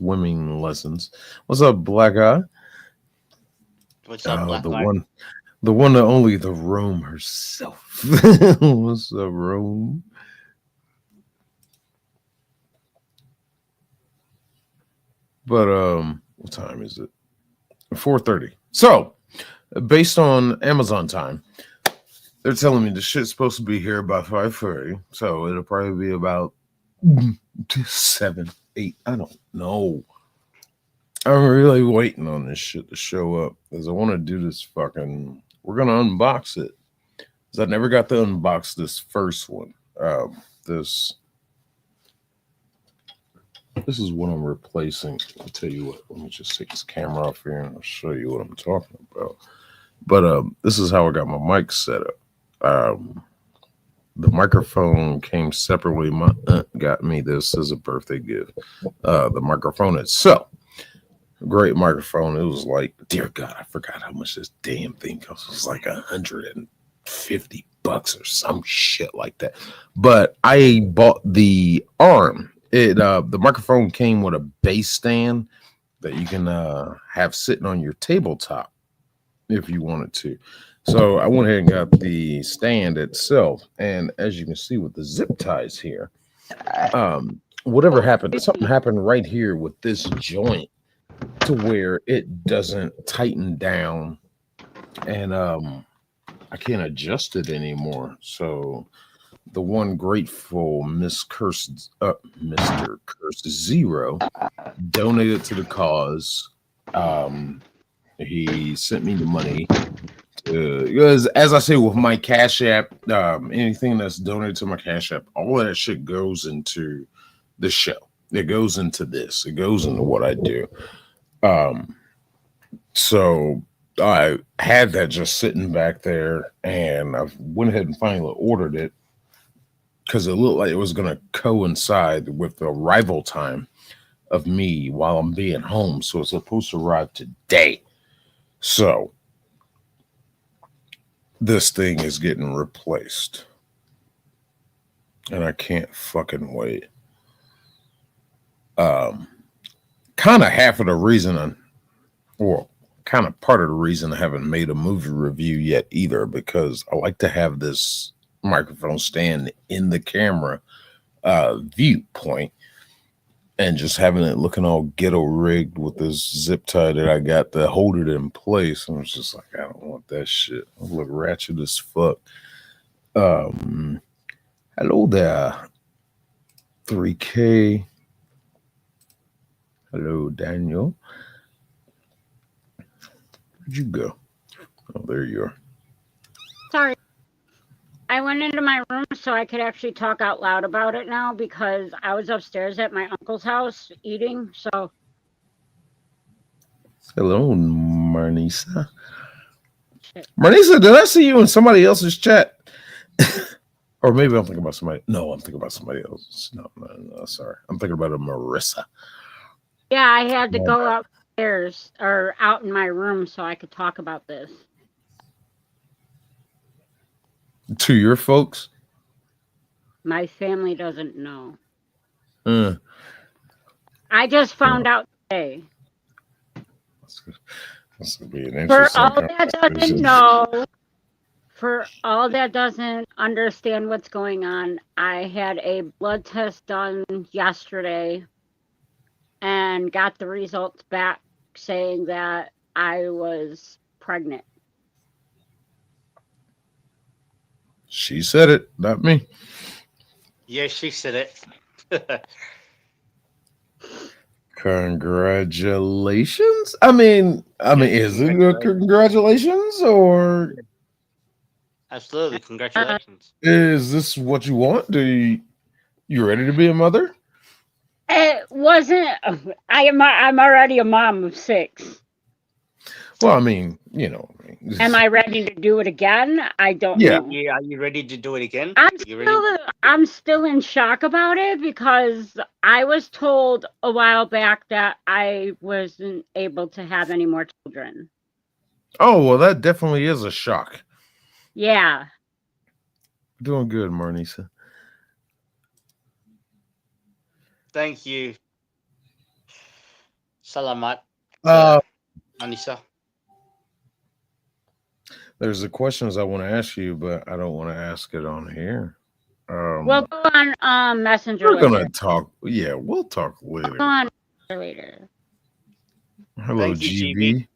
swimming lessons. What's up, Black Eye? What's up, Black The Eye? one that only the Rome herself. What's up, Rome? But what time is it? 4:30. So, based on Amazon time, they're telling me the shit's supposed to be here by 5:30. So it'll probably be about 7, 8. I don't know. I'm really waiting on this shit to show up because I want to do this fucking. We're gonna unbox it because I never got to unbox this first one. This this is what I'm replacing. I'll tell you what. Let me just take this camera off here and I'll show you what I'm talking about. But this is how I got my mic set up. The microphone came separately. My aunt got me this as a birthday gift. The microphone itself, great microphone. It was like, dear God, I forgot how much this damn thing cost. It was like $150 or some shit like that. But I bought the arm. The microphone came with a base stand that you can have sitting on your tabletop if you wanted to. So I went ahead and got the stand itself. And as you can see with the zip ties here, whatever happened, something happened right here with this joint to where it doesn't tighten down and I can't adjust it anymore. So the one grateful Mr. Cursed Zero donated to the cause. He sent me the money because, as I say, with my Cash App, anything that's donated to my Cash App, all of that shit goes into the show. It goes into this. It goes into what I do. So I had that just sitting back there, and I went ahead and finally ordered it because it looked like it was going to coincide with the arrival time of me while I'm being home. So it's supposed to arrive today. So this thing is getting replaced. And I can't fucking wait. Kind of half of the reason, kind of part of the reason I haven't made a movie review yet either, because I like to have this microphone stand in the camera viewpoint and just having it looking all ghetto rigged with this zip tie that I got to hold it in place. And it's just like, I don't want that shit. I look ratchet as fuck. Hello there, 3K. Hello, Daniel. Where'd you go? Oh, there you are. Sorry. I went into my room so I could actually talk out loud about it now because I was upstairs at my uncle's house eating. So, hello, Marnisa. Marnisa, did I see you in somebody else's chat? Or maybe I'm thinking about somebody. No, I'm thinking about somebody else. No, sorry. I'm thinking about a Marissa. Yeah, I had to go upstairs or out in my room so I could talk about this. To your folks? My family doesn't know. I just found out today. That's gonna be an interesting For all that doesn't understand what's going on, I had a blood test done yesterday and got the results back saying that I was pregnant. She said it, not me. Yeah, she said it. Congratulations. I mean, is it a congratulations or Absolutely, congratulations. Is this what you want? You ready to be a mother? It wasn't. I'm already a mom of 6. Well, I mean, Am I ready to do it again? I don't know. Yeah, are you ready to do it again? I'm still in shock about it because I was told a while back that I wasn't able to have any more children. Oh, well, that definitely is a shock. Yeah. Doing good, Marnisa. Thank you. Salamat. Uh, Anissa. there's the questions I want to ask you, but I don't want to ask it on here. We'll go on Messenger We're later. gonna talk. Yeah, we'll talk We'll later. go on later. Hello, Thank you, GV.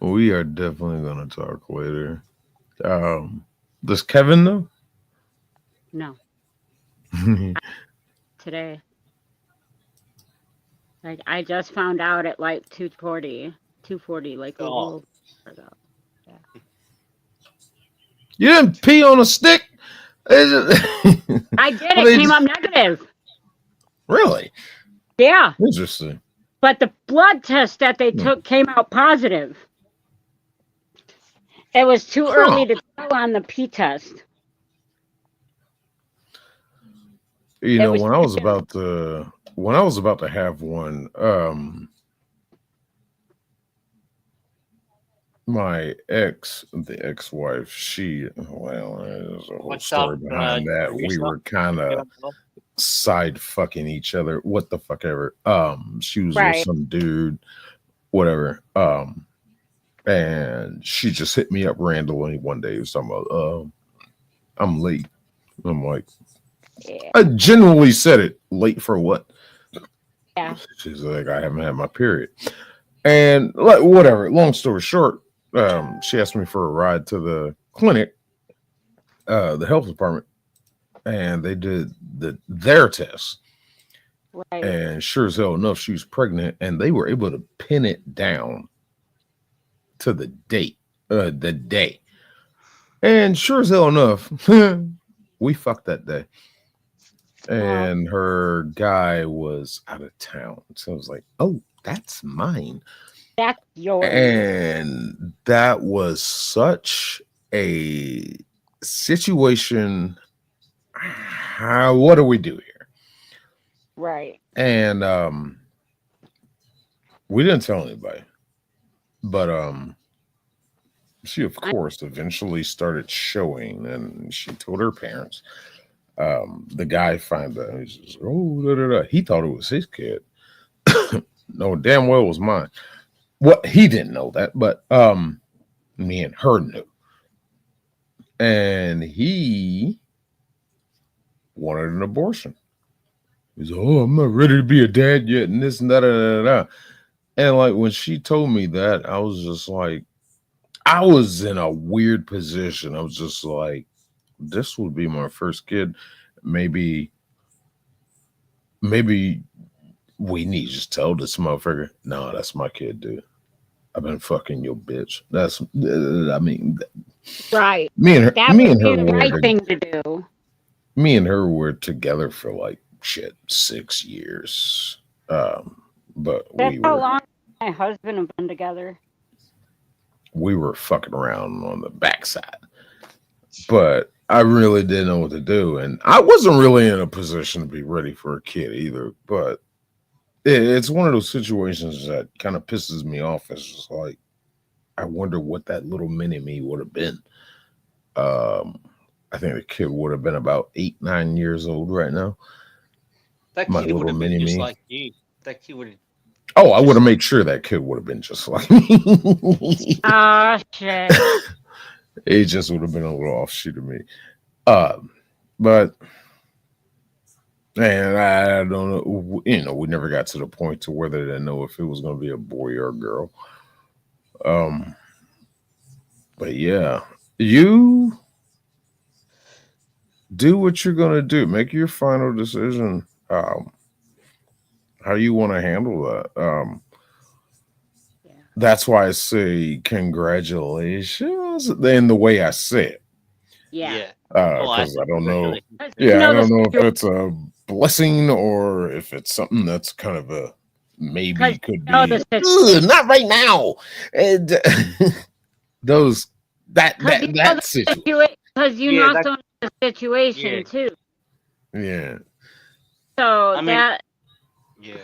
We are definitely gonna talk later. Does Kevin know? No, today. Like I just found out at like 2:40, like a Oh. little ago. You didn't pee on a stick? Is I did. Well, It they came just- up negative. Really Yeah, interesting. but the blood test that they took came out positive. It was too early to tell on the P test. You It know, was when I was about to have one, my the ex-wife, well, there's a whole What's story up, behind that. We Teresa? were kind of side fucking each other. What the fuck ever. She was with Right. some dude, whatever. And she just hit me up randomly one day. Was talking about, I'm late. I'm like, Yeah. I genuinely said it. Late for what? Yeah. She's like, I haven't had my period. And like, whatever. Long story short, she asked me for a ride to the clinic, the health department, and they did their test. Right. And sure as hell enough, she was pregnant, and they were able to pin it down to the date, the day. And sure as hell enough, we fucked that day. And her guy was out of town. So I was like, oh, that's mine. That's yours. And that was such a situation. What do we do here? Right. And we didn't tell anybody. But she of course eventually started showing, and she told her parents. The guy found out. He's just, oh, da, da, da. He thought it was his kid. No, damn well it was mine. What, he didn't know that, but me and her knew. And he wanted an abortion. He's like, oh, I'm not ready to be a dad yet, and this and that, and and like when she told me that, I was just like, I was in a weird position. I was just like, this would be my first kid. Maybe we need to just tell this motherfucker, no, that's my kid, dude. I've been fucking your bitch. That's, I mean, right. Me and her, That me would and be her the were, right thing to do. me and her were together for like shit 6 years. But That's how long my husband have been together. We were fucking around on the backside, but I really didn't know what to do, and I wasn't really in a position to be ready for a kid either. But it's one of those situations that kind of pisses me off. It's just like, I wonder what that little mini me would have been. I think the kid would have been about 8, 9 years old right now. That My kid would little have been mini just me. like you. That kid would have. Oh, I would have made sure that kid would have been just like me. Oh shit. It just would have been a little offshoot of me. But man, I don't know. You know, we never got to the point to where they didn't know if it was going to be a boy or a girl. But yeah, you do what you're going to do. Make your final decision. How you want to handle that. That's why I say congratulations in the way I say it. Yeah. Because I don't know. You know I don't know if the- it's a blessing or if it's something that's kind of a maybe could be. Not right now. And those that situation. Because you Yeah, know some of the situation too. Yeah. So I mean- that Yeah.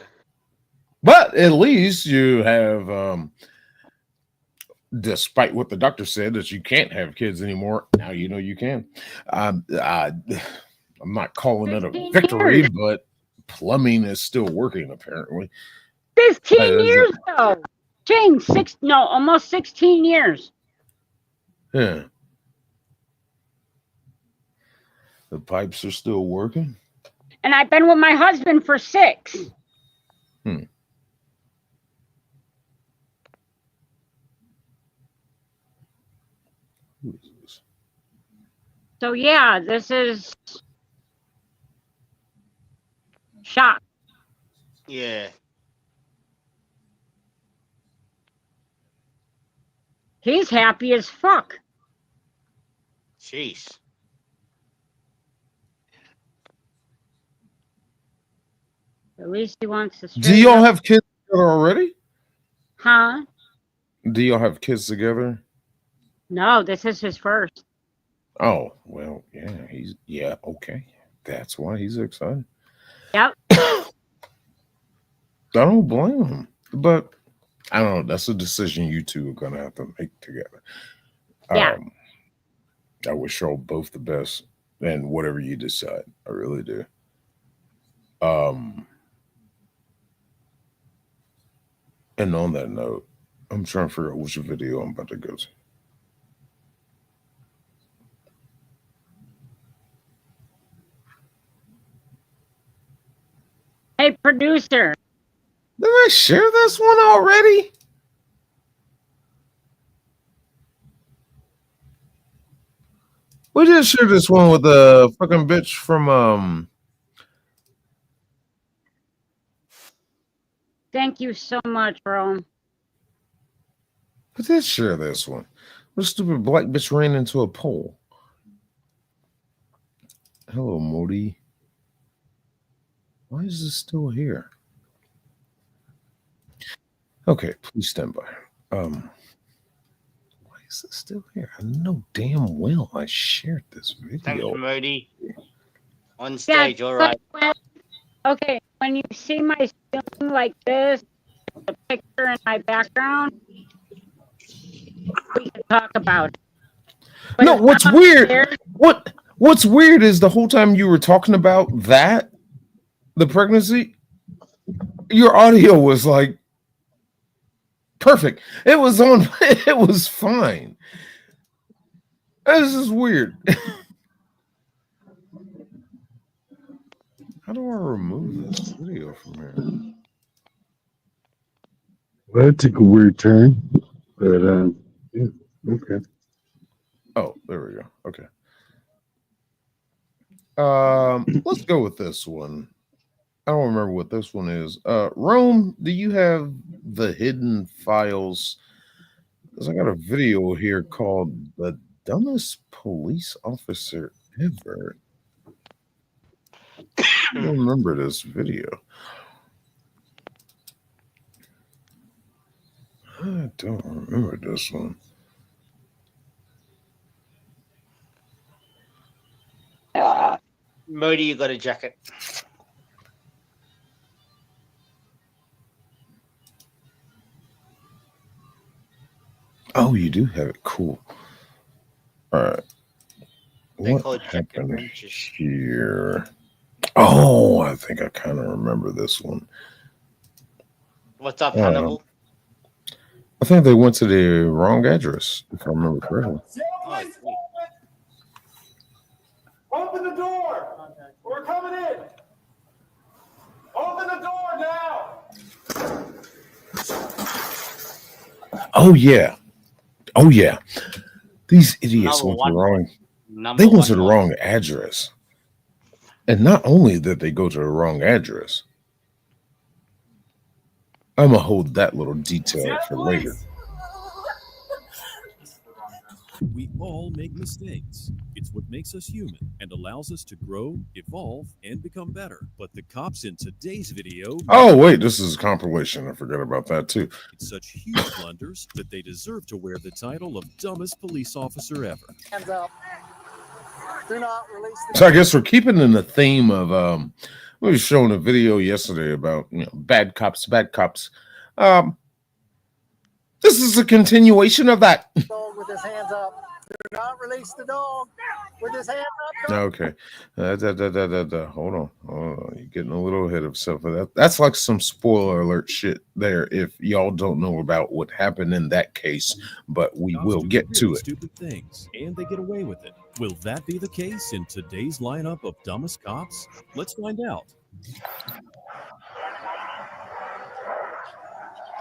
But at least you have, despite what the doctor said that you can't have kids anymore, now you know you can. I'm not calling it a 15 victory, years. but plumbing is still working apparently. 15 years though. Jane, almost 16 years. Yeah. The pipes are still working. And I've been with my husband for 6. Hmm. Who is this? So yeah, this is shock. Yeah. He's happy as fuck. Jeez. At least he wants to. Do y'all have kids together already? Huh? Do y'all have kids together? No, this is his first. Oh, well, yeah, okay. That's why he's excited. Yep. I don't blame him. But I don't know. That's a decision you two are gonna have to make together. Yeah. I wish y'all both the best and whatever you decide. I really do. And on that note, I'm trying to figure out which video I'm about to go to. Hey, producer. Did I share this one already? We did share this one with the fucking bitch from Thank you so much, bro. We did share this one. What stupid black bitch ran into a pole. Hello, Modi. Why is this still here? Okay, please stand by. Why is this still here? I know damn well I shared this video. Thanks, Modi. On stage, all right. Okay, when you see my ceiling like this, the picture in my background, we can talk about it. But no, what's weird? What's weird is the whole time you were talking about that, the pregnancy, your audio was like perfect. It was on. It was fine. This is weird. How do I remove this video from here? Well, that took a weird turn, but yeah, okay. Oh, there we go. Okay. Let's go with this one. I don't remember what this one is. Rome, do you have the hidden files? Because I got a video here called "The Dumbest Police Officer Ever." I don't remember this video. I don't remember this one. Modi, you got a jacket. Oh, you do have it. Cool. All right. They What call it jacket happened wrenches. here? Oh, I think I kind of remember this one. What's up, Hannibal? I think they went to the wrong address, if I remember correctly. Oh, cool. Open the door! We're coming in! Open the door now! Oh yeah. Oh yeah. These idiots went to the wrong. They went to the wrong address. And not only did they go to the wrong address, I'm gonna hold that little detail for later. We all make mistakes. It's what makes us human and allows us to grow, evolve, and become better. But the cops in today's video... Oh, wait, this is a compilation. I forgot about that, too. ...such huge blunders that they deserve to wear the title of dumbest police officer ever. Hands up. Do not release the... So I guess we're keeping in the theme of... we were showing a video yesterday about, bad cops, bad cops. This is a continuation of that. With his hands up. Do not release the dog with his hand up. Okay. Hold on. You're getting a little ahead of yourself. That's like some spoiler alert shit there if y'all don't know about what happened in that case, but we Cops will do get to really it. Stupid things, and they get away with it. Will that be the case in today's lineup of dumbest cops? Let's find out.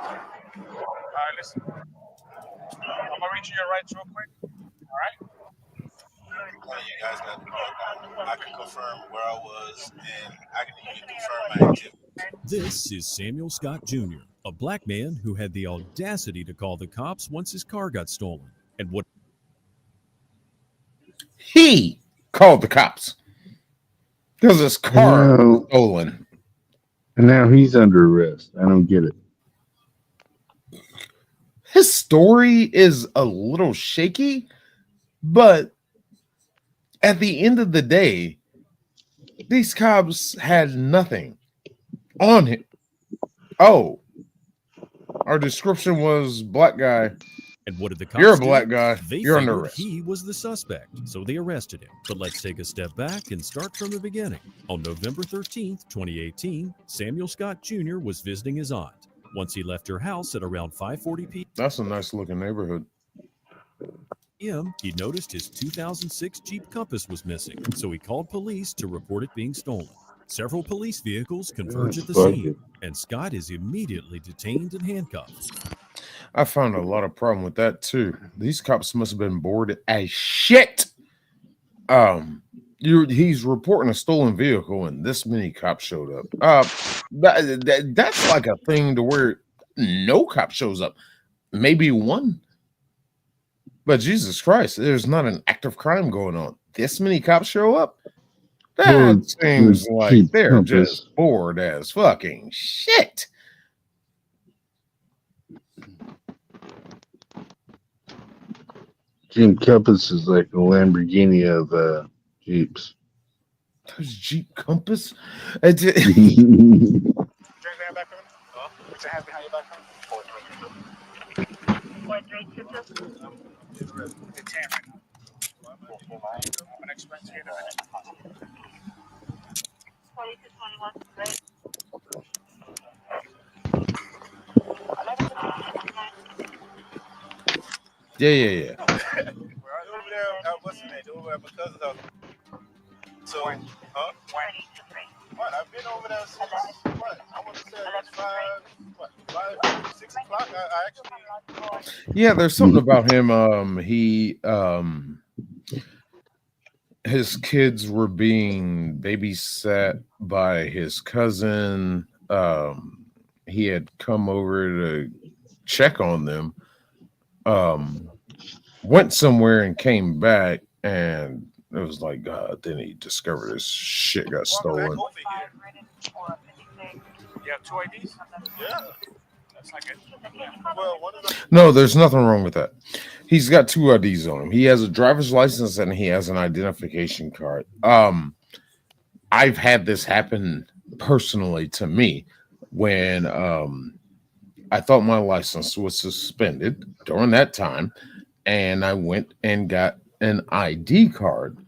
All right, listen. I'm gonna read you your rights real quick. All right. You guys got I can confirm where I was, and I can even confirm my activity. This is Samuel Scott Jr., a black man who had the audacity to call the cops once his car got stolen. And what He called the cops because his car was stolen. And now he's under arrest. I don't get it. His story is a little shaky, but at the end of the day, these cops had nothing on him. Oh, our description was black guy. And what did the cops You're a do? black guy. They You're under figured arrest. he was the suspect, so they arrested him. But let's take a step back and start from the beginning. On November 13th, 2018, Samuel Scott Jr. was visiting his aunt. Once he left her house at around 5:40 p.m., That's a nice looking neighborhood. he noticed his 2006 Jeep Compass was missing, so he called police to report it being stolen. Several police vehicles converge at the scene, and Scott is immediately detained and handcuffed. I found a lot of problem with that too. These cops must have been bored as shit. He's reporting a stolen vehicle, and this many cops showed up. That's like a thing to where no cop shows up. Maybe one. But Jesus Christ, there's not an active crime going on. This many cops show up? That seems like they're just bored as fucking shit. Jim Compass is like a Lamborghini of Jeeps. There's Jeep Compass? Drink that back on? What's your hand behind your back on? 432. The Tamron. I'm gonna explain to you in a minute. 2221, right? Yeah. We're over there. What's the name? Over at my cousin's house. So, huh? What? I've been over there since what? I want to say it's 5, 6 o'clock. I actually. Yeah, there's something about him. His kids were being babysat by his cousin. He had come over to check on them. Went somewhere and came back, and it was like, then he discovered his shit got stolen. You have 2 IDs? Yeah. That's not good. Well, one of them. No, there's nothing wrong with that. He's got 2 IDs on him. He has a driver's license and he has an identification card. I've had this happen personally to me when I thought my license was suspended during that time, and I went and got an ID card.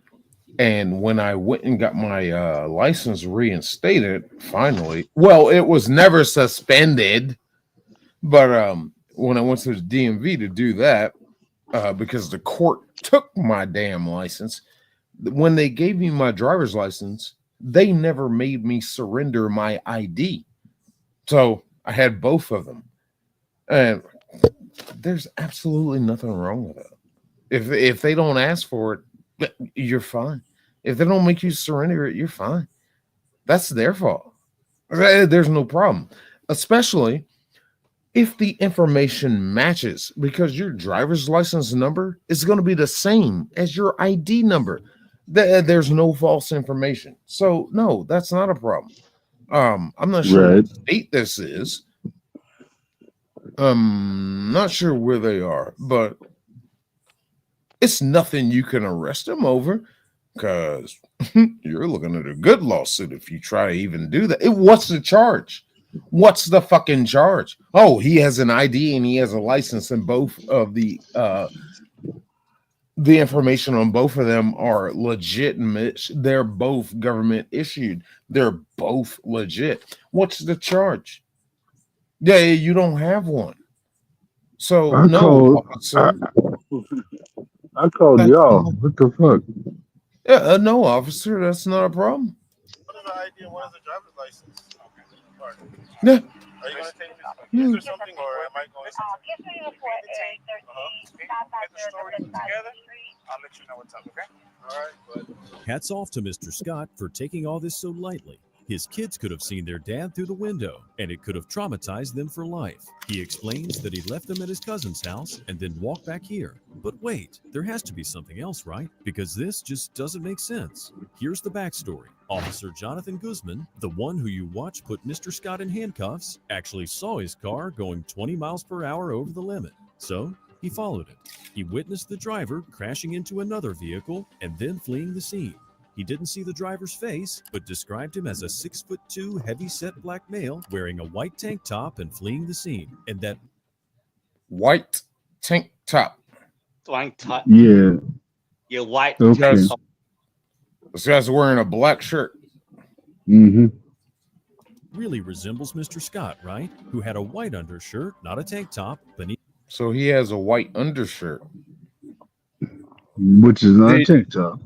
And when I went and got my license reinstated, finally, well, it was never suspended, but when I went to the DMV to do that, because the court took my damn license, when they gave me my driver's license, they never made me surrender my ID. So I had both of them. And there's absolutely nothing wrong with it. If they don't ask for it, you're fine. If they don't make you surrender it, you're fine. That's their fault. There's no problem. Especially if the information matches, because your driver's license number is going to be the same as your ID number. There's no false information. So no, that's not a problem. I'm not sure what state this is. Not sure where they are, but it's nothing you can arrest them over, because you're looking at a good lawsuit if you try to even do that. What's the charge? What's the fucking charge? Oh, he has an ID and he has a license, and both of the the information on both of them are legitimate. They're both government issued. They're both legit. What's the charge? Yeah, you don't have one. So I no, called. officer. I called That's y'all. not, What the fuck? yeah, no, officer. That's not a problem. What is the ID and what is the driver's license? Pardon. Yeah. Are you going to take this? Hmm. Is there something or am I going to? Get the story together. I'll let you know what's up, okay? All right, but Hats off to Mr. Scott for taking all this so lightly. His kids could have seen their dad through the window, and it could have traumatized them for life. He explains that he left them at his cousin's house and then walked back here. But wait, there has to be something else, right? Because this just doesn't make sense. Here's the backstory. Officer Jonathan Guzman, the one who you watch put Mr. Scott in handcuffs, actually saw his car going 20 miles per hour over the limit. So he followed it. He witnessed the driver crashing into another vehicle and then fleeing the scene. He didn't see the driver's face, but described him as a 6'2" heavy-set black male wearing a white tank top and fleeing the scene. And that White tank top. Blank top. Yeah. Your white Okay. tank top. This guy's wearing a black shirt. Mm-hmm. really resembles Mr. Scott, right? Who had a white undershirt, not a tank top, beneath. So he has a white undershirt. Which is not a tank top.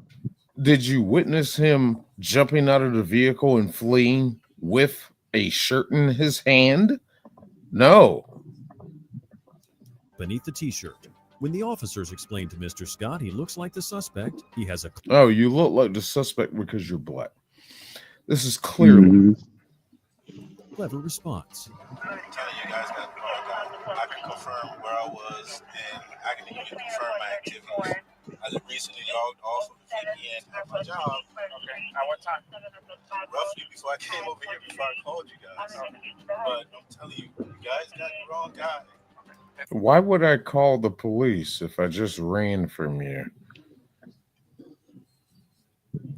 Did you witness him jumping out of the vehicle and fleeing with a shirt in his hand? No. Beneath the t-shirt. When the officers explained to Mr. Scott he looks like the suspect, he has a Oh, you look like the suspect because you're black. This is clearly clever response. I'm telling you guys that I can confirm where I was, and I can even confirm my activities. As of recently logged off of the VPN at my job. Okay. At what time? Roughly before I came over here, before I called you guys. But I'm telling you, you guys got the wrong guy. Why would I call the police if I just ran from you?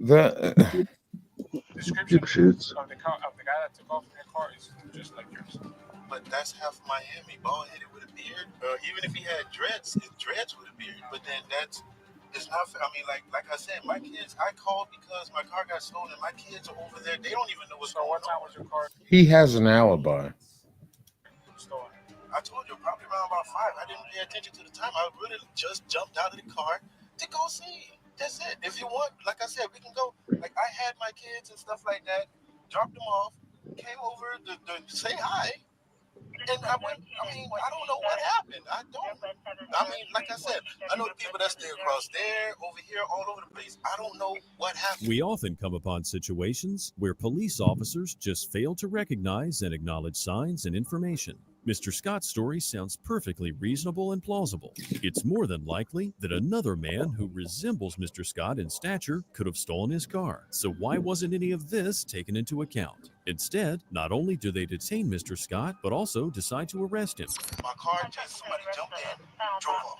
The Description of the guy that took off in your car is just like yours. But that's half Miami, bald-headed with a beard. Even if he had dreads, it's dreads with a beard. But then it's not fair. I mean, like I said, my kids, I called because my car got stolen. My kids are over there. They don't even know what's going on. What time was your car he has an alibi. stolen? I told you, probably around about 5. I didn't pay attention to the time. I really just jumped out of the car to go see. That's it. If you want, like I said, we can go. Like, I had my kids and stuff like that, dropped them off, came over to say hi, and I went. I mean, I don't know what happened. I mean, like I said, I know the people that stay across there, over here, all over the place. I don't know what happened. We often come upon situations where police officers just fail to recognize and acknowledge signs and information. Mr. Scott's story sounds perfectly reasonable and plausible. It's more than likely that another man who resembles Mr. Scott in stature could have stolen his car. So why wasn't any of this taken into account? Instead, not only do they detain Mr. Scott, but also decide to arrest him. My car just somebody jumped in, drove off,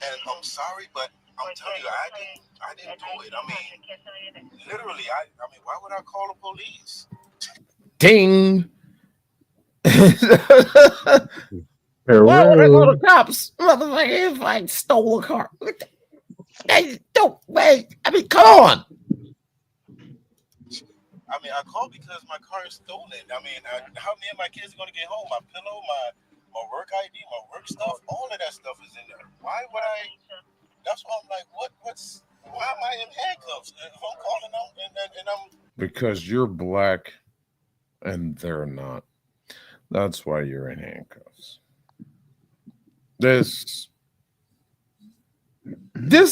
and I'm sorry, but I'm telling you, I didn't do it. I mean, literally, I mean, why would I call the police? Ding. Why would I call the cops? Motherfucker, if I stole a car. Don't wait. I mean, come on. I mean, I called because my car is stolen. I mean, how me and my kids are going to get home? My pillow, my work ID, my work stuff, all of that stuff is in there. Why would I? That's why I'm like, why am I in handcuffs? If I'm calling them and I'm. Because you're black and they're not. That's why you're in handcuffs. This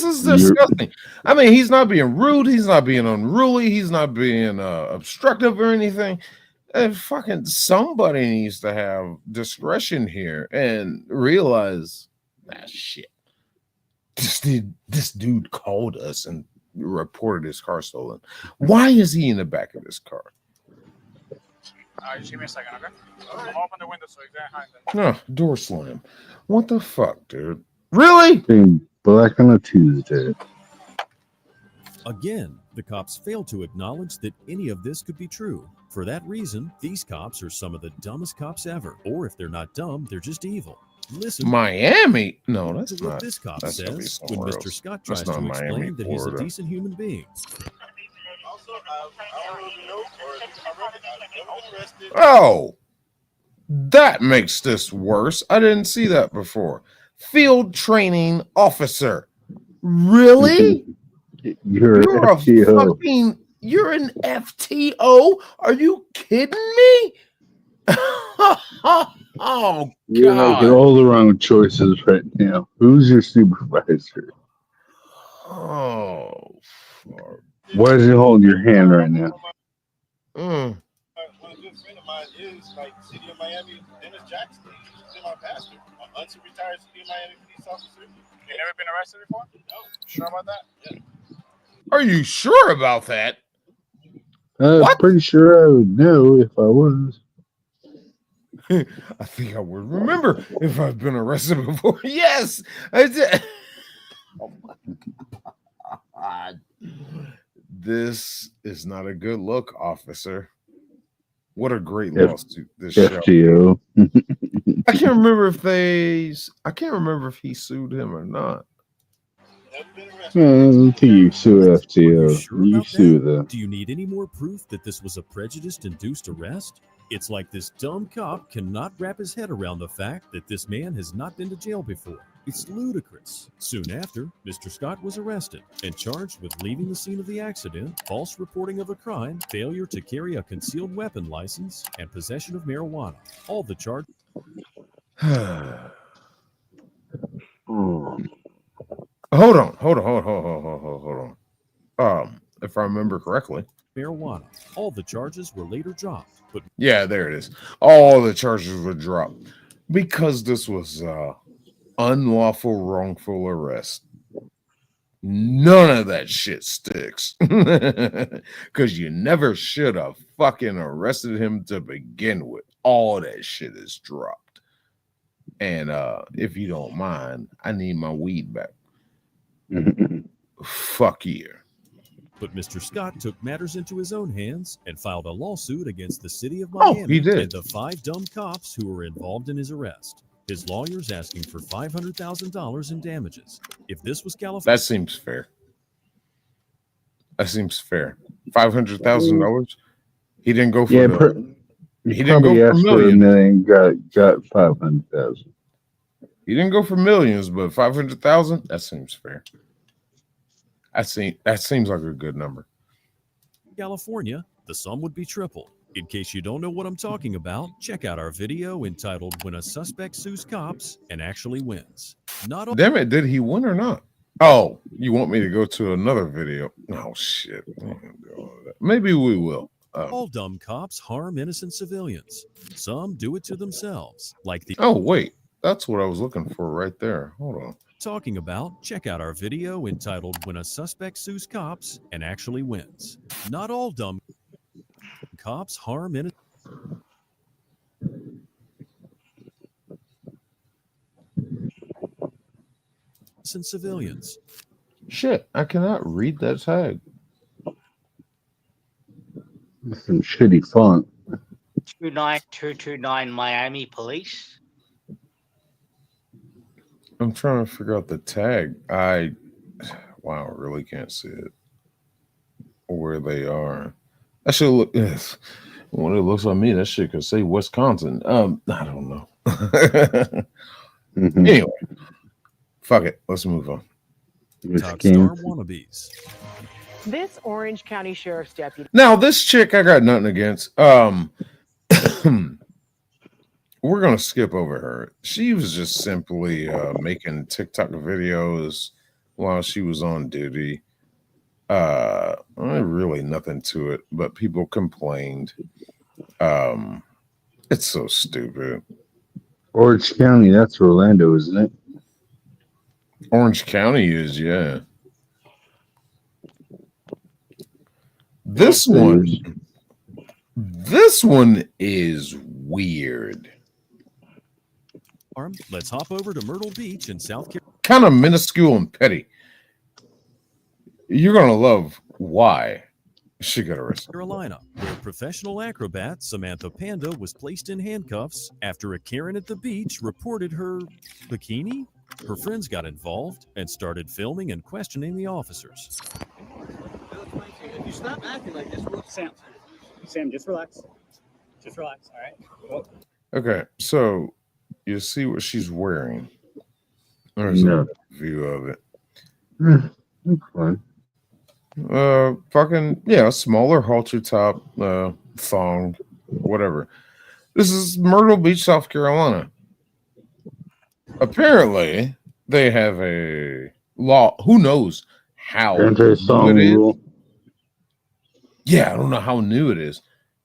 is disgusting. I mean, he's not being rude. He's not being unruly. He's not being obstructive or anything. And fucking somebody needs to have discretion here and realize that shit. This dude called us and reported his car stolen. Why is he in the back of this car? Just give me a second, okay? I'm open the window so you can't hide them. No, door slam. What the fuck, dude? Really? Being black on a Tuesday. Again, the cops fail to acknowledge that any of this could be true. For that reason, these cops are some of the dumbest cops ever. Or if they're not dumb, they're just evil. Listen Miami? No, that's to what not. this cop That's gonna be says when somewhere Mr. else. Scott That's tries not to Miami, explain that he's a Florida. decent human being. Also, I don't really know, or I've never been arrested. Oh, that makes this worse. I didn't see that before. Field training officer. Really? You're You're a FTO. fucking. You're an FTO? Are you kidding me? Oh You're making God. all the wrong choices right now. Who's your supervisor? Oh. Fuck. Why does he hold your hand right now? Mm. One good friend of mine is like City of Miami, Dennis Jackson. He's my pastor. An unretired City of Miami police officer. You never been arrested before? No. Sure about that? Yeah. Are you sure about that? I'm What? pretty sure I would know if I was. I think I would remember if I've been arrested before. Yes, I did. Oh my God. This is not a good look, officer. What a great lawsuit this show. FTO. I can't remember if he sued him or not. Never been arrested. I don't think you sue Are you FTO. sure You about sue that? them. Do you need any more proof that this was a prejudice-induced arrest? It's like this dumb cop cannot wrap his head around the fact that this man has not been to jail before. It's ludicrous. Soon after, Mr. Scott was arrested and charged with leaving the scene of the accident, false reporting of a crime, failure to carry a concealed weapon license, and possession of marijuana. All the charges. Hold on. If I remember correctly. Marijuana. All the charges were later dropped, but Yeah, there it is. All the charges were dropped because this was unlawful wrongful arrest. None of that shit sticks because you never should have fucking arrested him to begin with. All that shit is dropped. And if you don't mind, I need my weed back. Fuck you. But Mr. Scott took matters into his own hands and filed a lawsuit against the city of Miami he did. and the 5 dumb cops who were involved in his arrest. His lawyer's asking for $500,000 in damages. If this was California, That seems fair. $500,000. He didn't go for Yeah, he didn't probably go for asked for a millions. million, got 500,000. He didn't go for millions, but 500,000. That seems fair. That seems like a good number. California, the sum would be tripled. In case you don't know what I'm talking about, check out our video entitled When a Suspect Sues Cops and Actually Wins. Not Damn it, did he win or not? Oh, you want me to go to another video? Oh, shit. Maybe we will. all dumb cops harm innocent civilians. Some do it to themselves, like the Oh, wait. That's what I was looking for right there. Hold on. talking about. Check out our video entitled When a Suspect Sues Cops and Actually Wins. Not all dumb cops harm innocent civilians. Shit, I cannot read that tag. Some shitty font. 29229 Miami Police. I'm trying to figure out the tag. Wow, I really can't see it. Where they are. That should look. When it looks like me, that shit could say Wisconsin. I don't know. Anyway, fuck it. Let's move on. Top star wannabes. This Orange County Sheriff's deputy. Now, this chick, I got nothing against. We're gonna skip over her. She was just simply making TikTok videos while she was on duty. Really nothing to it, but people complained. It's so stupid. Orange County, that's Orlando, isn't it? Orange County is, yeah. This one is weird. Let's hop over to Myrtle Beach in South Carolina. Kind of minuscule and petty. You're gonna love why. She got arrested. Carolina, where professional acrobat Samantha Panda was placed in handcuffs after a Karen at the beach reported her bikini. Her friends got involved and started filming and questioning the officers. If you stop acting like this, Sam, just relax. Just relax, all right? Okay, so you see what she's wearing. There's No. a view of it. That's fine. Fucking yeah, smaller halter top, thong, whatever. This is Myrtle Beach, South Carolina. Apparently, they have a law. Who knows how new Anti-song it is? rule. Yeah, I don't know how new it is,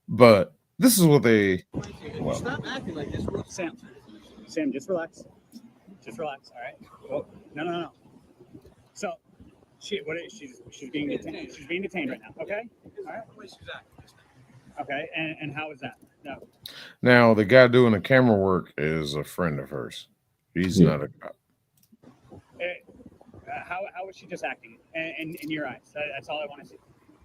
but this is what they. If you stop acting like this, Sam, just relax. Just relax, all right? Well, no. So, she's being detained. She's being detained right now. Okay. All right. Okay. And how is that? No. Now the guy doing the camera work is a friend of hers. He's not a cop. How is she just acting in your eyes? That's all I want to see.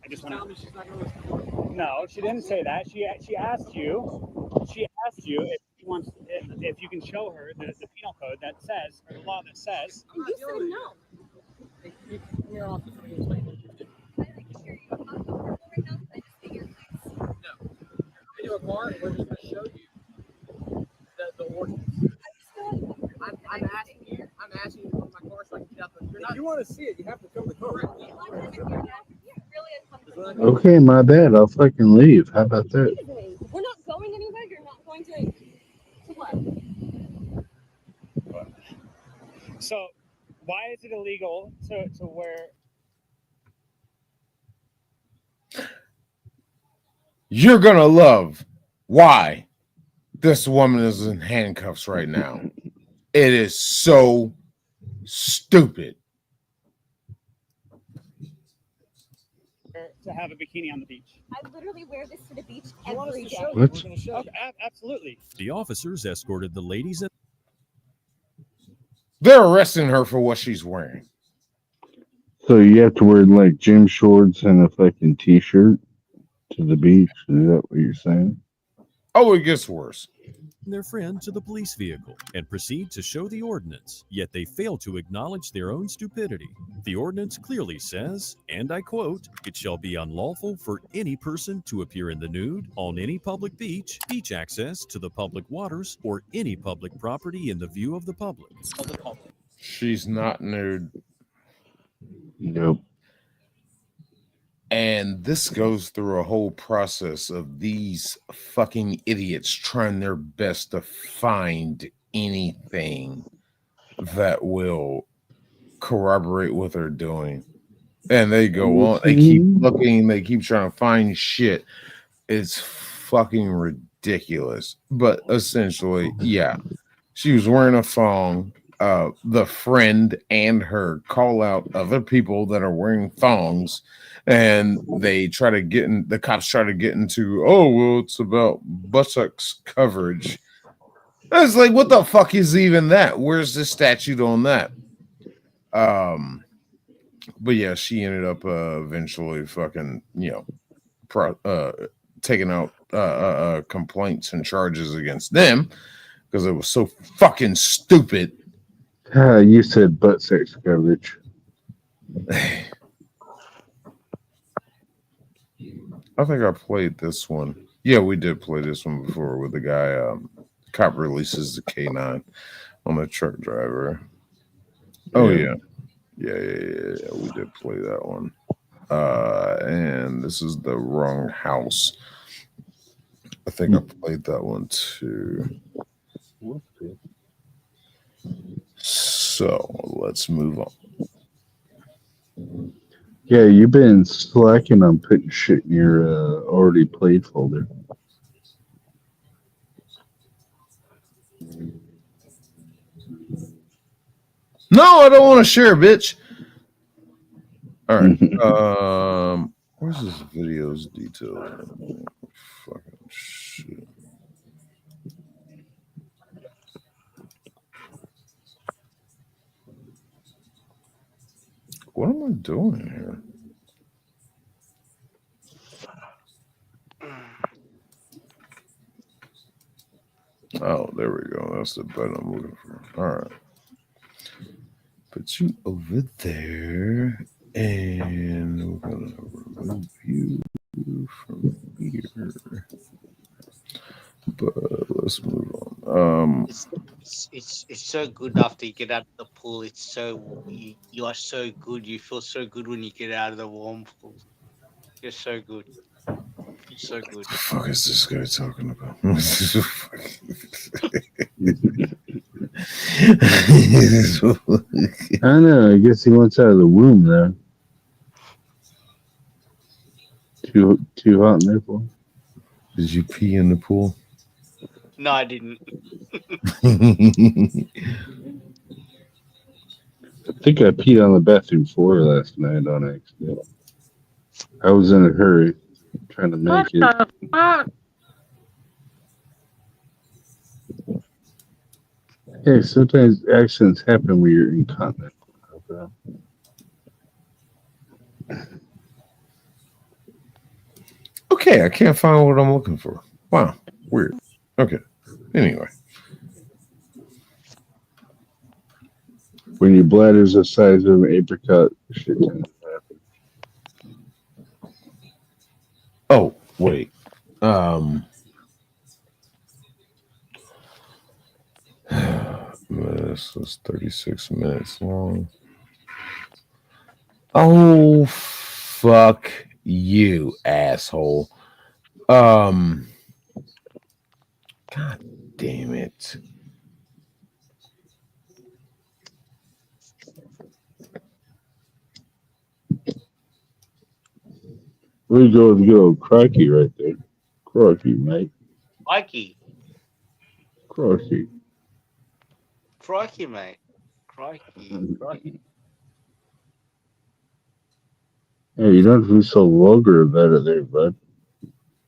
I just want to. She's not going to listen. No, she didn't say that. She asked you. She asked you if she wants if you can show her the penal code that says or the law that says. And you said no. You're off. Into a car, we're just going to show you the ordinance. I'm asking you to come to my car so I can get out. If you want to see it, you have to come to the car. Okay, my bad. I'll fucking leave. How about that? We're not going anywhere. You're not going to what? So, why is it illegal to wear? You're gonna love why this woman is in handcuffs right now. It is so stupid. To have a bikini on the beach. I literally wear this to the beach every day. What? Okay, absolutely. The officers escorted the ladies and They're arresting her for what she's wearing. So you have to wear like gym shorts and a fucking t-shirt to the beach? Is that what you're saying? Oh, it gets worse. their friend to the police vehicle and proceed to show the ordinance, yet they fail to acknowledge their own stupidity. The ordinance clearly says, and I quote, "It shall be unlawful for any person to appear in the nude on any public beach, beach access to the public waters, or any public property in the view of the public." She's not nude. Nope. And this goes through a whole process of these fucking idiots trying their best to find anything that will corroborate what they're doing. And they go on, they keep looking, they keep trying to find shit. It's fucking ridiculous. But essentially, yeah, she was wearing a thong. The friend and her call out other people that are wearing thongs, and they try to get in. The cops try to get into, oh, well, it's about buttocks coverage. I was like, what the fuck is even that? Where's the statute on that? But yeah, she ended up eventually fucking, taking out complaints and charges against them because it was so fucking stupid. You said butt sex coverage. I think I played this one. Yeah, we did play this one before with the guy. Cop releases the K9 on the truck driver. Oh yeah. Yeah. We did play that one. And this is the wrong house. I think I played that one too. So let's move on. Yeah, you've been slacking on putting shit in your already played folder. No, I don't want to share, bitch. All right. Where's this video's detail? Fucking shit. What am I doing here? Oh, there we go. That's the button I'm looking for. All right. Put you over there, and we're gonna remove you from here. But let's move on. It's so good after you get out of the pool. It's so you are so good. You feel so good when you get out of the warm pool. You're so good. It's so good. What the fuck is this guy talking about? I know. I guess he wants out of the womb there. Too hot in there for him? Did you pee in the pool? No, I didn't. I think I peed on the bathroom floor last night on accident. I was in a hurry trying to make What the fuck? Hey, sometimes accidents happen when you're incontinent. Okay, I can't find what I'm looking for. Wow, weird. Okay, anyway. When your bladder's the size of an apricot, shit tends to happen. Oh, wait. This was 36 minutes long. Oh, fuck you, asshole. God damn it. We go with good old Crocky right there. Crocky, mate. Crikey. Crocky. Crikey, mate. Crikey. Hey, you don't have to be so vulgar about it there, bud.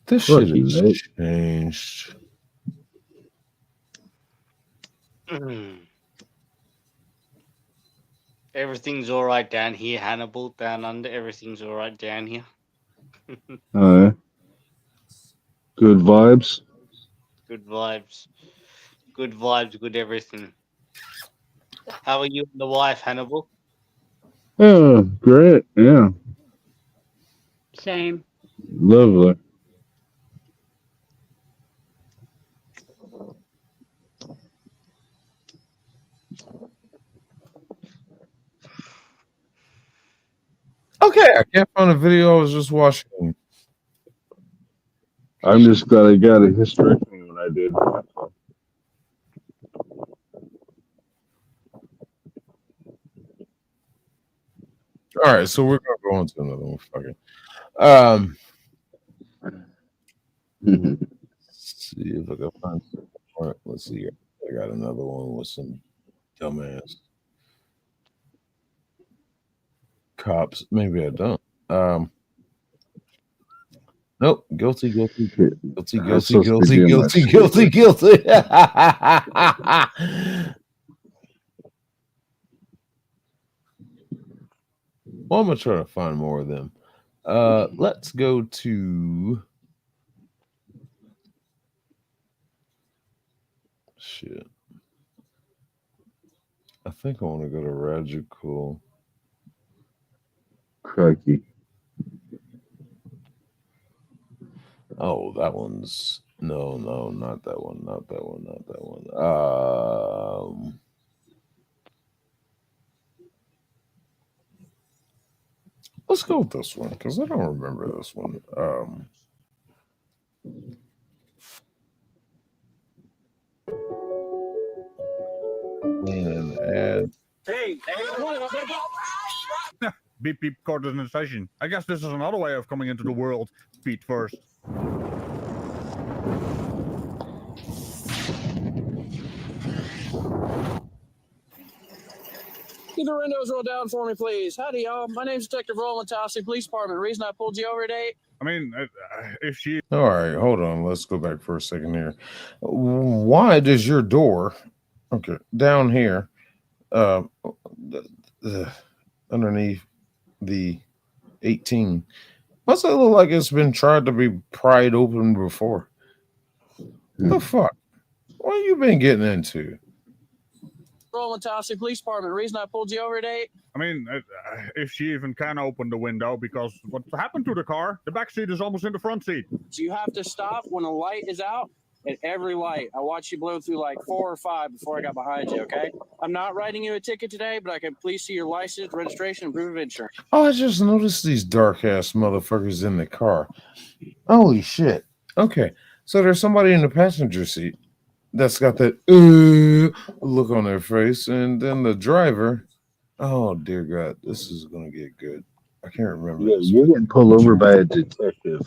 This shit has changed. Everything's all right down here, Hannibal. Down under, everything's all right down here. Yeah. Good vibes. Good vibes. Good vibes. Good everything. How are you and the wife, Hannibal? Oh, great. Yeah. Same. Lovely. Okay, I can't find a video I was just watching. I'm just glad I got a hysterectomy when I did. All right, so we're gonna go on to another one. Fucking. Let's see if I can find. All right, let's see. I got another one with some dumbass cops. Maybe I don't. Nope. Guilty. Well, I'm gonna try to find more of them. Let's go to shit. I think I want to go to Radical. Crikey. Oh, that one's no, not that one, not that one. Let's go with this one because I don't remember this one. And add. Hey, beep beep coordination. I guess this is another way of coming into the world. Feet first. Get the windows rolled down for me, please. Howdy, y'all. My name's Detective Roland Tossy, Police Department. Reason I pulled you over today. I mean, if she. All right, hold on. Let's go back for a second here. Why does your door, okay, down here, underneath the 18, what's it look like it's been tried to be pried open before? The fuck? What you been getting into? Rolling Tallahassee Police Department. Reason I pulled you over today. I mean, if she even can open the window, because what happened to the car? The back seat is almost in the front seat. So you have to stop when a light is out. At every light, I watched you blow through like 4 or 5 before I got behind you. Okay, I'm not writing you a ticket today, but I can please see your license, registration, and proof of insurance. Oh, I just noticed these dark ass motherfuckers in the car. Holy shit. Okay, so there's somebody in the passenger seat that's got that look on their face, and then the driver. Oh dear God, this is gonna get good. I can't remember. Yeah, you're getting pulled over by a detective.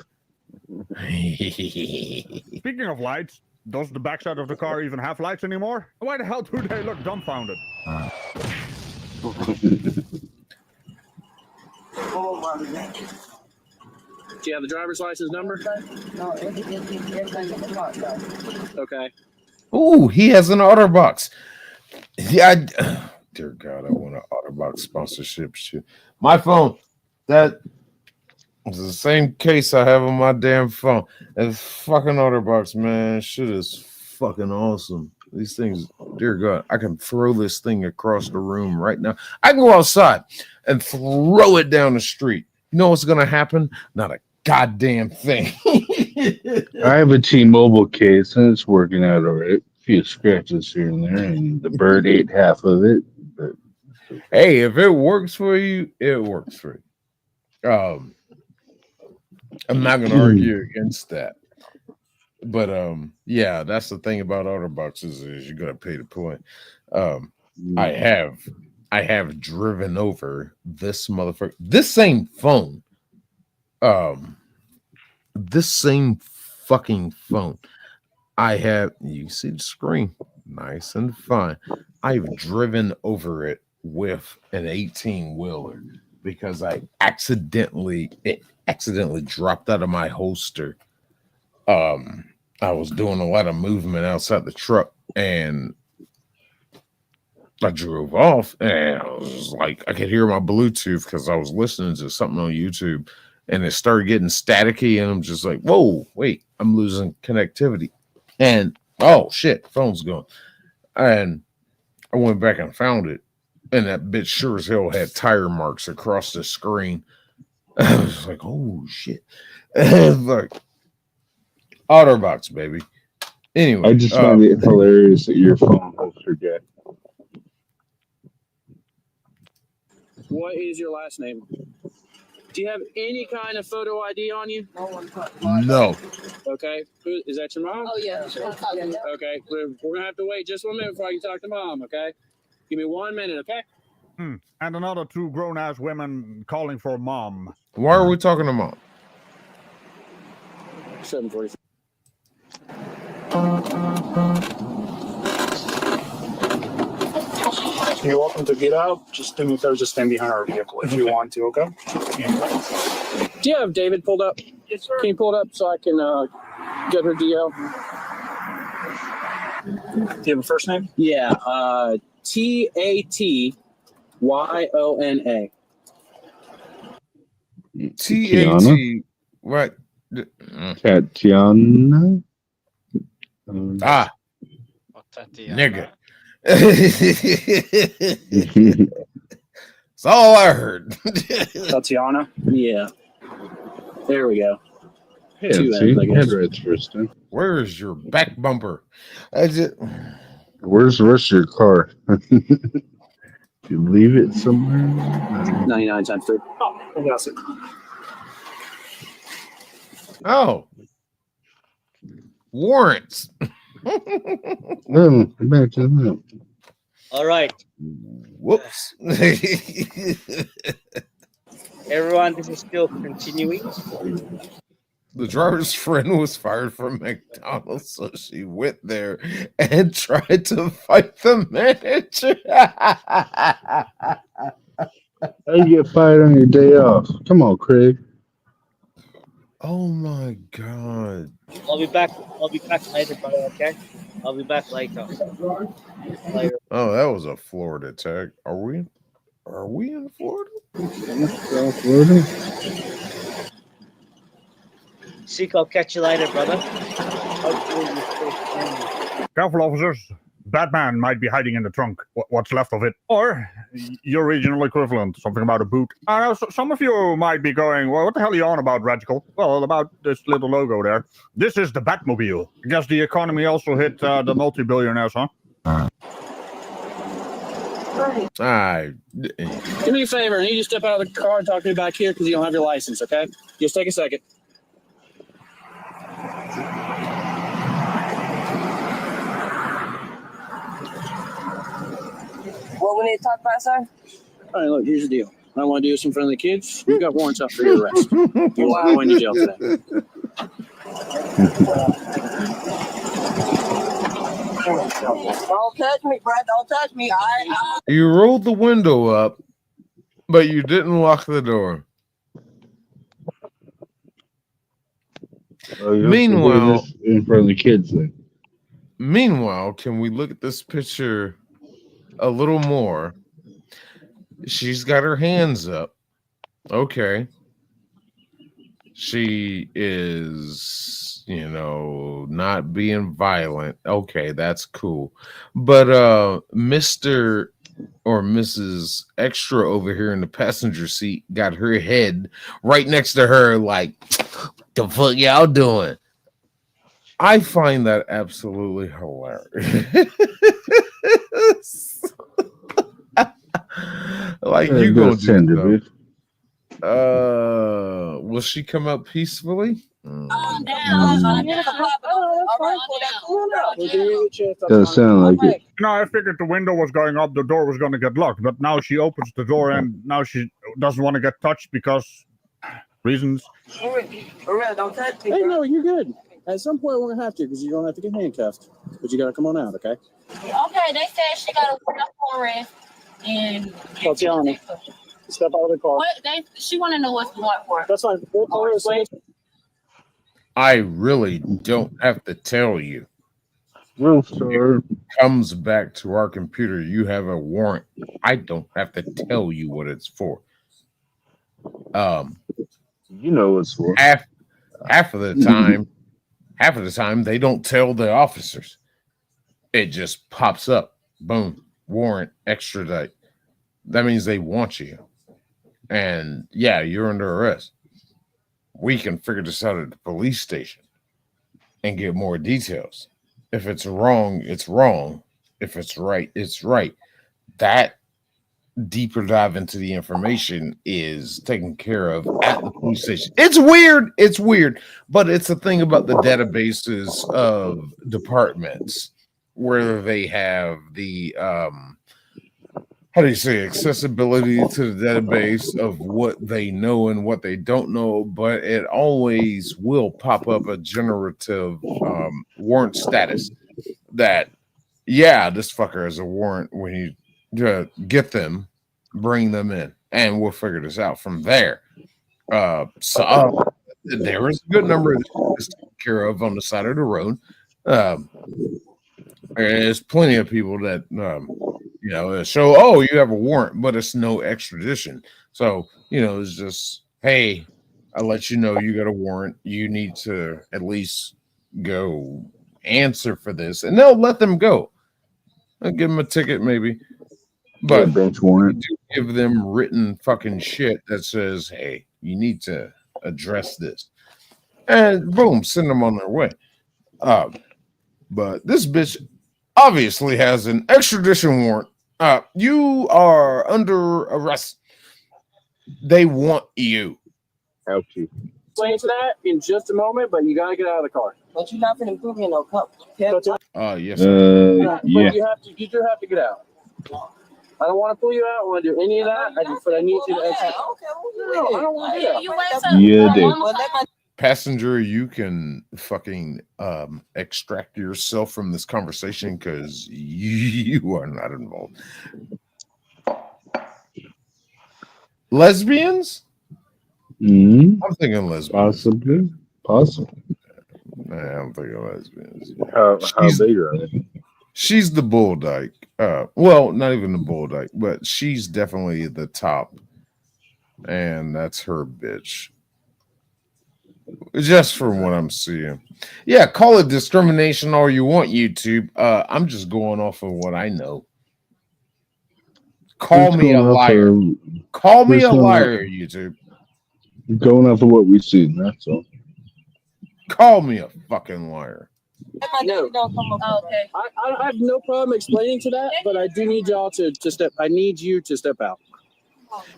Speaking of lights, does the backside of the car even have lights anymore? Why the hell do they look dumbfounded? Do you have the driver's license number? No. Okay. Oh, he has an OtterBox. Yeah, dear God, I want an OtterBox sponsorship too. My phone, that is the same case I have on my damn phone. It's fucking OtterBox, man. Shit is fucking awesome. These things, dear God, I can throw this thing across the room right now. I can go outside and throw it down the street. You know what's gonna happen? Not a goddamn thing. I have a T-Mobile case and it's working out all right. A few scratches here and there, and the bird ate half of it. But hey, if it works for you, it works for you. I'm not gonna argue against that. But yeah, that's the thing about OtterBoxes is you're gonna pay to play. I have driven over this motherfucker, this same phone. This same fucking phone. I have, you see the screen, nice and fine. I've driven over it with an 18-wheeler because it accidentally dropped out of my holster. I was doing a lot of movement outside the truck and I drove off and I was like, I could hear my Bluetooth because I was listening to something on YouTube and it started getting staticky and I'm just like, whoa, wait, I'm losing connectivity. And oh shit, phone's gone. And I went back and found it. And that bitch sure as hell had tire marks across the screen. I was like, oh shit. Like OtterBox, baby. Anyway, I just find it hilarious that your phone holster jack. What is your last name? Do you have any kind of photo ID on you? No. Okay. Is that your mom? Oh, yeah. Okay. We're going to have to wait just 1 minute before I can talk to mom, okay? Give me 1 minute, okay? And another 2 grown-ass women calling for mom. Why are we talking to mom? 7:45. You're welcome to get out. Just do me a favor, just stand behind our vehicle if you want to, okay? Do you have David pulled up? Yes, sir. Can you pull it up so I can get her DL? Do you have a first name? Yeah. Tatyona. TAT. What? Tatiana? Nigga. That's all I heard. Tatiana? Yeah. There we go. Yeah, see, headlights first time. Where is your back bumper? Where's the rest of your car? Did you leave it somewhere? 99 times 3. Oh, I got it. Oh. Warrants. Imagine that. All right. Whoops. Everyone, this is still continuing. The driver's friend was fired from McDonald's, so she went there and tried to fight the manager. How you get fired on your day off? Come on, Craig. Oh my God. I'll be back later, brother, okay? I'll be back later. Oh, that was a Florida tag. Are we in Florida? Florida? Sick, I'll catch you later, brother. Hopefully you still can. Careful, officers. Batman might be hiding in the trunk. What's left of it. Or your regional equivalent. Something about a boot. I know some of you might be going, well, what the hell are you on about, Radical? Well, about this little logo there. This is the Batmobile. I guess the economy also hit the multi-billionaires, huh? Do me a favor. I need you to step out of the car and talk to me back here because you don't have your license, okay? Just take a second. What we need to talk about, sir? All right, look, here's the deal. I want to do this in front of the kids. You've got warrants out for your arrest. You won't go into jail today. Don't touch me, Brad. Don't touch me. You rolled the window up, but you didn't lock the door. Meanwhile, in front of the kids, then. Meanwhile, can we look at this picture a little more? She's got her hands up. Okay. She is, not being violent. Okay, that's cool. But Mr. or Mrs. Extra over here in the passenger seat got her head right next to her, like, the fuck y'all doing? I find that absolutely hilarious. Like, you gonna do it? Will she come up peacefully? Doesn't sound like it. No, I figured the window was going up, the door was going to get locked, but now she opens the door and now she doesn't want to get touched because reasons. Don't touch me. Hey, no, you're good. At some point, we're going to have to because you're going to have to get handcuffed. But you got to come on out, okay? Okay, they said she got a warrant for arrest. And Tatiana, step out of the car. She want to know what's the warrant for. That's fine. I really don't have to tell you. Well, sir. Comes back to our computer. You have a warrant. I don't have to tell you what it's for. You know it's for. Half of the time, they don't tell the officers. It just pops up. Boom. Warrant, extradite. That means they want you. And yeah, you're under arrest. We can figure this out at the police station and get more details. If it's wrong, it's wrong. If it's right, it's right. That deeper dive into the information is taken care of at the police station. It's weird, but it's a thing about the databases of departments where they have the accessibility to the database of what they know and what they don't know, but it always will pop up a generative warrant status that, yeah, this fucker has a warrant. When you get them, bring them in, and we'll figure this out from there. So there is a good number of this taken care of on the side of the road. There's plenty of people that show, oh, you have a warrant, but it's no extradition. So, it's just, hey, I'll let you know you got a warrant. You need to at least go answer for this, and they'll let them go. I'll give them a ticket, maybe. But bench warrant. Give them written fucking shit that says, hey, you need to address this. And boom, send them on their way. But this bitch obviously has an extradition warrant. You are under arrest. They want you. Help you. Explain to that in just a moment, but you got to get out of the car. But you're not going to put me in no cup. Yes. But you do have to get out. I don't want to pull you out. I want to do any of that. But I need you to exit. No, I don't want to do that. Yeah, dude. Passenger, you can fucking extract yourself from this conversation because you are not involved. Lesbians? I'm thinking lesbians. Possibly. Nah, I'm thinking lesbians. How big are they? She's the bull dyke. Well, not even the bull dyke, but she's definitely the top. And that's her bitch. Just from what I'm seeing. Yeah, call it discrimination all you want, YouTube. I'm just going off of what I know. Call Just me a going off liar. of- Call me just a going off- liar, YouTube. Going off of what we've seen, that's all. Call me a fucking liar. No. Okay. I have no problem explaining to that, but I do need y'all to step. I need you to step out.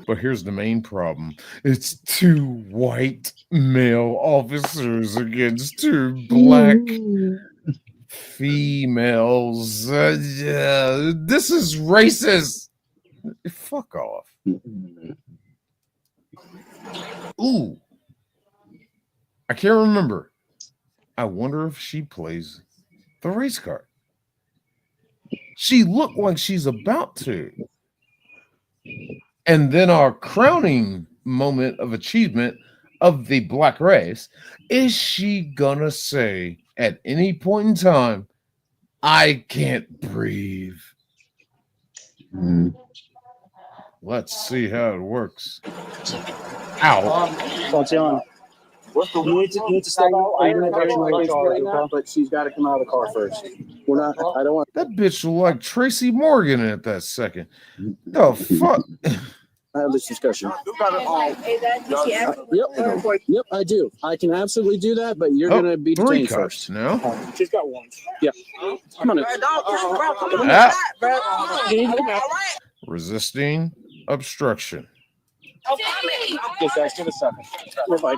But here's the main problem. It's 2 white male officers against 2 black females. Yeah, this is racist. Fuck off. Ooh. I can't remember. I wonder if she plays the race card. She looked like she's about to. And then our crowning moment of achievement of the black race is she gonna say at any point in time, I can't breathe? Let's see how it works. Ow. Tatiana, you need to step out. I know that you're in charge, but she's got to come out of the car first. We're not. I don't want that bitch look like Tracy Morgan at that second. The fuck? I have this discussion. Yep, I do. I can absolutely do that, but you're gonna be 3 detained cups first. now. She's got 1. Yeah. Come on. Resisting obstruction. Get back to the 7. We're fine.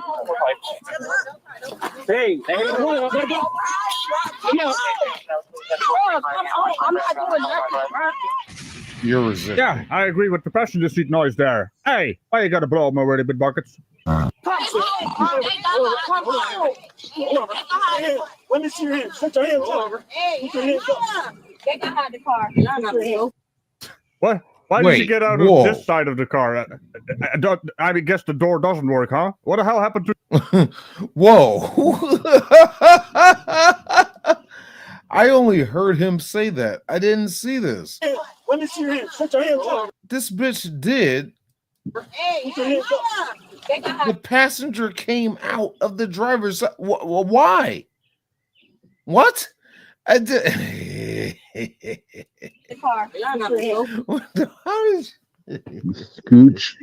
Hey, come on. I'm not doing that. You're resisting. Yeah, I agree with the passenger seat noise there. Hey, why you gotta blow them already, big buckets? Let me see your hands. Put your hands over. Put your hands up. Get behind the car. What? Why did you get out of this side of the car? I guess the door doesn't work, huh? What the hell happened to... Whoa. I only heard him say that. I didn't see this. Let me see your hands. Put your hands over. This bitch did. Hey, The passenger came out of the driver's side. Why? What? I did. the car. What the, how did Scooch.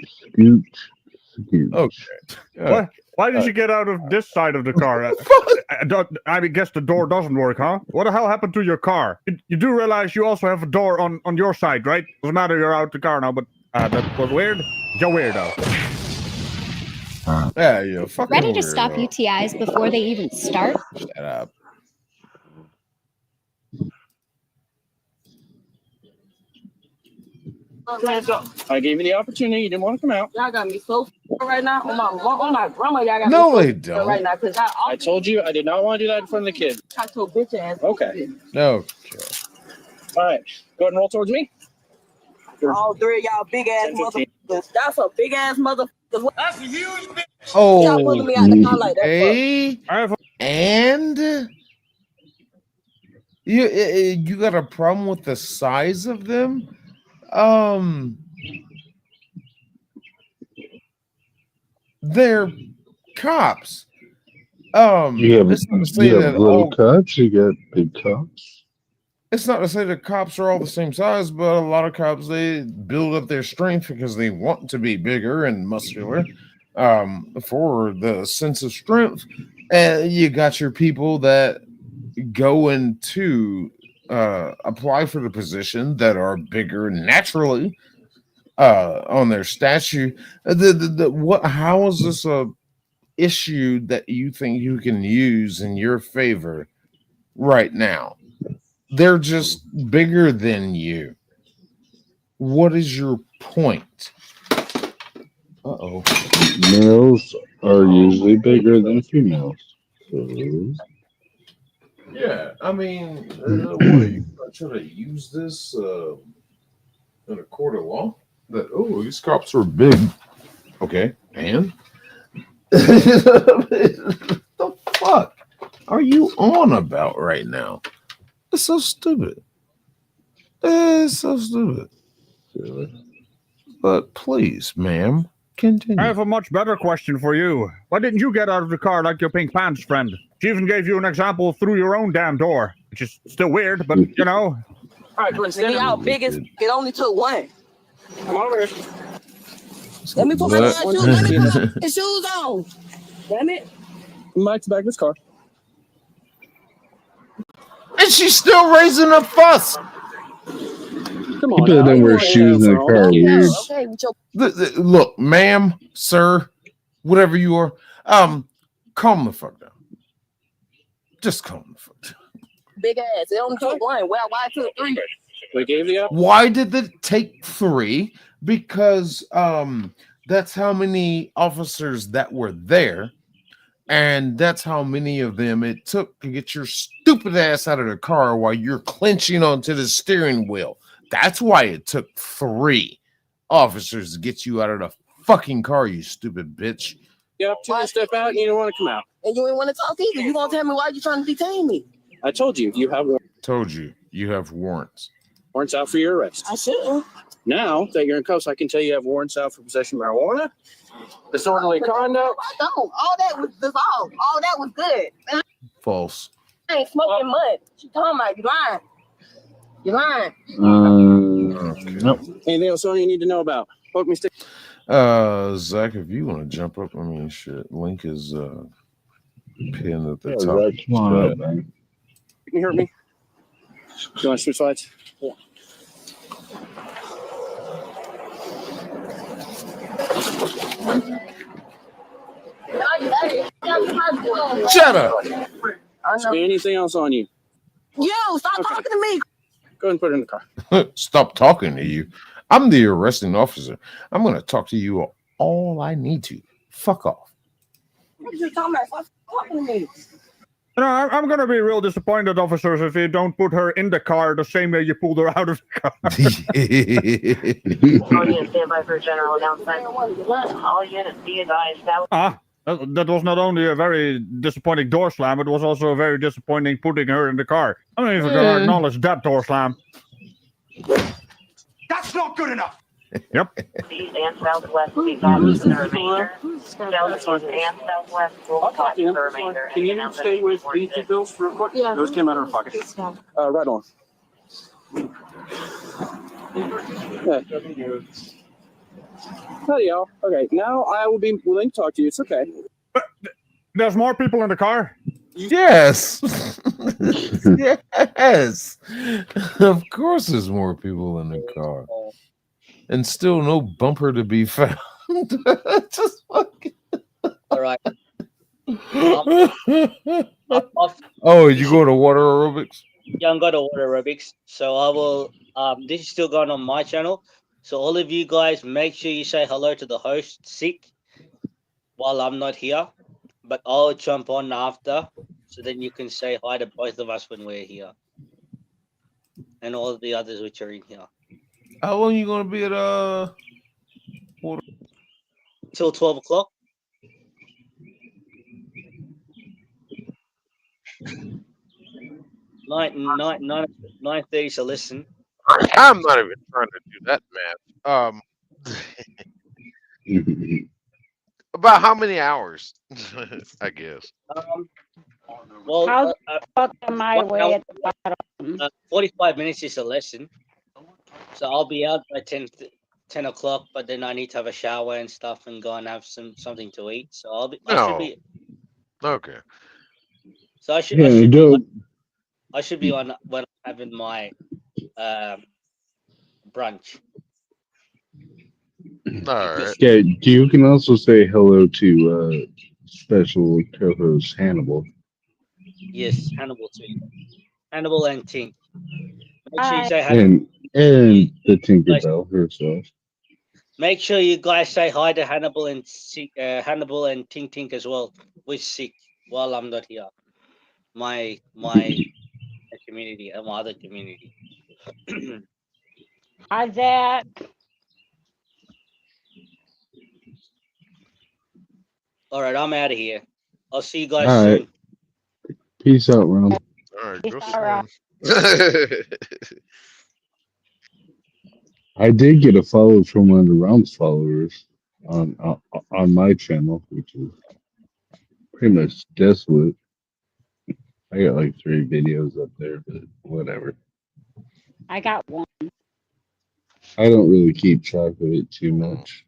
Okay. Why did you get out of this side of the car? I guess the door doesn't work, huh? What the hell happened to your car? You do realize you also have a door on your side, right? Doesn't matter, you're out the car now, but that was weird. You're weirdo. Yeah, you're fucking Ready to weirdo. stop UTIs before they even start? Shut up. I gave you the opportunity. You didn't want to come out. Y'all got me so right now. On my grandma, y'all got No, me they don't. right now because I told you I did not want to do that in front of the kid. I told bitch ass. Okay. No. All right. Go ahead and roll towards me. All 3 of y'all big ass motherfuckers. That's a big ass motherfucker. That's a huge bitch. Oh, Y'all pulling me out the car like that. hey, and you got a problem with the size of them? They're cops. You have, it's not to say you that have little all, cops, you got big cops. it's not to say that cops are all the same size, but a lot of cops, they build up their strength because they want to be bigger and muscular for the sense of strength. And you got your people that go into apply for the position that are bigger naturally on their statue. How is this a issue that you think you can use in your favor right now? They're just bigger than you. What is your point? Uh-oh. Males are usually bigger than females. So... Yeah, I mean, what are you trying to use this in a court of law? That, oh, these cops are big. Okay, and the fuck are you on about right now? It's so stupid. It's so stupid. But please, ma'am, Continue. I have a much better question for you. Why didn't you get out of the car like your pink pants friend? She even gave you an example through your own damn door, which is still weird, but you know. All right, nigga, y'all big as it only took one. Come over here. Let me put my damn shoes. Let me put my shoes on. Damn it. Mike's back in his car. And she's still raising a fuss. Come on. People don't wear shoes in the car. Weird. Okay, with your Look, ma'am, sir, whatever you are, calm the fuck down. Just calm the fuck down. big ass. It only took one. Well, why took three? We gave the up. Why did it take 3? Because that's how many officers that were there, and that's how many of them it took to get your stupid ass out of the car while you're clenching onto the steering wheel. That's why it took 3 officers to get you out of the fucking car, you stupid bitch. You up to step out and you don't want to come out. And you ain't want to talk either. You gonna tell me why you trying to detain me? I told you, you have Told you, you have warrants. warrants out for your arrest. I shouldn't. Now that you're in cuffs, I can tell you have warrants out for possession of marijuana, disorderly conduct. I don't. All that was dissolved. All that was good. And False. I ain't smoking mud. What you talking about? You lying. You lying. Nope. Anything else you need to know about? Poke me stick. Zach, if you want to jump up, I mean, shit. Link is pinned at the Yeah, top. Zach, come on up, man. Can you hear me? You want to switch slides? Yeah. Shut up. Anything else on you? You stop talking to me. Go ahead and put it in the car. Stop talking to you. I'm the arresting officer. I'm going to talk to you all I need to. Fuck off. What are you talking about? Stop talking to me. You know, I'm going to be real disappointed, officers, if you don't put her in the car the same way you pulled her out of the car. All units stand by for general downside. All units be advised that. That was not only a very disappointing door slam, it was also a very disappointing putting her in the car. I'm not even going to acknowledge that door slam. That's not good enough. Yep. East and southwest will be copies for the remainder. Southeast and southwest will be copies for the remainder. Can you stay with these two bills for a quick? Yeah. Those came out of her pocket. Right on. Yeah. Howdy, y'all. Okay, now I will be willing to talk to you. It's okay. There's more people in the car? Yes. Yes. Of course there's more people in the car. And still no bumper to be found. Just fucking... All right. Oh, you go to water aerobics? Yeah, I'm going to water aerobics. So I will. This is still going on my channel. So all of you guys, make sure you say hello to the host, Sick, while I'm not here. But I'll jump on after, so then you can say hi to both of us when we're here, and all the others which are in here. How long are you going to be at water? Till 12 o'clock. Nine 9:30 to listen. I'm not even trying to do that math. About how many hours? I guess. Well, I'll fuck my way at the bottom. 45 minutes is a lesson, so I'll be out by 10 o'clock. But then I need to have a shower and stuff and go and have something to eat. So I should be. Okay. So I should be on when I'm having my brunch. All right. Yeah, you can also say hello to special co-host Hannibal. Yes, Hannibal too. Hannibal and Tink. Make sure you say And the Tinkerbell herself. Make sure you guys say hi to Hannibal and Hannibal and Tink as well. We're Sick while I'm not here. My community and my other community. Hi, Zach. All right, I'm out of here. I'll see you guys All soon. right. Peace out, Ron. All right, Peace go out, I did get a follow from one of the Realms followers. on my channel, which is pretty much desolate. I got like 3 videos up there, but whatever. I got one. I don't really keep track of it too much.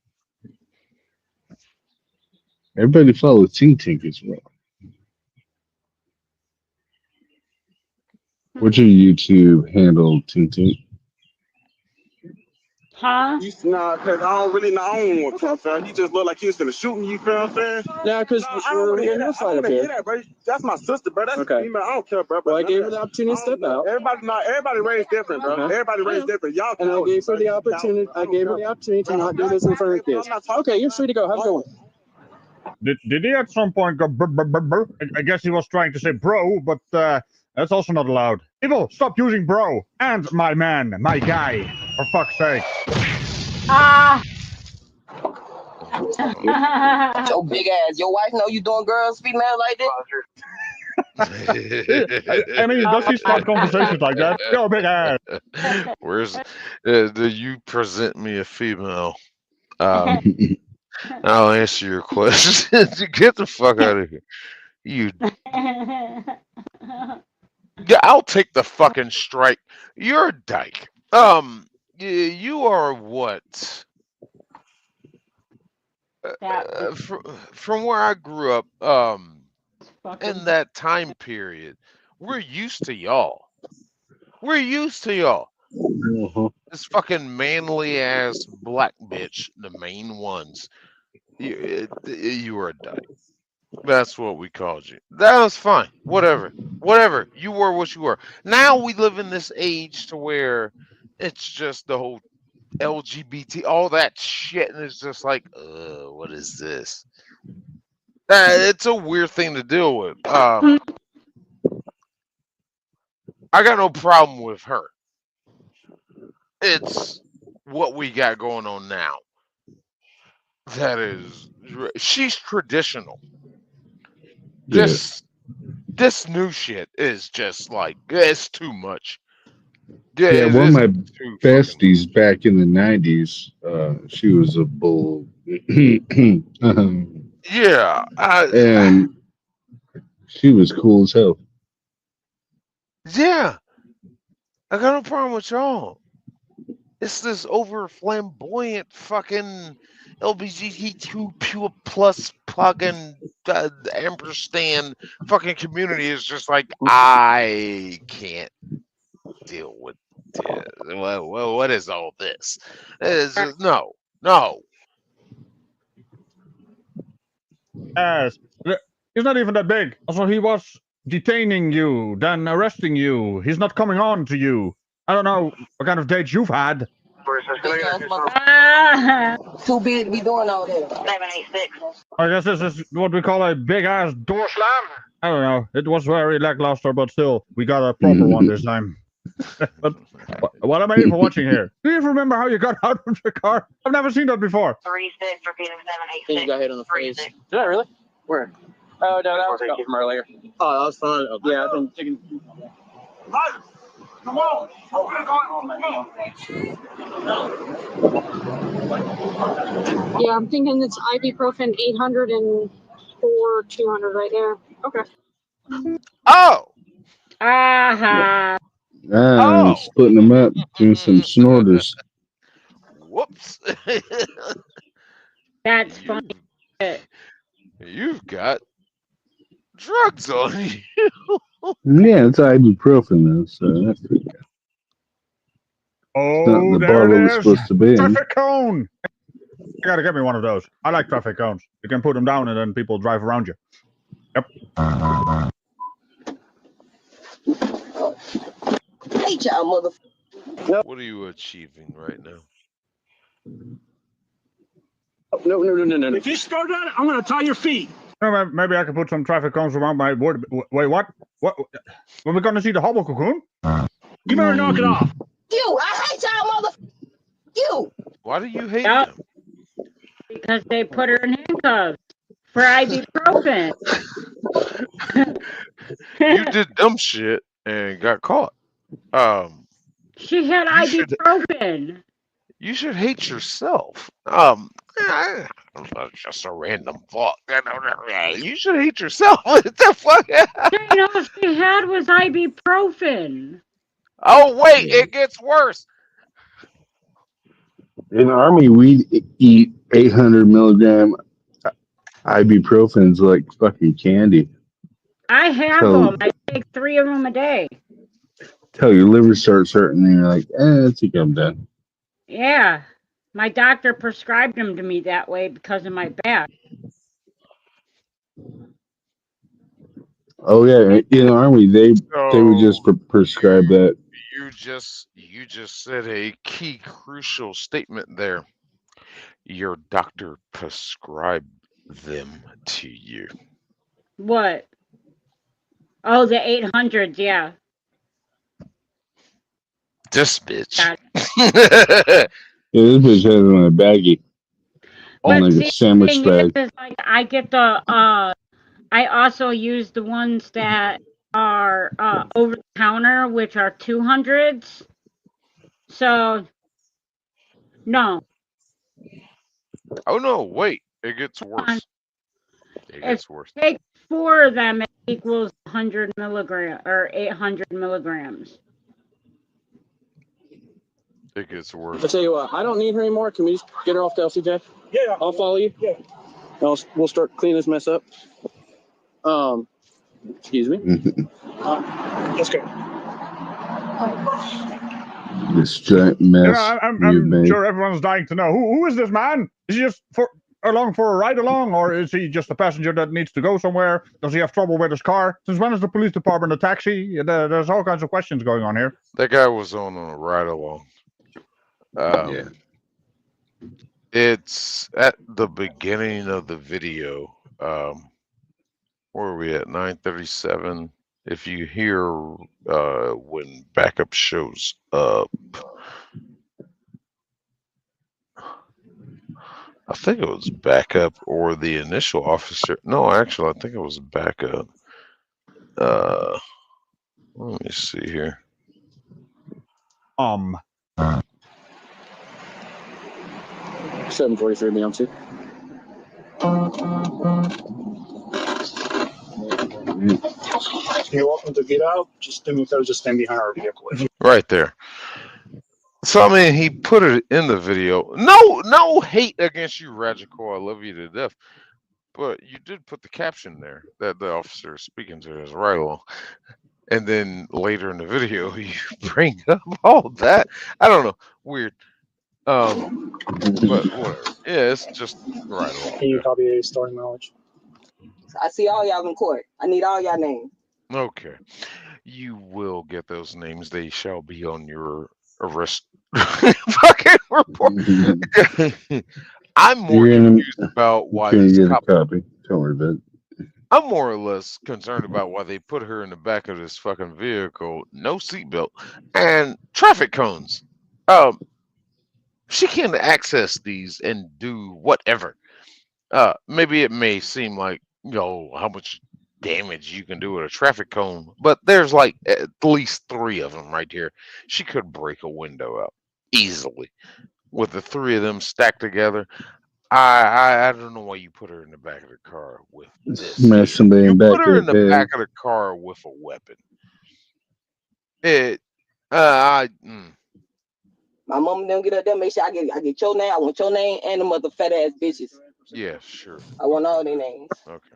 Everybody follow Tink as well. What's your YouTube handle, Tink? Huh? Nah, cause I don't really know. I don't want to fam. He just looked like he was gonna shoot me. You feel what I'm saying? Yeah, because I don't want to hear that. I don't want to hear that, bro. That's my sister, bro. That's Okay. me, man. I don't care, bro. Well, I gave her the opportunity to step out. Everybody raised different, bro. Everybody raised different. Y'all And I gave her the opportunity. I gave her the opportunity to not do this in front of kids. Okay, you're free to go. Have a good one. Did he at some point go brr, brr, brr, brr? I guess he was trying to say bro, but that's also not allowed. People, stop using bro and my man, my guy, for fuck's sake. Ah. Your big ass. Your wife know you doing girls, female like this? I mean, does he start conversations like that? Yo, big ass. Where's do you present me a female? I'll answer your question. Get the fuck out of here. You. Yeah, I'll take the fucking strike. You're a dyke. You are what? From where I grew up, in that time period, we're used to y'all. We're used to y'all. This fucking manly ass black bitch, the main ones. You were a dyke. That's what we called you. That was fine. Whatever. Whatever. You were what you were. Now we live in this age to where it's just the whole LGBT, all that shit, and it's just like, what is this? It's a weird thing to deal with. I got no problem with her. It's what we got going on now. That is, she's traditional. This new shit is just like, it's too much. Yeah, one of my besties back in the 90s, she was a bull. Yeah. And she was cool as hell. Yeah. I got no problem with y'all. It's this over flamboyant fucking LGBTQ pure plus fucking ampersand fucking community is just like, I can't deal with this. What is all this? It's just, no. Yes. He's not even that big. Also, he was detaining you, then arresting you. He's not coming on to you. I don't know what kind of dates you've had. Too big to be doing all that. 786. I guess this is what we call a big-ass door slam. I don't know. It was very lackluster, but still, we got a proper one this time. But what am I even watching here? Do you remember how you got out of the car? I've never seen that before. 36, repeating 786. You got hit on the face. Did I really? Where? Oh, no, that was from earlier. Oh, that was fun. Yeah, I've been taking... Come on. Yeah, I'm thinking it's ibuprofen 800 and 200 right there. Okay. Oh. Splitting them up, doing some snorters. Whoops. That's funny. You've got drugs on you. Yeah, it's ibuprofen though, so that's pretty good. It's not the there bottle it it's is. supposed to be in. Traffic cone. You gotta get me one of those. I like traffic cones. You can put them down and then people drive around you. Yep. Hate y'all, motherfucker. What are you achieving right now? No. If you start that, I'm gonna tie your feet. No, maybe I can put some traffic cones around my board. Wait, what? What? When we gonna see the hobo cocoon? You better knock it off. You, I hate y'all, motherfucker. You. Why do you hate them? Because they put her in handcuffs for ibuprofen. You did dumb shit and got caught. She had ibuprofen. You should hate yourself. Just a random thought. You should hate yourself. What the fuck? All she had was ibuprofen. Oh wait, it gets worse. In the Army, we eat 800 milligram ibuprofens like fucking candy. I have So- them. I take 3 of them a day. Till your liver starts hurting, and you're like, I think I'm done. Yeah. My doctor prescribed them to me that way because of my back. Oh yeah, in the Army, they would just prescribe that. You just said a key crucial statement there. Your doctor prescribed them to you. What? Oh, the 800s, yeah. This bitch. Yeah, this bitch has it in a baggie. But Like see, a sandwich the thing bag. is, like, I get the, I also use the ones that are over the counter, which are 200s. So, no. Oh no, wait. It gets worse. It gets worse. Take 4 of them, it equals 100 milligrams or 800 milligrams. It gets worse. I tell you what, I don't need her anymore. Can we just get her off the LCJ? Yeah. I'll follow you. Yeah. We'll start cleaning this mess up. Excuse me. That's good. This giant mess. I'm sure everyone's dying to know who is this man? Is he just along for a ride along, or is he just a passenger that needs to go somewhere? Does he have trouble with his car? Since when is the police department a taxi? There's all kinds of questions going on here. That guy was on a ride along. Yeah. It's at the beginning of the video. Where are we at? 9:37. If you hear when backup shows up, I think it was backup or the initial officer. No, actually, I think it was backup. Let me see here. 743 down too. You're welcome to get out. Just stand behind our vehicle. Right there. So I mean, he put it in the video. No hate against you, Ragico. I love you to death. But you did put the caption there that the officer is speaking to his right along. And then later in the video, you bring up all that. I don't know. Weird. But whatever. Yeah, it's just right along. Can you copy a starting knowledge? I see all y'all in court. I need all y'all names. Okay. You will get those names. They shall be on your arrest fucking report. I'm more confused about why this get cop. a copy. Don't worry about it. I'm more or less concerned about why they put her in the back of this fucking vehicle, no seatbelt, and traffic cones. She can access these and do whatever. Maybe it may seem like, how much damage you can do with a traffic cone, but there's like at least 3 of them right here. She could break a window out easily with the 3 of them stacked together. I don't know why you put her in the back of the car with this. Smash somebody You in put back her of in the the head. back of the car with a weapon. My mom don't get up there. Make sure I get your name. I want your name and the mother fat ass bitches. Yeah, sure. I want all their names. Okay.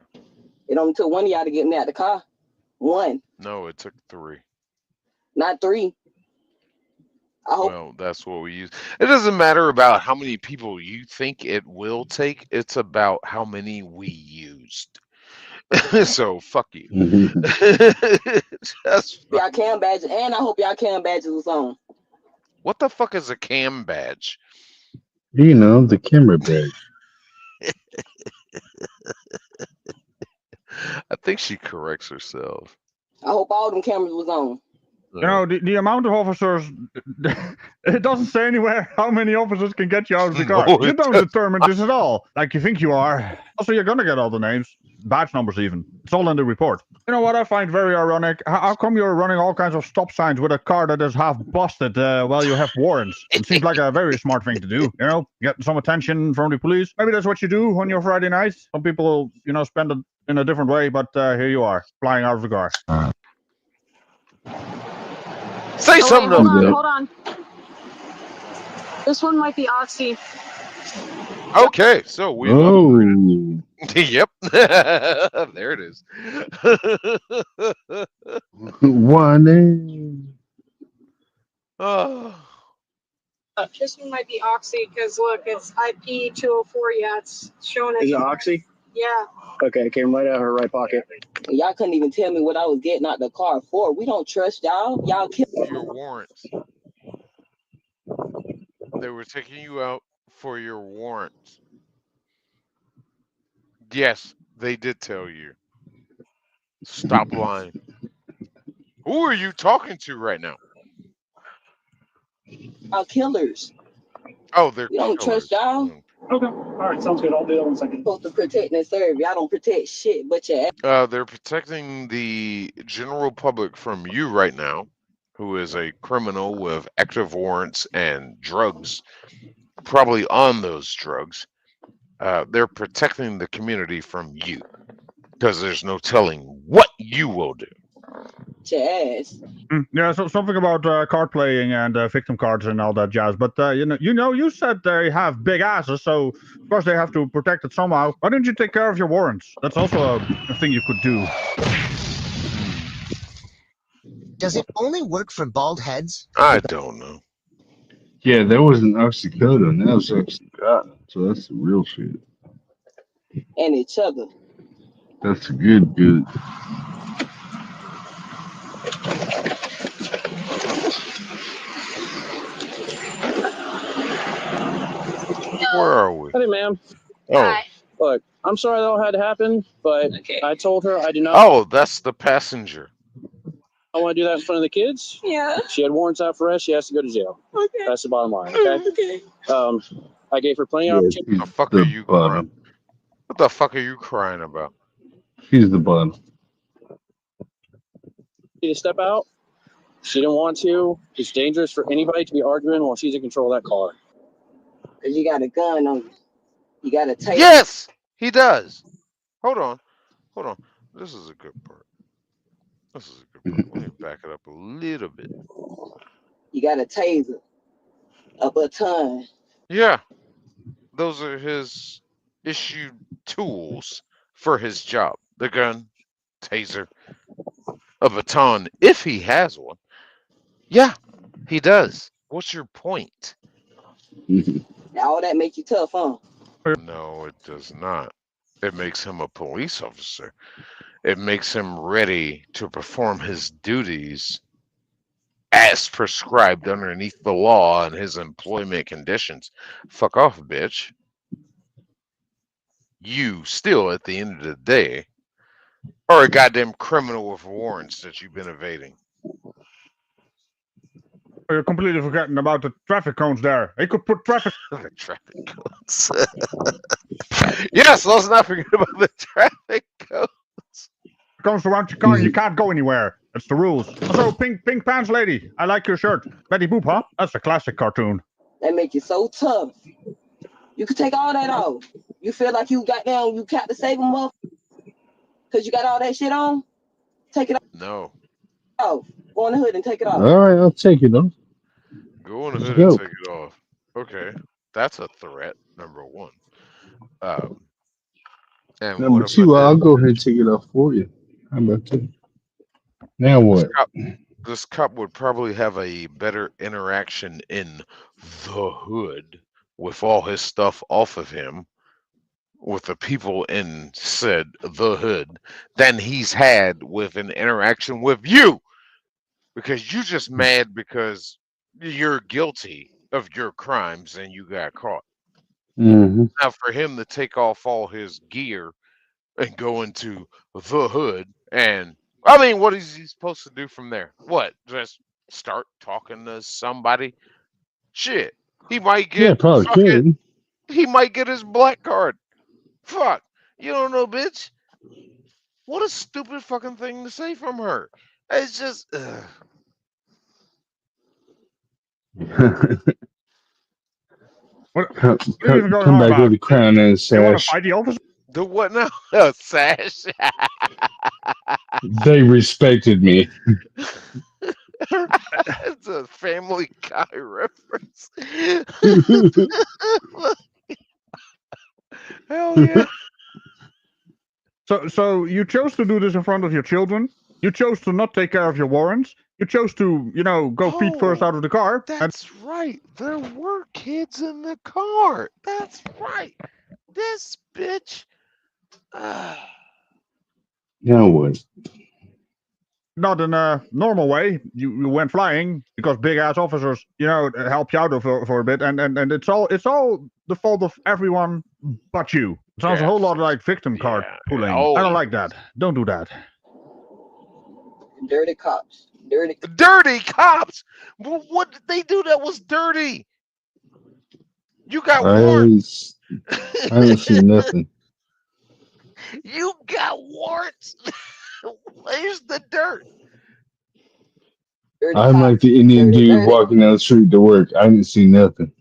It only took 1 of y'all to get me out the car. 1, No, it took 3. not 3. I hope. Well, that's what we use. It doesn't matter about how many people you think it will take. It's about how many we used. So fuck you. Y'all cam badges, and I hope y'all cam badges was on. What the fuck is a cam badge? You know, the camera badge. I think she corrects herself. I hope all them cameras was on. You know, the amount of officers, it doesn't say anywhere how many officers can get you out of the car. No, You it don't does determine this at all. Like you think you are. Also, you're going to get all the names. badge numbers even. It's all in the report. You know what I find very ironic? How come you're running all kinds of stop signs with a car that is half busted while you have warrants? It seems like a very smart thing to do, you know? Get some attention from the police. Maybe that's what you do on your Friday night. Some people, you know, spend it in a different way, but here you are, flying out of the car. Say Oh, something wait, else. hold on. This one might be Oxy. Okay, so we upgraded. Yep. There it is. One in. Oh. This one might be Oxy because look, it's IP 204. Yeah, it's showing it. Is it Oxy? Yeah. Okay, it came right out of her right pocket. Y'all couldn't even tell me what I was getting out the car for. We don't trust y'all. Y'all kill Your warrants. They were taking you out for your warrants. Yes, they did tell you. Stop lying. Who are you talking to right now? our killers. Oh, they're We don't killers. trust y'all. Okay. All right. Sounds good. I'll do that in a second. Supposed to protect and serve. Y'all don't protect shit but your ass. They're protecting the general public from you right now, who is a criminal with active warrants and drugs, probably on those drugs. They're protecting the community from you because there's no telling what you will do. Your ass. Yeah, so something about card playing and victim cards and all that jazz. But you said they have big asses, so of course they have to protect it somehow. Why didn't you take care of your warrants? That's also a thing you could do. Does it only work for bald heads? I don't know. Yeah, that was an oxycodone. That was oxycontin. So that's the real shit. And each other. That's a good. Where are we? Hey, ma'am. Oh. Look, I'm sorry that all had to happen, but I told her I do not. Oh, that's the passenger. I want to do that in front of the kids. Yeah. She had warrants out for arrest. She has to go to jail. Okay. That's the bottom line. Okay. Okay. I gave her plenty of opportunity. The fuck are you crying? What the fuck are you crying about? She's the bottom. To step out. She didn't want to. It's dangerous for anybody to be arguing while she's in control of that car. Cause you got a gun on you. You got to take. Yes, he does. Hold on. This is a good part. Let me back it up a little bit. You got a taser. A baton. Yeah. Those are his issued tools for his job. The gun, taser, a baton, if he has one. Yeah, he does. What's your point? All that make you tough, huh? No, it does not. It makes him a police officer. It makes him ready to perform his duties as prescribed underneath the law and his employment conditions. Fuck off, bitch. You still, at the end of the day, are a goddamn criminal with warrants that you've been evading. You're completely forgetting about the traffic cones there. They could put traffic. The traffic cones. Yes, let's not forget about the traffic cones. Cones around your car and you can't go anywhere. That's the rules. Also, pink pants lady. I like your shirt. Betty Boop, huh? That's a classic cartoon. That make you so tough. You can take all that off. You feel like you got down, you got to save them up because you got all that shit on. Take it off. No. Go on the hood and take it off. All right, I'll take it off. Go on the Let's hood go. and take it off. Okay, that's a threat. Number one. And Number two, I'll go ahead and take it off for you. How about that? Now what? This cop would probably have a better interaction in the hood with all his stuff off of him, with the people in said the hood, than he's had with an interaction with you. Because you just mad because you're guilty of your crimes and you got caught. Mm-hmm. Now for him to take off all his gear and go into the hood, and I mean, what is he supposed to do from there? What? Just start talking to somebody? Shit. He might get Yeah, probably could. he might get his black card. Fuck. You don't know, bitch. What a stupid fucking thing to say from her. It's just. What Come, are you even going come on back about? with a crown and a You want to sash. fight the officer? The what now? A sash. They respected me. It's a Family Guy reference. Hell yeah. So you chose to do this in front of your children. You chose to not take care of your warrants. You chose to, go feet first out of the car. That's right. There were kids in the car. That's right. This bitch. Now what? Not in a normal way. You went flying because big ass officers, help you out for a bit, and it's all the fault of everyone but you. It sounds a whole lot like victim card pulling. I don't like that. Don't do that. Dirty cops. Dirty cops. Well, what did they do that was dirty? You got warrants. I haven't seen nothing. You got warrants. Where's the dirt? I'm like the Indian dude walking down the street to work. I didn't see nothing.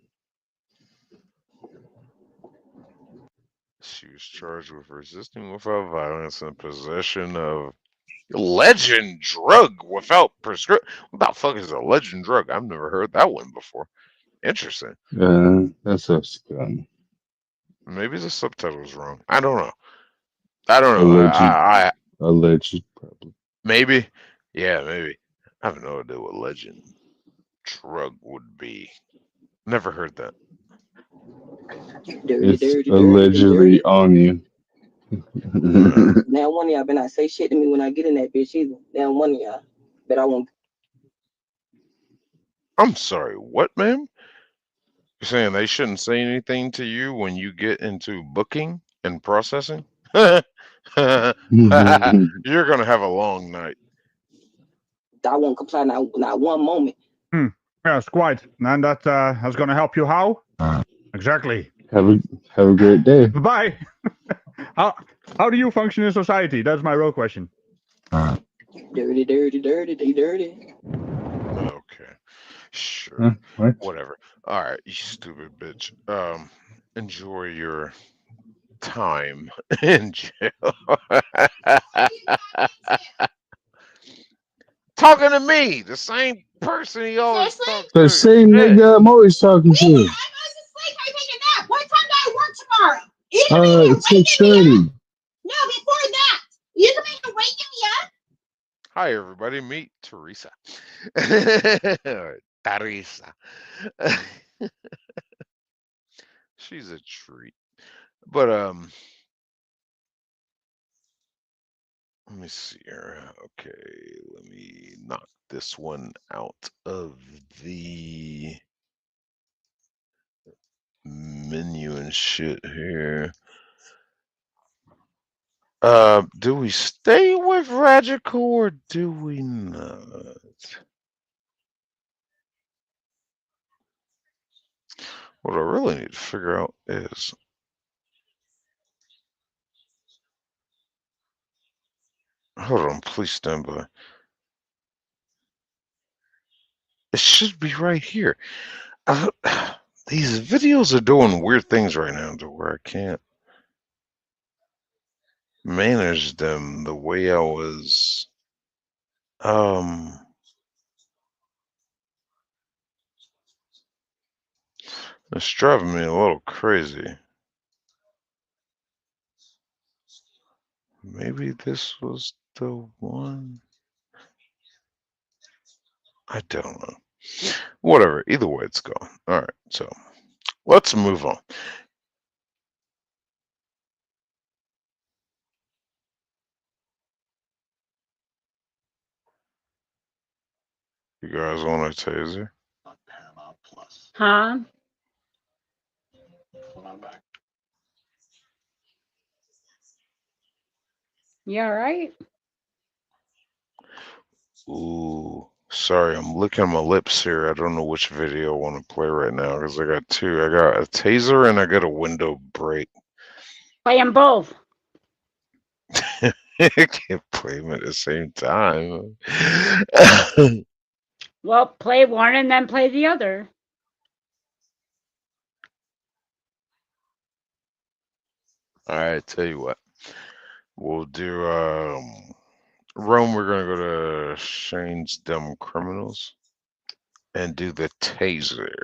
She was charged with resisting without violence and possession of legend drug without prescription. What the fuck is a legend drug? I've never heard that one before. Interesting. That's so scum. Maybe the subtitle is wrong. I don't know. I don't know. Alleged, probably. Maybe. Yeah, maybe. I have no idea what legend drug would be. Never heard that. It's allegedly on you. Now one of y'all better not say shit to me when I get in that bitch either. Now one of y'all, but I won't. I'm sorry, what, ma'am? You're saying they shouldn't say anything to you when you get into booking and processing? You're gonna have a long night. I won't comply not one moment. Yes, quite. And that's going to help you how? Exactly. Have a great day. Bye. How do you function in society? That's my real question. Dirty. Okay. Sure. What? Whatever. All right, you stupid bitch. Enjoy your time in jail. Talking to me, the same person he always talks to. The same nigga I'm always talking to. What time do I work tomorrow? You come in here 6:30. No, before that. You come in here waking me up? Hi, everybody. Meet Teresa. Teresa. She's a treat. But, let me see here. Okay, let me knock this one out of the menu and shit here. Do we stay with Ragical or do we not? What I really need to figure out is hold on, please stand by. It should be right here. These videos are doing weird things right now to where I can't manage them the way I was. It's driving me a little crazy. Maybe this was the one. I don't know. Whatever. Either way, it's gone. All right. So let's move on. You guys want a taser? Huh? You all right? Ooh, sorry, I'm licking my lips here. I don't know which video I want to play right now because I got two. I got a taser and I got a window break. Play them both. Can't play them at the same time. Well, play one and then play the other. All right, tell you what. We'll do Rome, we're gonna go to Shane's Dumb Criminals and do the taser.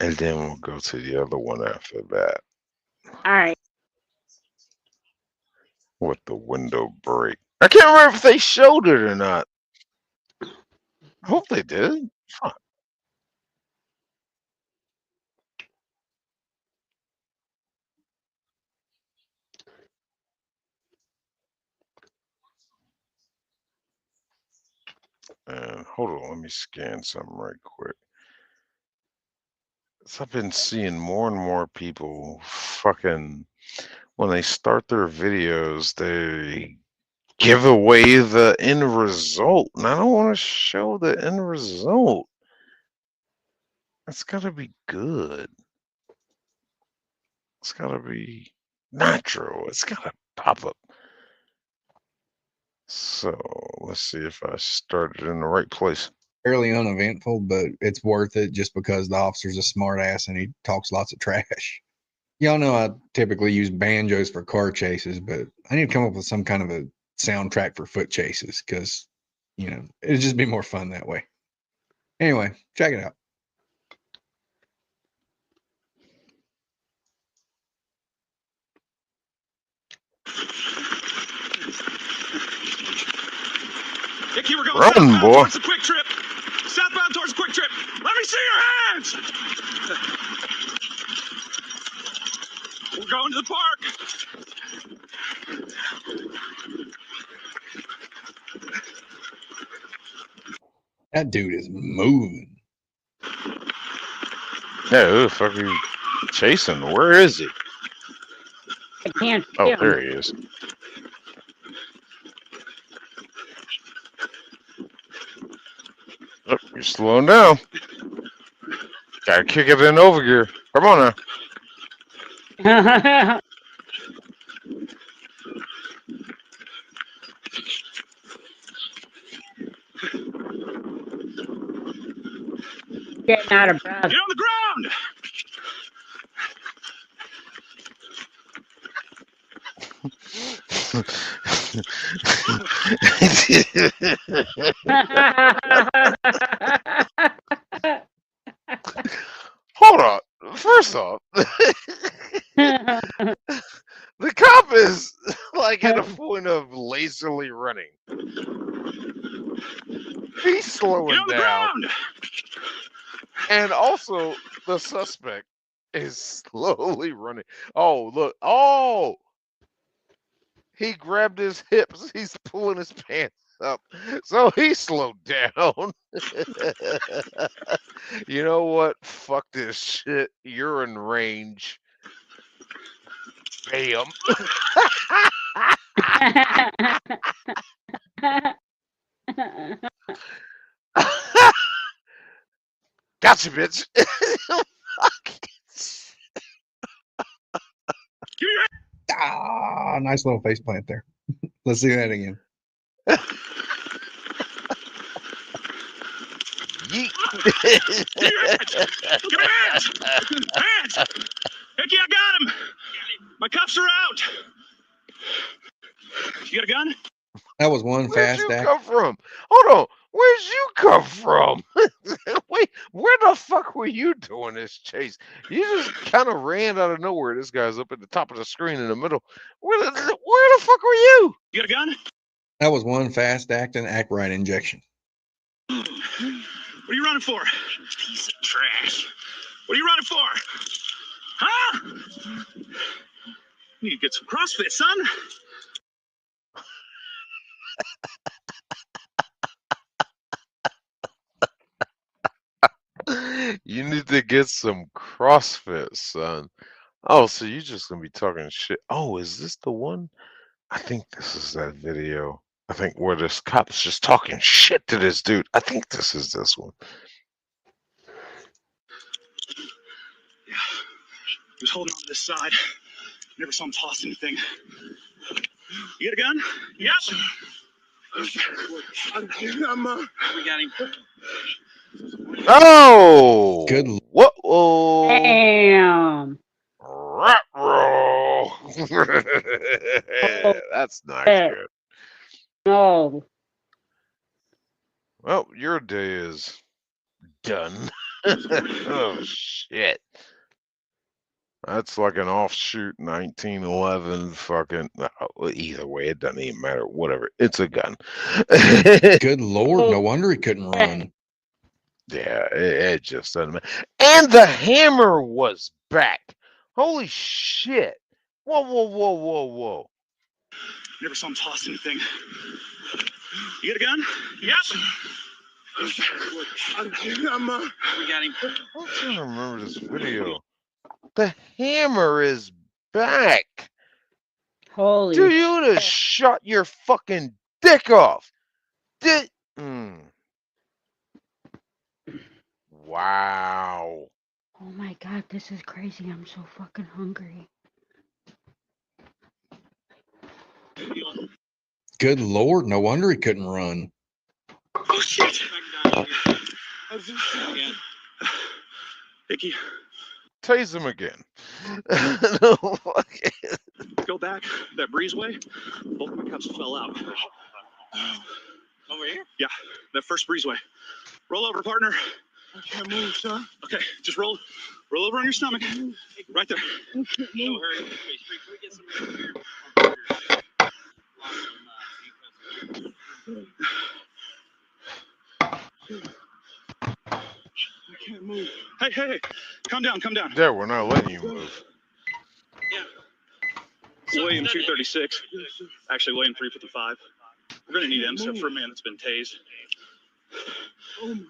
And then we'll go to the other one after that. All right. With the window break. I can't remember if they showed it or not. I hope they did. Fuck. And hold on, let me scan something right quick. So I've been seeing more and more people fucking when they start their videos, they give away the end result. And I don't want to show the end result. It's gotta be good. It's gotta be natural. It's gotta pop up. So let's see if I started in the right place. Fairly uneventful, but it's worth it just because the officer's a smart ass and he talks lots of trash. Y'all know I typically use banjos for car chases, but I need to come up with some kind of a soundtrack for foot chases because, it'd just be more fun that way. Anyway, check it out. Dickie, we're going Run, southbound boy. towards the Quick Trip. Southbound towards Quick Trip. Let me see your hands. We're going to the park. That dude is moving. Yeah, who the fuck are you chasing? Where is he? I can't see Oh, him. there he is. Oh, you're slowing down. Gotta kick it in over gear. Come on now. Getting out of breath. Get on the ground. Hold on. First off, the cop is like at a point of lazily running. He's slowing down. And also, the suspect is slowly running. Oh, look. Oh! He grabbed his hips. He's pulling his pants up. So he slowed down. You know what? Fuck this shit. You're in range. Bam. Gotcha, bitch. Nice little face plant there. Let's do that again. Yeet. Give me hands. Hands. Dickie, I got him. My cuffs are out. You got a gun? That was one Where'd fast you act. come from? Hold on. Where'd you come from? Wait, where the fuck were you doing this chase? You just kind of ran out of nowhere. This guy's up at the top of the screen in the middle. Where the fuck were you? You got a gun? That was one fast act and act right injection. What are you running for? Piece of trash. What are you running for? Huh? You need to get some CrossFit, son. You need to get some CrossFit, son. Oh, so you're just gonna be talking shit. Oh, is this the one? I think this is that video. I think where this cop's just talking shit to this dude. I think this is this one. Yeah. He was holding on to this side. Never saw him toss anything. You got a gun? Yep. We got him. Oh, Good. Whoa! Damn. Roll. That's not good. No. Well, your day is done. Oh shit. That's like an offshoot 1911 fucking. Either way, it doesn't even matter. Whatever. It's a gun. Good Lord. No wonder he couldn't run. Yeah, it just doesn't matter. And the hammer was back. Holy shit. Whoa, whoa, whoa, whoa, whoa. Never saw him toss anything. You got a gun? Yep. We got him. I'm trying to remember this video. The hammer is back. Holy Dude, you would have shot your fucking dick off. Wow. Oh my god, this is crazy. I'm so fucking hungry. Good Lord. No wonder he couldn't run. Oh shit. Again. Icky. Tase him again. Go back that breezeway. Both my cups fell out. Over here? Yeah, that first breezeway. Roll over, partner. I can't move, son. Okay, just roll over on your stomach. Right there. No hurry. Can we get some here? I can't move. Hey, calm down. There, we're not letting you move. Yeah. William 236. Actually, William 355. We're gonna need MSIP for a man that's been tased.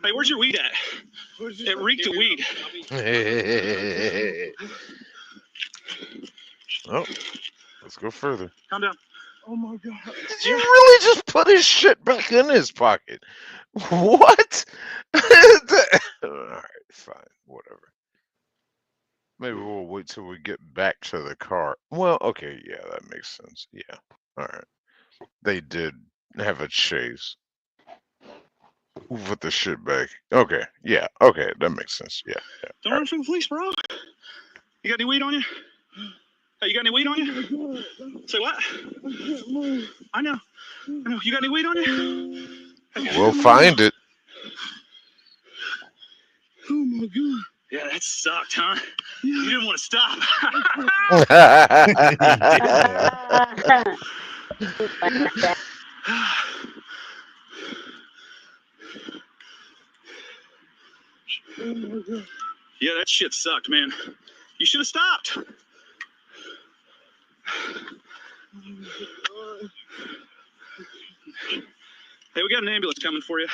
Hey, where's your weed at? It reeked of weed. Oh, let's go further. Calm down. Oh my god. Did you really just put his shit back in his pocket? What? Alright, fine, whatever. Maybe we'll wait till we get back to the car. Well, okay, yeah, that makes sense. Yeah. Alright. They did have a chase. Who put the shit back? Okay, yeah, okay, that makes sense. Yeah. Don't run from the police, bro. You got any weed on you? Hey, you got any weed on you? Say what? I can't move. I know. You got any weed on you? We'll find it. Oh my god. Yeah, that sucked, huh? You didn't want to stop. Yeah, that shit sucked, man. You should have stopped. Hey, we got an ambulance coming for you.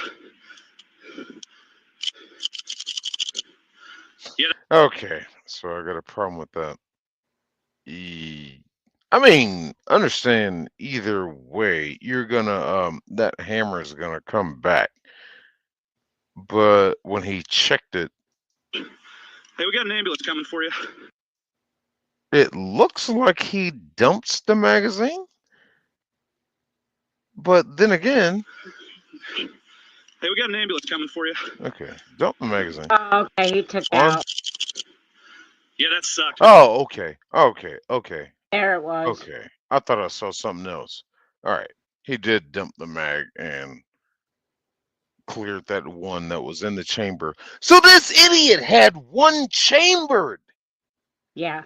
Yeah. Okay, so I got a problem with that. I mean, understand either way, you're gonna that hammer is gonna come back. But when he checked it, Hey, we got an ambulance coming for you. it looks like he dumps the magazine. But then again, hey, we got an ambulance coming for you. Okay, dump the magazine. Oh, okay, he took On. out. Yeah, that sucked. Oh, okay. There it was. Okay. I thought I saw something else. All right. He did dump the mag and cleared that one that was in the chamber. So this idiot had one chambered. Yeah.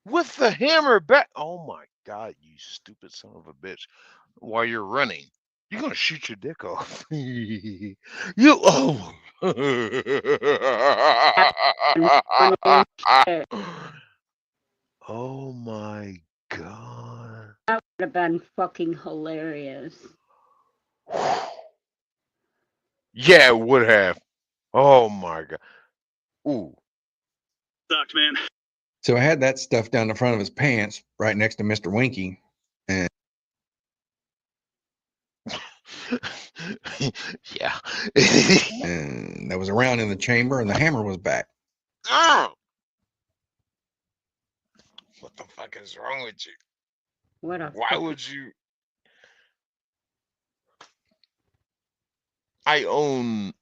With the hammer back. Oh my God, you stupid son of a bitch. While you're running, you're going to shoot your dick off. Oh my God. That would have been fucking hilarious. Yeah, it would have. Oh my God. Ooh. Sucked, man. So I had that stuff down the front of his pants right next to Mr. Winky. And yeah. and that was around in the chamber and the hammer was back. Oh! What the fuck is wrong with you? What a Why fucking... would you? I own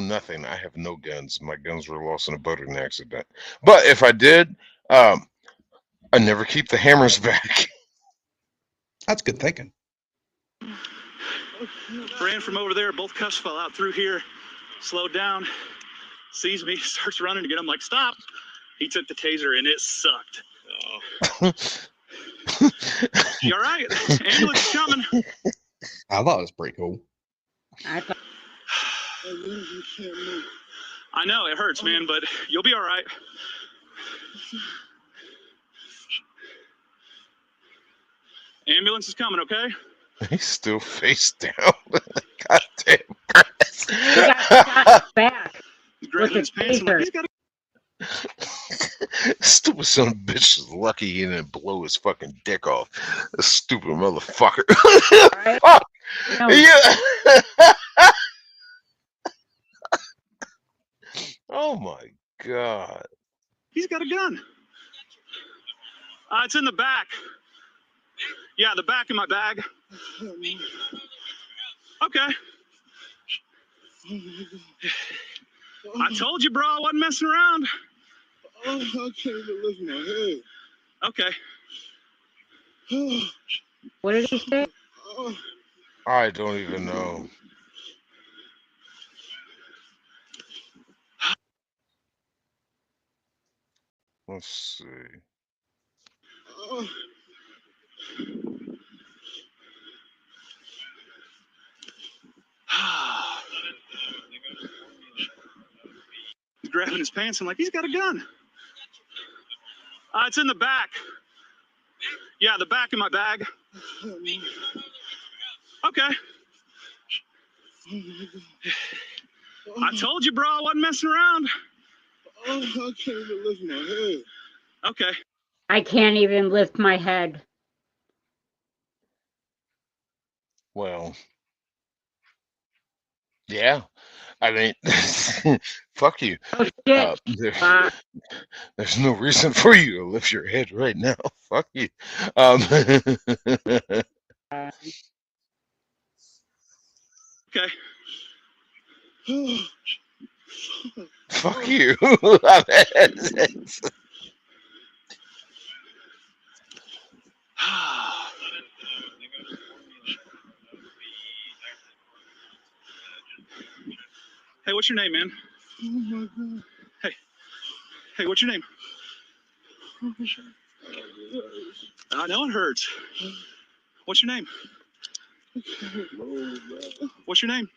nothing. I have no guns. My guns were lost in a boating accident. But if I did, I never keep the hammers back. That's good thinking. Ran from over there. Both cuffs fell out through here. Slowed down. Sees me. Starts running again. I'm like, stop. He took the taser and it sucked. Oh. You all right? Ambulance is coming. I thought it was pretty cool. I thought... I know it hurts, man, but you'll be all right. Ambulance is coming, okay? He's still face down. Goddamn. He got shot back. Grabbing his pants. I'm like, he's got Stupid son of a bitch is lucky he didn't blow his fucking dick off. A stupid motherfucker. Right? Fuck. No. Yeah. Oh my god. He's got a gun. It's in the back. Yeah, the back of my bag. Okay. I told you, bro, I wasn't messing around. Oh, I can't even lift my head. Okay. What did he say? I don't even know. Let's see. He's grabbing his pants. I'm like, he's got a gun. It's in the back. Yeah, the back of my bag. Okay. I told you, bro, I wasn't messing around. Oh, I can't even lift my head. Okay. I can't even lift my head. Well, yeah. I mean, fuck you. Oh shit. There's no reason for you to lift your head right now. Fuck you. Okay. Fuck you. Hey, what's your name, man? Oh my God. Hey, what's your name? I know it hurts. What's your name? What's your name?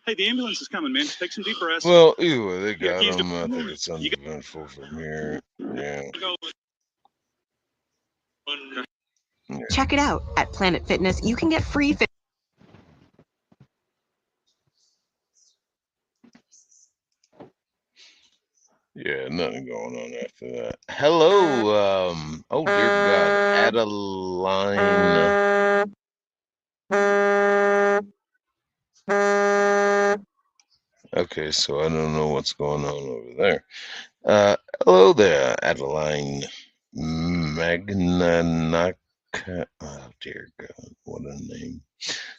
Hey, the ambulance is coming, man. Take some deep breaths. Well, either way, they Here, got keys him. I think it's uneventful from here. Yeah. Check it out. At Planet Fitness, you can get free fit. Yeah, nothing going on after that. Hello, oh dear God, Adeline. Okay, so I don't know what's going on over there. Hello there, Adeline Magnanaka. Oh dear God, what a name.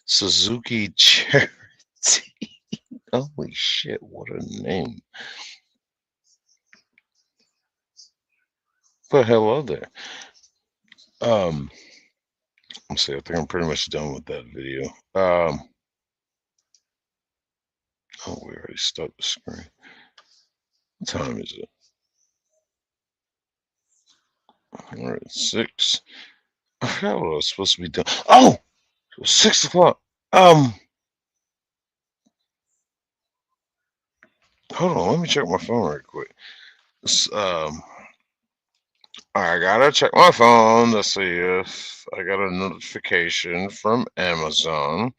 Suzuki Charity. Holy shit, what a name. But hello there. Let's see, I think I'm pretty much done with that video. Oh, we already stopped the screen. What time is it? All right, 6. I forgot what I was supposed to be doing. Oh, it was 6 o'clock. Hold on, let me check my phone right quick. I gotta check my phone to see if I got a notification from Amazon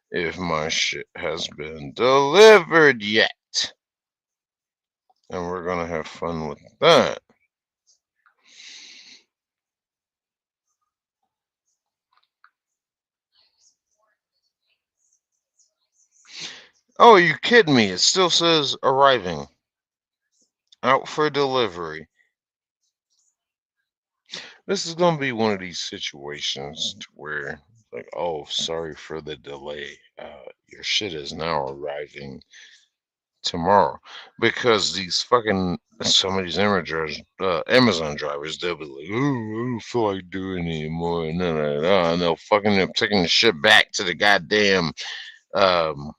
if my shit has been delivered yet. And we're gonna have fun with that. Oh, are you kidding me? It still says arriving. Out for delivery. This is gonna be one of these situations to where, like, oh, sorry for the delay. Your shit is now arriving tomorrow, because these fucking some of these Amazon drivers, they'll be like, oh, I don't feel like doing it anymore, and they'll fucking end up taking the shit back to the goddamn um,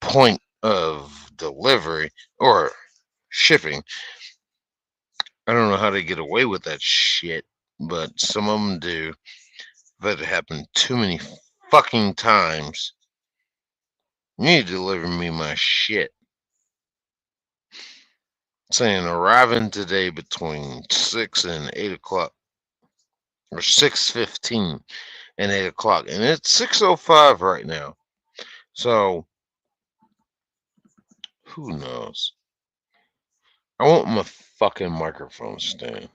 point of delivery or shipping. I don't know how they get away with that shit, but some of them do. But it happened too many fucking times. You need to deliver me my shit. Saying arriving today between 6 and 8 o'clock, or 6:15 and 8 o'clock, and it's 6:05 right now. So who knows? I want my fucking microphone stand,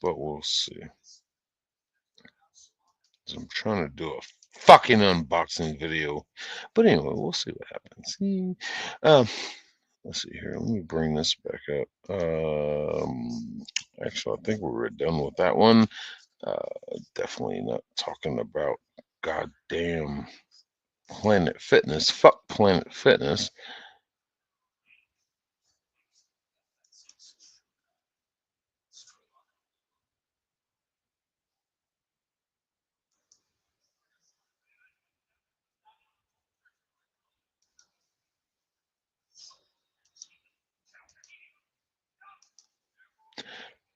but we'll see. I'm trying to do a fucking unboxing video, but anyway, we'll see what happens. Let's see here. Let me bring this back up. Actually, I think we were done with that one. Definitely not talking about goddamn Planet Fitness. Fuck Planet Fitness.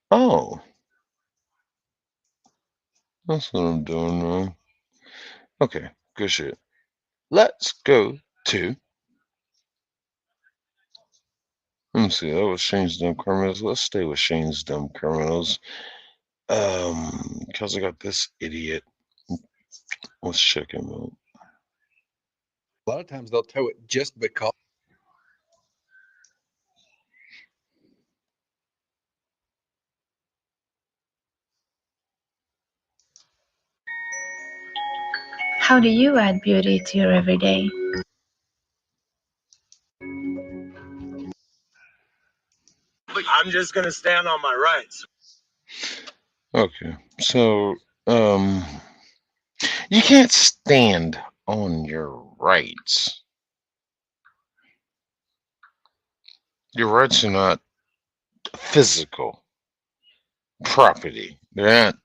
Oh, that's what I'm doing wrong. Okay, good shit. Let's go to. Let me see. That was Shane's Dumb Criminals. Let's stay with Shane's Dumb Criminals. Because I got this idiot. Let's check him out. A lot of times they'll tow it just because. How do you add beauty to your everyday? I'm just gonna stand on my rights. Okay, so you can't stand on your rights. Your rights are not physical property. They're not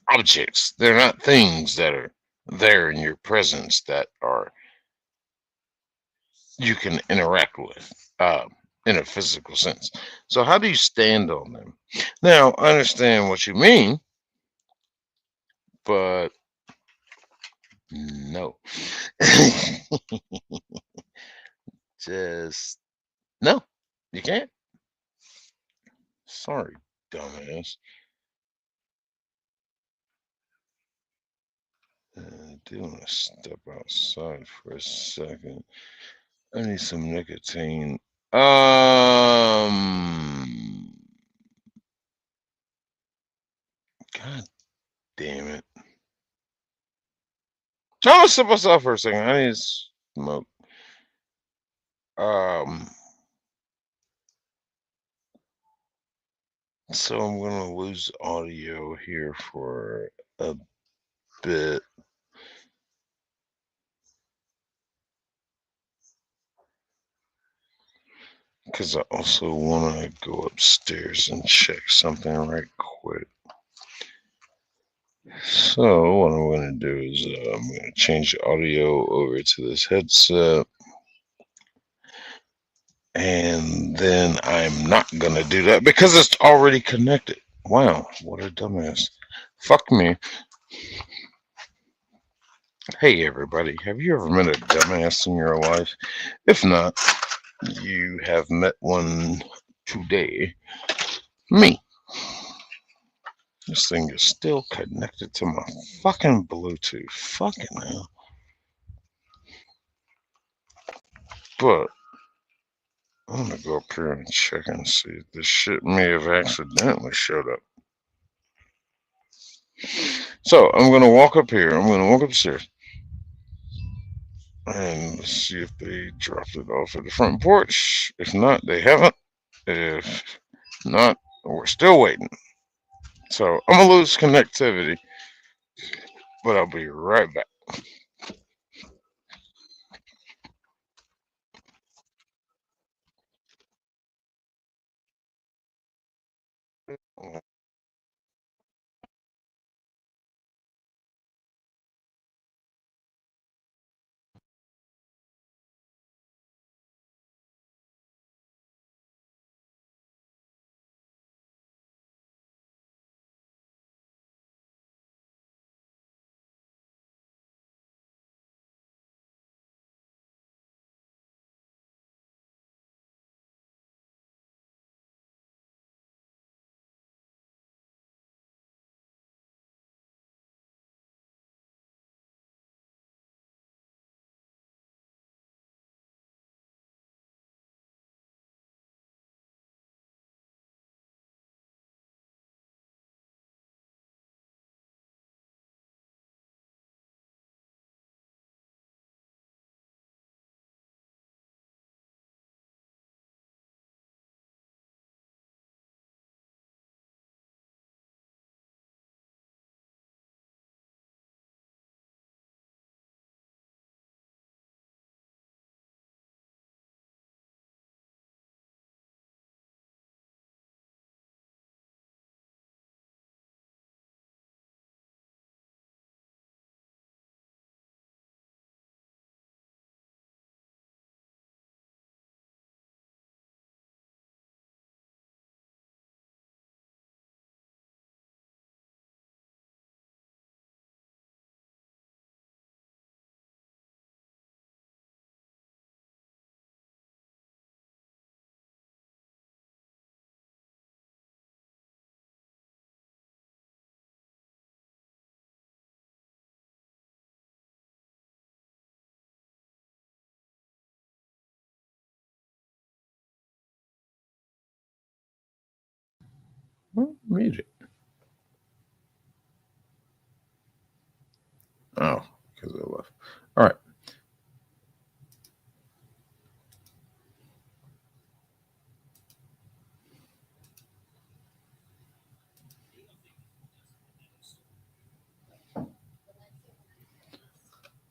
objects. They're not things that are there in your presence that are you can interact with in a physical sense. So how do you stand on them? Now, I understand what you mean, but no. Just no, you can't. Sorry, dumbass. I do want to step outside for a second. I need some nicotine. God damn it. So I'm gonna step outside for a second. I need to smoke. So I'm gonna lose audio here for a bit. Because I also want to go upstairs and check something right quick. So what I'm going to do is I'm going to change the audio over to this headset. And then I'm not going to do that because it's already connected. Wow, what a dumbass. Fuck me. Hey everybody, have you ever met a dumbass in your life? If not, you have met one today. Me. This thing is still connected to my fucking Bluetooth. Fucking hell. But I'm gonna go up here and check and see if this shit may have accidentally showed up. So I'm gonna walk up here. I'm gonna walk upstairs. And let's see if they dropped it off at the front porch. If not, they haven't. If not, we're still waiting. So I'm gonna lose connectivity, but I'll be right back. Read it. Oh, because I left. All right.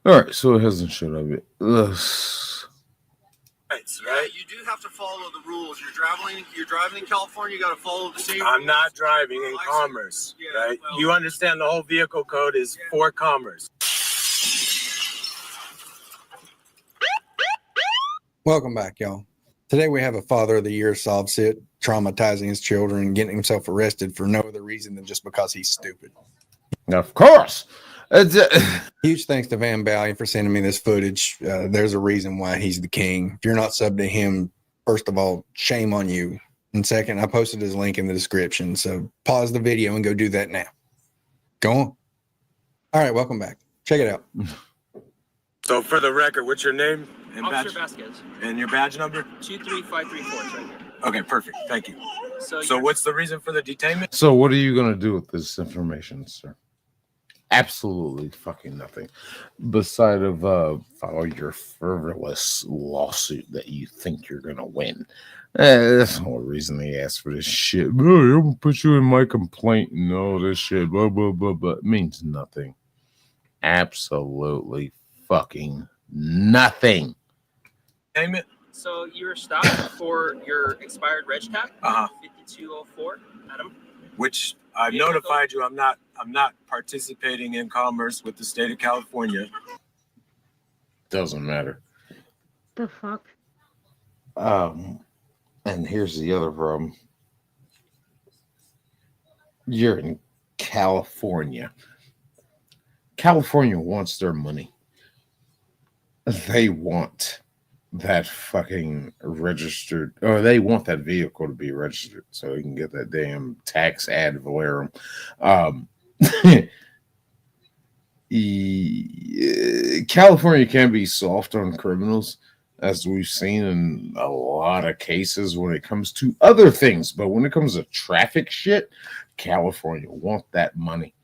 All right, so it hasn't showed up yet. Right? You do have to follow the rules. You're driving in California, you got to follow the same I'm not driving in commerce, right? Well, you understand the whole vehicle code is for commerce. Welcome back, y'all. Today we have a Father of the Year sob sit traumatizing his children and getting himself arrested for no other reason than just because he's stupid. Of course. Huge thanks to Van Balian for sending me this footage. There's a reason why he's the king. If you're not subbed to him, first of all, shame on you. And second, I posted his link in the description. So pause the video and go do that now. Go on. All right, welcome back. Check it out. So for the record, what's your name and Officer badge? Vasquez. And your badge number? 23534 is right here. Okay, perfect. Thank you. So what's the reason for the detainment? So what are you going to do with this information, sir? Absolutely fucking nothing. Beside of follow your frivolous lawsuit that you think you're going to win. That's the whole reason they asked for this shit. Oh, I'm going to put you in my complaint and all this shit. Blah, blah, blah, blah. It means nothing. Absolutely fucking nothing. Name it. So you were stopped for your expired reg tag. 5204, Adam. Which I've notified you I'm not participating in commerce with the state of California. Doesn't matter. The fuck? And here's the other problem. You're in California. California wants their money. They want that fucking registered, or they want that vehicle to be registered so they can get that damn tax ad valorem. California can be soft on criminals, as we've seen in a lot of cases when it comes to other things, but when it comes to traffic shit, California want that money,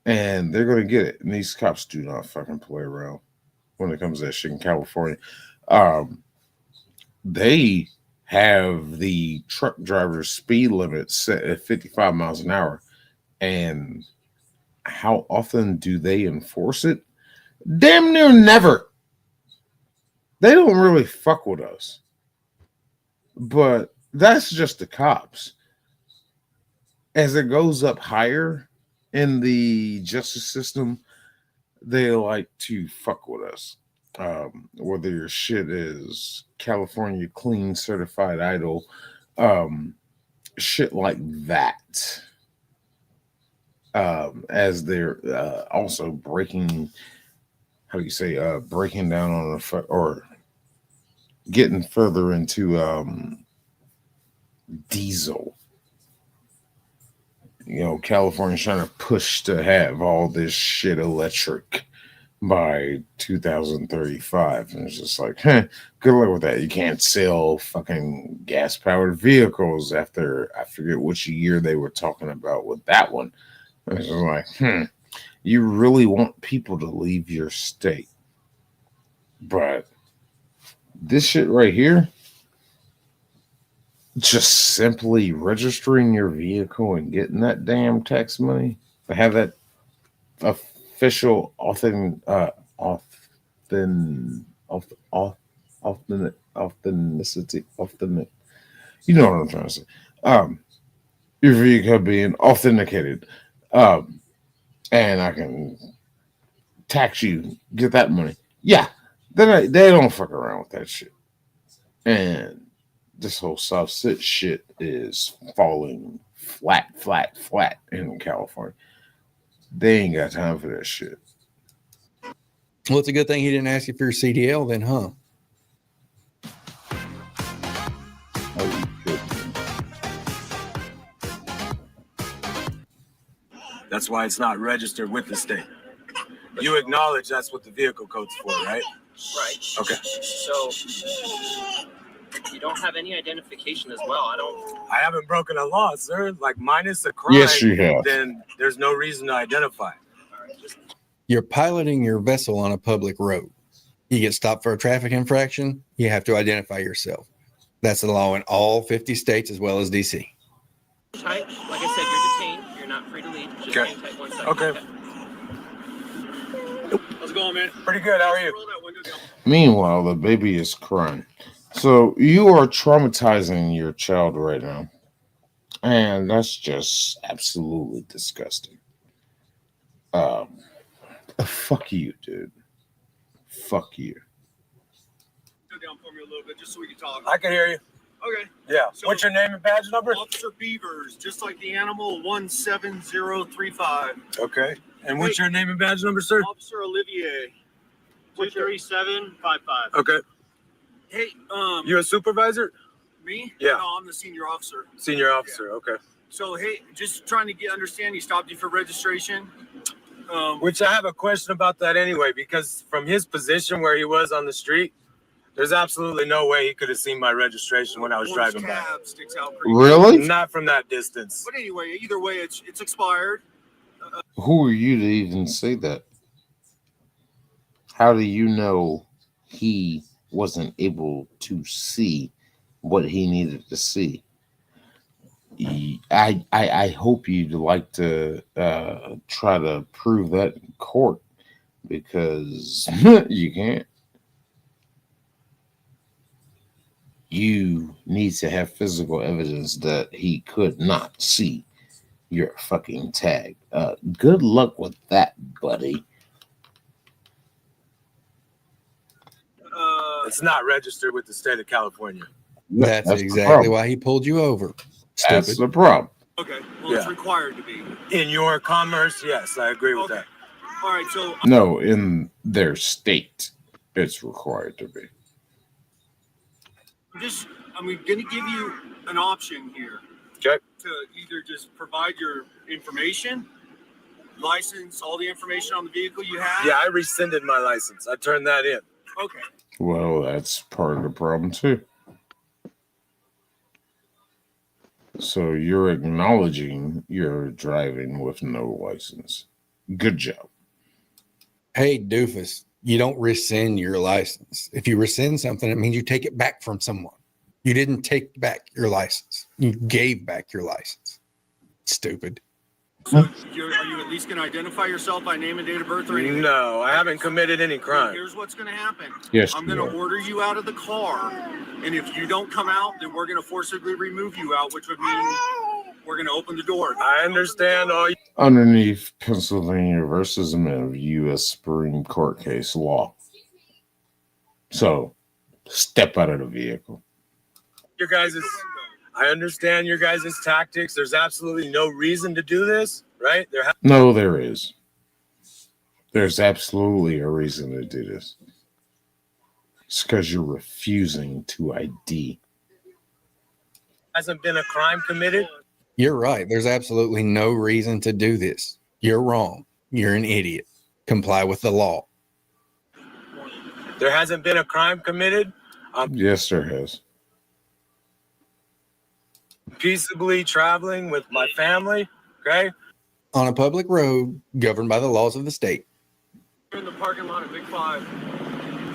and they're going to get it. And these cops do not fucking play around. when it comes to that shit in California. They have the truck driver's speed limit set at 55 miles an hour. And how often do they enforce it? Damn near never. They don't really fuck with us. But that's just the cops. As it goes up higher in the justice system, they like to fuck with us. Whether your shit is California clean certified idol, shit like that. As they're also breaking, how do you say, breaking down on or getting further into diesel. You know, California's trying to push to have all this shit electric by 2035. And it's just like, good luck with that. You can't sell fucking gas-powered vehicles after, I forget which year they were talking about with that one. It's just like, you really want people to leave your state. But this shit right here, just simply registering your vehicle and getting that damn tax money, to have that official authenticity, you know what I'm trying to say. Your vehicle being authenticated, and I can tax you, get that money. Yeah, they don't fuck around with that shit. And this whole soft sit shit is falling flat in California. They ain't got time for that shit. Well, it's a good thing he didn't ask you for your CDL then, huh? That's why it's not registered with the state. You acknowledge that's what the vehicle code's for, right? Right. Okay. So you don't have any identification as well. I haven't broken a law, sir. Like, minus a crime, Yes, you have. Then there's no reason to identify. You're piloting your vessel on a public road. You get stopped for a traffic infraction, you have to identify yourself. That's the law in all 50 states as well as DC. Tight. Like I said, you're detained. You're not free to leave. Just hang tight 1 second. Okay. How's it going, man? Pretty good. How are you? Meanwhile, the baby is crying. So you are traumatizing your child right now. And that's just absolutely disgusting. Fuck you, dude. Fuck you. Go down for me a little bit just so we can talk. I can hear you. Okay. Yeah. So, what's your name and badge number? Officer Beavers, just like the animal, 17035. Okay. And what's your name and badge number, sir? Officer Olivier, 23755. Okay. Hey, You a supervisor? me? Yeah. No, I'm the senior officer. Senior officer. Okay. So, hey, just trying to understand, he stopped you for registration. Which I have a question about that anyway, because from his position where he was on the street, there's absolutely no way he could have seen my registration when I was driving by. Sticks out pretty Really? good. Not from that distance. But anyway, either way, it's expired. Who are you to even say that? How do you know he wasn't able to see what he needed to see? I hope you'd like to try to prove that in court, because you can't. You need to have physical evidence that he could not see your fucking tag. Good luck with that, buddy. It's not registered with the state of California. That's the exactly problem. why he pulled you over. That's Stupid. the problem. Okay, well, it's required to be. In your commerce, yes, I agree with that. All right, so No, in their state, it's required to be. I'm going to give you an option here. Okay. To either just provide your information, license, all the information on the vehicle you have. Yeah, I rescinded my license. I turned that in. Okay. Well, that's part of the problem too. So you're acknowledging you're driving with no license. Good job. Hey, doofus, You don't rescind your license. If you rescind something, it means you take it back from someone. You didn't take back your license. You gave back your license. Stupid. So are you at least going to identify yourself by name and date of birth or anything? No, I haven't committed any crime. Here's what's going to happen. Yes, I'm going to order you out of the car, and if you don't come out, then we're going to forcibly remove you out, which would mean we're going to open the door. I understand all you. Underneath Pennsylvania versus a U.S. Supreme Court case law. So, step out of the vehicle. Your guys' I understand your guys' tactics. There's absolutely no reason to do this, right? No, there is. There's absolutely a reason to do this. It's because you're refusing to ID. Hasn't been a crime committed. You're right. There's absolutely no reason to do this. You're wrong. You're an idiot. Comply with the law. There hasn't been a crime committed. Yes, there has. Peaceably traveling with my family, okay? On a public road governed by the laws of the state. We're in the parking lot at Big Five.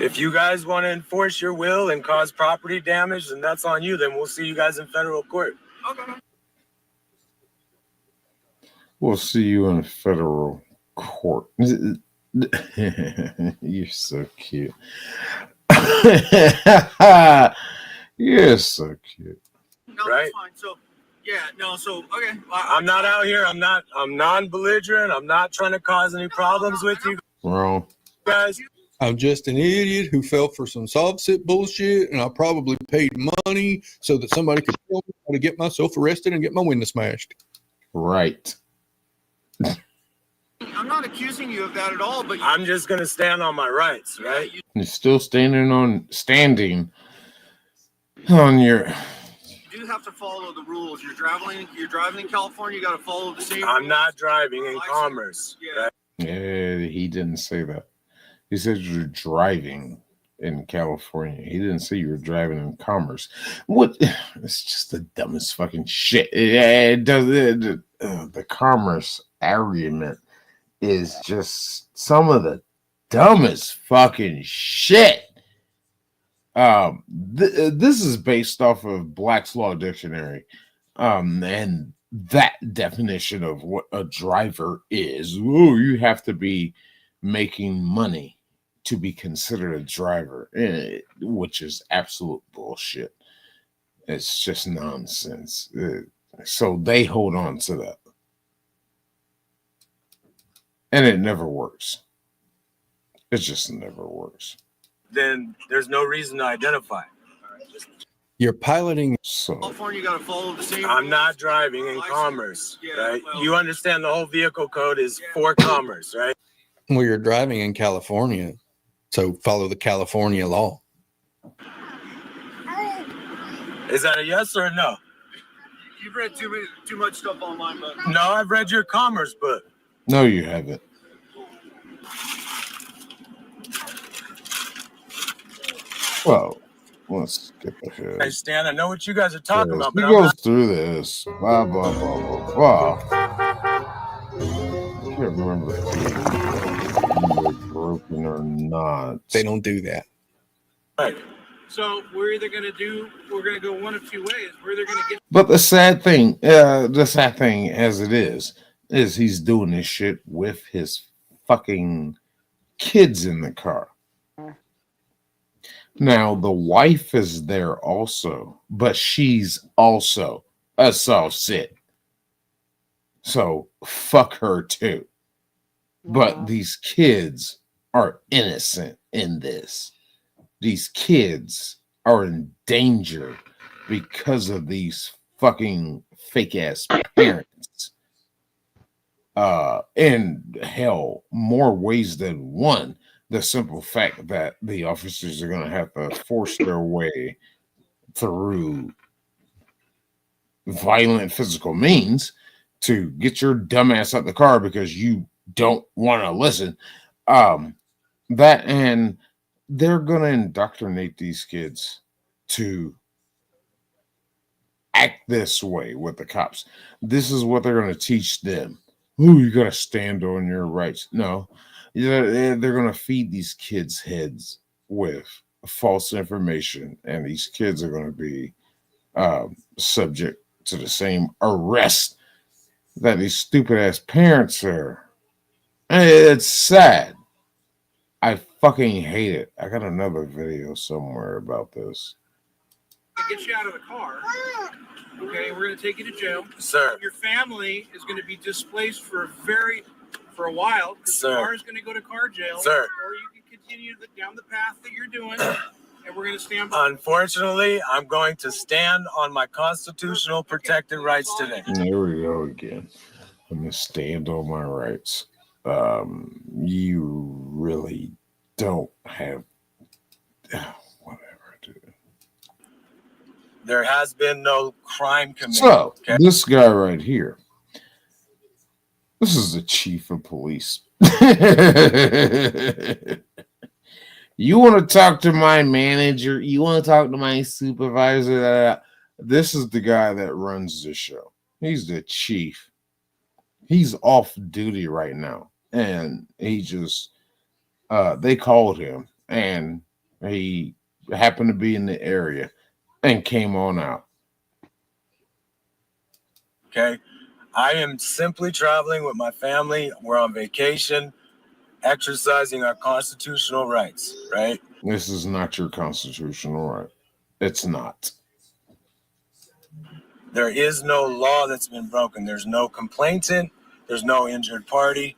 If you guys want to enforce your will and cause property damage, then that's on you. Then we'll see you guys in federal court. Okay. We'll see you in federal court. You're so cute. You're so cute. No, right? that's fine. So, yeah, no, so, okay. I'm not out here. I'm non-belligerent. I'm not trying to cause any problems with you Wrong. guys. I'm just an idiot who fell for some soft-sit bullshit, and I probably paid money so that somebody could tell me how to get myself arrested and get my window smashed. Right. I'm not accusing you of that at all, but I'm just going to stand on my rights, right? You're still standing on your... You do have to follow the rules. You're driving in California, you got to follow the same I'm not driving in commerce. Yeah. Yeah, he didn't say that. He said you're driving in California. He didn't say you were driving in commerce. What? It's just the dumbest fucking shit. It does. The commerce argument is just some of the dumbest fucking shit. This is based off of Black's Law Dictionary, and that definition of what a driver is. Oh, you have to be making money to be considered a driver, which is absolute bullshit. It's just nonsense. So they hold on to that, and it never works. It just never works. Then there's no reason to identify. You're piloting. So California, you got to follow the same I'm rules. not driving in commerce, Yeah, right? well- You understand the whole vehicle code is for commerce, right? Well, you're driving in California, so follow the California law. Is that a yes or a no? You've read too much stuff online, but No, I've read your commerce book. no, you haven't. Well, let's skip ahead. Hey, Stan, I know what you guys are talking about, He but I'm goes not. through this. Blah, blah, blah, blah, blah. I can't remember if you were broken or not. They don't do that. Right. So we're going to go one of two ways. We're either going to get. But the sad thing as it is he's doing this shit with his fucking kids in the car. Now, the wife is there also, but she's also a soft sit. So, fuck her too. But these kids are innocent in this. These kids are in danger because of these fucking fake ass parents. In hell, more ways than one. The simple fact that the officers are going to have to force their way through violent physical means to get your dumbass out the car because you don't want to listen. That, and they're going to indoctrinate these kids to act this way with the cops. This is what they're going to teach them. Ooh, you got to stand on your rights. No. They're going to feed these kids' heads with false information, and these kids are going to be subject to the same arrest that these stupid ass parents are. And it's sad. I fucking hate it. I got another video somewhere about this. Get you out of the car. Okay, we're going to take you to jail. Sir. Your family is going to be displaced for a while. Because the car is going to go to car jail. Sir. Or you can continue down the path that you're doing. And we're going to stand by. Unfortunately, I'm going to stand on my constitutional protected rights today. There we go again. I'm going to stand on my rights. You really don't have whatever, dude. There has been no crime committed. So, this guy right here, this is the chief of police. You want to talk to my manager? You want to talk to my supervisor? This is the guy that runs the show. He's the chief. He's off duty right now. And he just, they called him and he happened to be in the area and came on out. Okay. I am simply traveling with my family. We're on vacation, exercising our constitutional rights, right? This is not your constitutional right. It's not. There is no law that's been broken. There's no complainant. There's no injured party.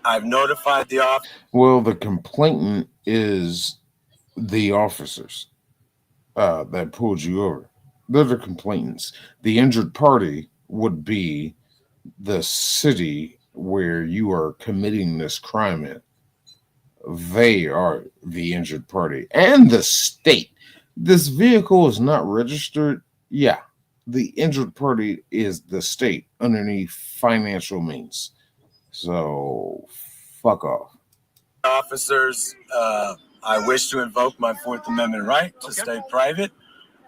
I've notified the officer. Well, the complainant is the officers that pulled you over. They're the complainants. The injured party would be the city where you are committing this crime in. They are the injured party. And the state. This vehicle is not registered. Yeah. The injured party is the state underneath financial means. So, fuck off. Officers, I wish to invoke my Fourth Amendment right to stay private,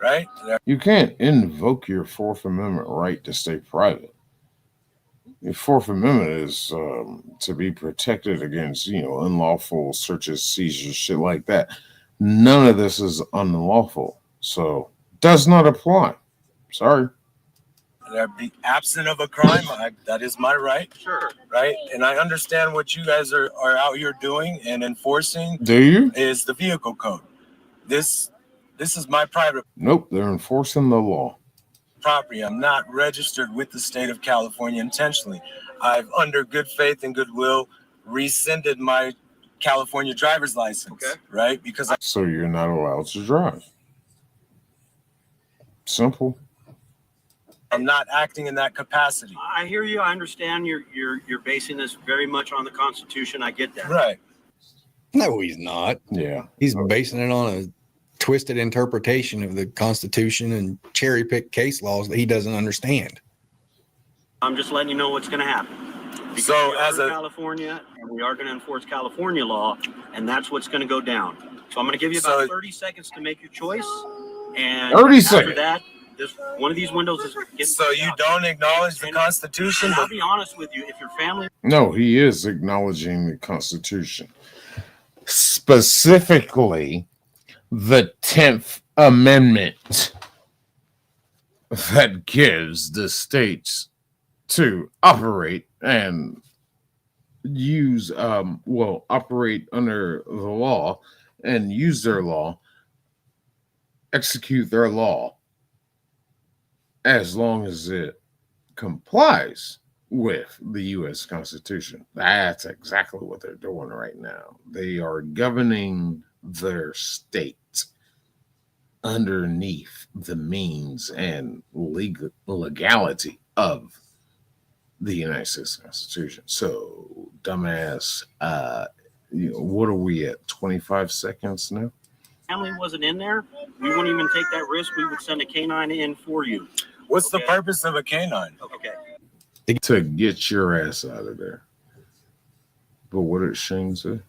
right? You can't invoke your Fourth Amendment right to stay private. Your Fourth Amendment is to be protected against, unlawful searches, seizures, shit like that. None of this is unlawful. So, does not apply. Sorry. Be absent of a crime, that is my right. Sure. Right? And I understand what you guys are out here doing and enforcing. Do you? Is the vehicle code. This is my private. Nope, they're enforcing the law. Property. I'm not registered with the state of California intentionally. I've, under good faith and goodwill, rescinded my California driver's license. Okay. Right? Because So you're not allowed to drive. Simple. I'm not acting in that capacity. I hear you. I understand you're basing this very much on the Constitution. I get that. Right. No, he's not. Yeah. He's basing it on a twisted interpretation of the Constitution and cherry pick case laws that he doesn't understand. I'm just letting you know what's going to happen. Because So we as are a in California, and we are going to enforce California law, and that's what's going to go down. So I'm going to give you about 30 seconds to make your choice. And 30 after seconds. that, one of these windows is getting so you don't acknowledge the Constitution? And I'll be honest with you, if your family... No, he is acknowledging the Constitution. Specifically, the 10th Amendment that gives the states to operate and use, operate under the law and use their law, execute their law, as long as it complies with the U.S. Constitution. That's exactly what they're doing right now. They are governing their state underneath the means and legality of the United States Constitution. So, dumbass, what are we at? 25 seconds now? Family wasn't in there, we wouldn't even take that risk. We would send a canine in for you. What's the purpose of a canine? Okay. To get your ass out of there. But what did Shane say?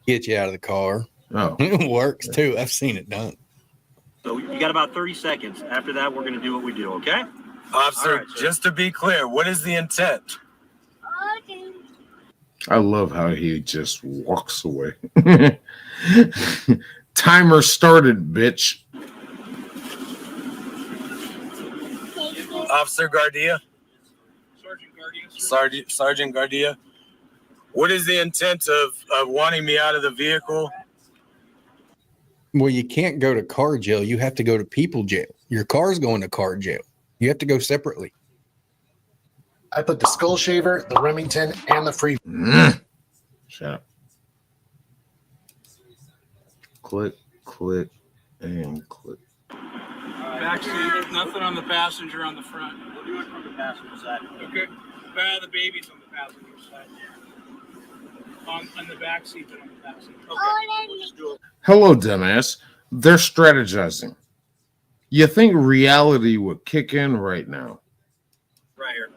Get you out of the car. Oh. It works too. I've seen it done. So you got about 30 seconds. After that, we're going to do what we do, okay? Officer, All right, just to be clear, what is the intent? I love how he just walks away. Timer started, bitch. Officer Gardia. Sergeant Gardia. What is the intent of wanting me out of the vehicle? Well, you can't go to car jail. You have to go to people jail. Your car's going to car jail. You have to go separately. I put the skull shaver, the Remington, and the free. Shut up. Click, click, and click. Back seat, nothing on the passenger on the front. We'll do it from the passenger side. Okay. The baby's on the passenger side. On the back seat, but on the back seat. Okay. We'll just do it. Hello, dumbass. They're strategizing. You think reality would kick in right now? Right here.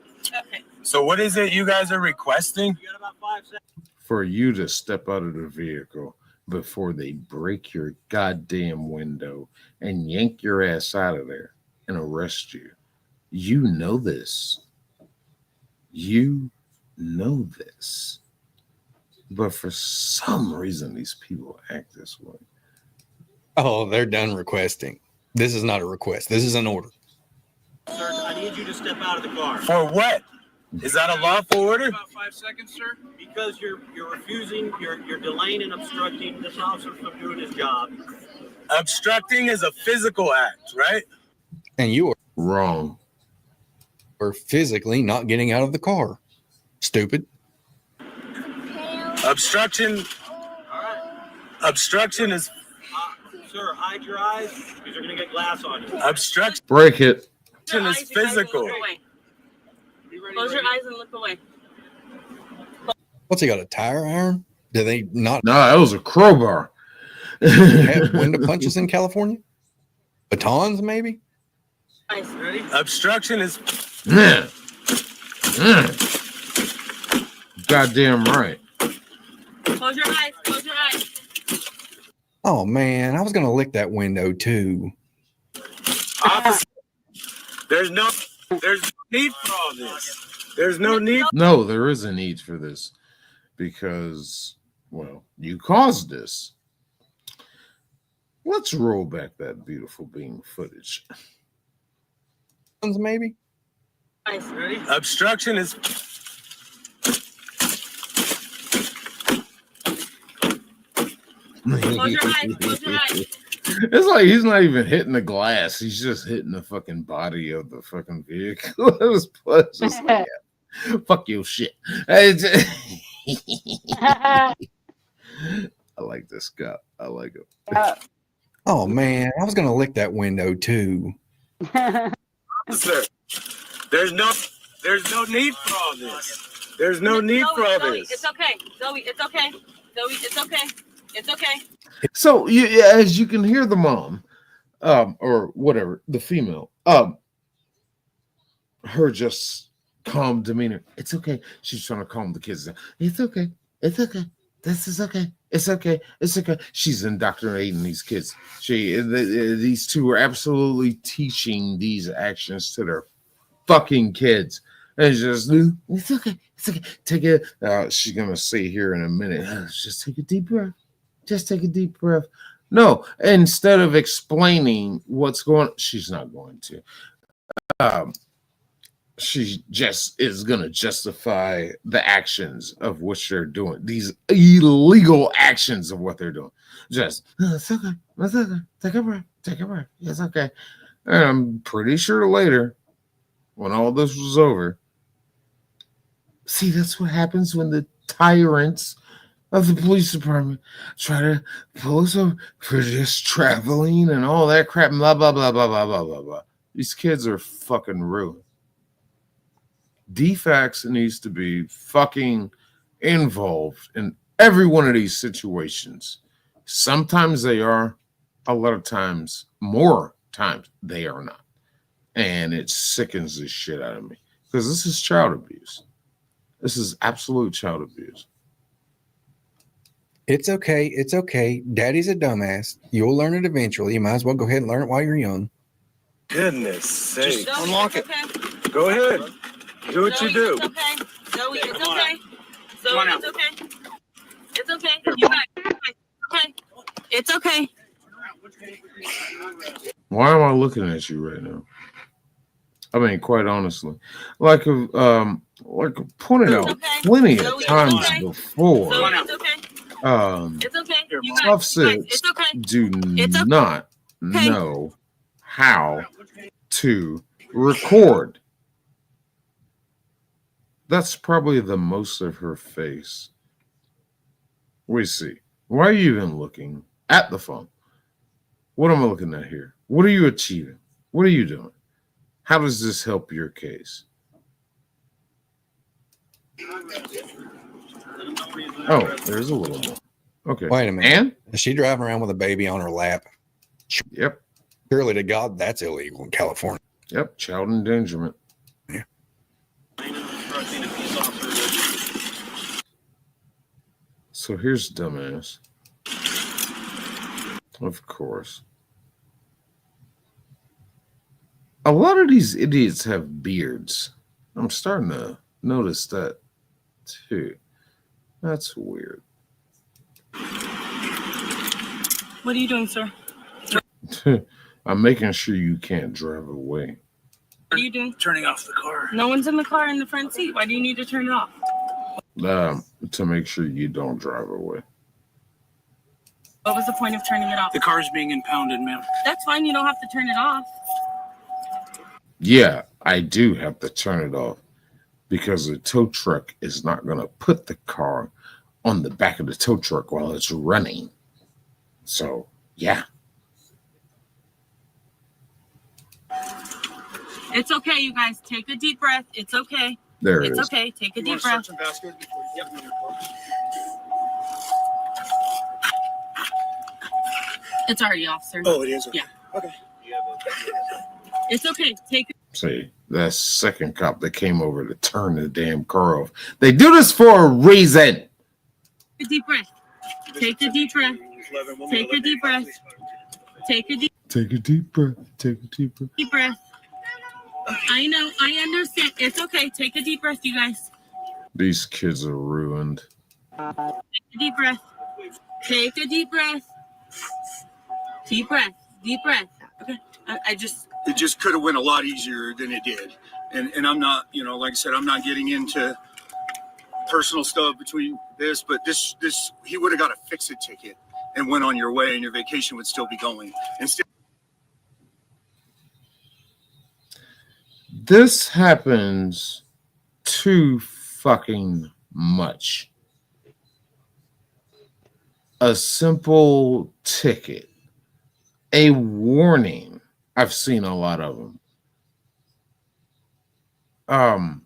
Okay. So what is it you guys are requesting? You got about 5 seconds. For you to step out of the vehicle before they break your goddamn window and yank your ass out of there and arrest you. You know this. You know this. But for some reason, these people act this way. Oh, they're done requesting. This is not a request. This is an order. Sir, I need you to step out of the car. For what? Is that a lawful order? About 5 seconds, sir. Because you're refusing, you're delaying and obstructing this officer from doing his job. Obstructing is a physical act, right? And you are wrong. Or physically not getting out of the car. Stupid. Obstruction. Obstruction is. Sir, hide your eyes because you're going to get glass on you. Obstruction. Break it. Is physical. Close your eyes and look away. What's he got, a tire iron? Do they not? No, that was a crowbar. Have window punches in California? Batons, maybe? Nice. Ready? Obstruction is. Goddamn right. Close your eyes. Close your eyes. Oh, man. I was going to lick that window, too. Officer, there's no need for all this. There's no need. No, there is a need for this because, well, you caused this. Let's roll back that beautiful beam footage. Maybe? Nice. Ready? Obstruction is. Close your eyes. Close your eyes. It's like he's not even hitting the glass. He's just hitting the fucking body of the fucking vehicle. It was just like, yeah. Fuck your shit. I like this guy. I like him. Oh, man. I was going to lick that window, too. Officer, there's no need for all this. There's no need for all this. It's okay. Zoe, it's okay. Zoe, it's okay. It's okay. So, as you can hear the mom, or whatever, the female, her just calm demeanor. It's okay. She's trying to calm the kids down. It's okay. It's okay. This is okay. It's okay. It's okay. She's indoctrinating these kids. These two are absolutely teaching these actions to their fucking kids. And it's just, it's okay. It's okay. Take it. She's gonna say here in a minute. Just take a deep breath. Just take a deep breath. No, instead of explaining what's going on, she's not going to. She just is going to justify the actions of what they're doing, these illegal actions of what they're doing. Just, it's okay. It's okay. Take a breath. Take a breath. It's okay. And I'm pretty sure later, when all this was over, see, that's what happens when the tyrants of the police department try to pull us over for just traveling and all that crap, blah, blah, blah, blah, blah, blah, blah, blah. These kids are fucking ruined. DFACS needs to be fucking involved in every one of these situations. Sometimes they are, a lot of times, more times they are not. And it sickens the shit out of me because this is child abuse. This is absolute child abuse. It's okay. It's okay. Daddy's a dumbass. You'll learn it eventually. You might as well go ahead and learn it while you're young. Goodness sake. Zoe, Unlock it's it. okay. Go ahead. Do what Zoe, you do. It's okay. Zoe, it's okay. So it's okay. It's okay. You guys. Okay. It's okay. Why am I looking at you right now? I mean, quite honestly, like pointed out plenty of times before. So it's okay. It's okay. You guys. Tough Six It's okay. do not know how to record. That's probably the most of her face. We see. Why are you even looking at the phone? What am I looking at here? What are you achieving? What are you doing? How does this help your case? Oh, there's a little more. Okay. Wait a minute. And? Is she driving around with a baby on her lap? Yep. Surely to God, that's illegal in California. Yep. Child endangerment. Yeah. So here's dumbass. Of course. A lot of these idiots have beards. I'm starting to notice that too. That's weird. What are you doing, sir? I'm making sure you can't drive away. What are you doing? Turning off the car. No one's in the car in the front seat. Why do you need to turn it off? To make sure you don't drive away. What was the point of turning it off? The car's being impounded, ma'am. That's fine. You don't have to turn it off. Yeah, I do have to turn it off because the tow truck is not going to put the car on the back of the tow truck while it's running. So, yeah. It's okay, you guys. Take a deep breath. It's okay. There it is. It's okay. Take a deep breath. It's already off, sir. Oh, it is? Okay. Yeah. Okay. It's okay. Take it. See, that second cop that came over to turn the damn car off. They do this for a reason. Take a deep breath. Take a deep breath. Take a deep breath. Take a deep Take a deep breath. Take a deep breath. deep breath. I know. I understand. It's okay. Take a deep breath, you guys. These kids are ruined. Take a deep breath. Take a deep breath. Deep breath. Deep breath. Okay. It just could have went a lot easier than it did. And I'm not, like I said, I'm not getting into personal stuff between this, but this he would have got a fix-it ticket and went on your way and your vacation would still be going. Instead, This happens too fucking much. A simple ticket, a warning. I've seen a lot of them.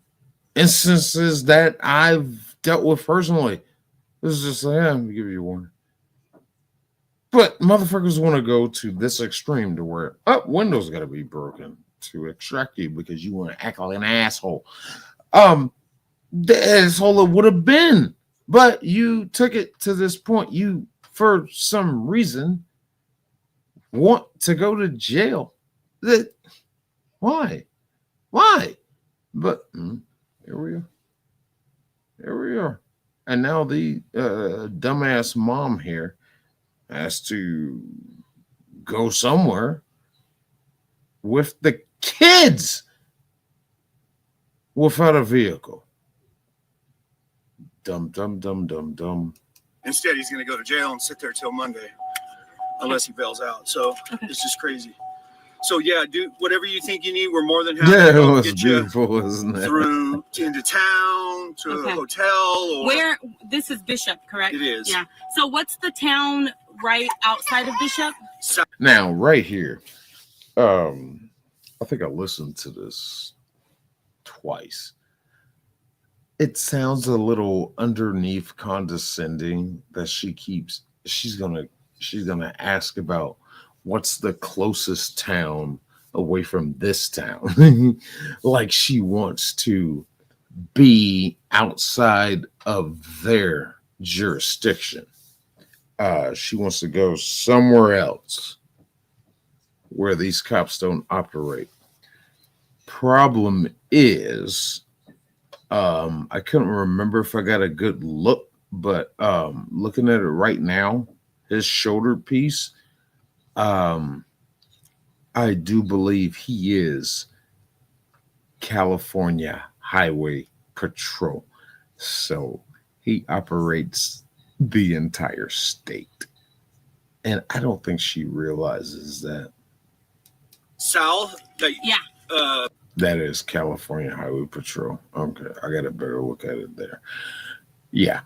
Instances that I've dealt with personally. This is just like, yeah, let me give you a warning. But motherfuckers want to go to this extreme to where, windows got to be broken to extract you because you want to act like an asshole. That's all it would have been. But you took it to this point. You, for some reason, want to go to jail. Why? But here we are. Here we are. And now the dumbass mom here has to go somewhere with the kids without a vehicle. Dumb. instead, he's going to go to jail and sit there till Monday, unless he bails out. So it's just crazy. So yeah, do whatever you think you need. We're more than happy Yeah, to it go was get beautiful, isn't you it? through into town to a hotel. Or Where this is Bishop, correct? It is. Yeah. So what's the town right outside of Bishop? Now, right here, I think I listened to this twice. It sounds a little underneath condescending that she's gonna ask about what's the closest town away from this town. Like she wants to be outside of their jurisdiction. She wants to go somewhere else where these cops don't operate. Problem is, I couldn't remember if I got a good look, but looking at it right now, his shoulder piece, I do believe he is California Highway Patrol. So he operates the entire state. And I don't think she realizes that. Sal, That is California Highway Patrol. Okay, I got a better look at it there. Yeah.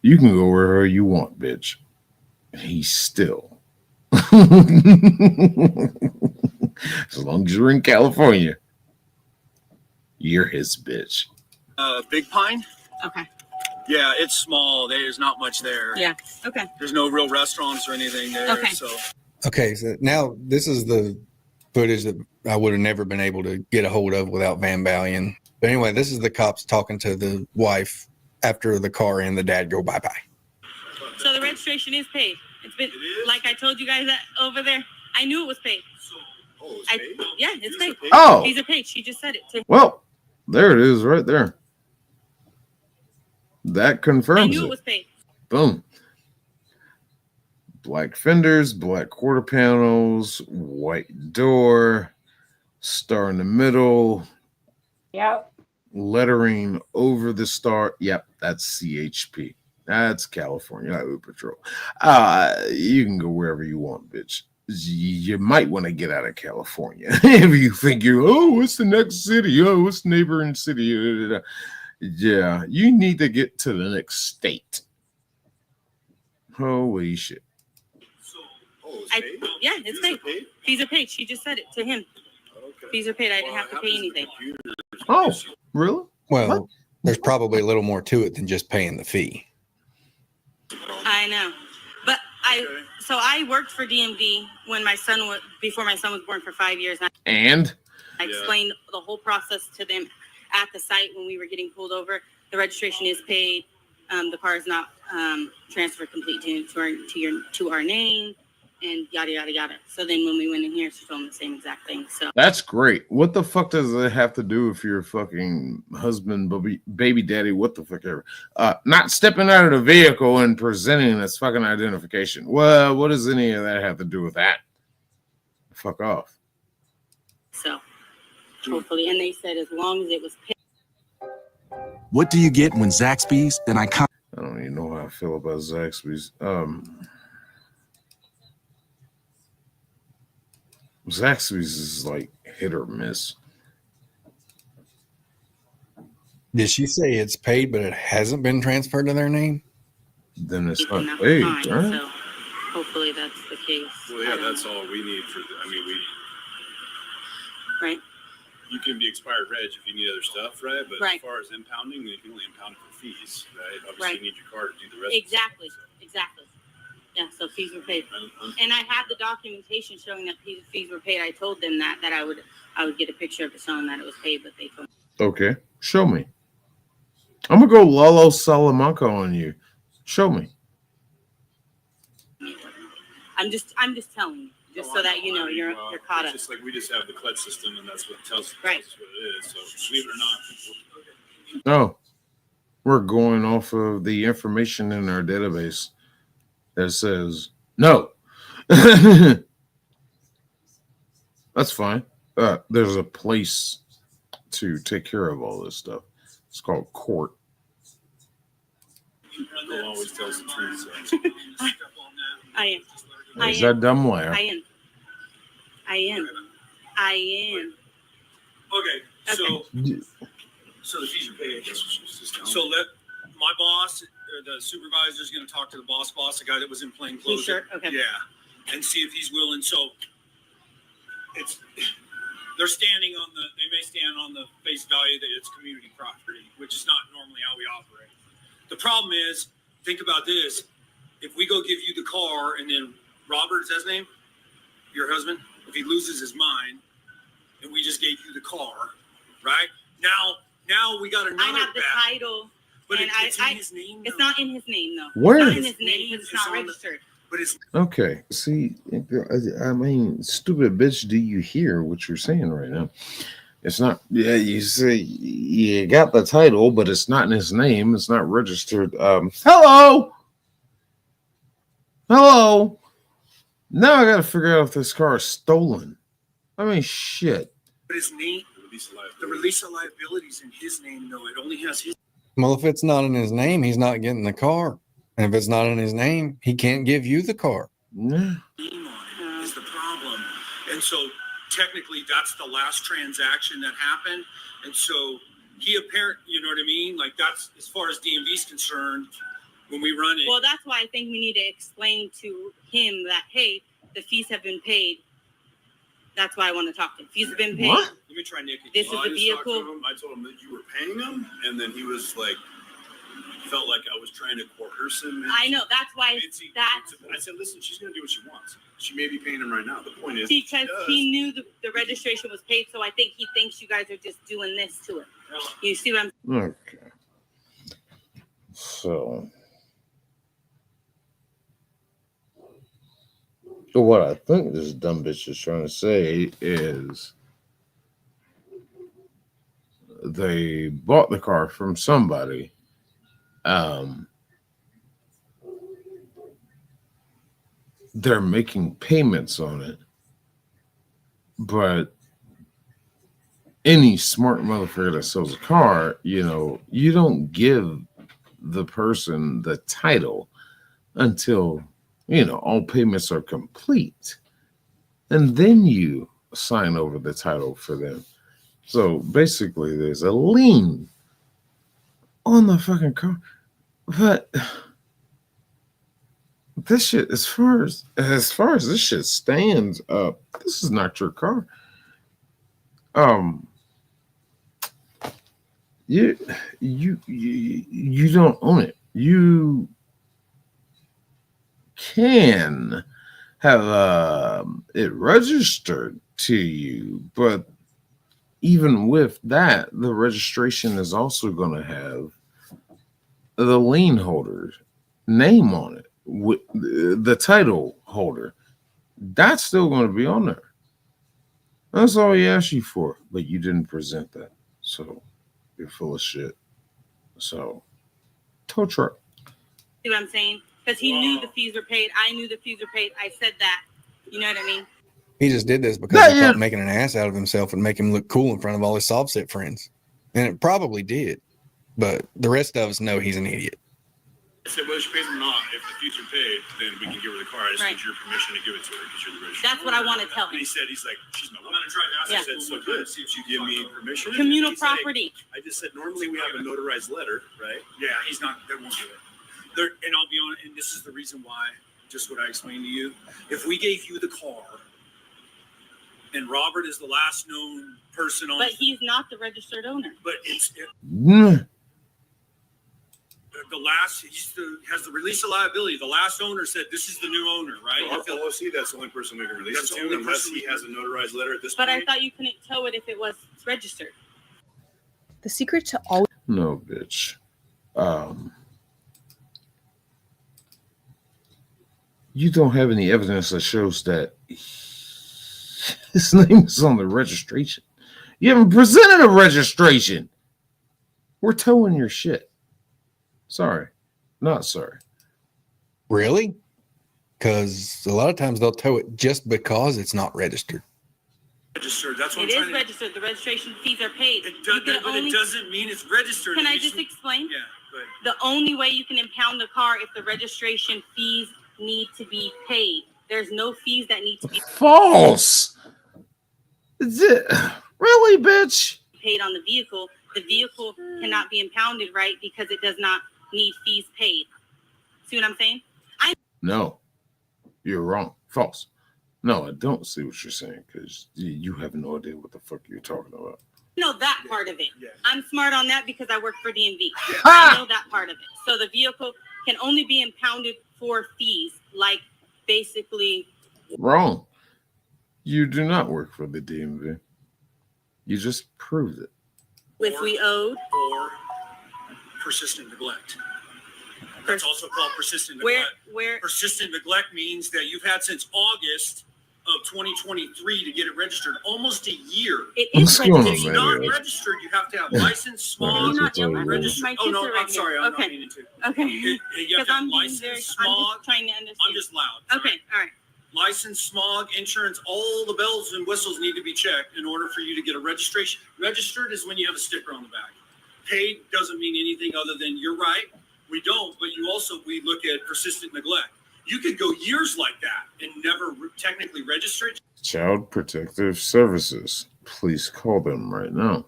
You can go wherever you want, bitch. He's still. As long as you're in California, you're his bitch. Big Pine. Okay. Yeah, it's small. There's not much there. Yeah. Okay. There's no real restaurants or anything there. Okay. So. Okay, so now this is the footage that I would have never been able to get a hold of without Van Balian. But anyway, this is the cops talking to the wife after the car and the dad go bye-bye. So the registration is paid. It's been like I told you guys that over there. I knew it was paid. It's paid? Yeah, it's paid. Oh. These are paid. She just said it. Well, there it is right there. That confirms I knew it was paid. Boom. Black fenders, black quarter panels, white door, star in the middle. Yep. Lettering over the star. Yep, that's CHP. That's California Highway Patrol. You can go wherever you want, bitch. You might want to get out of California if you think what's the next city? Oh, what's the neighboring city? Yeah, you need to get to the next state. Holy shit. Yeah, it's paid. Fees are paid. She just said it to him. Okay. Fees are paid. I didn't have to pay anything. Oh, really? Well, there's probably a little more to it than just paying the fee. I know. But I worked for DMV when before my son was born for 5 years. And? I explained the whole process to them at the site when we were getting pulled over. The registration is paid. The car is not transferred complete to our name, and yada yada yada. So then when we went in here, she told me the same exact thing. So That's great. What the fuck does it have to do with your fucking husband, baby daddy? What the fuck ever? Not stepping out of the vehicle and presenting this fucking identification. Well, what does any of that have to do with that? Fuck off. So hopefully, and they said as long as it was paid. What do you get when Zaxby's? Then I don't even know how I feel about Zaxby's. Zaxby's is like hit or miss. Did she say it's paid, but it hasn't been transferred to their name? Then it's Enough not paid, time, right? So hopefully that's the case. Well, yeah, that's all we need for. Right. You can be expired reg if you need other stuff, right? But Right. as far as impounding, you can only impound it for fees, right? Obviously, Right. you need your car to do the rest. Exactly. Yeah, so fees were paid. And I have the documentation showing that fees were paid. I told them that I would get a picture of it showing that it was paid, but they told me. Okay, show me. I'm gonna go Lalo Salamanca on you. Show me. I'm just telling you, just so that you know you're caught up. It's just like we just have the CLED system, and that's what tells us Right. what it is. So believe it or not. No, we're going off of the information in our database that says no. That's fine. There's a place to take care of all this stuff. It's called court. Uncle always tells the truth. So. I am. Is that dumb liar? I am. Okay, so the fees are paid. So let my boss or the supervisor is going to talk to the boss, the guy that was in plain clothes. Sure. Okay. Yeah, and see if he's willing. So they're standing on they may stand on the face value that it's community property, which is not normally how we operate. The problem is, think about this: if we go give you the car and then Robert, is that his name? Your husband? If he loses his mind, and we just gave you the car, right? Now we got another. I have the title, but and it's in his name. It's not in his name though. Where? It's not in his name because it's not registered. But it's Okay, see, I mean, stupid bitch, do you hear what you're saying right now? It's not. Yeah, you see, you got the title, but it's not in his name. It's not registered. Hello. Now I got to figure out if this car is stolen. I mean, shit. But his name, the release of liabilities in his name, though. It only has his. Well, if it's not in his name, he's not getting the car. And if it's not in his name, he can't give you the car. Yeah. Name on it is the problem. And so technically that's the last transaction that happened. And so he you know what I mean? Like that's as far as DMV is concerned when we run it. Well, that's why I think we need to explain to him that, hey, the fees have been paid. That's why I want to talk to him. Fees have been paid. What? Let me try Nick. This is the vehicle. I told him that you were paying him, and then he was like, felt like I was trying to coerce him. I know. That's why I said, listen, she's going to do what she wants. She may be paying him right now. The point is, because he knew the registration was paid, so I think he thinks you guys are just doing this to him. You see what I'm saying? Okay. So what I think this dumb bitch is trying to say is they bought the car from somebody. They're making payments on it, but any smart motherfucker that sells a car, you know, you don't give the person the title until, you know, all payments are complete. And then you sign over the title for them. So basically there's a lien on the fucking car. But this shit, as far as this shit stands up, this is not your car. You don't own it. You can have it registered to you, but even with that, the registration is also going to have the lien holder's name on it, with the title holder. That's still going to be on there. That's all he asked you for, but you didn't present that, so you're full of shit. So, tow truck. See what I'm saying? Because he knew the fees were paid. I knew the fees were paid. I said that. You know what I mean? He just did this because he thought making an ass out of himself would make him look cool in front of all his soft set friends. And it probably did. But the rest of us know he's an idiot. I said, whether she pays or not, if the fees are paid, then we can give her the car. I just need your permission to give it to her because you're the registrar. That's what I want to tell him. And he said, he's like, she's my woman. I'm going to try to ask. I said, so good. See if you give me permission. Communal property. I just said, normally we have a notarized letter, right? Yeah, he's not, they won't do it. And I'll be honest, and this is the reason why, just what I explained to you. If we gave you the car and Robert is the last known person on But he's not the registered owner. But the last, has the release of liability. The last owner said, this is the new owner, right? Our LLC, that's the only person we can release it to, unless he has a notarized letter at this point. But I thought you couldn't tow it if it was registered. The secret to all. No, bitch. You don't have any evidence that shows that his name is on the registration. You haven't presented a registration. We're towing your shit. Sorry. Not sorry. Really? Because a lot of times they'll tow it just because it's not registered. Registered. That's what It I'm is trying registered. The registration fees are paid. It doesn't mean it's registered. Can I just explain? Yeah, go ahead. The only way you can impound the car if the registration fees need to be paid. There's no fees that need to be false. Is it really, bitch? Paid on the vehicle. The vehicle cannot be impounded, right? Because it does not need fees paid. See what I'm saying? No, you're wrong. False. No, I don't see what you're saying because you have no idea what the fuck you're talking about. know that part of it. Yeah. I'm smart on that because I work for DMV. I know that part of it. So the vehicle can only be impounded for fees, like basically. Wrong. You do not work for the DMV. You just proved it. If we owed. Or persistent neglect. That's also called persistent neglect. Where persistent neglect means that you've had since August of 2023 to get it registered. Almost a year. It is What's It's going not on, man? registered. You have to have license, smog, Can you not registered. My Oh kids no, are right I'm sorry. here. I'm Okay. not meaning to. Okay. You have Because to have I'm being license, very, I'm smog. just trying to understand. I'm just loud. Okay, all right. License, smog, insurance, all the bells and whistles need to be checked in order for you to get a registration. Registered is when you have a sticker on the back. Paid doesn't mean anything other than you're right. We don't, but we look at persistent neglect. You could go years like that and never technically register it. Child Protective Services. Please call them right now.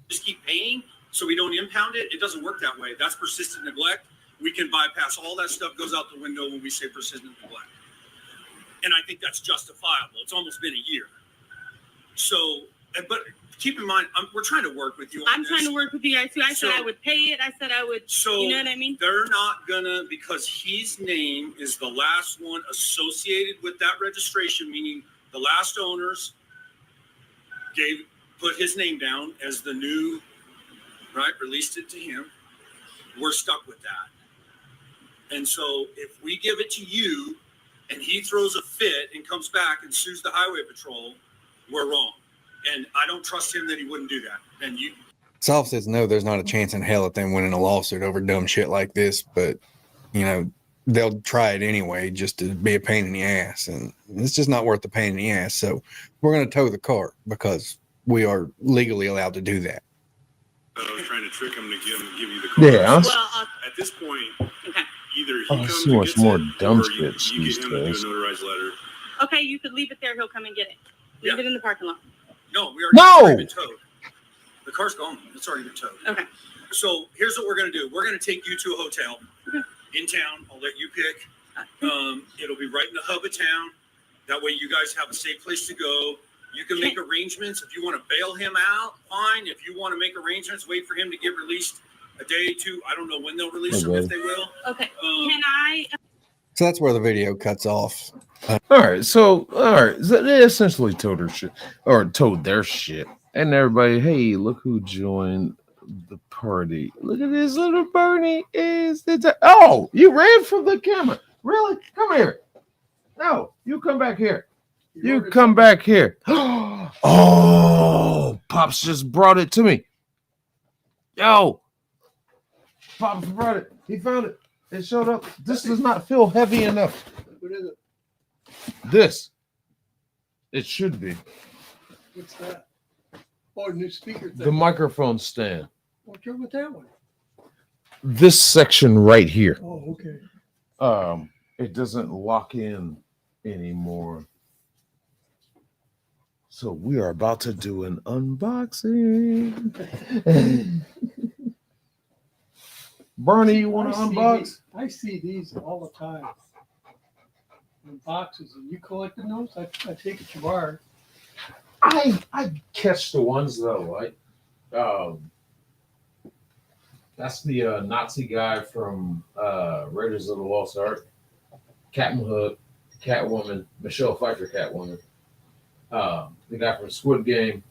Just keep paying so we don't impound it. It doesn't work that way. That's persistent neglect. We can bypass all that stuff, goes out the window when we say persistent neglect. And I think that's justifiable. It's almost been a year. So, but keep in mind, we're trying to work with you. I'm trying to work with you guys too. I said I would pay it. I said I would. So you know what I mean? They're not gonna, because his name is the last one associated with that registration, meaning the last owners put his name down as the new, right, released it to him. We're stuck with that. And so if we give it to you and he throws a fit and comes back and sues the highway patrol, we're wrong. And I don't trust him that he wouldn't do that. And you. Self says no, there's not a chance in hell at them winning a lawsuit over dumb shit like this, but they'll try it anyway just to be a pain in the ass, and it's just not worth the pain in the ass. So we're going to tow the car because we are legally allowed to do that. I was trying to trick him to give you the car. Yeah. Well, at this point, either he comes so and much gets more it, dumb or shit you these get him to do a days. notarized letter. Okay, you could leave it there. He'll come and get it. Leave it in the parking lot. No, we No! already been towed. The car's gone. It's already been towed. Okay. So here's what we're going to do. We're going to take you to a hotel in town. I'll let you pick. It'll be right in the hub of town. That way you guys have a safe place to go. You can make arrangements. If you want to bail him out, fine. If you want to make arrangements, wait for him to get released a day or two. I don't know when they'll release him, if they will. Okay. Can I? So that's where the video cuts off. All right, so they essentially told her shit, or told their shit, and everybody, hey, look who joined the party. Look at this little Bernie oh, you ran from the camera. Really? Come here. No, you come back here. You come back here. Oh, Pops just brought it to me. Yo, Pops brought it. He found it. It showed up. This does not feel heavy enough. What is it? This. It should be. What's that? Oh, new speaker thing. The microphone stand. What's wrong with that one? This section right here. Oh, okay. It doesn't lock in anymore. So we are about to do an unboxing. Bernie, you want to unbox? I see these all the time in boxes, and you collecting those? I take it you are. I catch the ones that I like. That's the Nazi guy from Raiders of the Lost Ark, Captain Hook, Catwoman, Michelle Pfeiffer, Catwoman. The guy from Squid Game,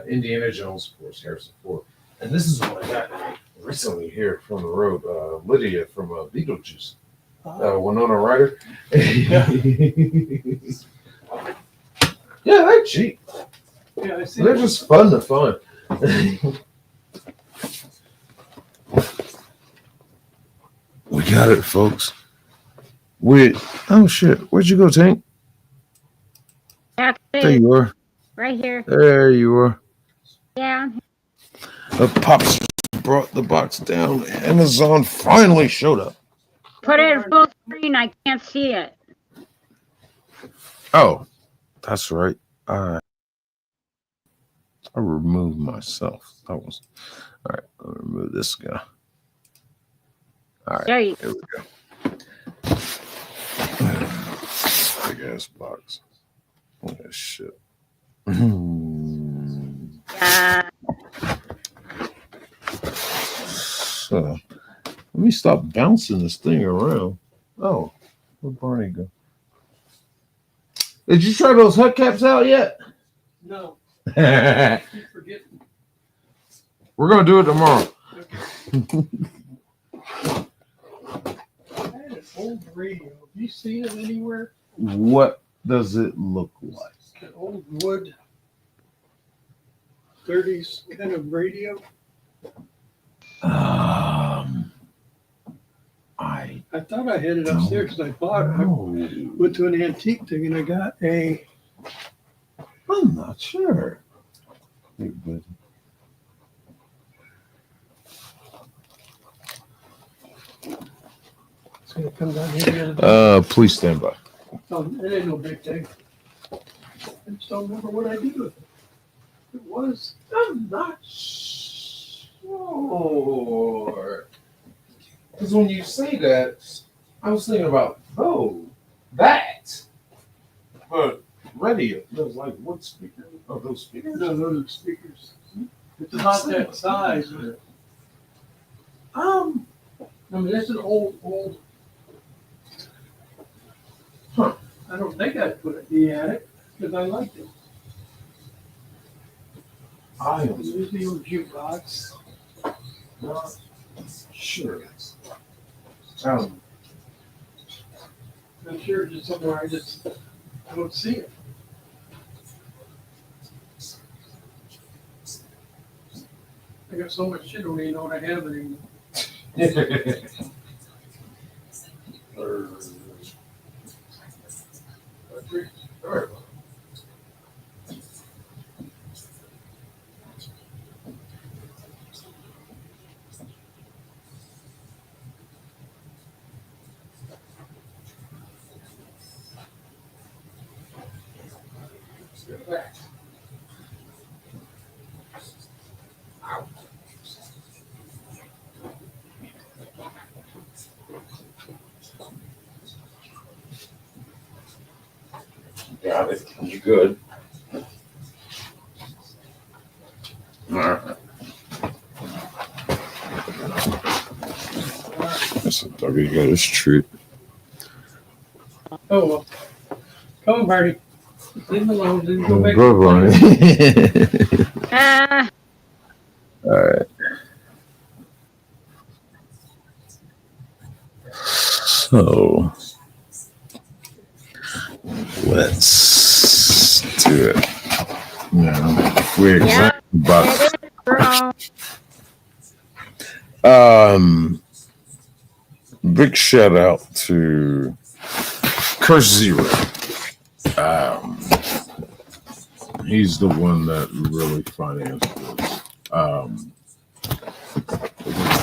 Indiana Jones, of course, Harrison Ford. And this is what I got recently here from the road. Lydia from Beetlejuice. Winona Ryder. Yeah, they're cheap. Yeah, I see. They're just fun to find. We got it, folks. Oh shit, where'd you go, Tink? That's There it. you are. Right here. There you are. Yeah. Pops brought the box down. Amazon finally showed up. Put it in full screen. I can't see it. Oh, that's right. I removed myself. That was all right. I'll remove this guy. All right. There you Here we go. Big ass box. Look at this shit. So let me stop bouncing this thing around. Oh, where'd Barney go? Did you try those hubcaps out yet? No. We're Keep forgetting. gonna do it tomorrow. I had an old radio. Have you seen it anywhere? What does it look like? An old wood 30s kind of radio. I thought I had it upstairs because I bought it. I went to an antique thing and I got a. I'm not sure. Hey, buddy. It's gonna come down here the other day. Please stand by. Oh, it ain't no big thing. I just don't remember what I did with it. It was. I'm not sure. Because when you say that, I was thinking about that. But radio. Those like wood speakers. Oh, those speakers. No, those are speakers. It's not that size. I mean, that's an old. Huh. I don't think I'd put it in the attic because I liked it. There's the old jukebox. Not sure. I'm sure it's just somewhere I don't see it. I got so much shit, I don't even know what I have anymore. Got it. You good? All right. That's a doggy got his treat. Oh, well. Come on, Marty. Leave him alone. Then go back. Go, Barney. All right. So let's do it. Now, if we examine the box. Big shout out to Curse Zero. He's the one that really financed this. The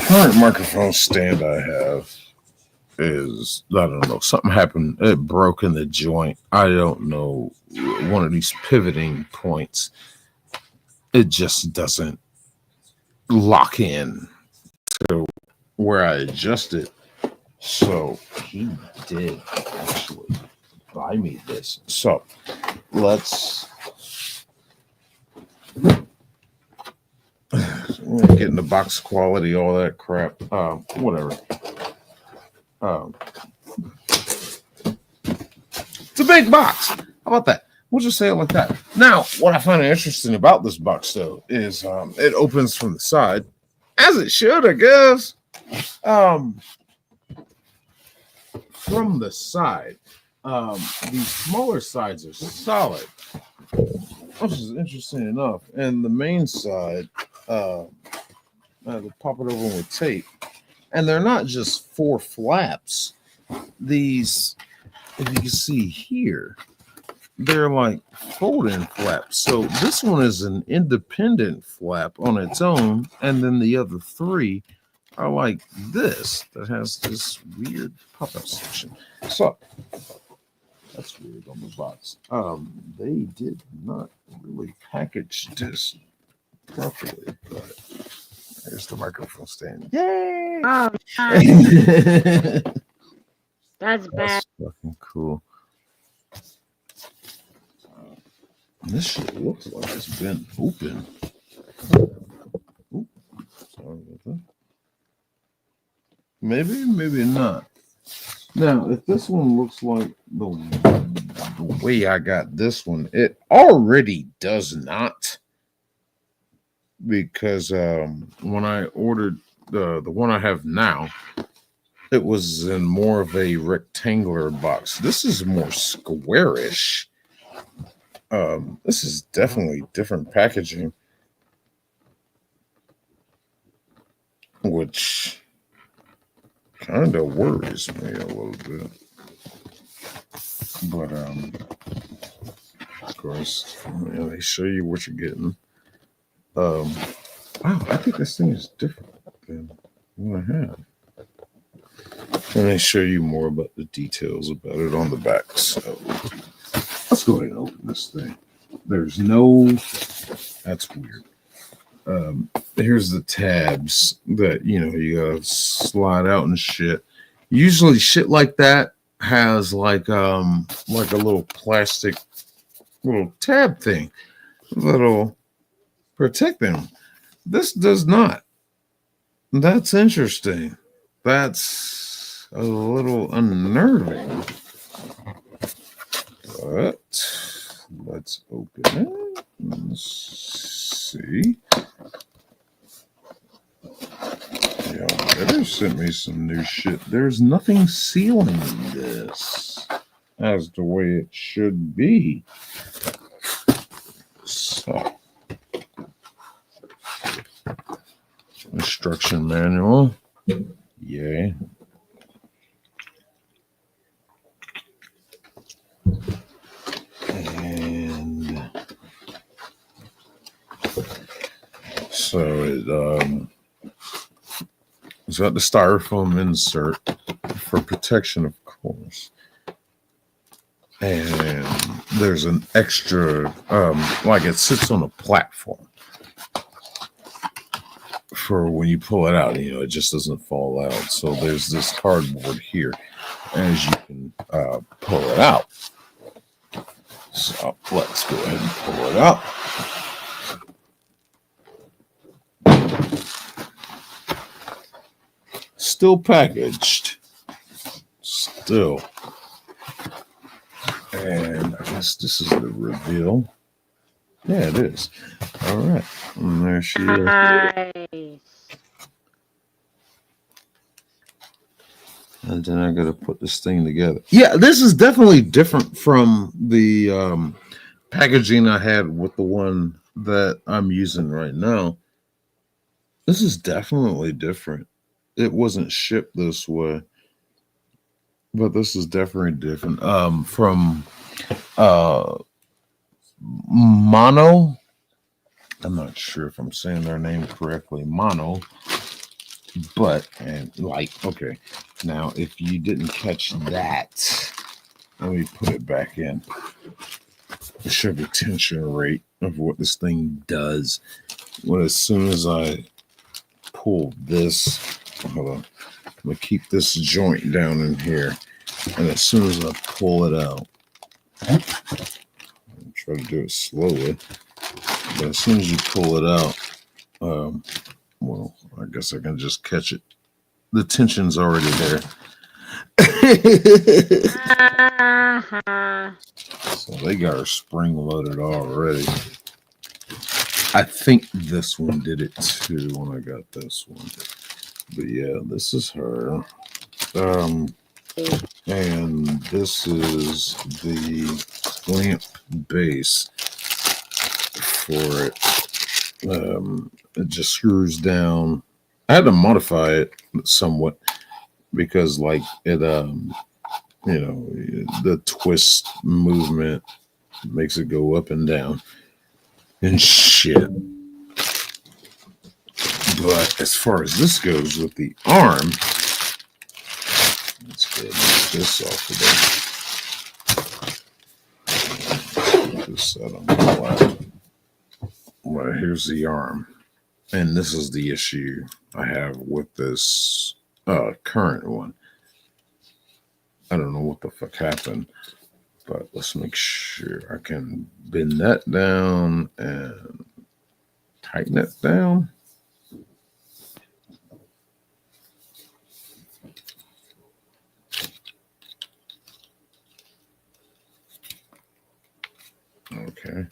current microphone stand I have is, I don't know, something happened. It broke in the joint. I don't know, one of these pivoting points. It just doesn't lock in to where I adjust it. So he did actually buy me this. So let's getting the box quality, all that crap. Whatever. It's a big box. How about that? We'll just say it like that. Now, what I find interesting about this box, though, is it opens from the side, as it should, I guess. From the side, these smaller sides are solid, which is interesting enough. And the main side, they pop it over with tape, and they're not just 4 flaps. These, if you can see here, they're like fold-in flaps. So this one is an independent flap on its own, and then the other 3 are like this, that has this weird pop-up section. So that's weird on the box. They did not really package this properly, but there's the microphone stand. Yay! Oh, that's bad. That's fucking cool. This shit looks like it's been open. Ooh, sorry about that. Maybe, maybe not. Now, if this one looks like the way I got this one, it already does not. Because when I ordered the one I have now, it was in more of a rectangular box. This is more squarish. This is definitely different packaging, which kind of worries me a little bit. But of course, they show you what you're getting. Wow, I think this thing is different than what I have. And they show you more about the details about it on the back. So let's go ahead and open this thing. There's no, that's weird. Here's the tabs that you gotta slide out and shit. Usually shit like that has like a little plastic little tab thing that'll protect them. This does not. That's interesting. That's a little unnerving. But let's open it. Let's see. Y'all better send me some new shit. There's nothing sealing this as the way it should be. So, instruction manual. Yay. And so it's got the styrofoam insert for protection, of course. And there's an extra, like it sits on a platform for when you pull it out, it just doesn't fall out. So there's this cardboard here as you can pull it out. So let's go ahead and pull it out. Still packaged. Still. And I guess this is the reveal. Yeah, it is. All right. And there she is. Nice. And then I got to put this thing together. Yeah, this is definitely different from the packaging I had with the one that I'm using right now. This is definitely different. It wasn't shipped this way, but this is definitely different. From Mono. I'm not sure if I'm saying their name correctly. Mono. But, okay. Now, if you didn't catch that, let me put it back in. Show the tension rate of what this thing does. Well, as soon as I pull this, hold on, I'm going to keep this joint down in here. And as soon as I pull it out, I'll try to do it slowly. But as soon as you pull it out, well, I guess I can just catch it. The tension's already there. So they got her spring loaded already. I think this one did it too when I got this one. But yeah, this is her. And this is the clamp base for it. It just screws down. I had to modify it somewhat because it the twist movement makes it go up and down and shit. But as far as this goes with the arm, let's go get this off of there. Just set on the left. Well, here's the arm. And this is the issue I have with this current one. I don't know what the fuck happened, but let's make sure I can bend that down and tighten it down. Okay.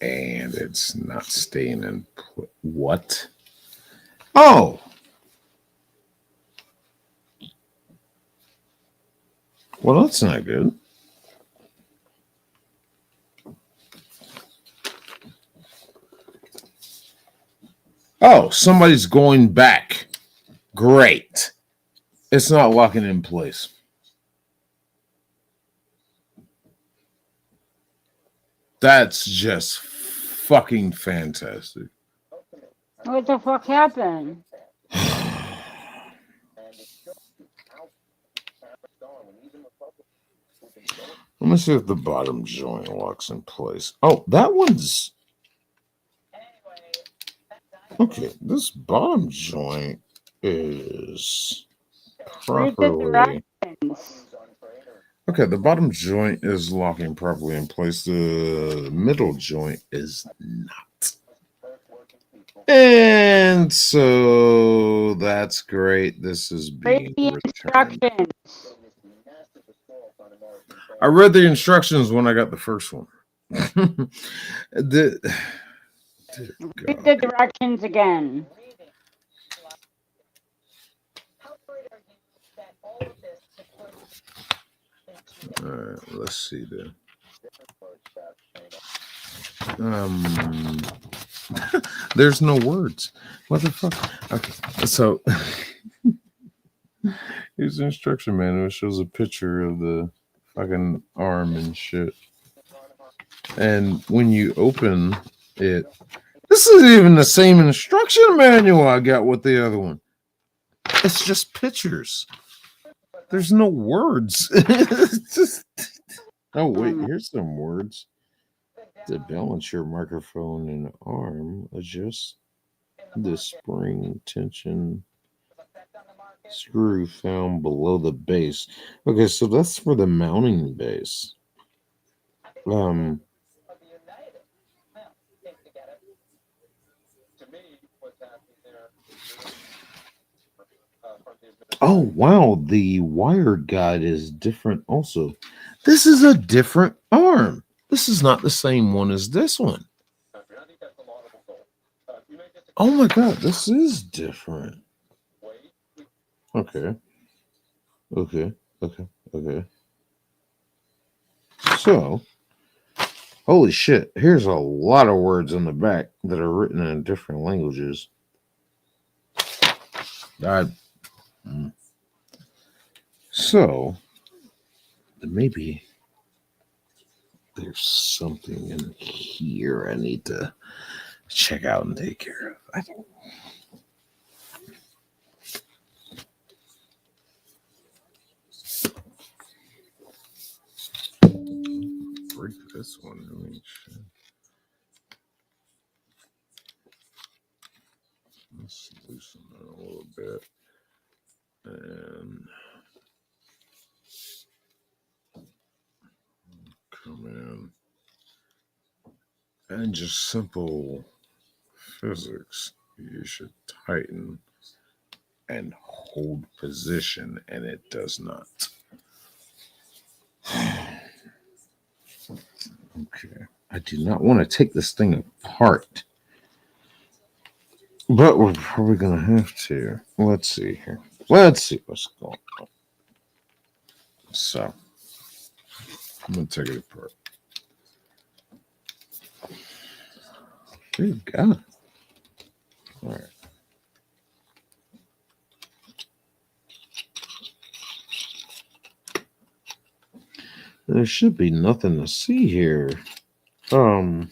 And And it's not staying in place. What? Oh! Well, that's not good. Oh, somebody's going back. Great. It's not locking in place. That's just fucking fantastic. What the fuck happened? Let me see if the bottom joint locks in place. Oh, that one's... Okay, this bottom joint is properly... Okay, the bottom joint is locking properly in place. The middle joint is not. And so that's great. This is being returned. I read the instructions when I got the first one. Read the directions again. All right, let's see then. There's no words. What the fuck? Okay, so here's the instruction manual. It shows a picture of the fucking arm and shit. And when you open it, this isn't even the same instruction manual I got with the other one. It's just pictures. There's no words. It's just... Oh, wait, here's some words. To balance your microphone and arm, adjust the spring tension screw found below the base. Okay, so that's for the mounting base. Oh, wow, the wire guide is different also. This is a different arm. This is not the same one as this one. Oh my god, this is different. Okay. Okay. So, holy shit, here's a lot of words on the back that are written in different languages. So, maybe there's something in here I need to check out and take care of. I don't know. Break this one. I mean, shit. Let's loosen it a little bit. And come in. And just simple physics. You should tighten and hold position, and it does not. Okay. I do not want to take this thing apart. But we're probably going to have to. Let's see here. Let's see what's going on. So, I'm going to take it apart. Good God. All right. There should be nothing to see here. Because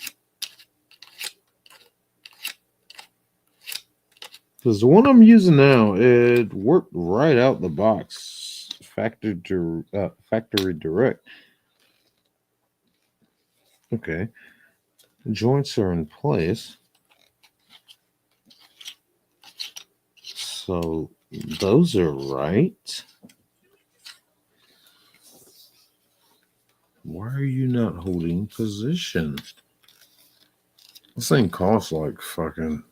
the one I'm using now, it worked right out the box. Factory direct. Okay. Joints are in place. So those are right. Why are you not holding position? This thing costs like fucking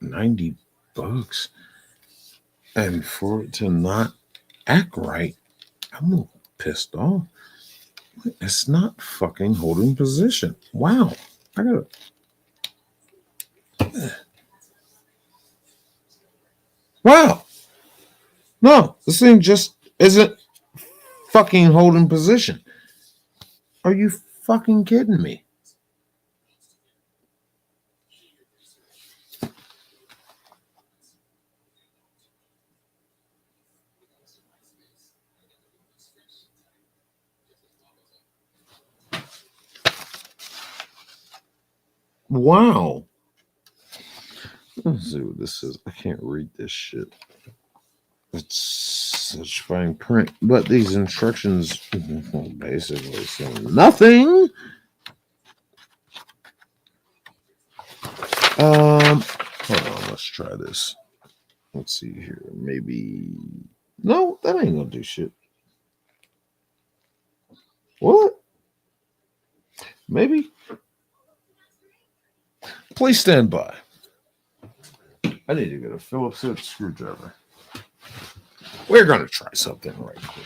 $90. And for it to not act right, I'm a little pissed off. It's not fucking holding position. Wow. I gotta. Wow. No, this thing just isn't fucking holding position. Are you fucking kidding me? Wow. Let's see what this is. I can't read this shit. It's such fine print, but these instructions basically say nothing. Hold on, let's try this. Let's see here. Maybe no, that ain't gonna do shit. What? Maybe. Please stand by. I need to get a Phillips head screwdriver. We're gonna try something right quick.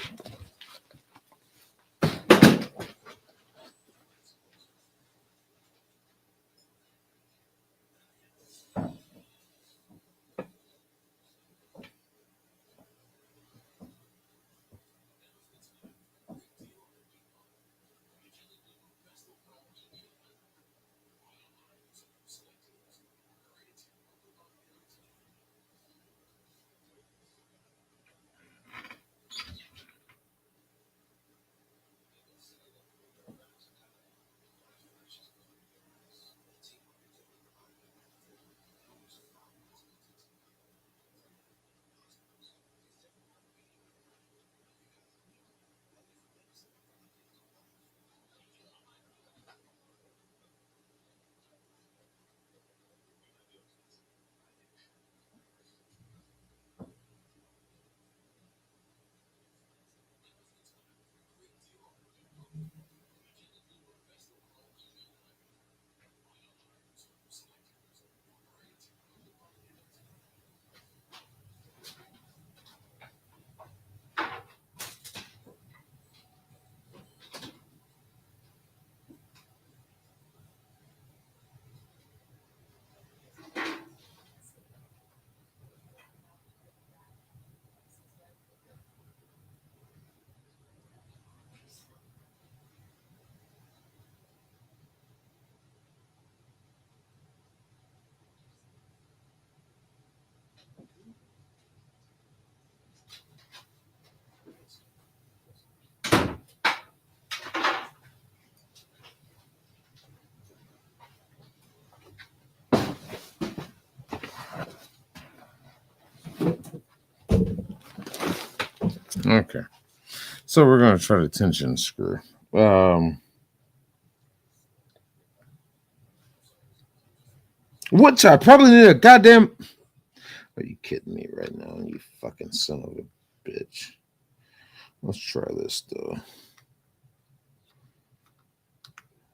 Okay. So we're gonna try the tension screw. Which I probably need a goddamn. Are you kidding me right now? You fucking son of a bitch. Let's try this though.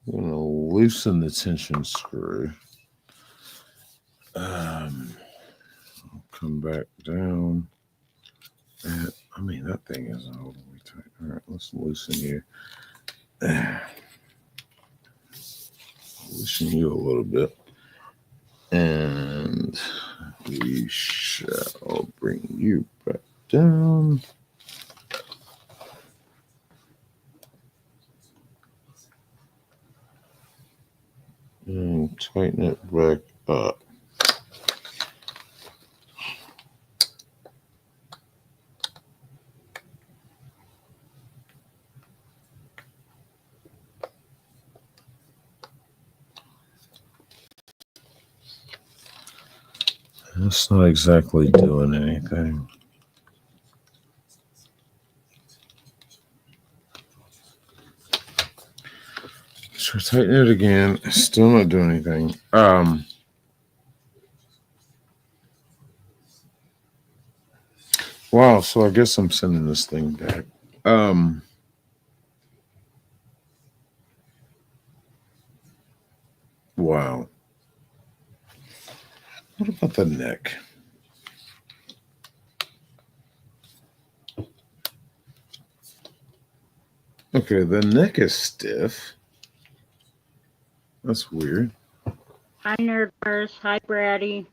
I'm gonna loosen the tension screw. I'll come back down. And, I mean, that thing isn't all the way tight. All right, let's loosen you. Loosen you a little bit. And we shall bring you back down. And tighten it back up. That's not exactly doing anything. So tighten it again. Still not doing anything. Wow, so I guess I'm sending this thing back. Wow. What about the neck? Okay, the neck is stiff. That's weird. Hi, Nerdverse. Hi, Brady.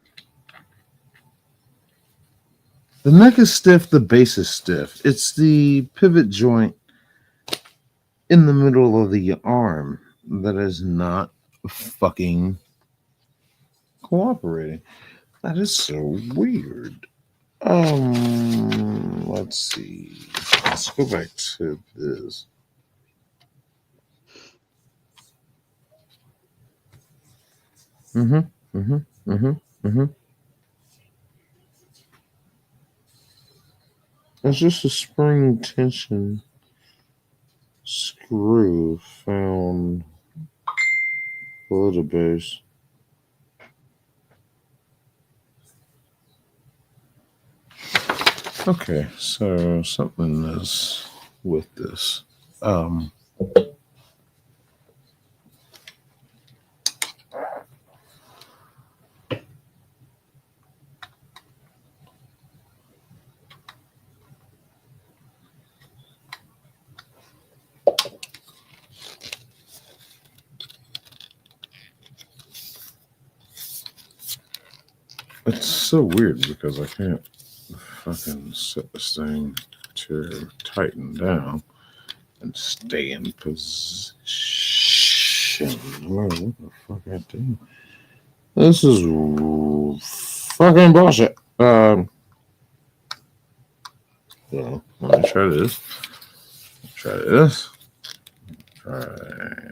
The neck is stiff. The base is stiff. It's the pivot joint in the middle of the arm that is not fucking cooperating. That is so weird. Let's see. Let's go back to this. It's just a spring tension screw found below the base. Okay, so something is with this. It's so weird because I can't fucking set this thing to tighten down and stay in position. What the fuck I do? This is fucking bullshit. Well, let me try this. Try this. Try.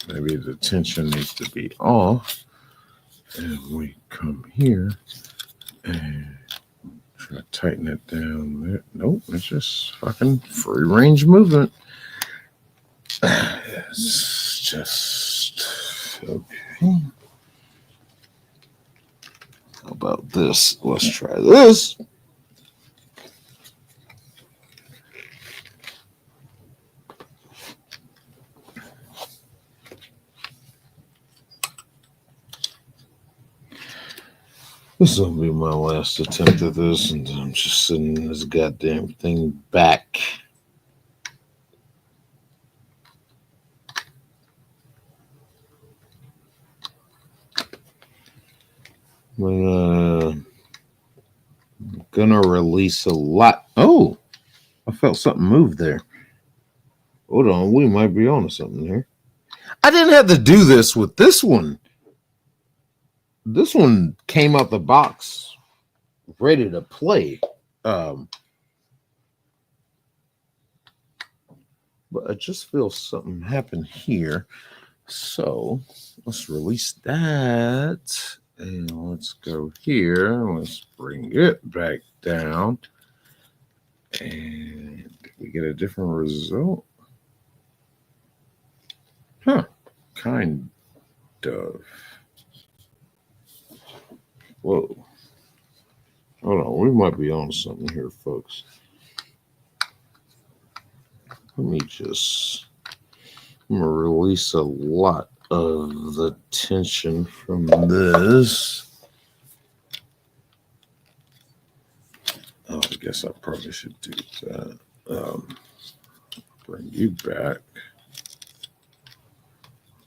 Maybe the tension needs to be off. And we come here and try to tighten it down there. Nope, it's just fucking free range movement. It's just okay. How about this? Let's try this. This will be my last attempt at this, and I'm just sending this goddamn thing back. I'm gonna release a lot. Oh, I felt something move there. Hold on, we might be on to something here. I didn't have to do this with this one. This one came out the box ready to play. But I just feel something happened here. So let's release that. And let's go here. Let's bring it back down. And we get a different result. Huh. Kind of. Whoa. Hold on. We might be on something here, folks. Let me just... I'm going to release a lot of the tension from this. Oh, I guess I probably should do that. Bring you back.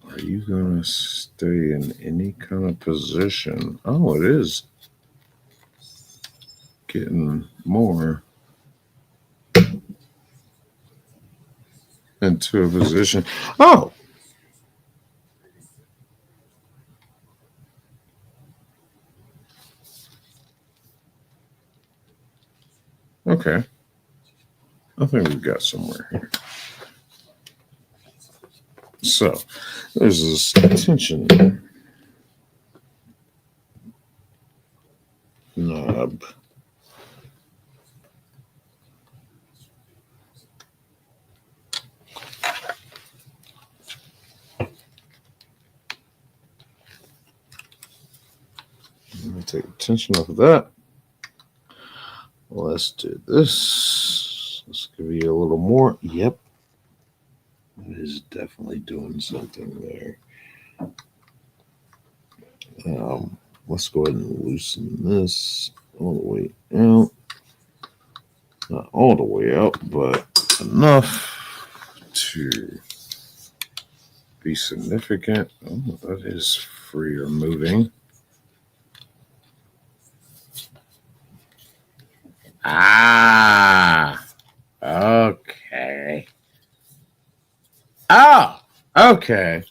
Are you going to stay in any kind of position? Oh, it is getting more into a position. Oh! Okay. I think we've got somewhere here. So, there's this tension knob. Let me take the tension off of that. Let's do this. Let's give you a little more. Yep. It is definitely doing something there. Let's go ahead and loosen this all the way out. Not all the way out, but enough. to be significant. Oh, that is free or moving. Ah, okay. Oh, okay.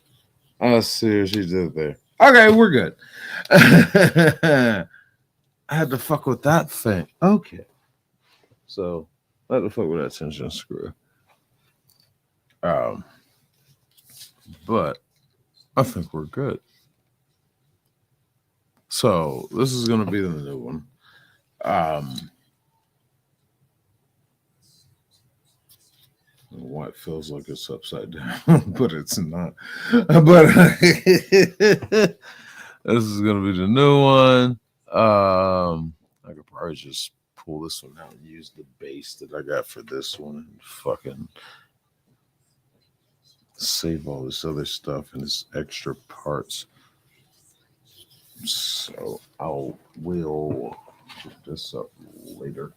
I see what she did there. Okay, we're good. I had to fuck with that thing. Okay. So I had to fuck with that tension screw. But I think we're good. So this is gonna be the new one. Why it feels like it's upside down, but it's not. But this is gonna be the new one. I could probably just pull this one out and use the base that I got for this one and fucking save all this other stuff and this extra parts. So I will pick this up later.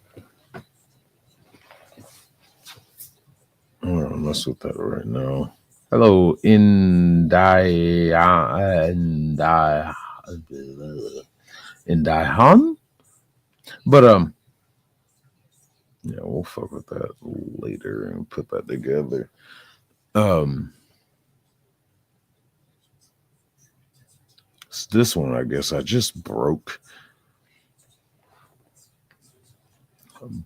I'm gonna mess with that right now. Hello, Indihan. But yeah, we'll fuck with that later and put that together. This one, I guess I just broke.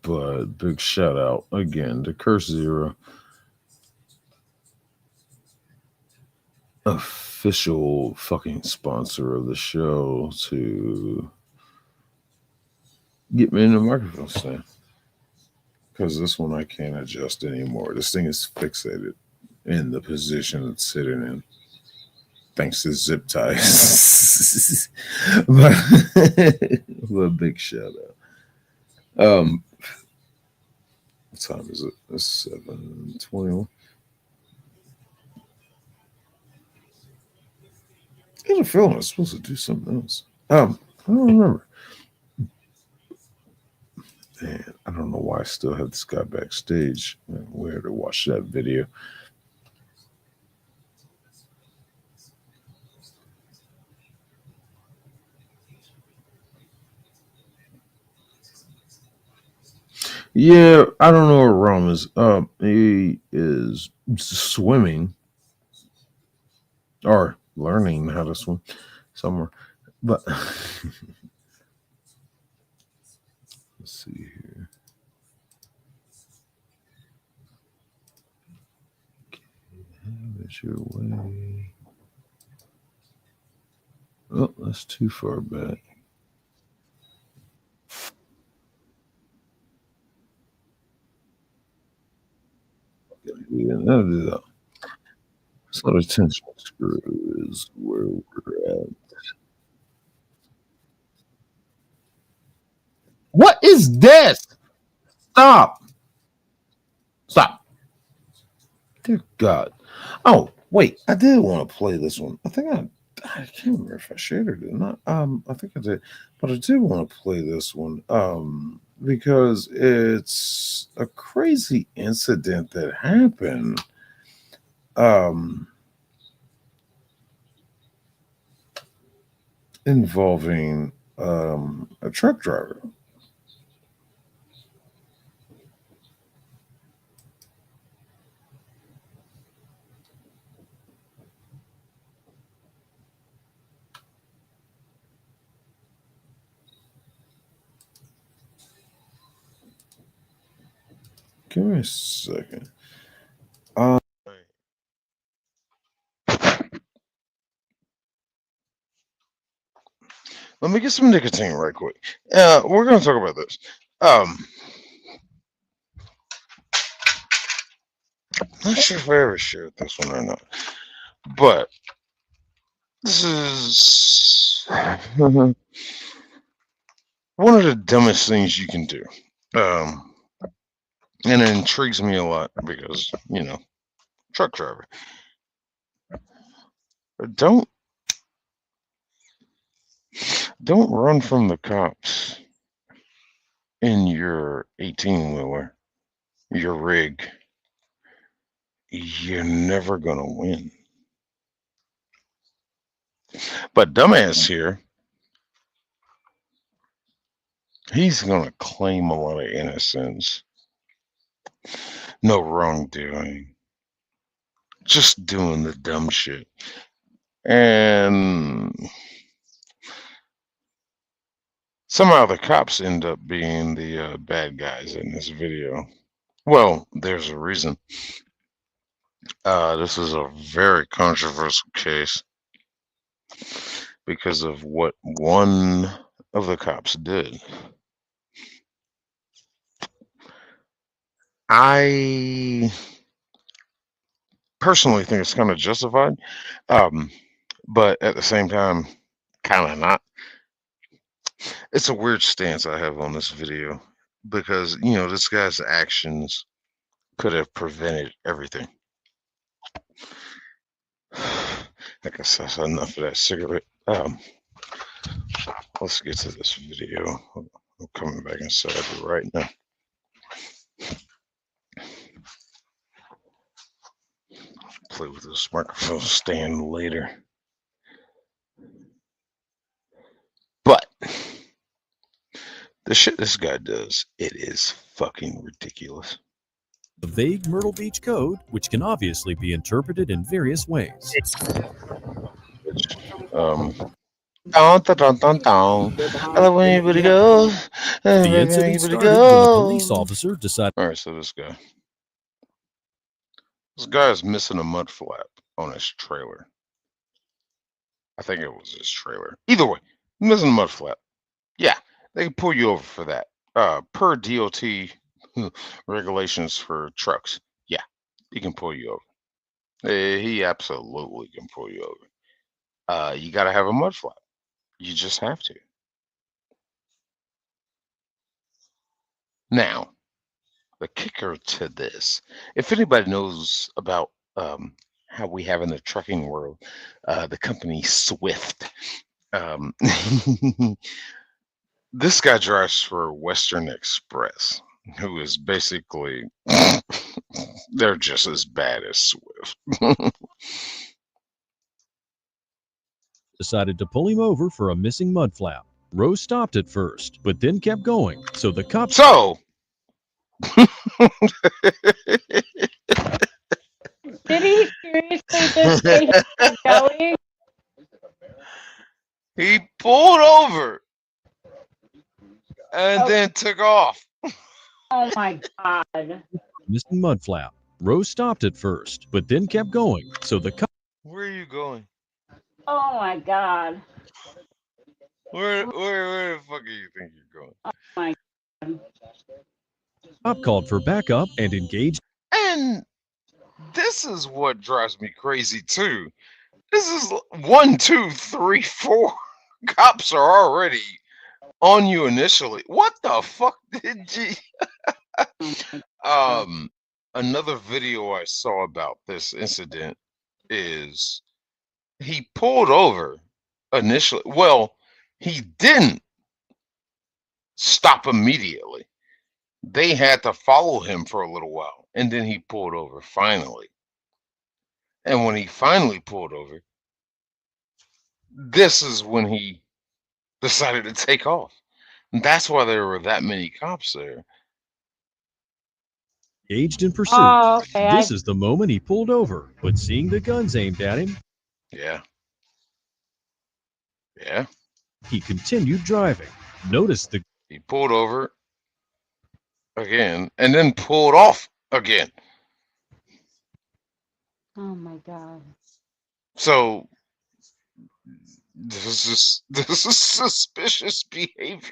But big shout out again to Curse Zero, official fucking sponsor of the show, to get me in the microphone stand. Because this one I can't adjust anymore. This thing is fixated in the position it's sitting in. Thanks to zip ties. but a big shout out. What time is it? It's 7:21. I had a feeling I was supposed to do something else. I don't remember. Man, I don't know why I still have this guy backstage. Where to watch that video? Yeah, I don't know where Rom is. He is swimming or learning how to swim somewhere. But let's see here. Have it your way. Oh, that's too far back. Yeah, that'll do that. So the tension screw is where we're at. What is this? Stop. Stop. Dear God. Oh, wait. I did want to play this one. I can't remember if I shared it or not. I think I did. But I did want to play this one. Because it's a crazy incident that happened. Involving a truck driver. Give me a second. Let me get some nicotine right quick. We're going to talk about this. Not sure if I ever shared this one or not, but this is one of the dumbest things you can do. And it intrigues me a lot because, truck driver. Don't run from the cops in your 18-wheeler, your rig, you're never gonna win. But dumbass here, he's gonna claim a lot of innocence, no wrongdoing, just doing the dumb shit. And somehow the cops end up being the bad guys in this video. Well, there's a reason. This is a very controversial case because of what one of the cops did. I personally think it's kind of justified, but at the same time, kind of not. It's a weird stance I have on this video because, you know, this guy's actions could have prevented everything. I guess that's enough of that cigarette. Let's get to this video. I'm coming back inside right now. Play with this microphone stand later. But the shit this guy does, it is fucking ridiculous. A vague Myrtle Beach code, which can obviously be interpreted in various ways. Dun, dun, dun, dun, dun. I love when everybody goes. The incident started when a police officer decided. All right, so this guy is missing a mud flap on his trailer. I think it was his trailer. Either way, missing a mud flap. Yeah, they can pull you over for that. Per DOT regulations for trucks. Yeah, he can pull you over. He absolutely can pull you over. You got to have a mud flap. You just have to. Now, the kicker to this, if anybody knows about how we have in the trucking world, the company Swift, this guy drives for Western Express, who is basically, they're just as bad as Swift. Decided to pull him over for a missing mud flap. Rose stopped at first, but then kept going. So the cops. So. Did he seriously just say he kept going? He pulled over and then took off. Oh my God. Missing mud flap. Rose stopped at first, but then kept going. So the cops. Where are you going? Oh my God. Where the fuck do you think you're going? Oh my God. Cop called for backup and engaged. And this is what drives me crazy too. This is 1, 2, 3, 4. Cops are already on you initially. What the fuck did you? Another video I saw about this incident is he pulled over initially. Well, he didn't stop immediately. They had to follow him for a little while, and then he pulled over finally. And when he finally pulled over, this is when he decided to take off. And that's why there were that many cops there. Engaged in pursuit. Oh, okay. This is the moment he pulled over, but seeing the guns aimed at him. Yeah. Yeah. He continued driving. Notice the. He pulled over again and then pulled off again. Oh my God. So this is suspicious behavior.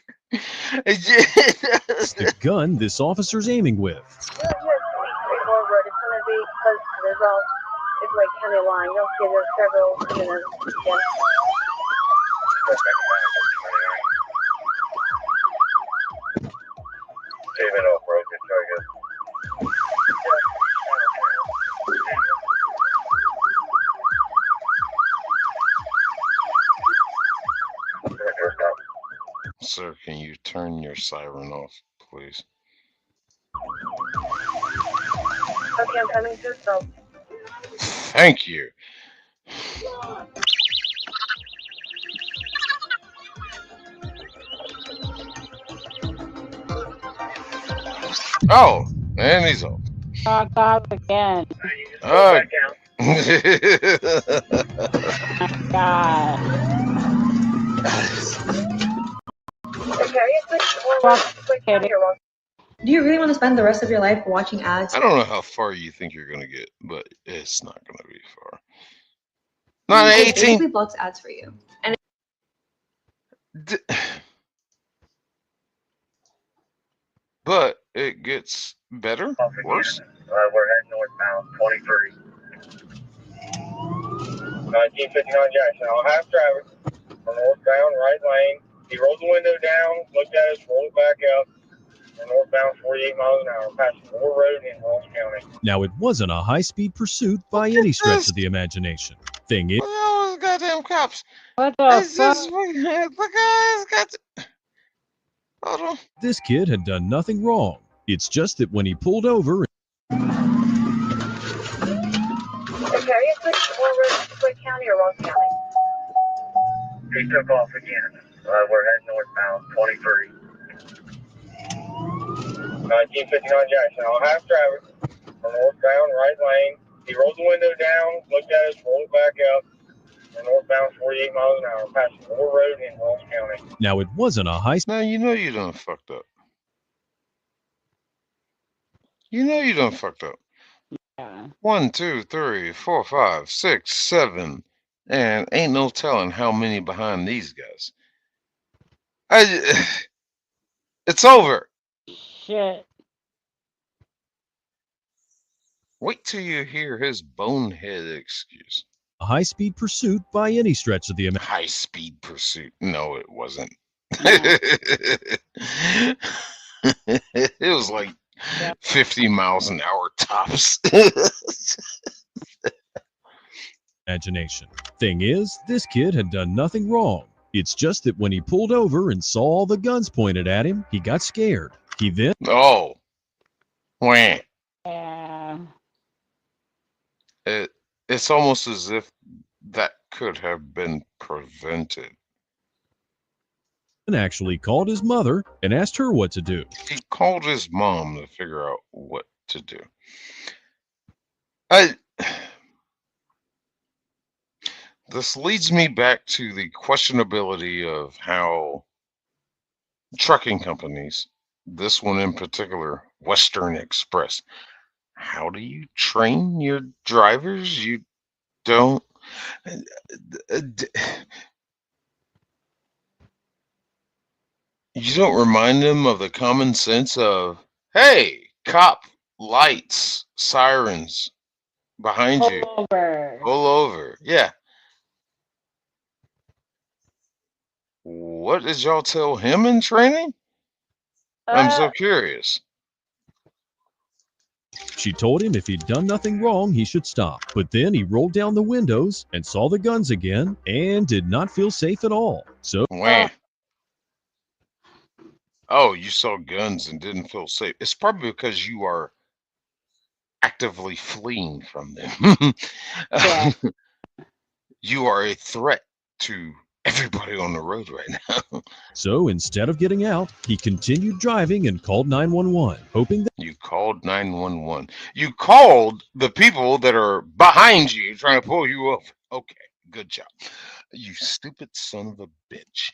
It's the gun this officer's aiming with. It's gonna be because there's all it's like county line. You'll see there's several. Sir, can you turn your siren off, please? Okay, I'm coming through, so Thank you. Oh, and he's off. God again. God. God. Do you really want to spend the rest of your life watching ads? I don't know how far you think you're gonna get, but it's not gonna be far. Not It 18. basically blocks ads for you. And But it gets better, worse. We're heading northbound, 23. 1959 Jackson. I'll have traffic from northbound, right lane. He rolled the window down, looked at us, rolled it back up. We're northbound, 48 miles an hour, passing Moore Road in Ross County. Now, it wasn't a high-speed pursuit by any stretch of the imagination. Thing is, Oh, goddamn cops! What the fuck? Hold on. this kid had done nothing wrong. It's just that when he pulled over, Okay, it's like Moore Road, Slick County or Ross County? He took off again. We're heading northbound, 23. 1959 Jackson. I'll have traffic from northbound, right lane. He rolled the window down, looked at us, rolled it back up. We're northbound, 48 miles an hour, passing Moore Road in Ross County. now it wasn't a high. Now you know you done fucked up. You know you done fucked up. Yeah. 1, 2, 3, 4, 5, 6, 7, and ain't no telling how many behind these guys. It's over. Shit. Wait till you hear his bonehead excuse. A high-speed pursuit by any stretch of the imagination. High-speed pursuit. No, it wasn't. No. It was like 50 miles an hour tops. Imagination. Thing is, this kid had done nothing wrong. It's just that when he pulled over and saw all the guns pointed at him, he got scared. He then. Oh. Wah. Yeah. It's almost as if that could have been prevented. Actually called his mother and asked her what to do. He called his mom to figure out what to do. This leads me back to the questionability of how trucking companies, this one in particular, Western Express, how do you train your drivers? You don't. You don't remind them of the common sense of, hey, cop, lights, sirens behind you. Over. Pull over. Yeah. What did y'all tell him in training? I'm so curious. She told him if he'd done nothing wrong, he should stop. But then he rolled down the windows and saw the guns again and did not feel safe at all. So. Wah. Oh, you saw guns and didn't feel safe. It's probably because you are actively fleeing from them. Yeah. You are a threat to everybody on the road right now. So instead of getting out, he continued driving and called 911, hoping that. You called 911. You called the people that are behind you trying to pull you over. Okay, good job. You stupid son of a bitch.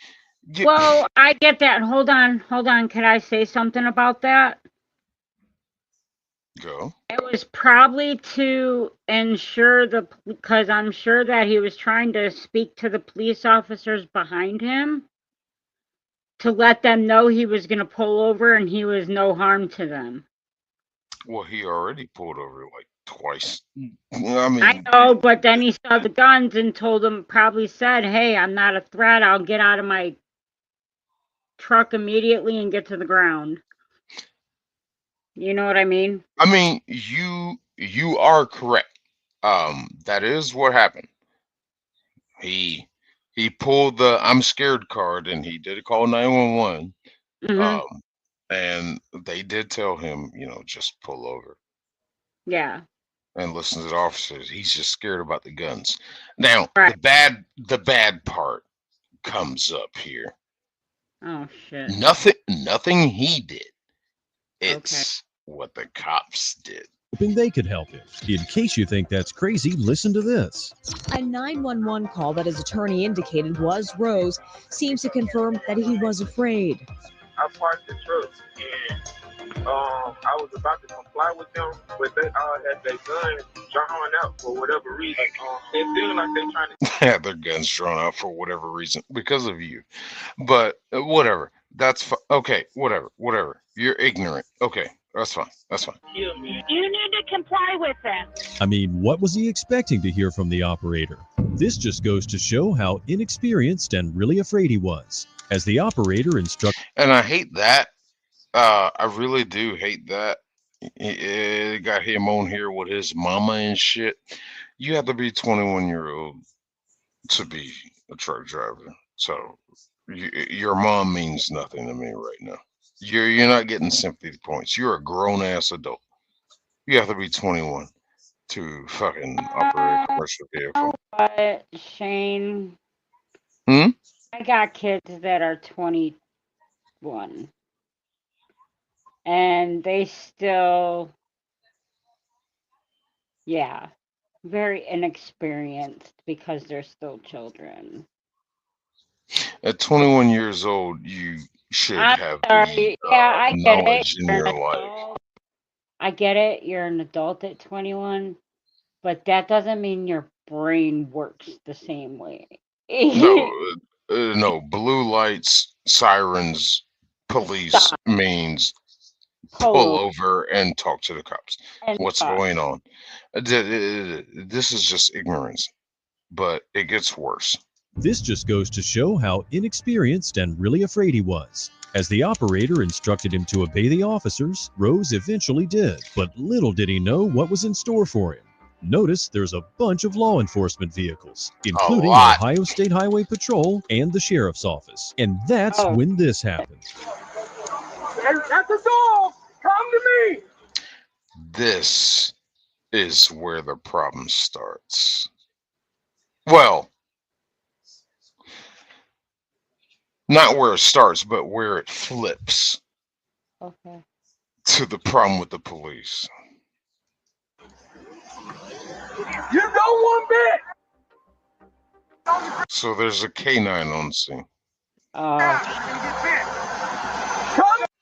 Well, I get that. Hold on. Can I say something about that? Go. It was probably to ensure because I'm sure that he was trying to speak to the police officers behind him to let them know he was going to pull over and he was no harm to them. Well, he already pulled over like twice. I mean, I know, but then he saw the guns and told them, probably said, hey, I'm not a threat. I'll get out of my truck immediately and get to the ground. You know what I mean? I mean, you are correct. That is what happened. He pulled the I'm scared card and he did call 911. Mm-hmm. And they did tell him, just pull over. Yeah. and listen to the officers. He's just scared about the guns. Now, Right. the bad part comes up here. Oh shit. Nothing he did. It's what the cops did. Hoping they could help him. In case you think that's crazy, listen to this. A 911 call that his attorney indicated was Rose seems to confirm that he was afraid. I parked the truck and I was about to comply with them, but they all had their guns drawn out for whatever reason. It feels like they're trying to Have their guns drawn out for whatever reason because of you. But whatever. That's okay. Whatever. You're ignorant. Okay. That's fine. You need to comply with them. I mean, what was he expecting to hear from the operator? This just goes to show how inexperienced and really afraid he was. As the operator instructed. And I hate that. I really do hate that. It got him on here with his mama and shit. You have to be 21-year-old to be a truck driver. So your mom means nothing to me right now. You're not getting sympathy points. You're a grown ass adult. You have to be 21 to fucking operate a commercial vehicle. But Shane, I got kids that are 21. And they still, very inexperienced because they're still children. At 21 years old, you should have the I get knowledge it. in your life. I get it. You're an adult at 21, but that doesn't mean your brain works the same way. No, blue lights, sirens, police means pull over and talk to the cops. What's going on? This is just ignorance, but it gets worse. This just goes to show how inexperienced and really afraid he was. As the operator instructed him to obey the officers, Rose eventually did, but little did he know what was in store for him. Notice there's a bunch of law enforcement vehicles, including Ohio State Highway Patrol and the Sheriff's Office. And that's when this happened. That's the dog! Come to me! This is where the problem starts. Well, not where it starts, but where it flips. Okay. To the problem with the police. You don't want bit! So there's a K9 on scene.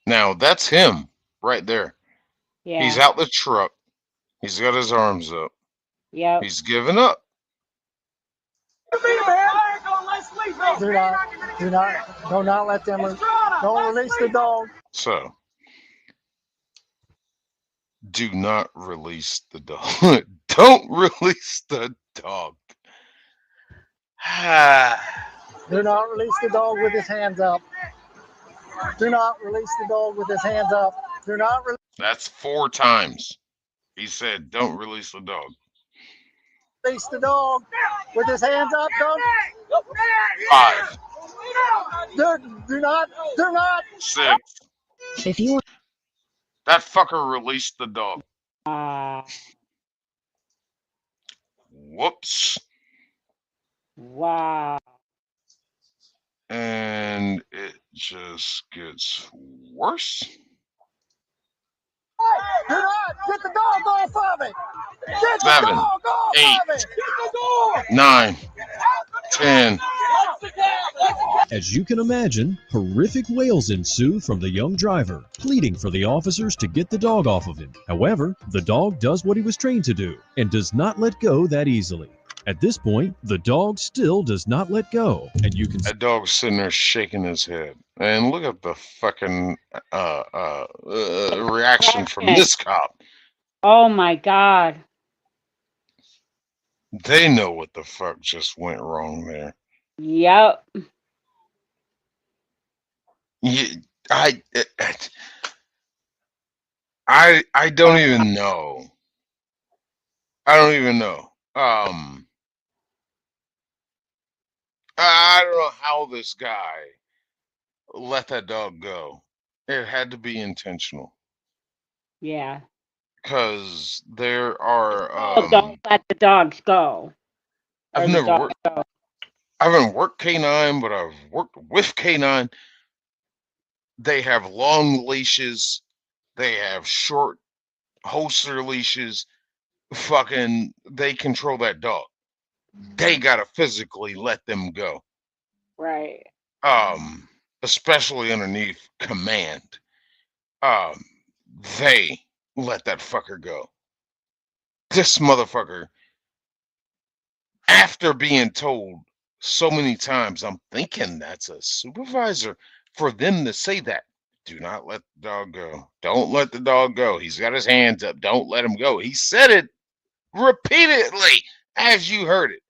Now that's him right there. Yeah. He's out the truck. He's got his arms up. Yeah. He's giving up. Do not let them. Don't release the dog. So, do not release the dog. Don't release the dog. Do not release the dog with his hands up. Do not release the dog with his hands up. Do not release. That's 4 times. He said, "Don't release the dog." Release the dog with his hands up. Don't. 5. Do not. 6. If you want. That fucker released the dog. Whoops. Wow. And it just gets worse. Do not get the dog off of it. Get the 7, dog off 8, of it. 9, 10. As you can imagine, horrific wails ensue from the young driver, pleading for the officers to get the dog off of him. However, the dog does what he was trained to do and does not let go that easily. At this point, the dog still does not let go, and you can. That dog's sitting there shaking his head, and look at the fucking reaction from this cop. Oh my God. They know what the fuck just went wrong there. Yep. I don't even know. I don't even know. I don't know how this guy let that dog go. It had to be intentional. Yeah. because there are. Don't let the dogs go. I've never worked. I haven't worked K9, but I've worked with K9. They have long leashes. They have short holster leashes. Fucking, they control that dog. They gotta physically let them go. Right. Especially underneath command. They let that fucker go. This motherfucker, after being told so many times, I'm thinking that's a supervisor, for them to say that. Do not let the dog go. Don't let the dog go. He's got his hands up. Don't let him go. He said it repeatedly as you heard it.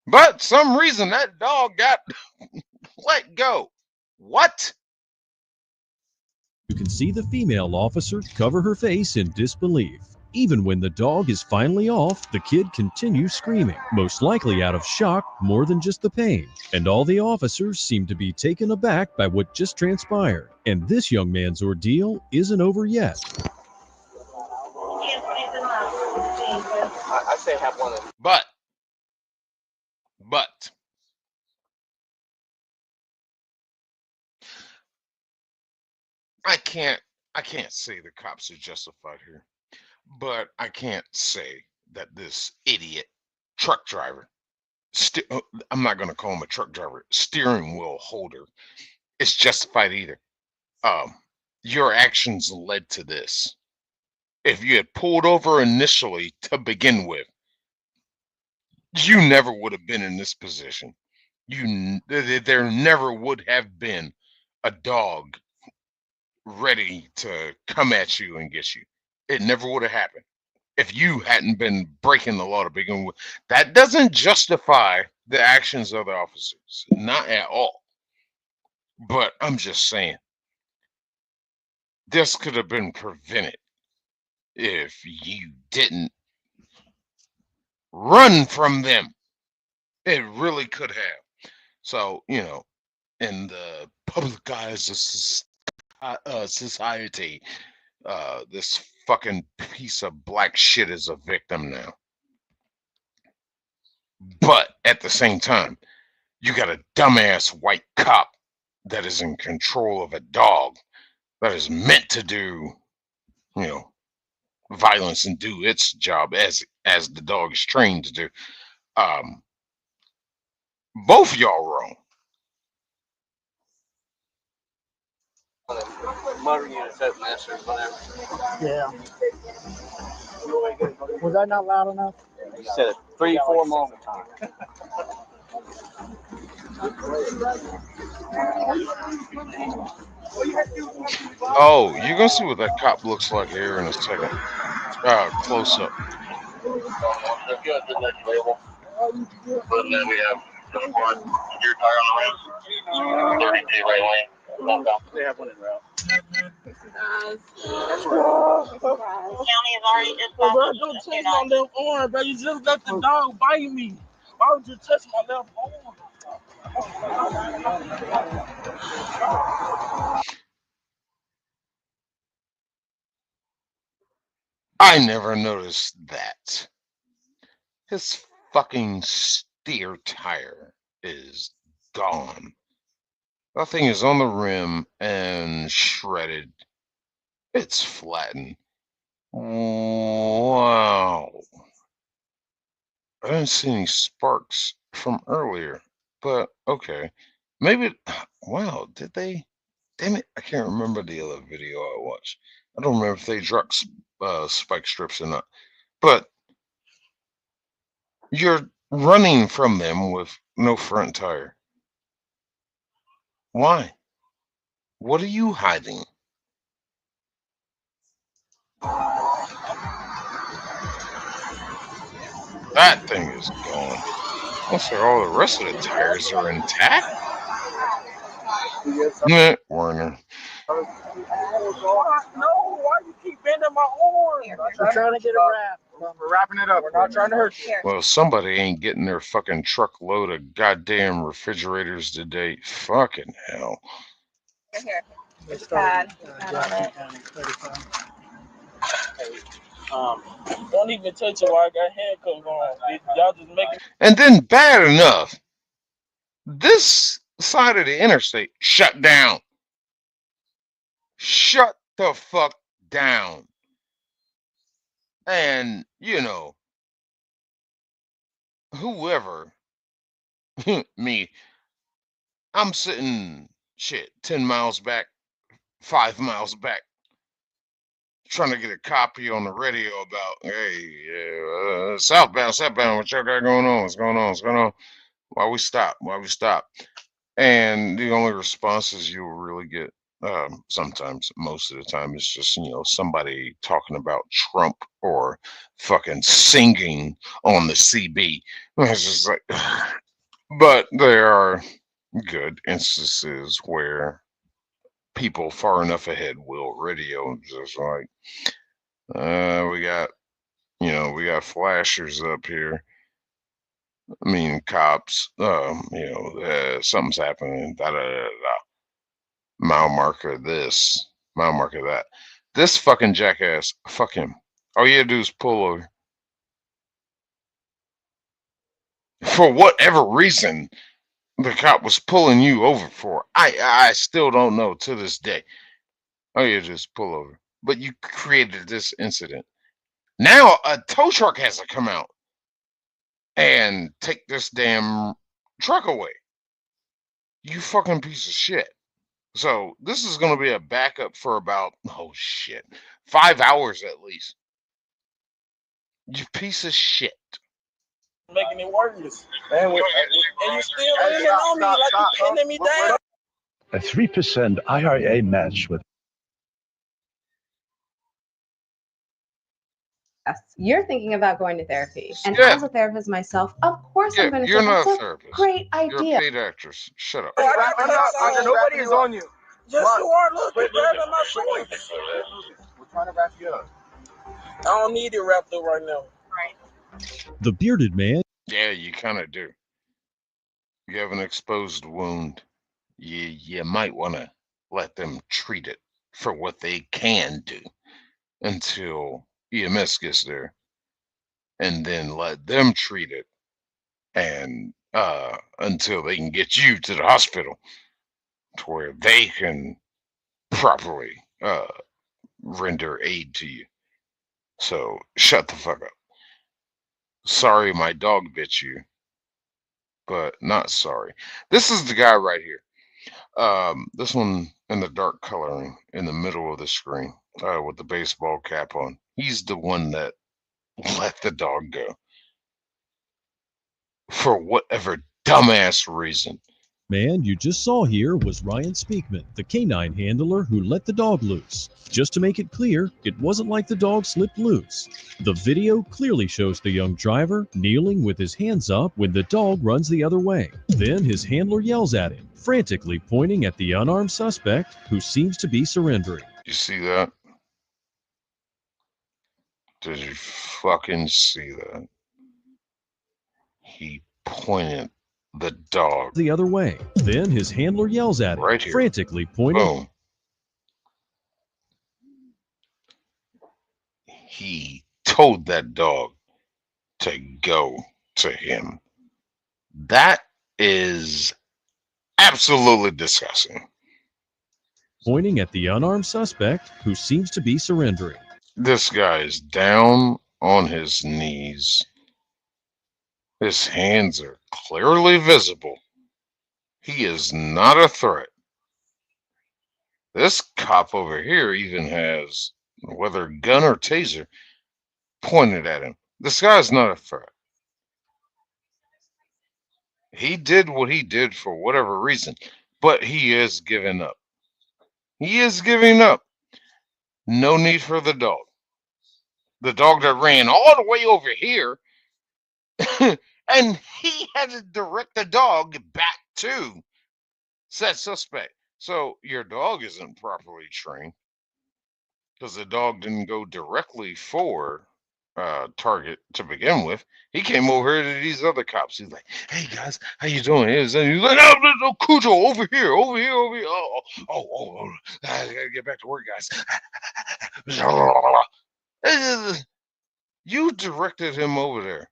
But some reason that dog got let go. What? You can see the female officer cover her face in disbelief. Even when the dog is finally off, the kid continues screaming, most likely out of shock more than just the pain. And all the officers seem to be taken aback by what just transpired. And this young man's ordeal isn't over yet. I say have one of them. But I can't say the cops are justified here. But I can't say that this idiot truck driver, I'm not going to call him a truck driver, steering wheel holder, is justified either. Your actions led to this. If you had pulled over initially to begin with, you never would have been in this position. There never would have been a dog ready to come at you and get you. It never would have happened if you hadn't been breaking the law to begin with. That doesn't justify the actions of the officers, not at all. But I'm just saying, this could have been prevented if you didn't run from them. It really could have. So, you know, in the public eyes of society, this fucking piece of black shit is a victim now. But at the same time, you got a dumbass white cop that is in control of a dog that is meant to do, you know, violence and do its job as the dog is trained to do. Both y'all wrong. Motor unit set master, whatever. Yeah. Was that not loud enough? You said it 3-4 more times. Oh, you're gonna see what that cop looks like here in a second. Close up. And then we have the front gear tire on the rim, 32 right lane. They have one in route. County is already Bro, don't touch my left arm, bro. You just let the dog bite me. Why would you touch my left arm? I never noticed that. His fucking steer tire is gone. That thing is on the rim and shredded. It's flattened. Wow. I didn't see any sparks from earlier, but okay. Maybe, wow, did they? Damn it, I can't remember the other video I watched. I don't remember if they dropped spike strips or not. But you're running from them with no front tire. Why? What are you hiding? That thing is gone. Looks like all the rest of the tires are intact. Nah, Werner. No, why you keep bending my arm? We're trying to get it wrapped. We're wrapping it up. We're not trying to hurt you. Well, somebody ain't getting their fucking truckload of goddamn refrigerators today. Fucking hell. It's bad. Don't even touch it while I got handcuffs on. Y'all just making. And then bad enough, this side of the interstate shut down. Shut the fuck down. And, you know, whoever, me, I'm sitting, 10 miles back, 5 miles back, trying to get a copy on the radio about, hey, southbound, what y'all got going on? What's going on? Why we stop? And the only responses you'll really get, sometimes, most of the time, is just, somebody talking about Trump or fucking singing on the CB. It's just like, but there are good instances where people far enough ahead will radio just like, we got flashers up here. I mean, cops, something's happening, da da da da. Mile marker this, mile marker that. This fucking jackass, fuck him. All you had to do is pull over. For whatever reason the cop was pulling you over for, I still don't know to this day. All you had to do is pull over. But you created this incident. Now a tow truck has to come out and take this damn truck away. You fucking piece of shit. So this is going to be a backup for about, 5 hours at least. You piece of shit. Making it worse. And you still leaning on me like you pinning me down. A 3% IRA match with. You're thinking about going to therapy. And as a therapist myself, of course I'm going to You're say not that's a a therapist. great You're idea. a paid actress. Shut up. Nobody is on you. Yes, you are. Look, you're grabbing my shorts. We're trying to wrap you up. I don't need it wrapped up right now. The bearded man. Yeah, you kind of do. You have an exposed wound. You might want to let them treat it for what they can do until EMS gets there, and then let them treat it, and until they can get you to the hospital to where they can properly render aid to you. So shut the fuck up. Sorry my dog bit you, but not sorry. This is the guy right here. This one in the dark coloring in the middle of the screen, with the baseball cap on. He's the one that let the dog go for whatever dumbass reason. Man you just saw here was Ryan Speakman, the canine handler who let the dog loose. Just to make it clear, it wasn't like the dog slipped loose. The video clearly shows the young driver kneeling with his hands up when the dog runs the other way. Then his handler yells at him, frantically pointing at the unarmed suspect who seems to be surrendering. You see that? Did you fucking see that? He pointed the dog the other way. Then his handler yells at him, right here, frantically pointing. Boom. He told that dog to go to him. That is absolutely disgusting. Pointing at the unarmed suspect who seems to be surrendering. This guy is down on his knees. His hands are clearly visible. He is not a threat. This cop over here even has, whether gun or taser, pointed at him. This guy is not a threat. He did what he did for whatever reason, but he is giving up. He is giving up. No need for the dog. The dog that ran all the way over here, and he had to direct the dog back to said suspect. So your dog isn't properly trained because the dog didn't go directly for target to begin with. He came over here to these other cops. He's like, "Hey guys, how you doing?" He's like, "No, Cujo, over here. Oh, I gotta get back to work, guys." You directed him over there.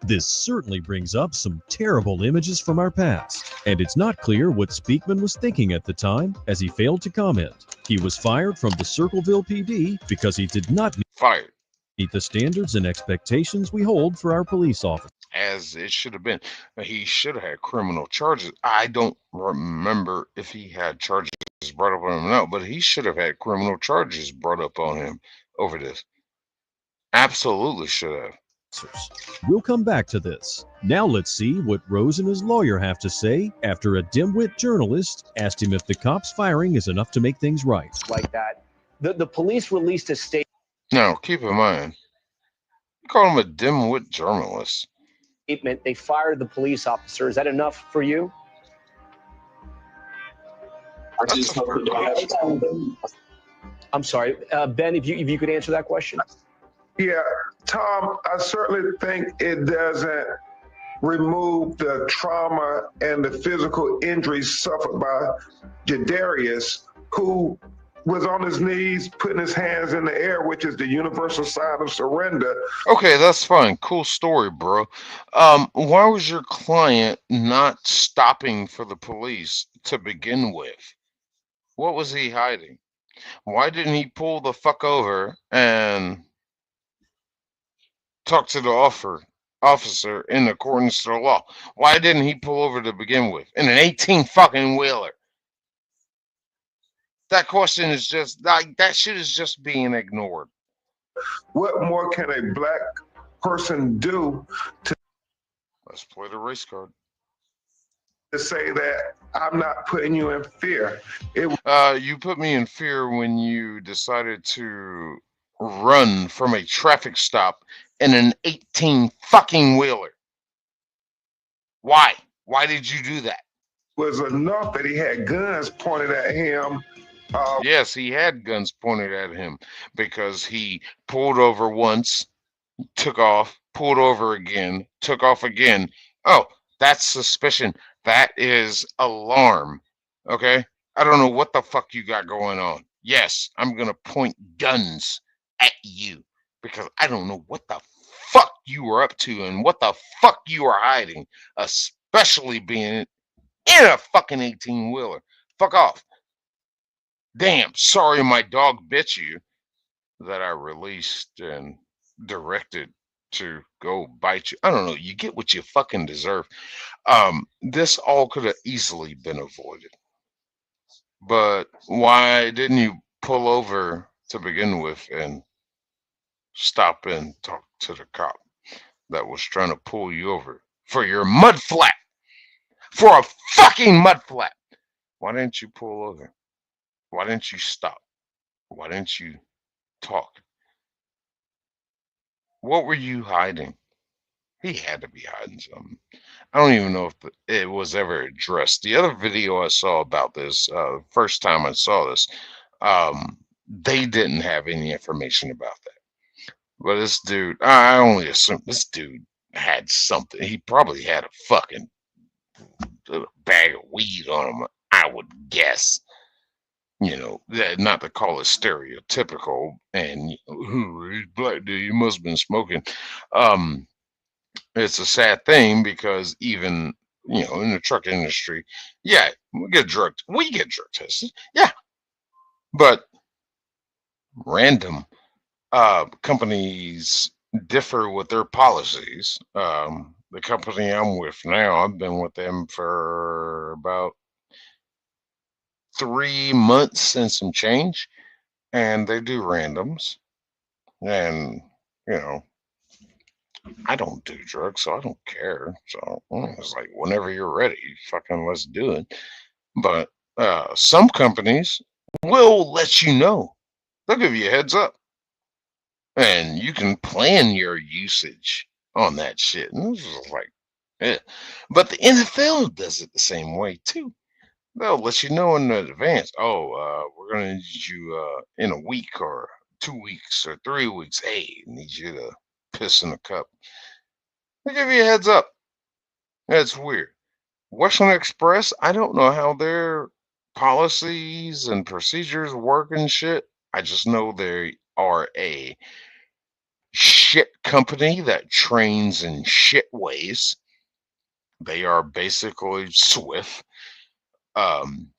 This certainly brings up some terrible images from our past, and it's not clear what Speakman was thinking at the time as he failed to comment. He was fired from the Circleville PD because he did not meet the standards and expectations we hold for our police officers. As it should have been. He should have had criminal charges. I don't remember if he had charges brought up on him or not, but he should have had criminal charges brought up on him over this. Absolutely should have. We'll come back to this. Now let's see what Rose and his lawyer have to say after a dimwit journalist asked him if the cops firing is enough to make things right. Like that. The police released a statement. Now, keep in mind, you call him a dimwit journalist. They fired the police officer. Is that enough for you? I'm sorry, Ben, if you could answer that question. Yeah, Tom, I certainly think it doesn't remove the trauma and the physical injuries suffered by Jadarius, who was on his knees, putting his hands in the air, which is the universal sign of surrender. Okay, that's fine. Cool story, bro. Why was your client not stopping for the police to begin with? What was he hiding? Why didn't he pull the fuck over and talk to the officer in accordance to the law? Why didn't he pull over to begin with in an 18 fucking wheeler? That question is just like that shit is just being ignored. What more can a black person do to Let's play the race card. to say that I'm not putting you in fear? You put me in fear when you decided to run from a traffic stop in an 18 fucking wheeler. Why? Why did you do that? Was enough that he had guns pointed at him. Yes, he had guns pointed at him because he pulled over once, took off, pulled over again, took off again. Oh, that's suspicion. That is alarm. Okay? I don't know what the fuck you got going on. Yes, I'm going to point guns at you because I don't know what the fuck you were up to and what the fuck you are hiding, especially being in a fucking 18-wheeler. Fuck off. Damn, sorry my dog bit you that I released and directed to go bite you. I don't know. You get what you fucking deserve. This all could have easily been avoided. But why didn't you pull over to begin with and stop and talk to the cop that was trying to pull you over for your mud flap? For a fucking mud flap. Why didn't you pull over? Why didn't you stop? Why didn't you talk? What were you hiding? He had to be hiding something. I don't even know if it was ever addressed. The other video I saw about this, first time I saw this, they didn't have any information about that. But this dude, I only assume this dude had something. He probably had a fucking bag of weed on him, I would guess. You know, not to call it stereotypical, and he's black dude, you must have been smoking. It's a sad thing because even, you know, in the truck industry, yeah, we get drug tested, yeah, but random companies differ with their policies. The company I'm with now, I've been with them for about 3 months and some change, and they do randoms. And you know, I don't do drugs, so I don't care. So it's like whenever you're ready, fucking let's do it. But some companies will let you know. They'll give you a heads up, and you can plan your usage on that shit. And this is like, yeah. But the NFL does it the same way too. They'll let you know in advance. Oh, we're gonna need you in a week or 2 weeks or 3 weeks. Hey, need you to piss in a cup. They give you a heads up. That's weird. Western Express, I don't know how their policies and procedures work and shit. I just know they are a shit company that trains in shit ways. They are basically Swift. And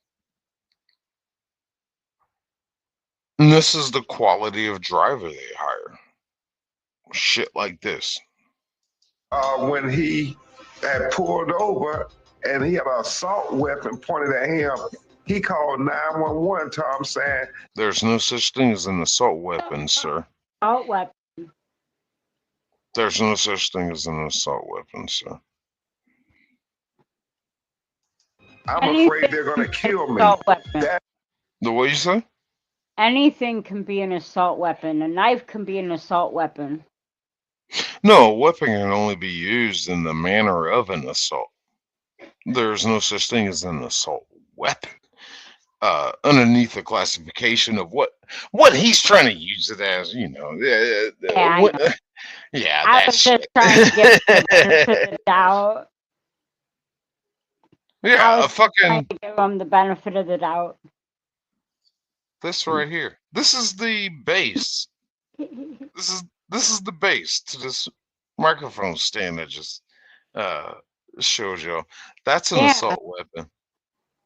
this is the quality of driver they hire. Shit like this. When he had pulled over and he had an assault weapon pointed at him, he called 911, Tom, saying, There's no such thing as an assault weapon, sir. Assault weapon. There's no such thing as an assault weapon, sir. I'm afraid they're going to kill me. The what you say? Anything can be an assault weapon. A knife can be an assault weapon. No, a weapon can only be used in the manner of an assault. There's no such thing as an assault weapon. Underneath the classification of what he's trying to use it as, you know. Yeah, I was just trying to get the benefit of the doubt. Yeah, a fucking. Trying to give him the benefit of the doubt. This right here. This is the base. This is the base to this microphone stand that just shows y'all. That's an assault weapon.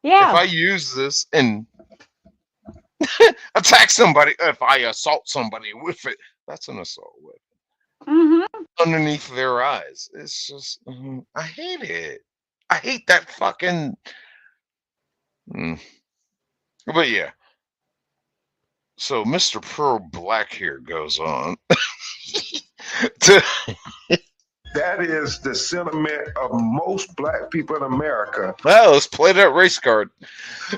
Yeah. If I use this and attack somebody, if I assault somebody with it, that's an assault weapon. Underneath their eyes. It's just, I hate it. I hate that fucking. But yeah. So Mr. Pro Black here goes on. That is the sentiment of most black people in America. Well, let's play that race card.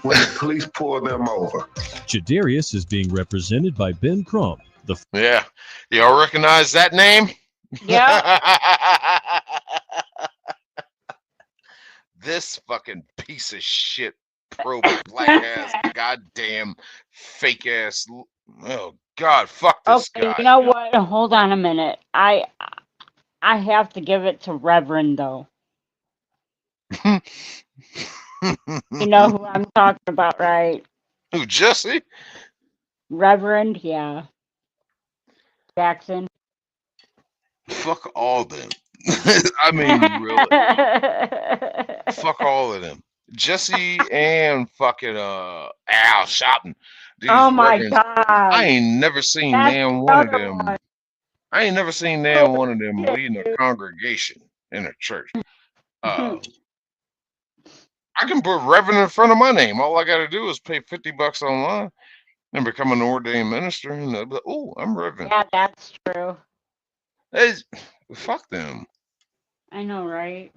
When the police pull them over. Jadarius is being represented by Ben Crump. Yeah. Y'all recognize that name? Yeah. This fucking piece of shit pro black ass goddamn fake ass. Oh God, fuck this guy. You know what? Hold on a minute. I have to give it to Reverend though. You know who I'm talking about, right? Who, Jesse? Reverend, yeah. Jackson. Fuck all them. I mean, really. Fuck all of them. Jesse and fucking Al Sharpton. Oh my God. I ain't never seen damn one of them. I ain't never seen damn one of them leading a congregation in a church. I can put Reverend in front of my name. All I got to do is pay $50 online and become an ordained minister. And they'll be like, oh, I'm Reverend. Yeah, that's true. Fuck them. I know, right?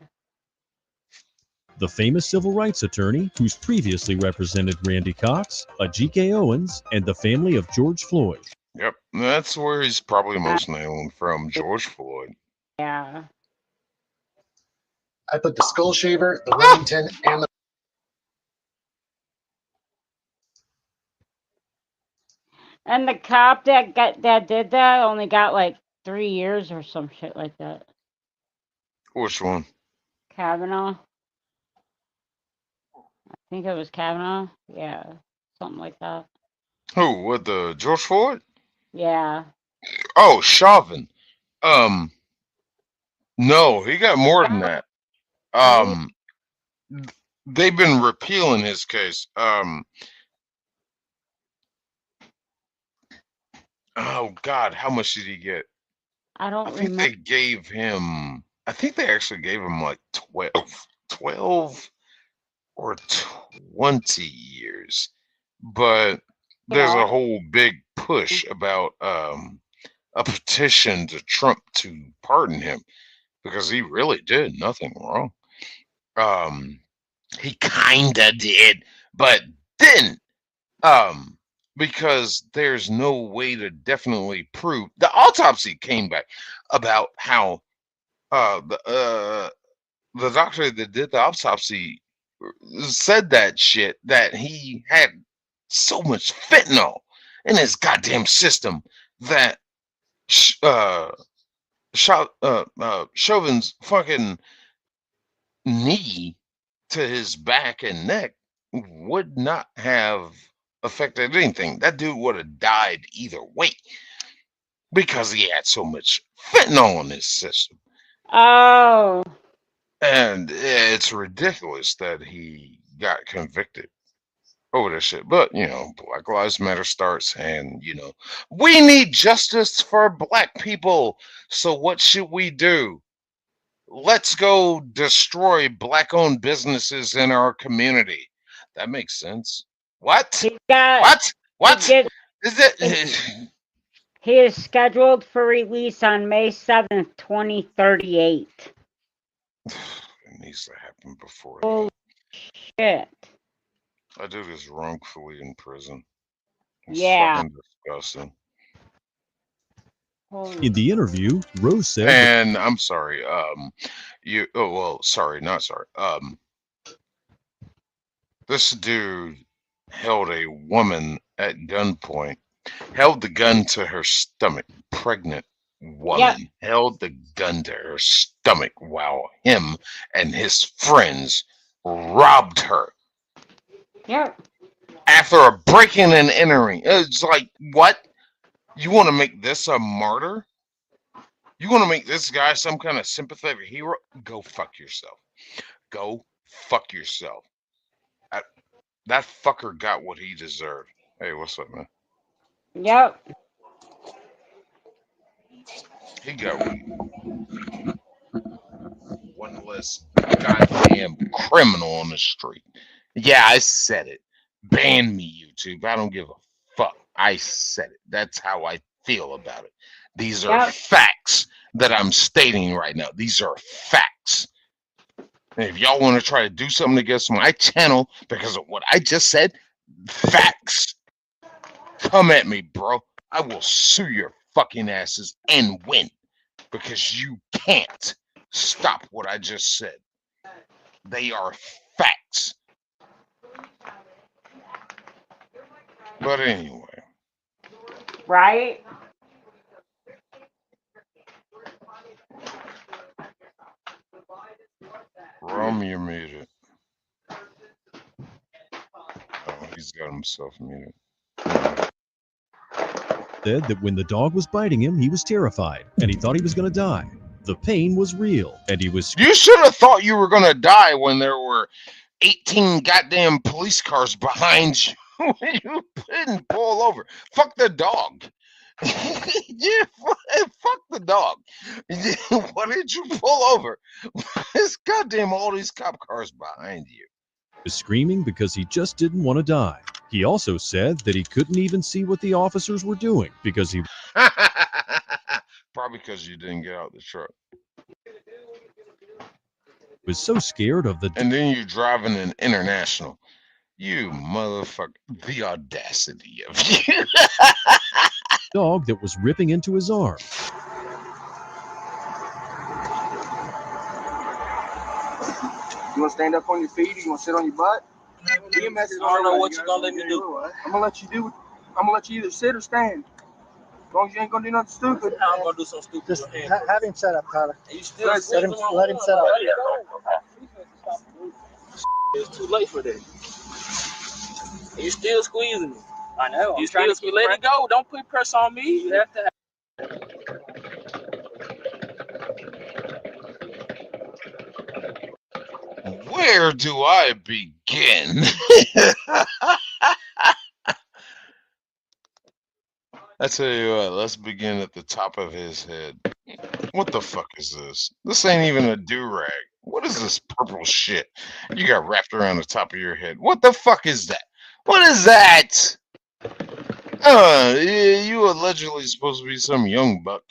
The famous civil rights attorney who's previously represented Randy Cox, Ajike Owens, and the family of George Floyd. Yep, that's where he's probably most known from, George Floyd. Yeah. I put the skull shaver, the Remington, and the... And the cop that did that only got like 3 years or some shit like that. Which one? Kavanaugh. I think it was Kavanaugh. Yeah, something like that. Who? What, the George Floyd? Yeah. Oh, Chauvin. No, he got more than that. They've been repealing his case. Oh God, how much did he get? I don't remember. They gave him. I think they actually gave him like 12 or 20 years. But there's a whole big push about a petition to Trump to pardon him because he really did nothing wrong. He kinda did, but didn't. Because there's no way to definitely prove. The autopsy came back about how the doctor that did the autopsy said that shit, that he had so much fentanyl in his goddamn system that Chauvin's fucking knee to his back and neck would not have affected anything. That dude would have died either way because he had so much fentanyl in his system. Oh. And it's ridiculous that he got convicted over this shit. But, Black Lives Matter starts, and, we need justice for black people. So what should we do? Let's go destroy black-owned businesses in our community. That makes sense. What? What? Is it? He is scheduled for release on May 7th, 2038. It needs to happen before Holy shit. I do this wrongfully in prison. It's fucking disgusting. In the interview, Rose said, and I'm sorry, this dude held a woman at gunpoint, held the gun to her stomach, pregnant woman, held the gun to her stomach while him and his friends robbed her. Yep. After a breaking and entering. It's like, what? You want to make this a martyr? You want to make this guy some kind of sympathetic hero? Go fuck yourself. Go fuck yourself. That fucker got what he deserved. Hey, what's up, man? Yep. He got one less goddamn criminal on the street. Yeah, I said it. Ban me, YouTube. I don't give a fuck. I said it. That's how I feel about it. These are facts that I'm stating right now. These are facts. And if y'all want to try to do something against my channel because of what I just said, facts. Come at me, bro. I will sue your fucking asses and win because you can't stop what I just said. They are facts. But anyway. Right? Rum, you're muted. Oh, he's got himself muted. Said that when the dog was biting him, he was terrified and he thought he was going to die. The pain was real and he was... You should have thought you were going to die when there were 18 goddamn police cars behind you. You didn't pull over. Fuck the dog. Yeah, fuck the dog. Why did you pull over? It's goddamn all these cop cars behind you. Was screaming because he just didn't want to die. He also said that he couldn't even see what the officers were doing because he... Probably because you didn't get out of the truck. Was so scared of the... And then you're driving an international. You motherfucker. The audacity of you. Dog that was ripping into his arm. You want to stand up on your feet or you want to sit on your butt? I don't know what you're going to let me do. I'm going to let you do it. I'm going to let you either sit or stand. As long as you ain't going to do nothing stupid. I'm going to do something stupid. Just have him set up, Tyler. You still let him set up. It's too late for that. You still squeezing me. I know. You still squeeze. Let it go. Don't put pressure on me. You have to. Where do I begin? I tell you what, let's begin at the top of his head. What the fuck is this? This ain't even a do-rag. What is this purple shit you got wrapped around the top of your head? What the fuck is that? What is that? You allegedly supposed to be some young buck.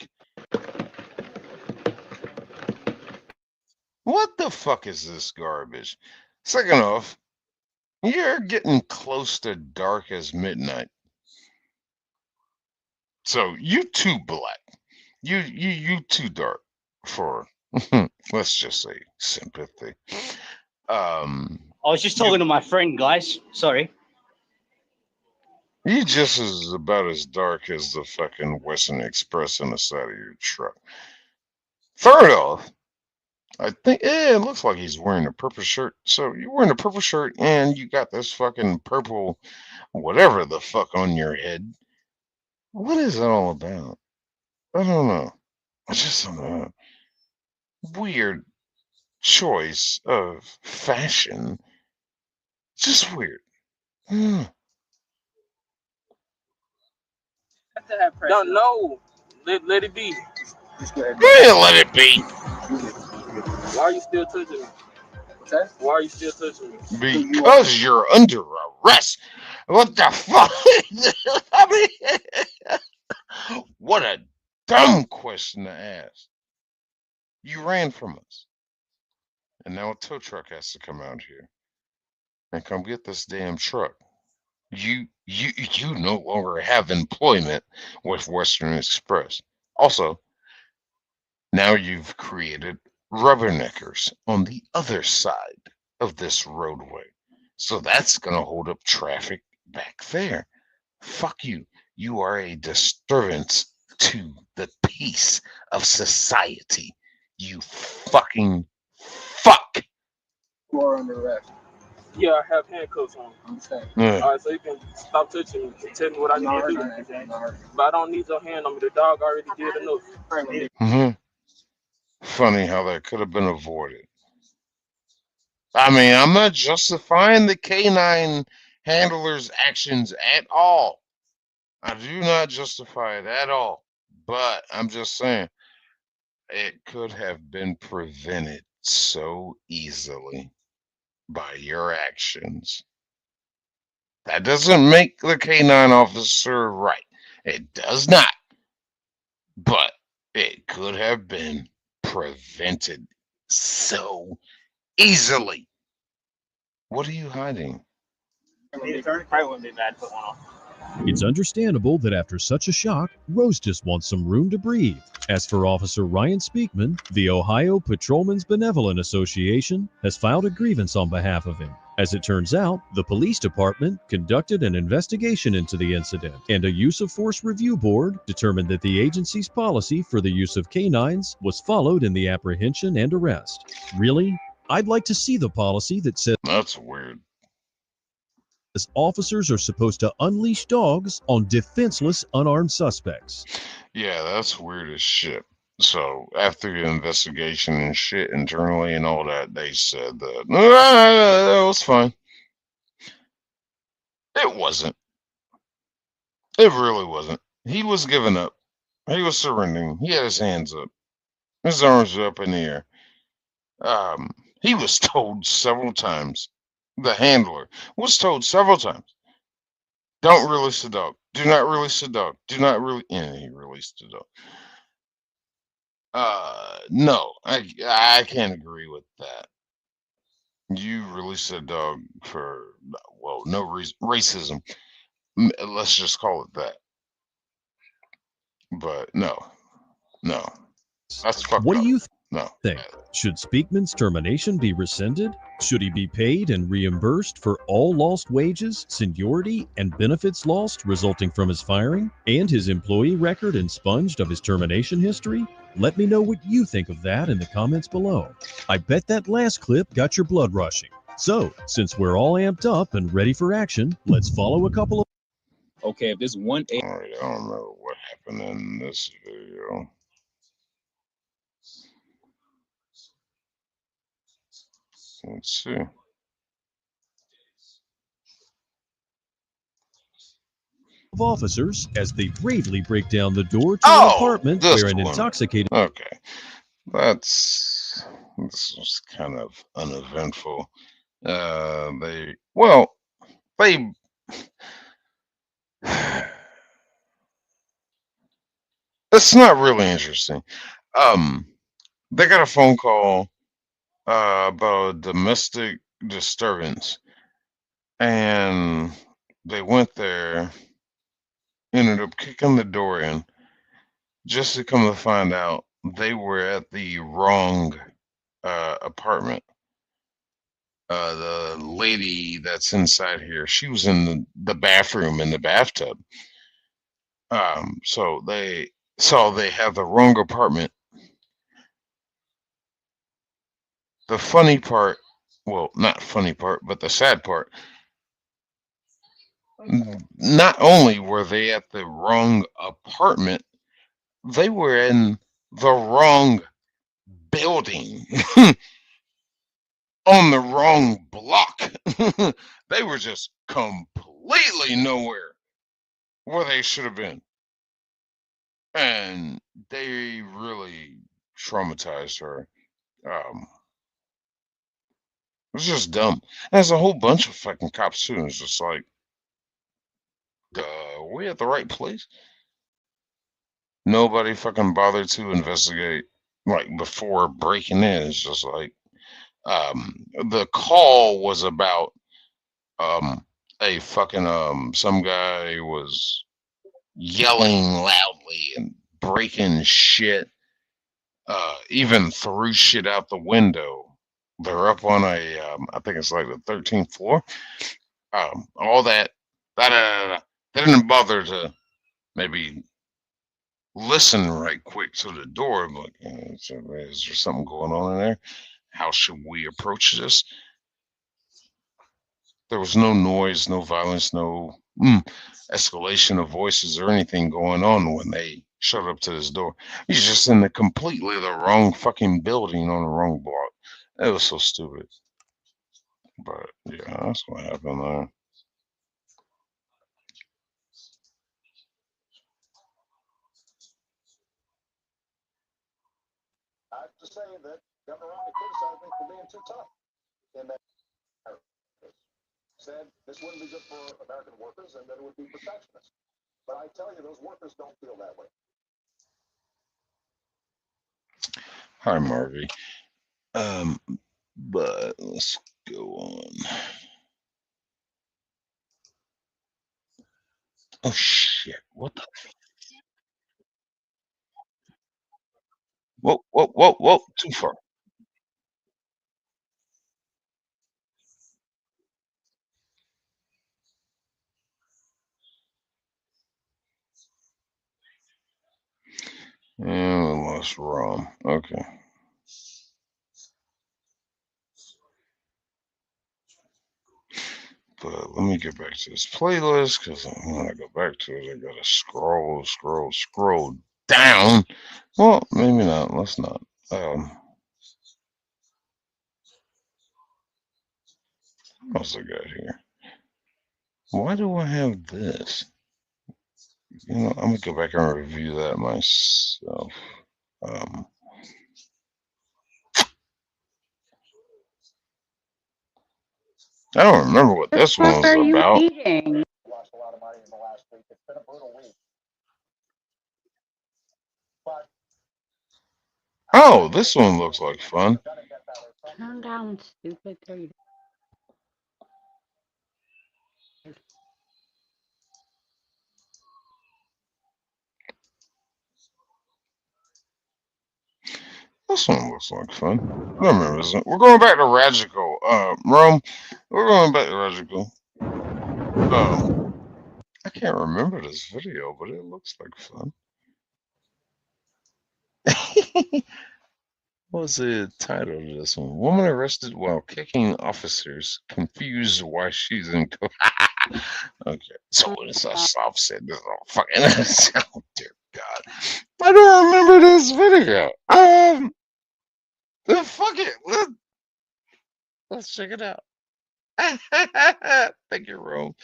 What the fuck is this garbage? Second off, you're getting close to dark as midnight. So you too black. You too dark for let's just say sympathy. I was just talking to my friend, guys. Sorry. You just is about as dark as the fucking Western Express on the side of your truck. Third off, I think it looks like he's wearing a purple shirt. So you're wearing a purple shirt and you got this fucking purple whatever the fuck on your head. What is that all about? I don't know. I just don't know. Weird choice of fashion. Just weird. Don't know. Let it be. Yeah, let it be. Why are you still touching me? Okay. Why are you still touching me? Because you're under arrest. What the fuck? I mean, what a dumb question to ask. You ran from us. And now a tow truck has to come out here and come get this damn truck. You no longer have employment with Western Express. Also, now you've created rubberneckers on the other side of this roadway. So that's going to hold up traffic back there. Fuck you. You are a disturbance to the peace of society. You fucking fuck. You are under arrest. Yeah, I have handcuffs on. Yeah. All right, so you can stop touching me and tell me what I need to do. But I don't need your hand on me. The dog already did enough. Mm-hmm. Funny how that could have been avoided. I mean, I'm not justifying the canine handler's actions at all. I do not justify it at all. But I'm just saying, it could have been prevented so easily by your actions. That doesn't make the canine officer right. It does not. But it could have been prevented so easily. What are you hiding? The attorney probably wouldn't be mad to put one on. It's understandable that after such a shock, Rose just wants some room to breathe. As for Officer Ryan Speakman, the Ohio Patrolmen's Benevolent Association has filed a grievance on behalf of him. As it turns out, the police department conducted an investigation into the incident, and a use of force review board determined that the agency's policy for the use of canines was followed in the apprehension and arrest. Really? I'd like to see the policy that says that's weird. Officers are supposed to unleash dogs on defenseless, unarmed suspects. Yeah, that's weird as shit. So after the investigation and shit internally and all that, they said that that was fine. It wasn't. It really wasn't. He was giving up. He was surrendering. He had his hands up. His arms were up in the air. He was told several times. The handler was told several times, don't release the dog. Do not release the dog. Do not really. And he released the dog. No, I can't agree with that. You release the dog for, well, no reason. Racism. Let's just call it that. But no. That's fucked What up. do you No. think? Should Speakman's termination be rescinded? Should he be paid and reimbursed for all lost wages, seniority, and benefits lost resulting from his firing, and his employee record expunged of his termination history? Let me know what you think of that in the comments below. I bet that last clip got your blood rushing. So, since we're all amped up and ready for action, let's follow a couple of... Okay, if this one... All right, I don't remember what happened in this video. Let's see. of officers as they bravely break down the door to an apartment where an intoxicated... Okay, this was kind of uneventful. It's not really interesting. They got a phone call about a domestic disturbance, and they went there, ended up kicking the door in, just to come to find out they were at the wrong apartment. The lady that's inside here, she was in the bathroom in the bathtub. So they saw they have the wrong apartment. the funny part, well, not funny part, but the sad part, not only were they at the wrong apartment, they were in the wrong building on the wrong block. They were just completely nowhere where they should have been. And they really traumatized her. It was just dumb. There's a whole bunch of fucking cops too. And it's just like, we at the right place? Nobody fucking bothered to investigate like before breaking in. It's just like, the call was about a fucking some guy was yelling loudly and breaking shit, even threw shit out the window. They're up on a I think it's like the 13th floor. All that they didn't bother to maybe listen right quick to the door. Like, is there something going on in there? How should we approach this? There was no noise, no violence, no escalation of voices or anything going on when they showed up to this door. He's just in the completely the wrong fucking building on the wrong block. It was so stupid. But yeah, that's what happened there. I have to say that Governor Romney criticized me for being too tough in that said this wouldn't be good for American workers and that it would be protectionist. But I tell you, those workers don't feel that way. Hi, Marvy. But let's go on. Oh shit! What the? Whoa! Whoa! Whoa! Whoa! Too far. And we lost Rom. Okay. But let me get back to this playlist because when I go back to it, I gotta scroll down. Well, maybe not. Let's not. What else I got here? Why do I have this? You know, I'm gonna go back and review that myself. I don't remember what this one was about. Eating? Lost a lot of money in the last week. It's been a brutal week. But Oh, this one looks like fun. Turn down, stupid. There you go. This one looks like fun. I don't remember this one. We're going back to Ragical. Rome. We're going back to Ragical. I can't remember this video, but it looks like fun. What was the title of this one? Woman arrested while kicking officers, confused why she's in court. Okay, so it's a soft said this all fucking. Oh dear God, I don't remember this video. Fuck it. Let's check it out. Thank you, Rome.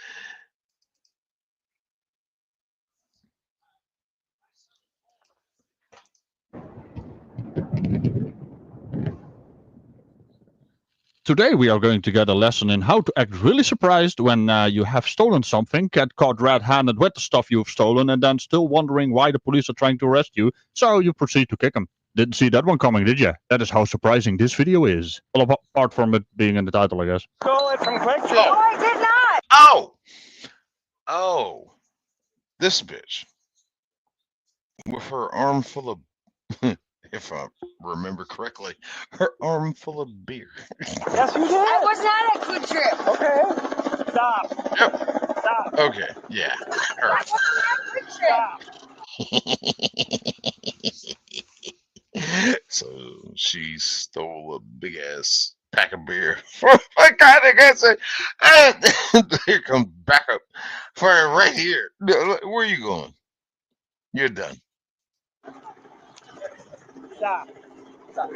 Today we are going to get a lesson in how to act really surprised when you have stolen something, get caught red-handed with the stuff you've stolen, and then still wondering why the police are trying to arrest you, so you proceed to kick them. Didn't see that one coming, did you? That is how surprising this video is. Well, apart from it being in the title, I guess. Stole it from Quick Trip. No, I did not. Oh, this bitch with her arm full of, if I remember correctly, her arm full of beer. Yes, you did. I was not at Quick Trip. Okay. Stop. Yep. Stop. Okay. Yeah. All right. Stop. So she stole a big ass this pack of beer. My God, I gotta say, here comes backup fire right here. Where are you going? You're done. Stop.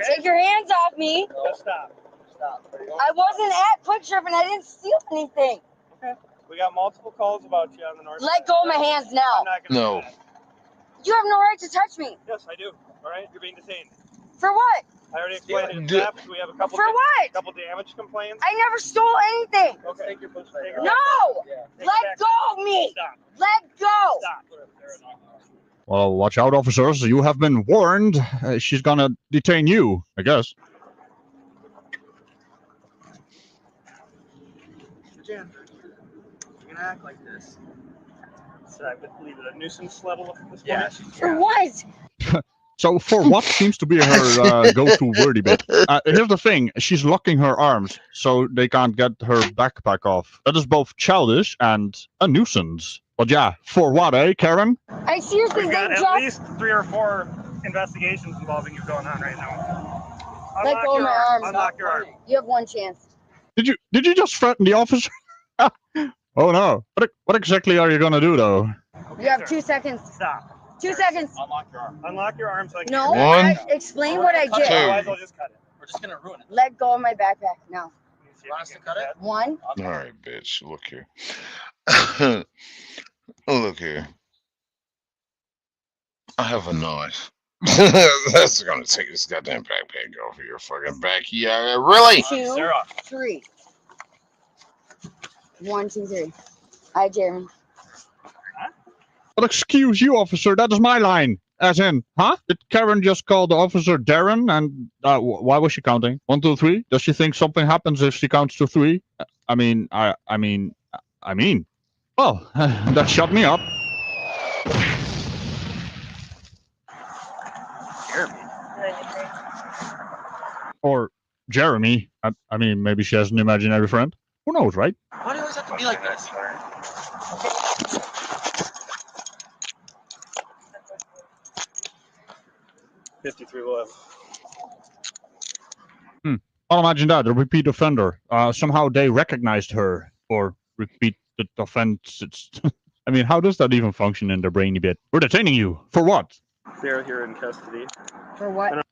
Take your hands off me. Stop. I wasn't at Quick Trip and I didn't steal anything. Okay. We got multiple calls about you on the north. Let go of my hands now. No. You have no right to touch me. Yes, I do. All right, you're being detained. For what? I already explained it in depth. We have a couple. For what? Couple damage complaints. I never stole anything. Okay. Take your push. No. Let go of me. Stop. Let go. Stop. Well, watch out, officers. You have been warned. She's gonna detain you, I guess. Jen, you're gonna act like this. So I would leave it a nuisance level at this point. For what? So for what seems to be her go-to wordy bit. Here's the thing. She's locking her arms so they can't get her backpack off. That is both childish and a nuisance. But yeah, for what, eh, Karen? I seriously We've got think at least 3 or 4 investigations involving you going on right now. Let go of my arms. Unlock your arm. You have one chance. Did you just threaten the officer? Oh no. What exactly are you gonna do though? You have 2 seconds. Stop. 2 seconds. Unlock your arm. Unlock your arm so I can. No. One. Explain what I did. Otherwise, I'll just cut it. We're just gonna ruin it. Let go of my backpack now. You want us to cut it? 1. All right, bitch. Look here. Look here. I have a knife. That's gonna take this goddamn backpack off of your fucking back. Yeah, really? 2, 3. 1, 2, 3. Hi, Jeremy. But excuse you, officer, that is my line. As in, huh? Did Karen just call the officer Darren? And why was she counting? 1, 2, 3? Does she think something happens if she counts to 3? I mean. Well, that shut me up. Or Jeremy. I mean, maybe she has an imaginary friend. Who knows, right? Why do you always have to be like this? I'll imagine that, a repeat offender. Somehow they recognized her or repeated offense. I mean, how does that even function in their brainy bit? We're detaining you. For what? They're here in custody. For what?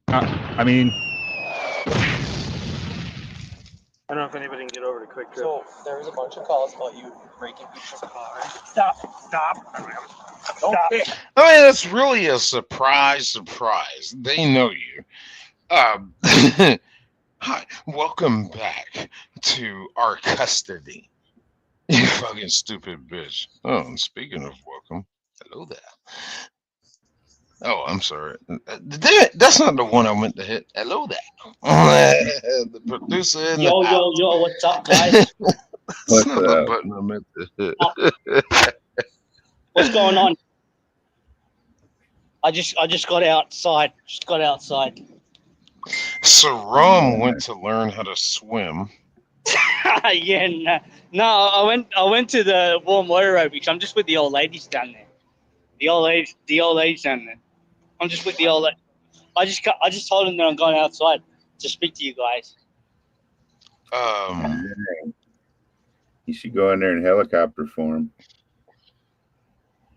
I mean... I don't know if anybody can get over to Quick Trip. So there was a bunch of calls about you breaking people's cars. Stop. Stop. Stop. I mean, that's really a surprise. They know you. Hi, welcome back to our custody. You fucking stupid bitch. Oh, and speaking of welcome, hello there. Oh, I'm sorry. That's not the one I meant to hit. Hello there. The producer. Yo, what's up, guys? That's not the button I meant to hit. What's going on? I just got outside. Saram went to learn how to swim. Yeah, no, I went to the warm water aerobics. I'm just with the old ladies down there. The old ladies down there. I'm just with the old. I just told them that I'm going outside to speak to you guys. You should go in there and helicopter for him.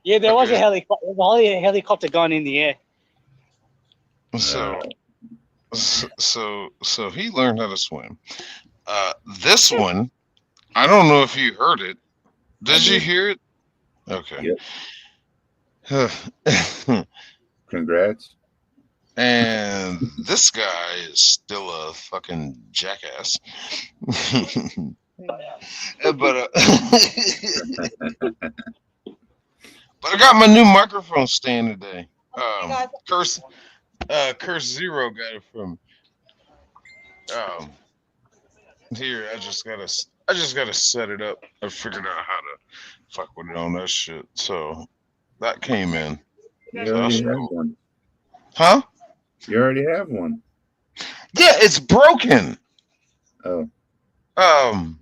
Yeah, there was a helicopter. There was a helicopter going in the air. So he learned how to swim. This one, I don't know if you heard it. Did you hear it? Okay. Yep. Congrats. And this guy is still a fucking jackass. But I got my new microphone stand today. Curse Zero got it from here. I just gotta set it up. I figured out how to fuck with it on that shit. So that came in. You already have one. Huh? You already have one. Yeah, it's broken. Oh. I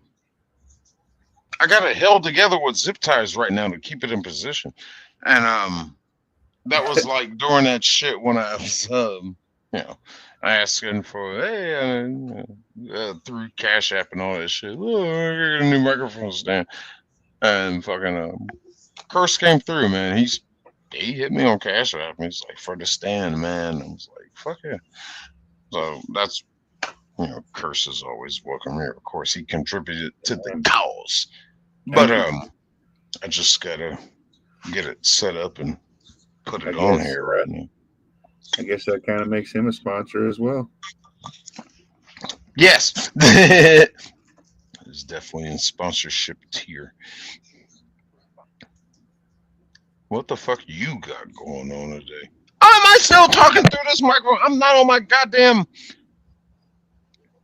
got it held together with zip ties right now to keep it in position. And that was like during that shit when I was I asking for, hey, through Cash App and all that shit. Oh, I got a new microphone stand. And fucking Curse came through, man. He hit me on Cash App. He's like, for the stand, man. I was like, fuck yeah. So that's, Curse is always welcome here. Of course, he contributed to the cause. But I just gotta get it set up and put it on here right now. I guess that kind of makes him a sponsor as well. Yes. It's definitely in sponsorship tier. What the fuck you got going on today? Oh, am I still talking through this microphone? I'm not on my goddamn.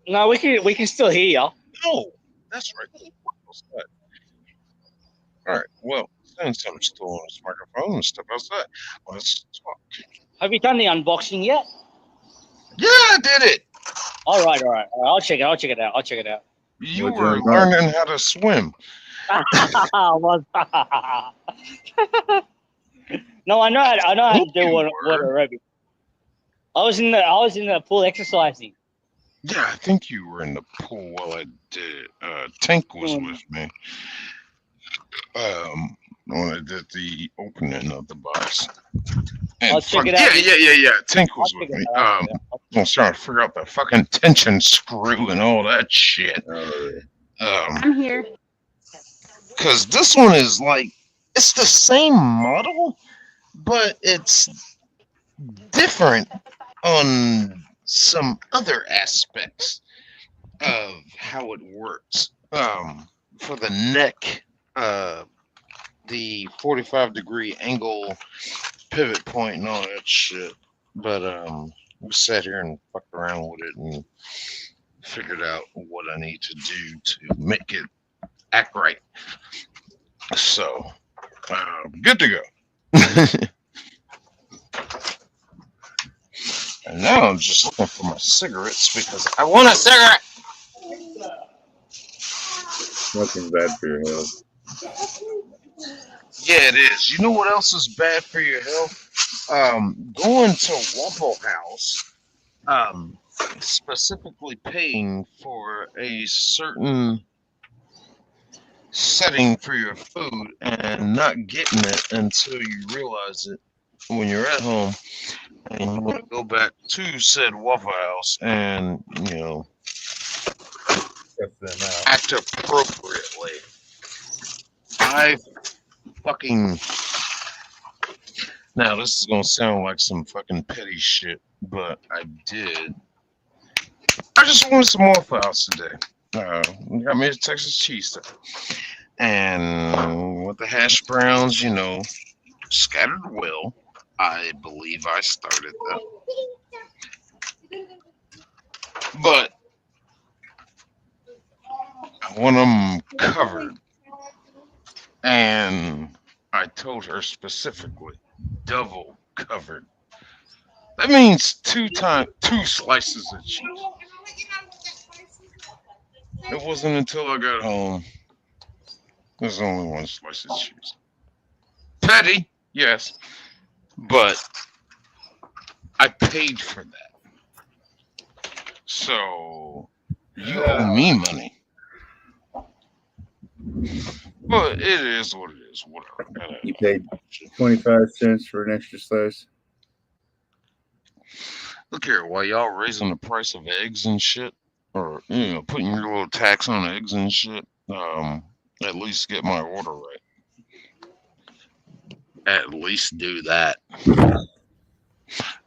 No, we can still hear you. No, that's right. What's that? All right. Well, since I'm still on this microphone and stuff outside, let's talk. Have you done the unboxing yet? Yeah, I did it. All right. I'll check it out. You were learning how to swim. No, I know how to do water aerobic. I was in the pool exercising. Yeah, I think you were in the pool while I did. Tink was with me. When I did the opening of the box. And I'll check it out. Yeah. Tink was with me. I was trying to figure out the fucking tension screw and all that shit. I'm here. Because this one is like, it's the same model, but it's different on some other aspects of how it works. For the neck, the 45-degree angle pivot point and all that shit. But we sat here and fucked around with it and figured out what I need to do to make it act right. So, good to go. And now I'm just looking for my cigarettes because I want a cigarette. Smoking's bad for your health. Yeah, it is. You know what else is bad for your health? Going to Waffle House, specifically paying for a certain setting for your food and not getting it until you realize it when you're at home and you want to go back to said Waffle House and, act appropriately. Now this is gonna sound like some fucking petty shit, but I just wanted some Waffle House today. Got me a Texas cheese stuff. And with the hash browns, scattered well. I believe I started that. But I want them covered. And I told her specifically, double covered. That means two slices of cheese. It wasn't until I got home. There's only one slice of cheese. Petty, yes, but I paid for that. So you owe me money. But it is what it is. Whatever. You paid 25 cents for an extra slice. Look here, while y'all raising the price of eggs and shit, or putting your little tax on eggs and shit, at least get my order right. At least do that.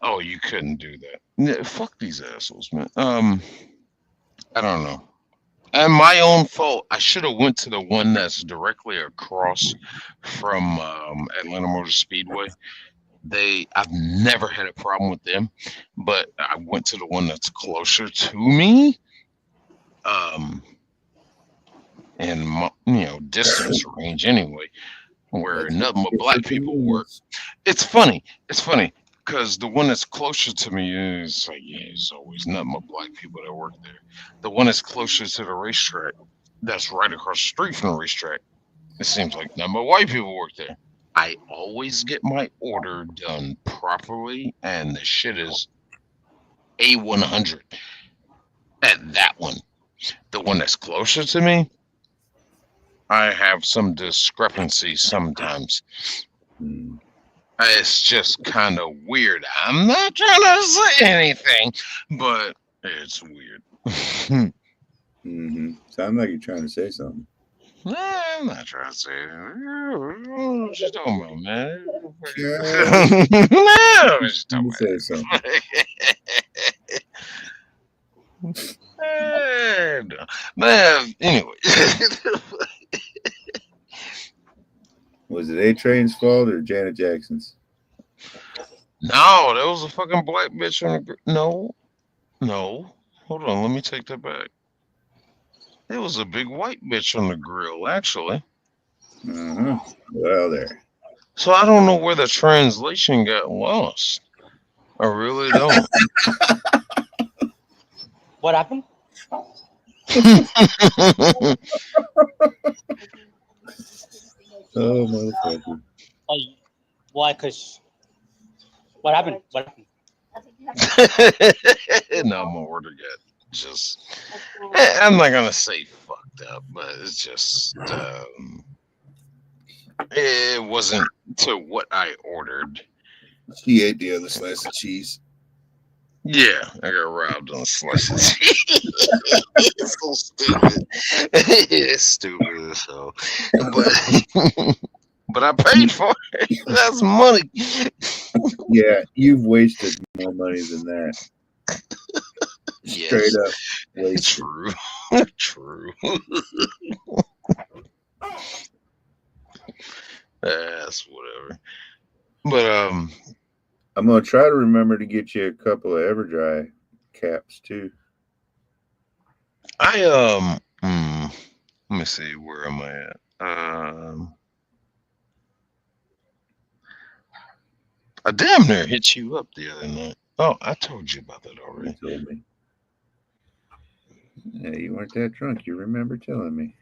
Oh, you couldn't do that. Yeah, fuck these assholes, man. I don't know. And my own fault. I should have went to the one that's directly across from Atlanta Motor Speedway. I've never had a problem with them, but I went to the one that's closer to me. And distance range anyway, where nothing but black people work. It's funny because the one that's closer to me is like, it's always nothing but black people that work there. The one that's closer to the racetrack, that's right across the street from the racetrack, it seems like nothing but white people work there. I always get my order done properly, and the shit is A100 at that one. The one that's closer to me, I have some discrepancy sometimes. It's just kind of weird. I'm not trying to say anything, but it's weird. Sound like you're trying to say something. I'm not trying to say anything. What you talking about, man? No, what you talking Say something. about? Man, anyway. Was it A-Train's fault or Janet Jackson's? No, that was a fucking black bitch on the No. Hold on, let me take that back. It was a big white bitch on the grill, actually. Well, there. So I don't know where the translation got lost. I really don't. What happened? Oh, motherfucker. Oh, why? Cause what happened? What happened? No more word of God. Just, I'm not gonna say fucked up, but it's just, it wasn't to what I ordered. She ate the other slice of cheese. Yeah, I got robbed on a slice of cheese. It's so stupid. It's stupid. So, but I paid for it. That's money. Yeah, you've wasted more money than that. Yes. Straight up wasted. True. That's whatever. But I'm gonna try to remember to get you a couple of Everdry caps too. Let me see, where am I at? I damn near hit you up the other night. Oh, I told you about that already. You told me. Yeah, you weren't that drunk. You remember telling me.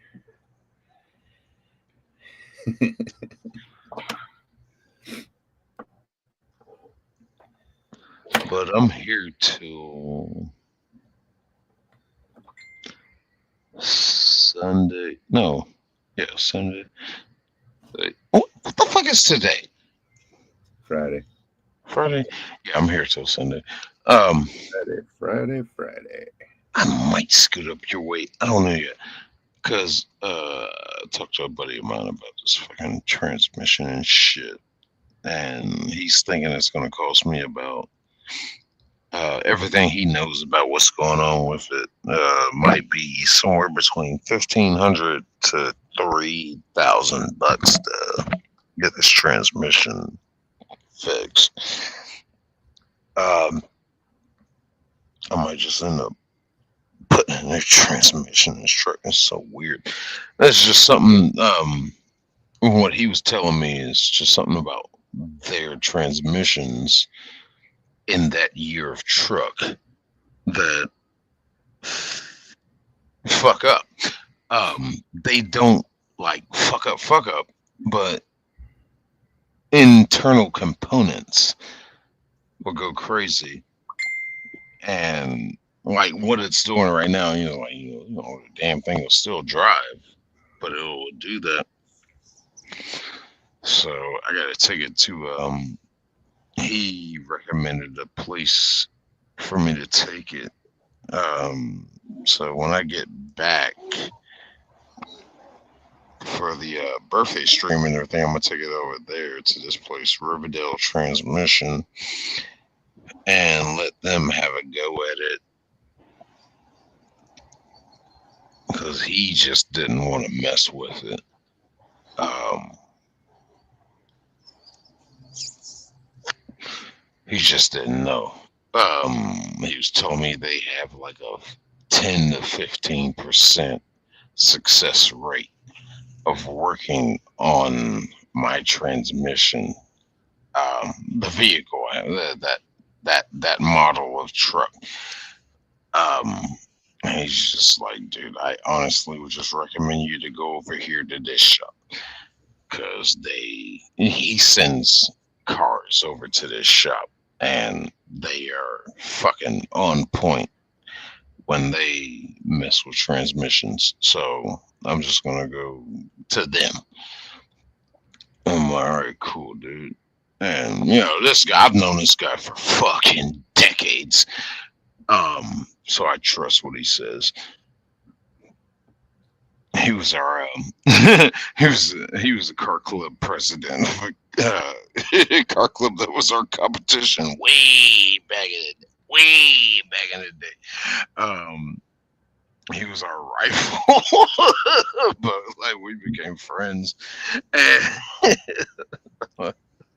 But I'm here till Sunday. No. Yeah, Sunday. What the fuck is today? Friday. Yeah, I'm here till Sunday. Friday. I might scoot up your way. I don't know yet. Because I talked to a buddy of mine about this fucking transmission and shit. And he's thinking it's going to cost me about everything he knows about what's going on with it. Might be somewhere between $1,500 to $3,000 to get this transmission fixed. I might just end up putting a new transmission in this truck. It's so weird. That's just something. What he was telling me is just something about their transmissions in that year of truck that fuck up. They don't like fuck up, but internal components will go crazy. And like what it's doing right now, the damn thing will still drive, but it will do that. So I gotta take it to he recommended a place for me to take it. So when I get back for the birthday stream and everything, I'm gonna take it over there to this place, Riverdale Transmission, and let them have a go at it. Because he just didn't want to mess with it. He just didn't know. He was telling me they have like a 10 to 15% success rate of working on my transmission. The vehicle, that model of truck. And he's just like, dude, I honestly would just recommend you to go over here to this shop, because he sends cars over to this shop and they are fucking on point when they mess with transmissions. So I'm just gonna go to them. I'm like, all right, cool, dude. And this guy, I've known this guy for fucking decades. So I trust what he says. He was our he was a car club president of a car club that was our competition way back in the day. He was our rival, but like we became friends, and I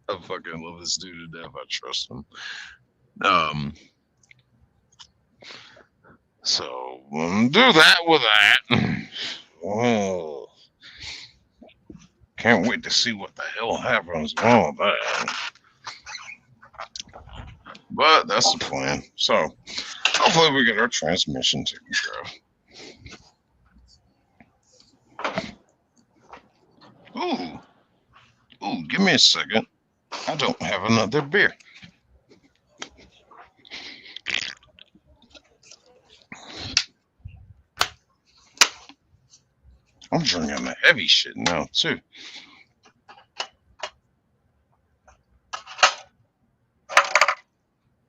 fucking love this dude to death. I trust him. So we'll do that with that. Oh, can't wait to see what the hell happens with that. But that's the plan. So hopefully we get our transmission taken care of. Ooh, give me a second. I don't have another beer. I'm drinking the heavy shit now, too.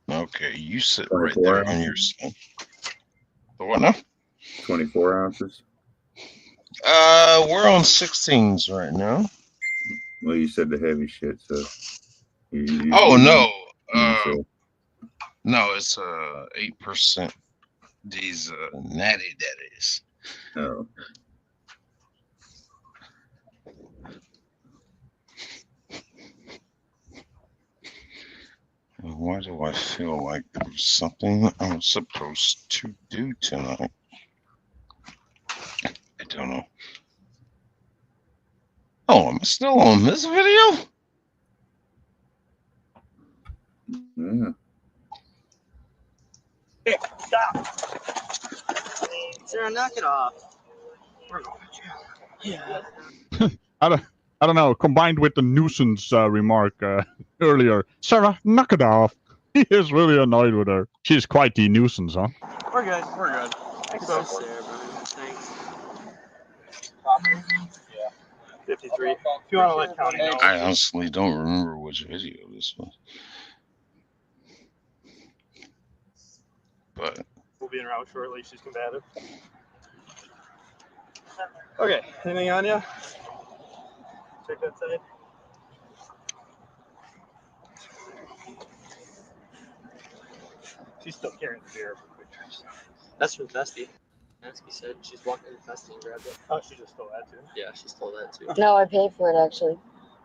Okay, you sit right there on your skin. The what now? 24 ounces. We're on 16s right now. Well, you said the heavy shit, so. No, it's 8%. These natty daddies. Oh. Why do I feel like there's something I'm supposed to do tonight? I don't know. Oh, am I still on this video? Yeah. Hey, stop. Sarah, knock it off. We're going to jail. Yeah. I don't know. Combined with the nuisance remark earlier, Sarah, knock it off. He is really annoyed with her. She's quite the nuisance, huh? We're good. We're good. Thanks, Sarah, brother. Thanks. Yeah. 53. If you want to let County know. I honestly don't remember which video this was. But We'll be in route shortly. She's combative. Okay. Anything on you? Check that side. She's still carrying the beer from Quick Trip. That's from Festy. Festy said she's walking in Festy and grabbed it. Oh, she just stole that too? Yeah, she stole that too. No, I paid for it actually.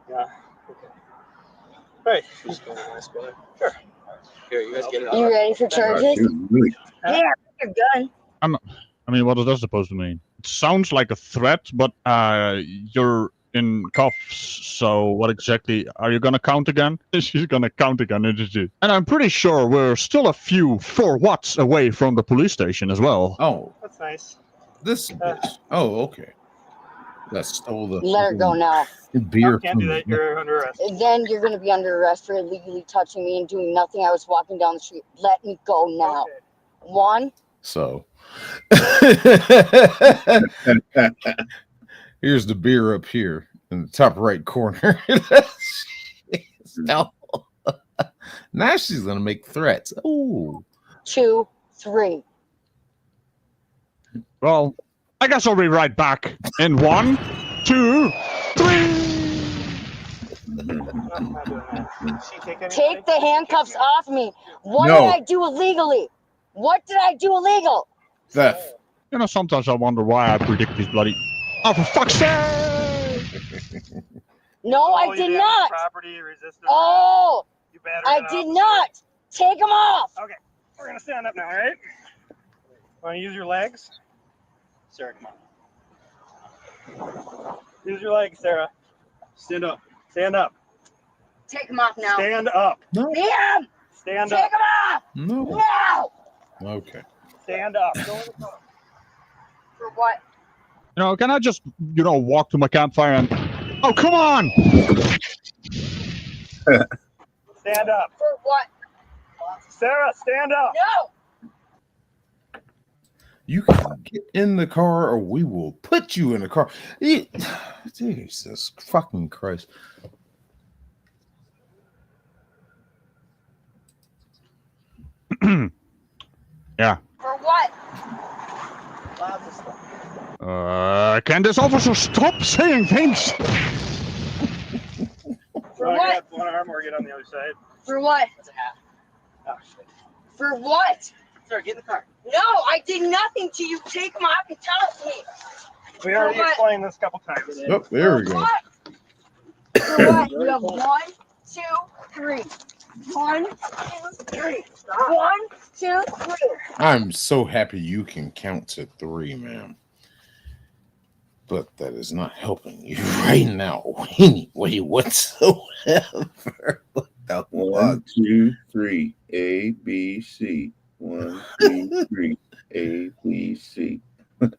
Yeah. Okay. Hey. She's going to my squad. Sure. Here, you guys get it. You ready for charges? Yeah, you're done. I mean, what is that supposed to mean? It sounds like a threat, but you're in cuffs, so what exactly are you gonna count again? She's gonna count again, isn't she? And I'm pretty sure we're still a few 4 watts away from the police station as well. Oh, that's nice. This bitch. Oh, okay. That stole the. Let her go now. Beer. Can't do that. You're under arrest. Then you're going to be under arrest for illegally touching me and doing nothing. I was walking down the street. Let me go now. Okay. 1. So. Here's the beer up here in the top right corner. No. Now she's gonna make threats. Oh. 2, 3. Well, I guess I'll be right back. In 1, 2, 3. Take the handcuffs off me. What did I do illegally? What did I do illegal? Theft. You know, sometimes I wonder why I predict these bloody. Oh, for fuck's sake! No, I did not. Property resistance. Oh, I battered did not. Take them off. Okay, we're gonna stand up now, all right? Want to use your legs? Sarah, come on. Use your legs, Sarah. Stand up. Stand up. Take them off now. Stand up. No. Liam! Stand Take up. them off. No. No. Okay. Stand up. For what? You know, can I just, walk to my campfire and... Oh, come on! Stand up. For what? Sarah, stand up. No. You can get in the car or we will put you in the car. Jesus fucking Christ. Yeah. For what? Can this officer stop saying things? For what? One arm or get on the other side. For what? That's a half. Oh, shit. For what? Sir, get in the car. No, I did nothing to you. Take them off and tell it to me. We already explained this a couple times. Oh, there we go. What? For what? You have 1, 2, 3. 1, 2, 3. 1, 2, 3. I'm so happy you can count to 3, man. But that is not helping you right now anyway whatsoever. What the 1, 2, 3. A, B, C. 1, 2, 3. A, B, C. 1,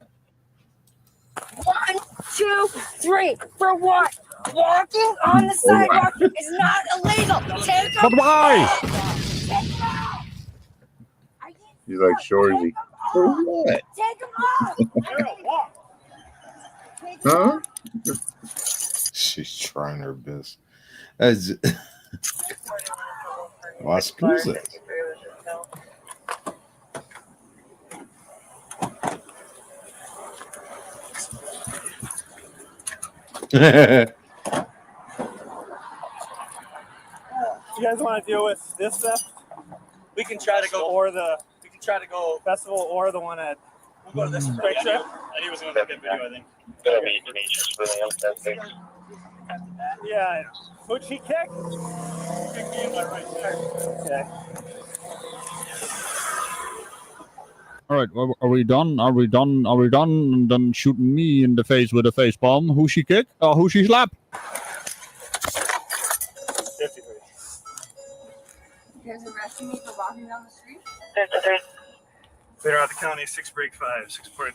2, 3. For what? Walking on the sidewalk is not illegal. Take them But why? off. Take them off. He's like Shorzy. For what? Take them off. Huh? She's trying her best. As Las Cruces. You guys want to deal with this theft? We can try to go festival or the one at. We'll go to this picture. And he was going to look at video, I think. Yeah, I know. Who'd she kick? Kick me in my right there. Okay. All right, are we done? Are we done? Are we done? Done shooting me in the face with a face bomb. Who she kick? Or who she slap? 53. You guys arresting me for walking down the street? 53. Clear out the county, 6 break 5, 6.5.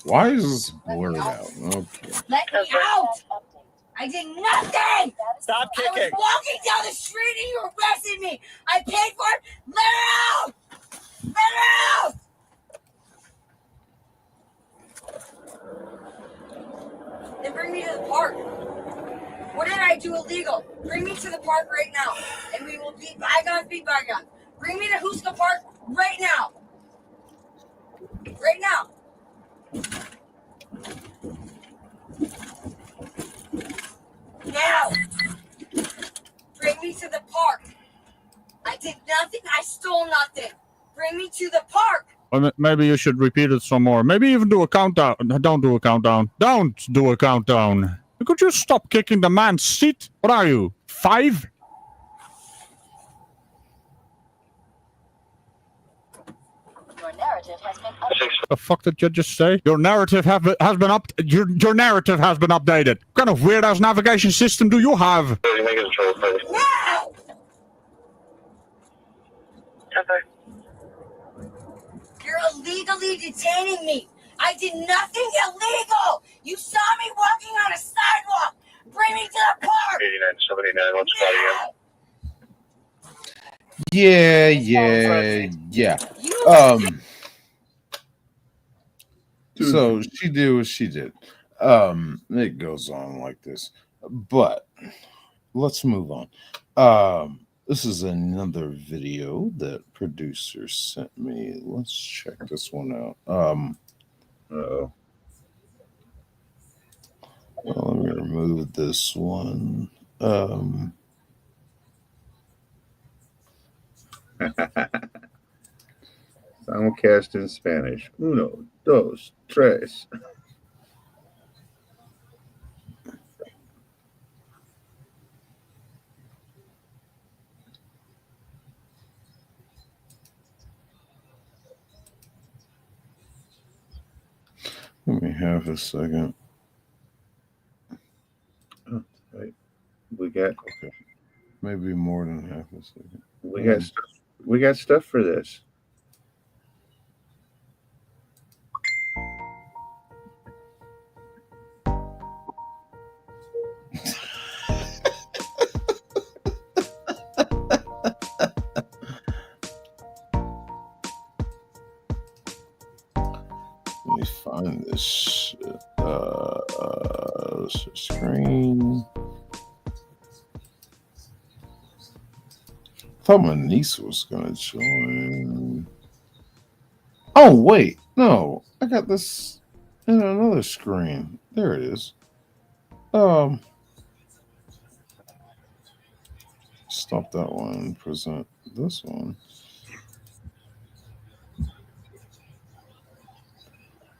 Why is this blurred out? Okay. Let me out! I did nothing! Stop I was walking down the street and you arrested me! I paid for it! Let her out! Let her out! Then bring me to the park. What did I do illegal? Bring me to the park right now, and we will be bygones, be bygones. Bring me to Huska Park right now. Right now. Now. Bring me to the park. I did nothing. I stole nothing. Bring me to the park. Or maybe you should repeat it some more. Maybe even do a countdown. Don't do a countdown. Don't do a countdown. Could you stop kicking the man's seat? What are you, 5? Your narrative has been updated. The fuck did you just say? Your narrative has been your narrative has been updated. What kind of weird ass navigation system do you have? Now! You're illegally detaining me. I did nothing illegal. You saw me walking on a sidewalk. Bring me to the park. 8979, what's the Yeah. So she did what she did. It goes on like this. But let's move on. This is another video that producer sent me. Let's check this one out. Uh-oh. Well, let me remove this one. Simulcast in Spanish. 1, 2, 3. Give me half a second. Oh, right. We got maybe more than half a second. We got stuff for this. find this screen. Thought my niece was gonna join. Oh wait, no, I got this in another screen. There it is. Stop that one. Present this one.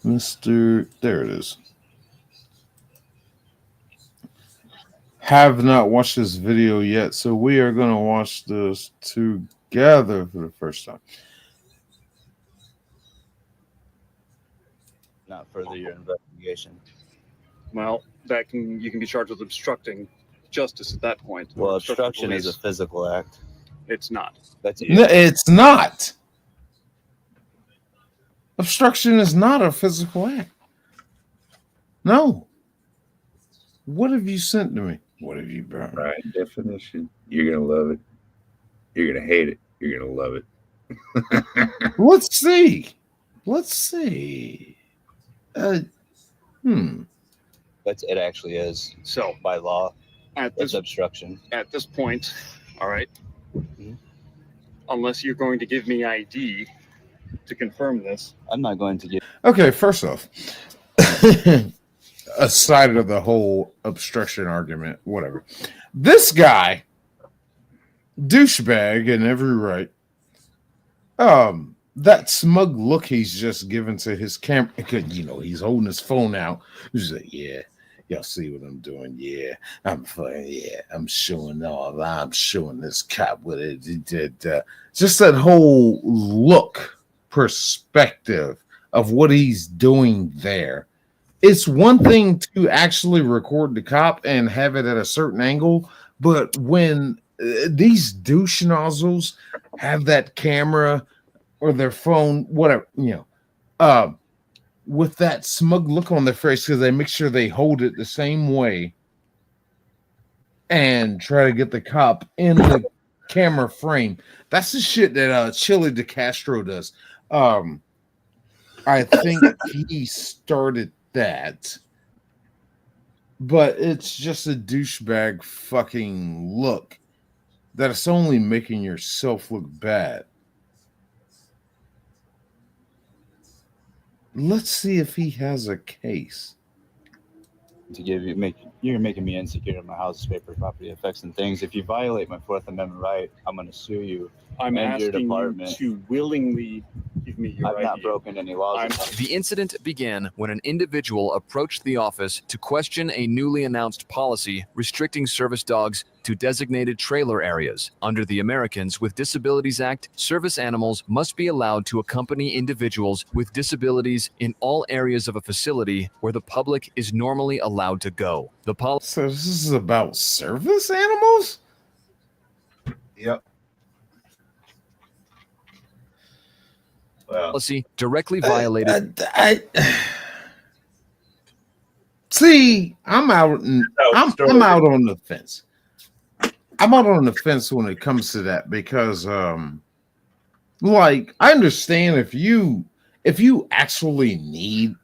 Mr. There it is. Have not watched this video yet, so we are going to watch this together for the first time. Not further your investigation. Well, you can be charged with obstructing justice at that point. Well, obstruction is a physical act. It's not. That's it. No, it's not. Obstruction is not a physical act. No. What have you sent to me? What have you brought? Right definition. You're gonna love it. You're gonna hate it. You're gonna love it. Let's see. That's it. Actually, is so by law. That's obstruction. At this point, all right. Unless you're going to give me ID to confirm this, I'm not going to give. Okay, first off, aside of the whole obstruction argument, whatever. This guy, douchebag in every right, that smug look he's just given to his camera, he's holding his phone out. He's like, yeah, y'all see what I'm doing? Yeah, I'm fine. Yeah, I'm showing all. I'm showing this cop what it did. Just that whole look, perspective of what he's doing there. It's one thing to actually record the cop and have it at a certain angle, but when these douche nozzles have that camera or their phone, whatever, with that smug look on their face because they make sure they hold it the same way and try to get the cop in the camera frame. That's the shit that Chili DeCastro does. I think he started that, but it's just a douchebag fucking look that it's only making yourself look bad. Let's see if he has a case. To give you're making me insecure in my house, paper, property effects, and things. If you violate my Fourth Amendment right, I'm going to sue you. I'm and your asking department. you to willingly give me your I've not broken any laws. The incident began when an individual approached the office to question a newly announced policy restricting service dogs to designated trailer areas. Under the Americans with Disabilities Act, service animals must be allowed to accompany individuals with disabilities in all areas of a facility where the public is normally allowed to go. So this is about service animals? Yep. Policy directly violated. See, I'm out. I'm out on the fence. I'm out on the fence when it comes to that because, like, I understand if you actually need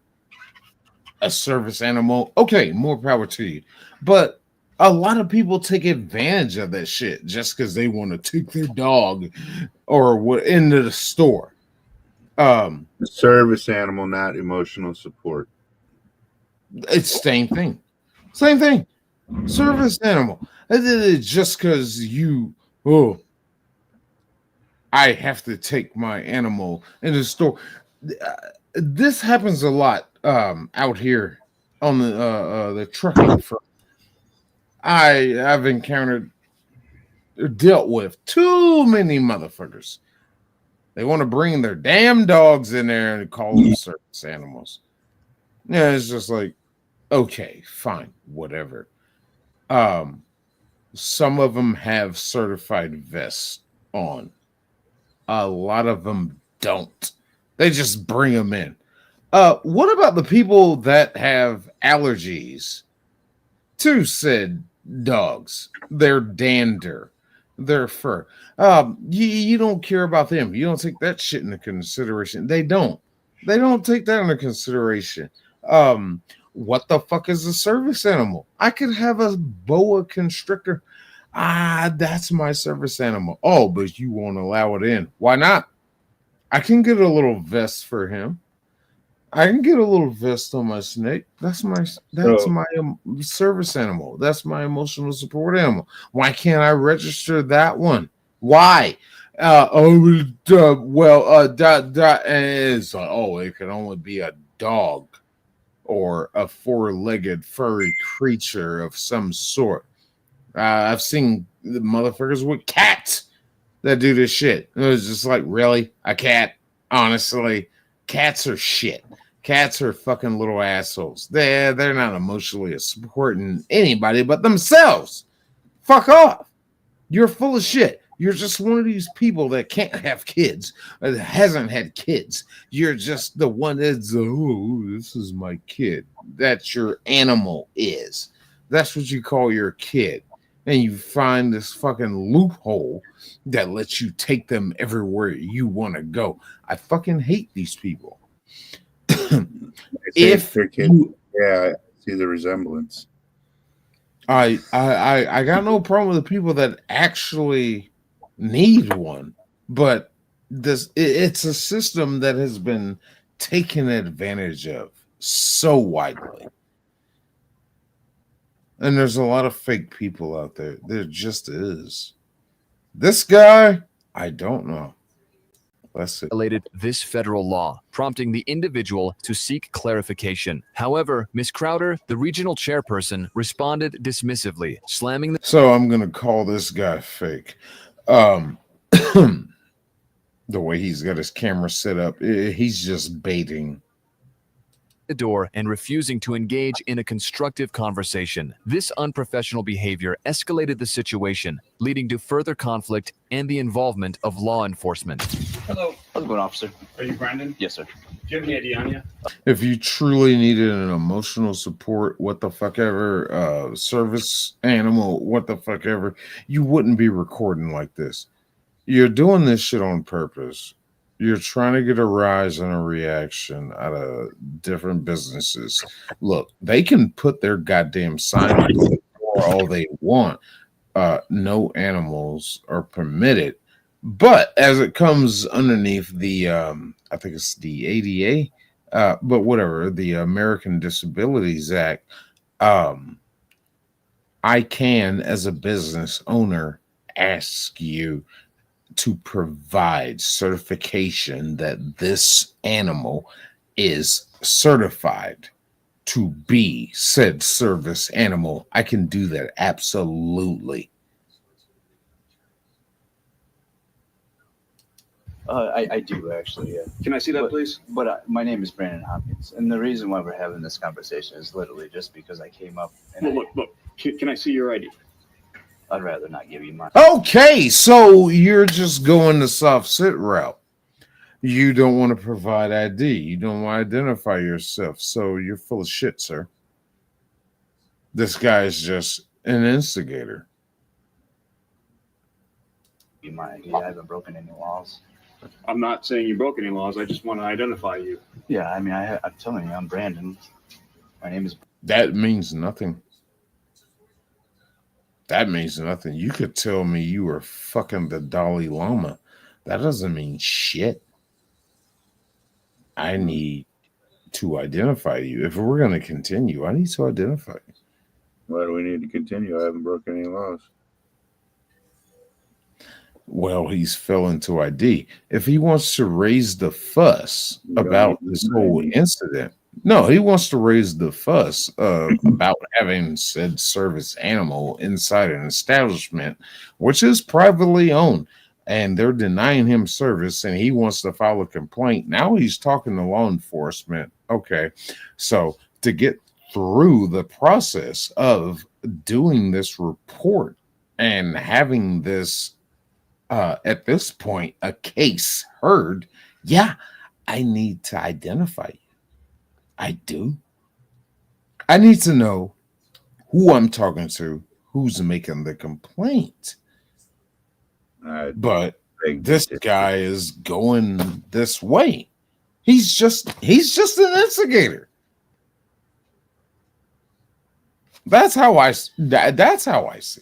a service animal, okay, more power to you. But a lot of people take advantage of that shit just because they want to take their dog or what into the store. Service animal, not emotional support. It's same thing. Same thing. Service animal. It's just because I have to take my animal in the store. This happens a lot out here on the trucking front. I've encountered or dealt with too many motherfuckers. They want to bring their damn dogs in there and call them service animals. Yeah, it's just like, okay, fine, whatever. Some of them have certified vests on. A lot of them don't. They just bring them in. What about the people that have allergies to said dogs? Their dander, their fur. You don't care about them. You don't take that shit into consideration. They don't. They don't take that into consideration. What the fuck is a service animal? I could have a boa constrictor. That's my service animal. Oh, but you won't allow it in. Why not? I can get a little vest for him. I can get a little vest on my snake. That's my service animal. That's my emotional support animal. Why can't I register that one? Why? And it's like, oh, it can only be a dog or a four-legged furry creature of some sort. I've seen the motherfuckers with cats that do this shit. It was just like, really? A cat? Honestly, cats are shit. Cats are fucking little assholes. They're not emotionally supporting anybody but themselves. Fuck off. You're full of shit. You're just one of these people that can't have kids, that hasn't had kids. You're just the one that's, oh, this is my kid. That's your animal is. That's what you call your kid. And you find this fucking loophole that lets you take them everywhere you want to go. I fucking hate these people. If their kid, I see the resemblance. I got no problem with the people that actually need one, but it's a system that has been taken advantage of so widely. And there's a lot of fake people out there. There just is. This guy, I don't know. Violated this federal law, prompting the individual to seek clarification. However, Ms. Crowder, the regional chairperson, responded dismissively, slamming the... So I'm going to call this guy fake. The way he's got his camera set up, he's just baiting the door and refusing to engage in a constructive conversation. This unprofessional behavior escalated the situation, leading to further conflict and the involvement of law enforcement. Hello. How's it going, officer? Are you Brandon? Yes, sir. Do you have any ID on you? If you truly needed an emotional support, what the fuck ever, service animal, what the fuck ever, you wouldn't be recording like this. You're doing this shit on purpose. You're trying to get a rise and a reaction out of different businesses. Look, they can put their goddamn sign on the door all they want. No animals are permitted. But as it comes underneath the, I think it's the ADA, but whatever, the American Disabilities Act, I can, as a business owner, ask you to provide certification that this animal is certified to be said service animal. I can do that, absolutely. I do actually. Yeah. Can I see that, please? But my name is Brandon Hopkins, and the reason why we're having this conversation is literally just because I came up. And Look. Can I see your ID? I'd rather not give you mine. Okay, so you're just going the soft sit route. You don't want to provide ID. You don't want to identify yourself. So you're full of shit, sir. This guy is just an instigator. My ID. I haven't broken any laws. I'm not saying you broke any laws. I just want to identify you. Yeah, I mean, I'm telling you, I'm Brandon. My name is... That means nothing. That means nothing. You could tell me you were fucking the Dalai Lama. That doesn't mean shit. I need to identify you. If we're going to continue, I need to identify you. Why do we need to continue? I haven't broken any laws. Well, he's failing to ID. If he wants to raise the fuss about this whole incident, no, he wants to raise the fuss about having said service animal inside an establishment, which is privately owned, and they're denying him service, and he wants to file a complaint. Now he's talking to law enforcement. Okay, so to get through the process of doing this report and having this at this point a case heard, yeah, I need to identify you. I do. I need to know who I'm talking to, who's making the complaint. But this guy is going this way. He's just an instigator. That's how I see.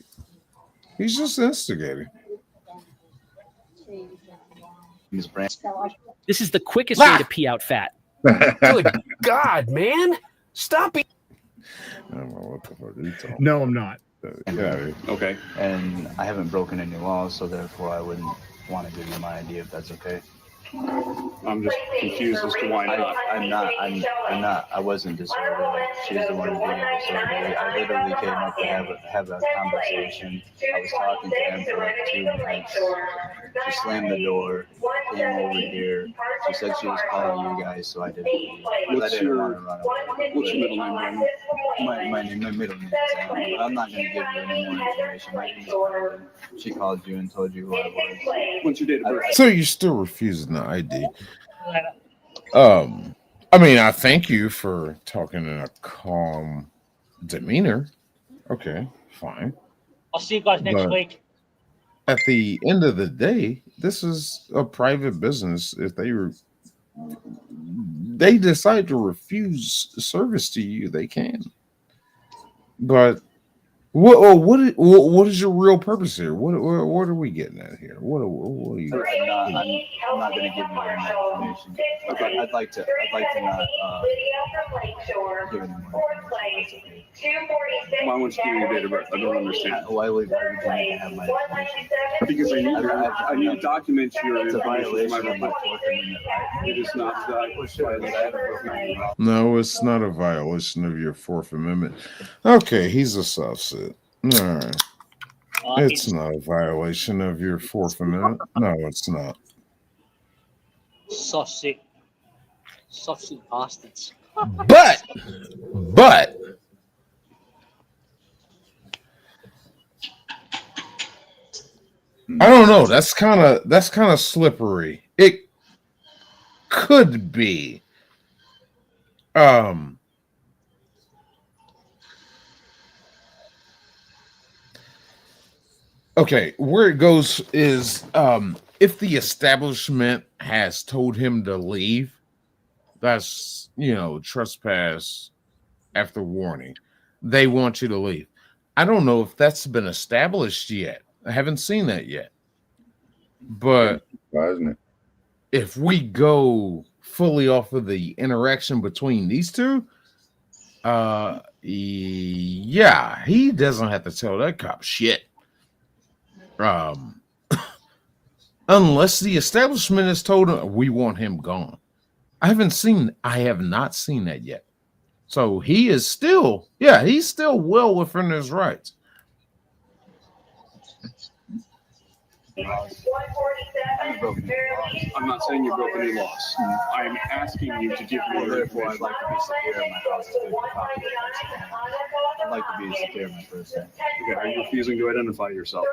He's just an instigator. This is the quickest way to pee out fat. Good God, man. Stop it. I don't know what the fuck are you talking about. No, I'm not. Yeah. Okay. And I haven't broken any laws, so therefore I wouldn't want to give you my ID if that's okay. I'm just confused as to why not. I'm not. I wasn't disorderly. She's the one being disorderly. I literally came up to have a conversation. I was talking to him for like 2 minutes. She slammed the door, came over here. She said she was calling you guys, so I didn't leave. I didn't want to run away. What's your middle name, Brandon? My middle name is Alan, but I'm not going to give you any more information. My name is Brandon. She called you and told you who I was. What's your date of birth? So you're still refusing the ID. I mean, I thank you for talking in a calm demeanor. Okay, fine. I'll see you guys next week. At the end of the day, this is a private business. If they decide to refuse service to you, they can. But what is your real purpose here? What are we getting at here? What are you? I'm not going to give you any information. Okay, I'd like to not give any more information. Why won't you give me your date of birth? I don't understand. Why would you have my information? Because I need to document your It's a information. violation of my Fourth Amendment right. It is not that. No, it's not a violation of your Fourth Amendment. Okay, he's a soft set. All right. It's not a violation of your Fourth Amendment. No, it's not. Sausage bastards. But I don't know. That's kind of slippery. It could be. Okay, where it goes is if the establishment has told him to leave, that's, trespass after warning. They want you to leave. I don't know if that's been established yet. I haven't seen that yet. But if we go fully off of the interaction between these two, yeah, he doesn't have to tell that cop shit. Unless the establishment has told him we want him gone. I have not seen that yet. So he is still, he's still well within his rights. I'm not saying you broke any laws. I'm asking you to give me your Therefore, I'd like to be secure in my house. I'd like to be secure in my person. Okay, are you refusing to identify yourself?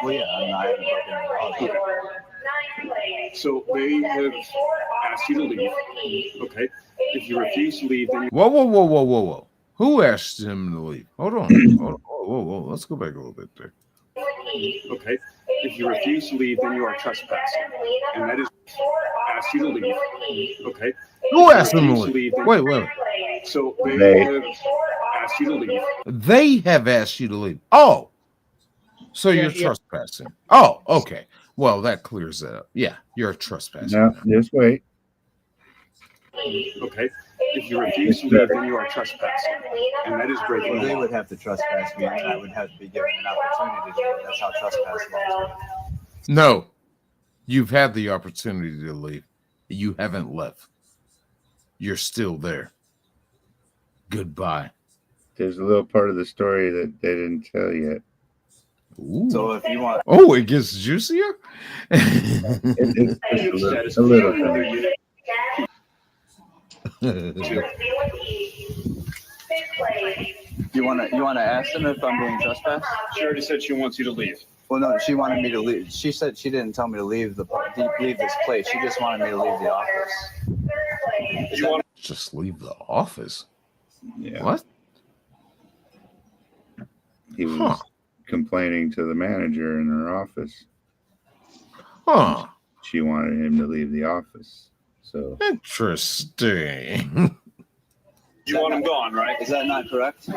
Well, yeah, I haven't broken any laws. So they have asked you to leave. Okay. If you refuse to leave, then Whoa. Who asked him to leave? Hold on. Whoa. Let's go back a little bit there. Okay. If you refuse to leave, then you are trespassing. And that is asked you to leave. Okay. Who asked him to leave? Wait. So they have asked you to leave. They have asked you to leave. Oh. So you're trespassing. Oh, okay. Well, that clears that up. Yeah, you're trespassing. No, just wait. Okay. If you refuse to leave, then you are trespassing. And that is breaking the law. They would have to trespass me, and I would have to be given an opportunity to do it. That's how trespass laws work. No. You've had the opportunity to leave. You haven't left. You're still there. Goodbye. There's a little part of the story that they didn't tell yet. Ooh. So if you want, it gets juicier. It's just a little thing. You want to ask them if I'm being trespassed? She already said she wants you to leave. Well, no, she wanted me to leave. She said she didn't tell me to leave this place. She just wanted me to leave the office. Just leave the office? Yeah. What? He was complaining to the manager in her office. Huh. She wanted him to leave the office. So interesting. You want him gone, right? Is that not correct?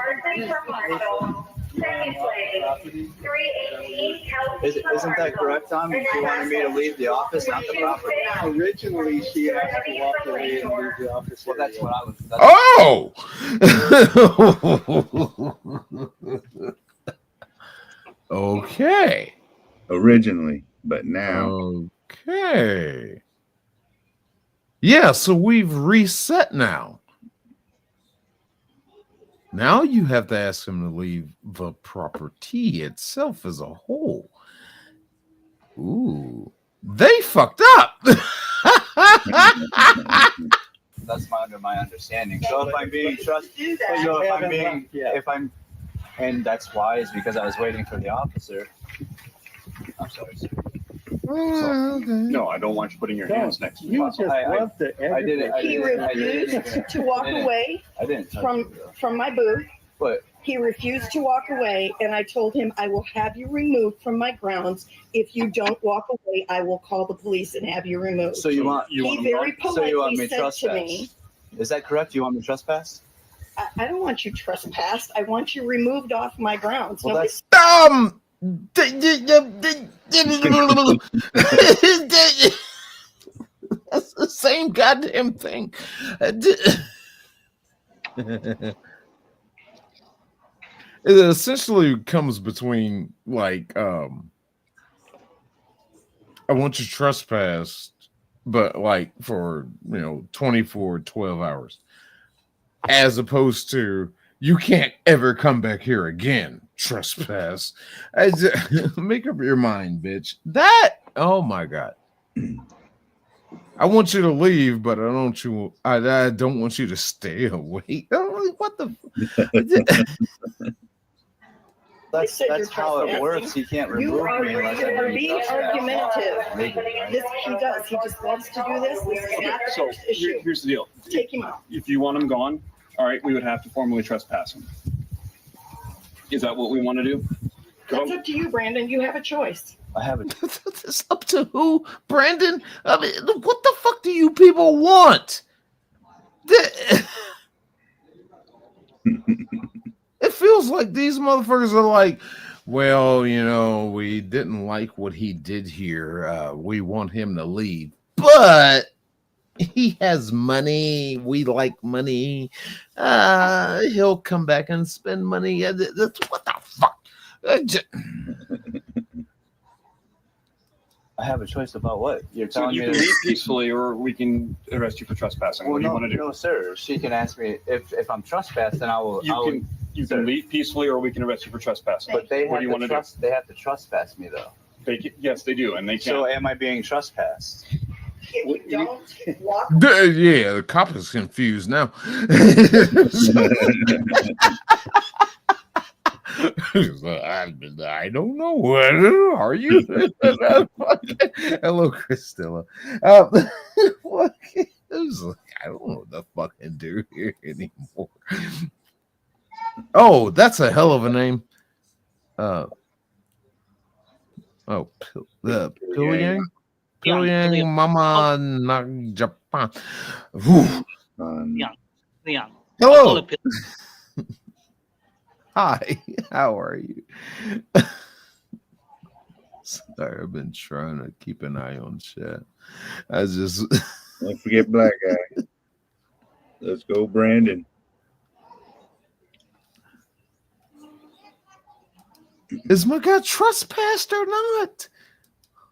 Isn't that correct, Tom? You wanted me to leave the office, not the property. Originally, she asked to walk away and leave the office. Well, that's what I was. Oh! Okay. Originally, but now. Okay. Yeah, so we've reset now. Now you have to ask him to leave the property itself as a whole. Ooh. They fucked up. That's under my understanding. So if I'm being trusted, and that's why is because I was waiting for the officer. I'm sorry, sir. No, I don't want you putting your hands next to me. He refused to walk away from my booth. But he refused to walk away, and I told him, I will have you removed from my grounds. If you don't walk away, I will call the police and have you removed. So you want he very politely said to me, is that correct? You want me trespass? I don't want you trespassed. I want you removed off my grounds. Well, Nobody's- That's the same goddamn thing. It essentially comes between like I want you trespassed, but like for 12 hours, as opposed to you can't ever come back here again. Trespass. Make up your mind, bitch. Oh my god. I want you to leave, but I don't want you to stay away. What the? That's how it works. He can't remove me unless I are being argumentative. He does. He just loves to do this. This is not the So first issue. here's the deal. Take him out. If you want him gone, all right, we would have to formally trespass him. Is that what we want to do? That's up to you, Brandon. You have a choice. I have it. It's up to who, Brandon? I mean, what the fuck do you people want? It feels like these motherfuckers are like, well, we didn't like what he did here. We want him to leave, but he has money. We like money. He'll come back and spend money. What the fuck? I have a choice about what you're So telling you me. can leave peacefully, or we can arrest you for trespassing. Well, What do you want to do? No, sir. She can ask me if I'm trespassed, then I will. You can leave peacefully, or we can arrest you for trespassing. But they what have do you want to to trust. do? They have to trespass me, though. Yes, they do, and they can. So am I being trespassed? If you don't walk Yeah, the cop is confused now. He's like, I don't know. What are you? Hello, Christella. It was like, I don't know what the fuck to do here anymore. Oh, that's a hell of a name. Pyongyang? Pyongyang, Mama, Nag, Japan. Leon. Hello. Hi, how are you? Sorry, I've been trying to keep an eye on chat. Don't forget Black Guy. Let's go, Brandon. Is my guy trespassed or not?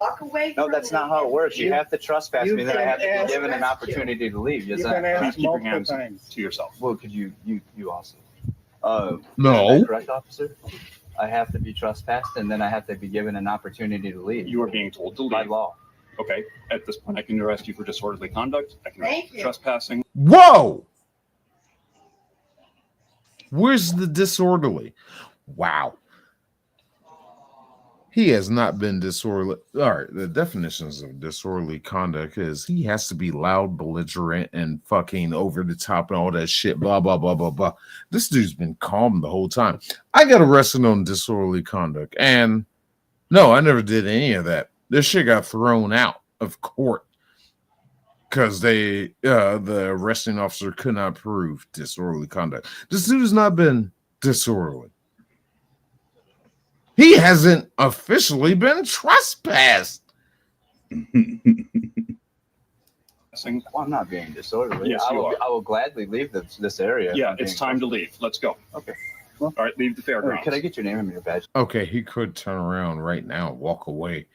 walk away. No, that's not how it works. You have to trespass me, then I have to be given an opportunity to leave. You've been asked multiple times to yourself. Well, could you also? No. Is that correct, officer? I have to be trespassed, and then I have to be given an opportunity to leave. You are being told to leave. By law. Okay. At this point, I can arrest you for disorderly conduct. I can arrest you for trespassing. Whoa! Where's the disorderly? Wow. He has not been disorderly. All right, the definitions of disorderly conduct is he has to be loud, belligerent, and fucking over the top and all that shit, blah, blah, blah, blah, blah. This dude's been calm the whole time. I got arrested on disorderly conduct, and no, I never did any of that. This shit got thrown out of court. because the arresting officer could not prove disorderly conduct. This dude has not been disorderly. He hasn't officially been trespassed. Well, I'm not being disorderly. Yes, you are. I will gladly leave this area. Yeah, it's time to leave. Let's go. Okay. All right, leave the fairgrounds. Could I get your name and your badge? Okay, he could turn around right now and walk away,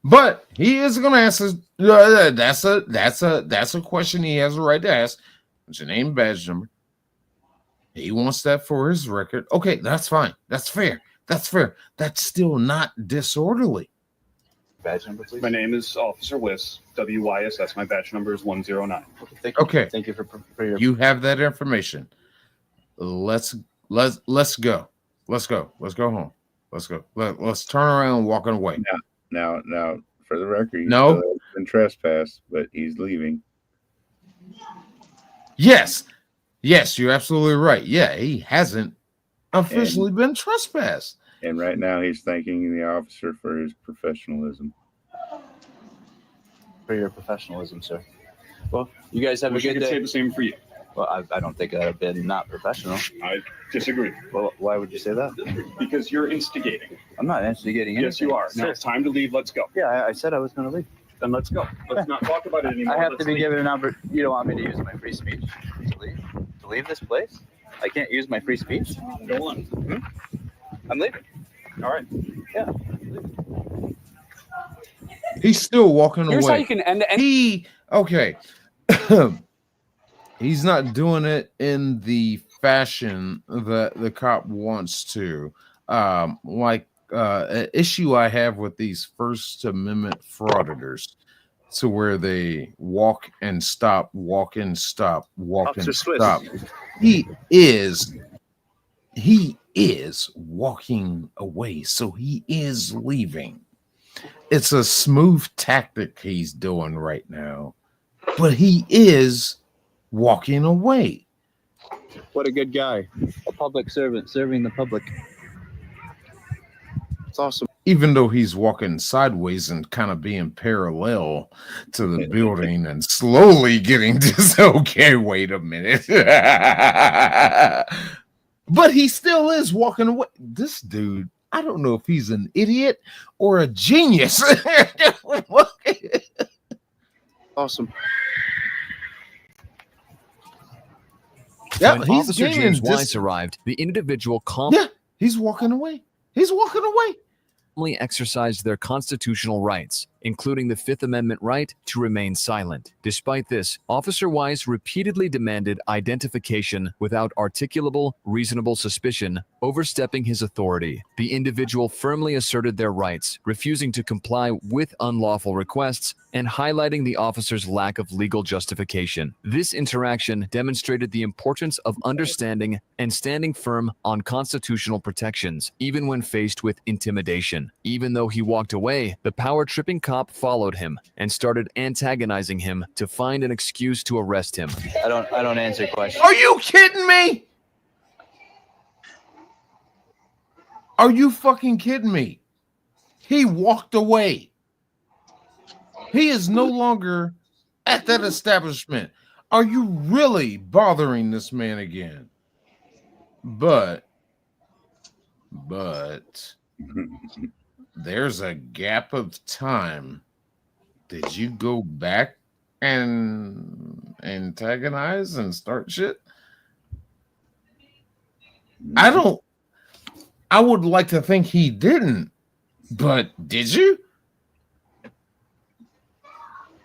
but he is going to ask us. That's a question he has a right to ask. What's your name, badge number? He wants that for his record. Okay, that's fine. That's fair. That's fair. That's still not disorderly. Badge number, please. My name is Officer Wiss, WYSS. My badge number is 109. Okay. Thank you for your. You have that information. Let's go. Let's go home. Let's go. Let's turn around and walking away. Now, for the record, No. he's been trespassed, but he's leaving. Yes, you're absolutely right. Yeah, he hasn't officially been trespassed. And right now, he's thanking the officer for his professionalism. For your professionalism, sir. Well, you guys have a Wish I good could day. say the same for you. Well, I don't think I've been not professional. I disagree. Well, why would you say that? Because you're instigating. I'm not instigating anything. Yes, you are. Now Sir. it's time to leave. Let's go. Yeah, I said I was going to leave. Then let's go. Let's not talk about it anymore. I have Let's to be leave. given an opportunity. You don't want me to use my free speech to leave? To leave this place? I can't use my free speech? Go on. I'm leaving. All right. Yeah. He's still walking Here's away. how you can end the He okay. He's not doing it in the fashion that the cop wants to. Like an issue I have with these First Amendment frauditors, to where they walk and stop, walk and stop, walk and stop. He is walking away, so he is leaving. It's a smooth tactic he's doing right now, but he is walking away. What a good guy. A public servant serving the public. It's awesome. Even though he's walking sideways and kind of being parallel to the building and slowly getting this, okay, wait a minute. But he still is walking away. This dude, I don't know if he's an idiot or a genius. Awesome. Yeah, When he's Officer gaining James dis- Weiss arrived, the individual Yeah, he's walking away. He's walking away. calmly exercised their constitutional rights, including the Fifth Amendment right to remain silent. Despite this, Officer Weiss repeatedly demanded identification without articulable, reasonable suspicion, overstepping his authority. The individual firmly asserted their rights, refusing to comply with unlawful requests and highlighting the officer's lack of legal justification. This interaction demonstrated the importance of understanding and standing firm on constitutional protections, even when faced with intimidation. Even though he walked away, the power-tripping cop followed him and started antagonizing him to find an excuse to arrest him. I don't answer questions. Are you kidding me? Are you fucking kidding me? He walked away. He is no longer at that establishment. Are you really bothering this man again? But there's a gap of time. Did you go back and antagonize and start shit? I would like to think he didn't, but did you?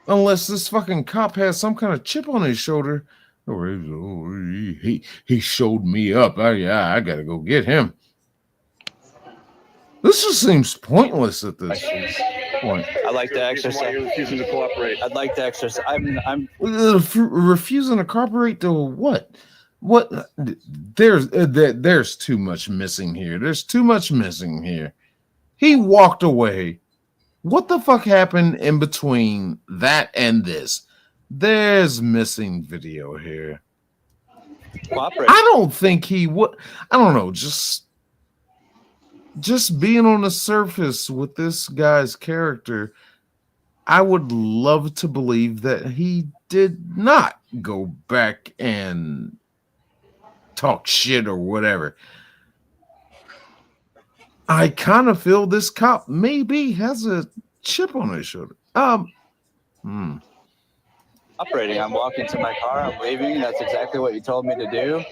Unless this fucking cop has some kind of chip on his shoulder. He showed me up. I gotta go get him. This just seems pointless at this point. I like to exercise. Why you're refusing to cooperate? I'd like to exercise. I'm Refusing to cooperate to what? What? There's too much missing here. There's too much missing here. He walked away. What the fuck happened in between that and this? There's missing video here. cooperate. I don't think he would. I don't know. Just being on the surface with this guy's character, I would love to believe that he did not go back and talk shit or whatever. I kind of feel this cop maybe has a chip on his shoulder. Operating. I'm walking to my car. I'm leaving. That's exactly what you told me to do.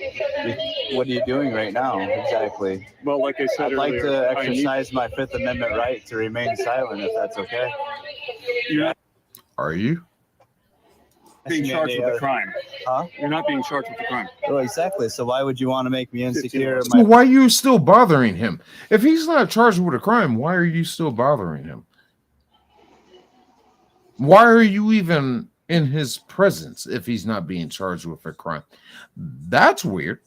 What are you doing right now? Exactly. Well, like I said I'd like earlier, to exercise my Fifth Amendment right to remain silent, if that's okay. Are you? Being charged with a crime. Huh? You're not being charged with a crime. Well, exactly. So why would you want to make me insecure? So why are you still bothering him? If he's not charged with a crime, why are you still bothering him? Why are you even in his presence if he's not being charged with a crime? That's weird.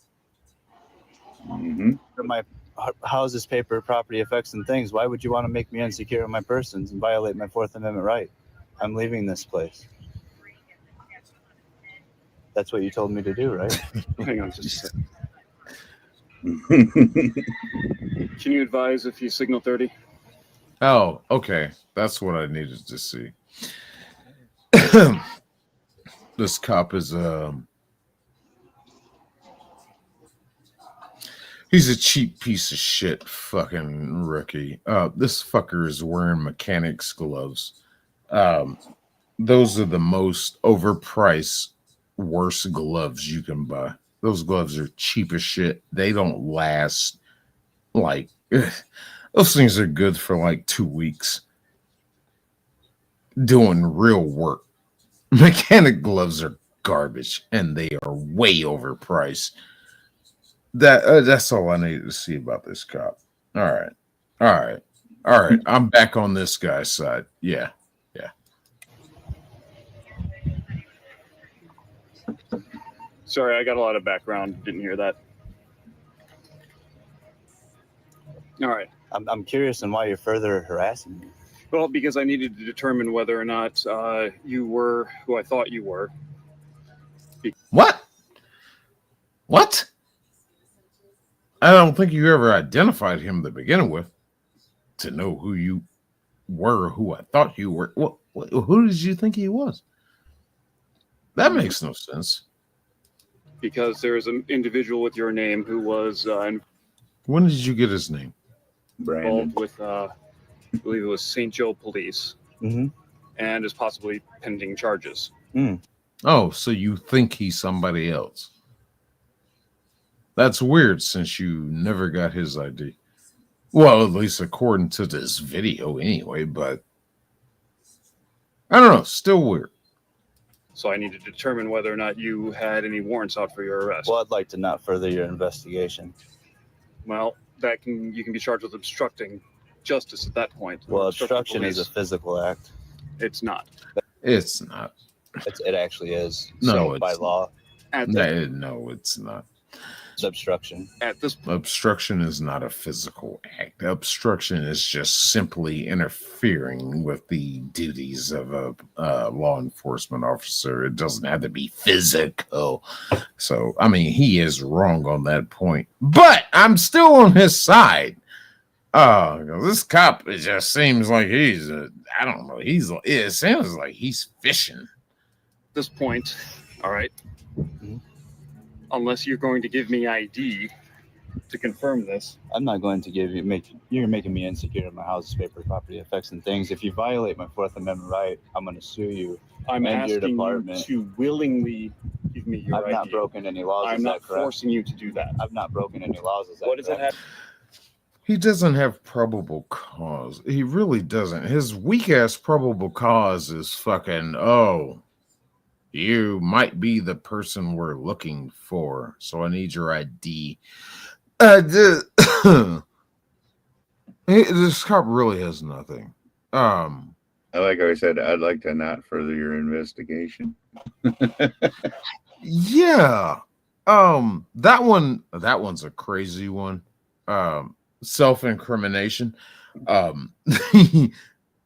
My houses, paper, property, effects, and things. Why would you want to make me insecure of my persons and violate my Fourth Amendment right? I'm leaving this place. That's what you told me to do, right? Hang on just a second. Can you advise if you signal 30? Oh, okay. That's what I needed to see. This cop is he's a cheap piece of shit fucking rookie. This fucker is wearing mechanics gloves. Those are the most overpriced, worst gloves you can buy. Those gloves are cheap as shit. They don't last like those things are good for like 2 weeks. Doing real work. Mechanic gloves are garbage and they are way overpriced. That's all I need to see about this cop. All right. I'm back on this guy's side. Yeah. Sorry, I got a lot of background. Didn't hear that. All right. I'm curious on why you're further harassing me. Well, because I needed to determine whether or not you were who I thought you were. What? I don't think you ever identified him to begin with. To know who you were, who I thought you were. Who did you think he was? That makes no sense. Because there is an individual with your name who was When did you get his name? involved with, I believe it was St. Joe Police, and is possibly pending charges. Oh, so you think he's somebody else? That's weird since you never got his ID. Well, at least according to this video anyway, but I don't know, still weird. So I need to determine whether or not you had any warrants out for your arrest. Well, I'd like to not further your investigation. Well, you can be charged with obstructing justice at that point. Well, obstruction is a physical act. It's not. It's not. It actually is. No, so it's by law. No, it's not. It's obstruction. At this point, obstruction is not a physical act. Obstruction is just simply interfering with the duties of a law enforcement officer. It doesn't have to be physical. So, I mean, he is wrong on that point, but I'm still on his side. This cop, it just seems like I don't know. It sounds like he's fishing. At this point, all right. Unless you're going to give me ID to confirm this. I'm not going to you're making me insecure of my house's paper, property, effects, and things. If you violate my Fourth Amendment right, I'm going to sue you. I'm and your asking department. you to willingly give me your ID. I've not broken any laws. I'm is not that correct? forcing you to do that. I've not broken any laws. Is that What does that have? He doesn't have probable cause. He really doesn't. His weak ass probable cause is fucking, you might be the person we're looking for, so I need your ID. This cop really has nothing. Like I said, I'd like to not further your investigation. Yeah. That one's a crazy one. Self-incrimination.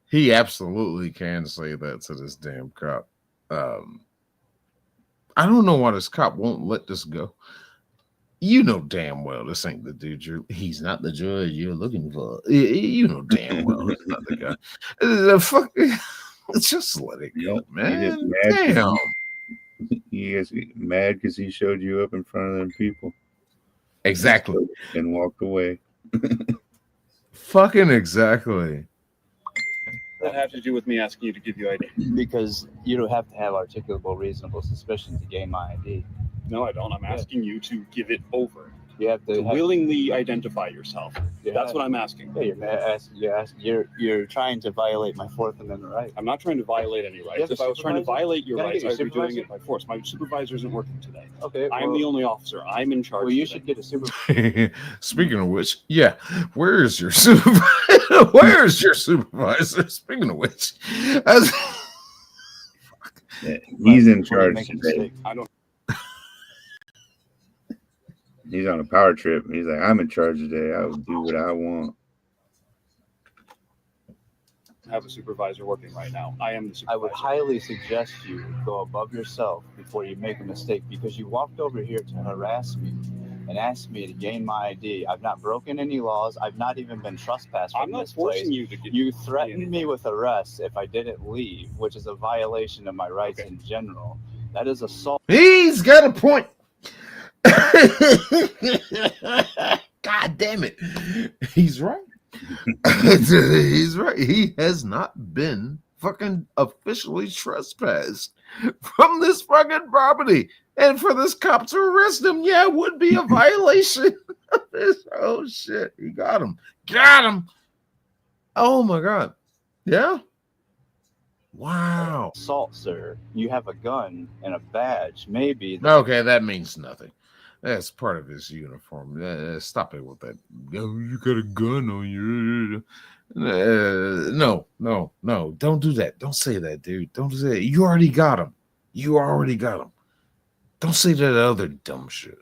He absolutely can say that to this damn cop. I don't know why this cop won't let this go. You know damn well this ain't the dude he's not the judge you're looking for. You know damn well he's not the guy. Fuck, just let it go, man. Damn. He gets mad because he showed you up in front of them people. Exactly. And walked away. Fucking exactly. That have to do with me asking you to give you ID? Because you don't have to have articulable reasonable suspicion to gain my ID. No, I don't. I'm asking you to give it over. You have to willingly identify yourself. That's what I'm asking. Yeah, you're trying to violate my Fourth Amendment right. I'm not trying to violate any rights. If I was trying to violate your rights, I would be doing it by force. My supervisor isn't working today. Okay, I'm the only officer. I'm in charge. Well, you should get a supervisor. Speaking of which, yeah, where's your supervisor? Where's your supervisor? Speaking of which, He's in charge today. I don't. He's on a power trip. He's like, I'm in charge today. I will do what I want. Have a supervisor working right now. I am the supervisor. I would highly suggest you go above yourself before you make a mistake, because you walked over here to harass me and asked me to gain my ID. I've not broken any laws. I've not even been trespassed from this place. I'm not forcing you to get. You threatened me with arrest if I didn't leave, which is a violation of my rights in general. That is assault. He's got a point. God damn it. He's right. He's right. He has not been fucking officially trespassed from this fucking property. And for this cop to arrest him, yeah, it would be a violation of this. Oh shit. He got him. Got him. Oh my God. Yeah. Wow. Assault, sir. You have a gun and a badge. Maybe. Okay, that means nothing. That's part of his uniform. Stop it with that. Oh, you got a gun on you. No. Don't do that. Don't say that, dude. Don't say that. You already got him. Don't say that other dumb shit.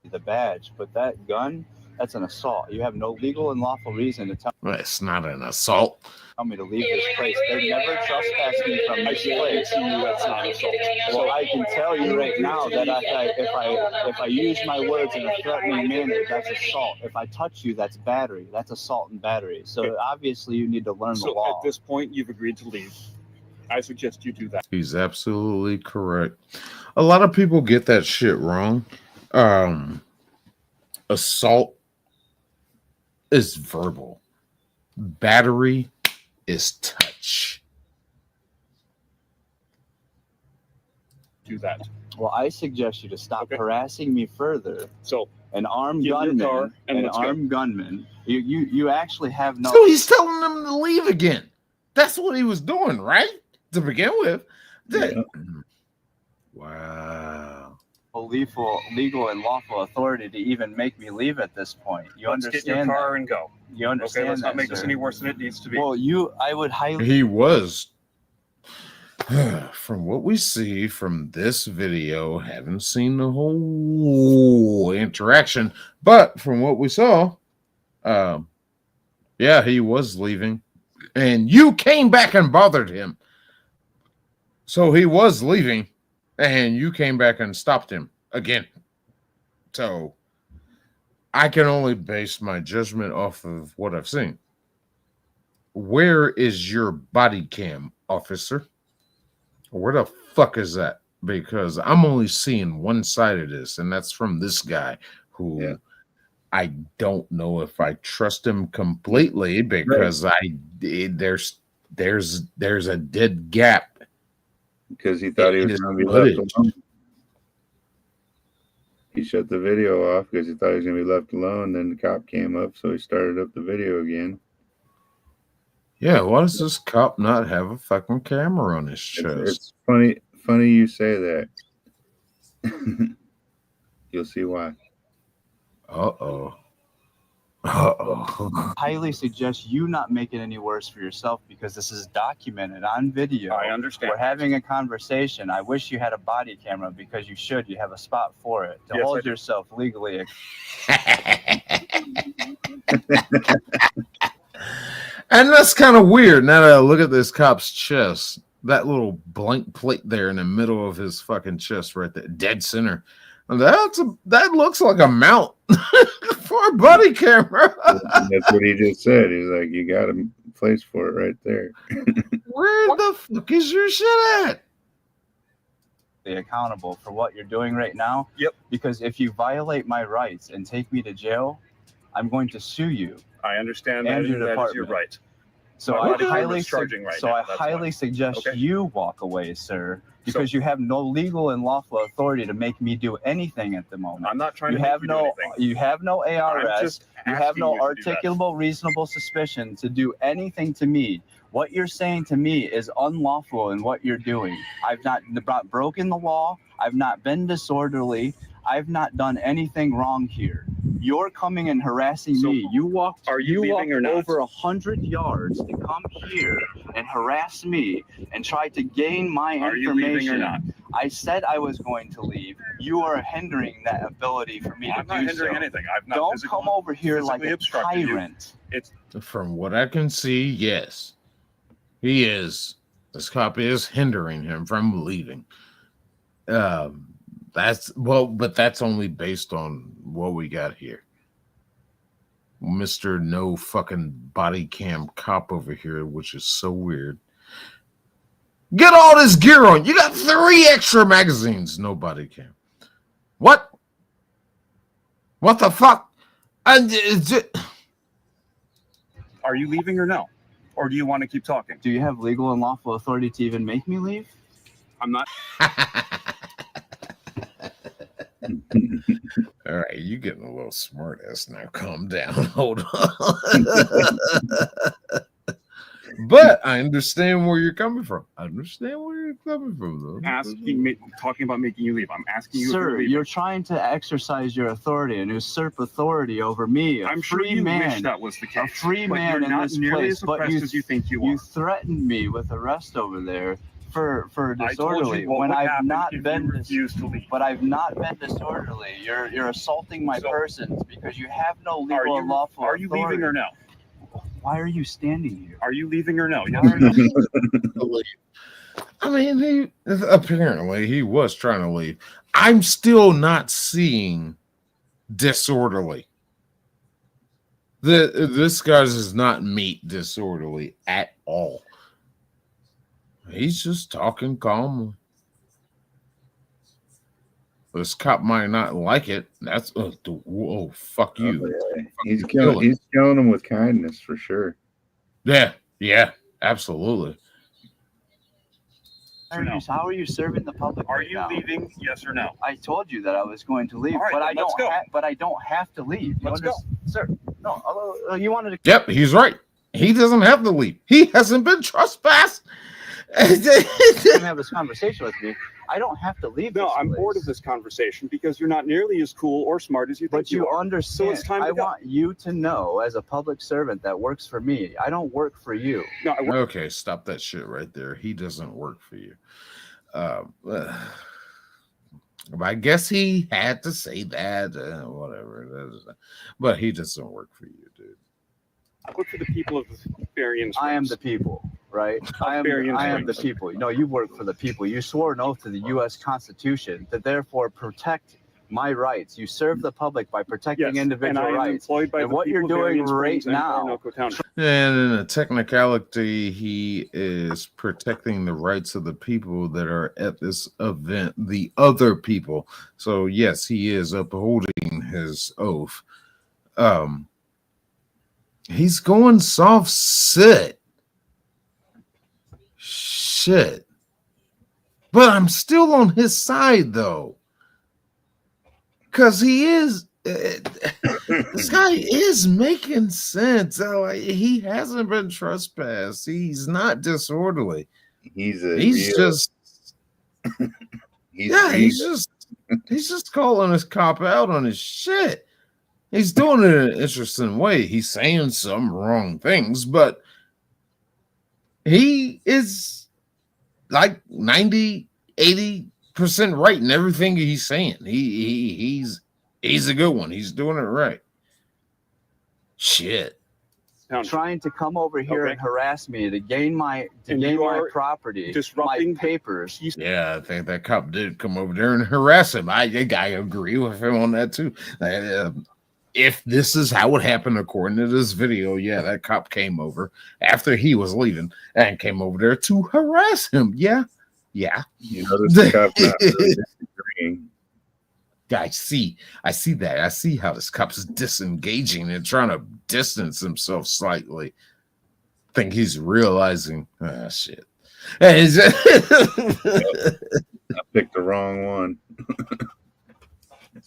The badge, but that gun, that's an assault. You have no legal and lawful reason to tell It's not an assault. me to leave this place. They never trespassed me from this place. That's not assault. Well, I can tell you right now that if I use my words in a threatening manner, that's assault. If I touch you, that's battery. That's assault and battery. So obviously you need to learn the law. At this point, you've agreed to leave. I suggest you do that. He's absolutely correct. A lot of people get that shit wrong. Assault is verbal. Battery is touch. Do that. Well, I suggest you to stop harassing me further. So an armed gunman. You actually have no. So he's telling them to leave again. That's what he was doing, right? To begin with. Wow. Legal and lawful authority to even make me leave at this point. You Let's understand? Get in your car and go. You understand? Okay, let's not that, make this sir. any worse than it needs to be. Well, I would highly. He was, from what we see from this video, haven't seen the whole interaction, but from what we saw, yeah, he was leaving, and you came back and bothered him. So he was leaving, and you came back and stopped him again. So I can only base my judgment off of what I've seen. Where is your body cam, officer? Where the fuck is that? Because I'm only seeing one side of this, and that's from this guy who I don't know if I trust him completely, because there's a dead gap. Because he thought he was going to be left alone. He shut the video off because he thought he was going to be left alone. Then the cop came up, so he started up the video again. Yeah, why does this cop not have a fucking camera on his chest? It's funny you say that. You'll see why. Uh-oh. Highly suggest you not make it any worse for yourself, because this is documented on video. I understand. We're having a conversation. I wish you had a body camera, because you should. You have a spot for it to hold yourself legally. And that's kind of weird. Now that I look at this cop's chest, that little blank plate there in the middle of his fucking chest, right there, dead center. That looks like a mount for a body camera. That's what he just said. He's like, you got a place for it right there. Where the fuck is your shit at? accountable for what you're doing right now. Yep. Because if you violate my rights and take me to jail, I'm going to sue you. I understand and that, your that is department. your right. So My I body camera highly, is charging right so now. I That's highly fine. suggest Okay. you walk away, sir, because you have no legal and lawful authority to make me do anything at the moment. I'm not trying you to make have you no, do anything. you have no I'm ARS. just You have asking no you to do that. articulable, reasonable suspicion to do anything to me. What you're saying to me is unlawful in what you're doing. I've not broken the law. I've not been disorderly. I've not done anything wrong here. You're coming and harassing me. You walked. Are you leaving or not? Over 100 yards to come here and harass me and try to gain my Are you information. leaving or not? I said I was going to leave. You are hindering that ability for me I'm to not do hindering so. anything. I've not Don't come over here like a obstructed you. tyrant. It's From what I can see, yes, he is. This cop is hindering him from leaving. But that's only based on what we got here. Mr. No fucking body cam cop over here, which is so weird. Get all this gear on. You got 3 extra magazines. No body cam. What? What the fuck? Are you leaving or no? Or do you want to keep talking? Do you have legal and lawful authority to even make me leave? I'm not. All right, you getting a little smart ass now. Calm down. Hold on. But I understand where you're coming from. Though. Talking about making you leave. I'm asking you. Sir, if you're, you're trying to exercise your authority and usurp authority over me. I'm sure you wish that was the case. A free but man you're in not this nearly place. as But oppressed as you think you are. You threatened me with arrest over there for I told disorderly you what when would I've happen not if been you refused to leave. But I've not been disorderly. You're assaulting my persons because you have no legal and lawful Are you authority. leaving or no? Why are you standing here? Are you leaving or no? Yes or no? I mean, apparently he was trying to leave. I'm still not seeing disorderly. This guy does not meet disorderly at all. He's just talking calmly. This cop might not like it. That's whoa, fuck you. Oh, yeah. He's killing him with kindness for sure. Yeah, absolutely. How are you serving the public? Are right you now? leaving? Yes or no? I told you that I was going to leave, All right, but then let's go. I don't have to leave. Let's go, sir. No, you wanted to. Yep, he's right. He doesn't have to leave. He hasn't been trespassed. Have this conversation with me. I don't have to leave. No, I'm bored of this conversation because you're not nearly as cool or smart as you think But you are. understand. So it's time to I go. want you to know, as a public servant that works for me, I don't work for you. No, okay, stop that shit right there. He doesn't work for you. I guess he had to say that, whatever. But he doesn't work for you, dude. I work for the people of Barian's. I am the people, right? I am the people. No, you work for the people. You swore an oath to the U.S. Constitution to therefore protect my rights. You serve the public by protecting individual rights. And what you're doing right now. And in a technicality, he is protecting the rights of the people that are at this event, the other people. So yes, he is upholding his oath. He's going soft shit. But I'm still on his side though. Because he is, this guy is making sense. He hasn't been trespassed. He's not disorderly. He's just calling his cop out on his shit. He's doing it in an interesting way. He's saying some wrong things, but he is like 90, 80% right in everything he's saying. He's a good one. He's doing it right. Shit. Trying to come over here and harass me to gain my property, disrupting my papers. Yeah, I think that cop did come over there and harass him. I agree with him on that too. If this is how it happened according to this video, yeah, that cop came over after he was leaving and came over there to harass him. Yeah, Yeah. You notice the cop's not really disagreeing. I see that. I see how this cop is disengaging and trying to distance himself slightly. Think he's realizing, shit. I picked the wrong one.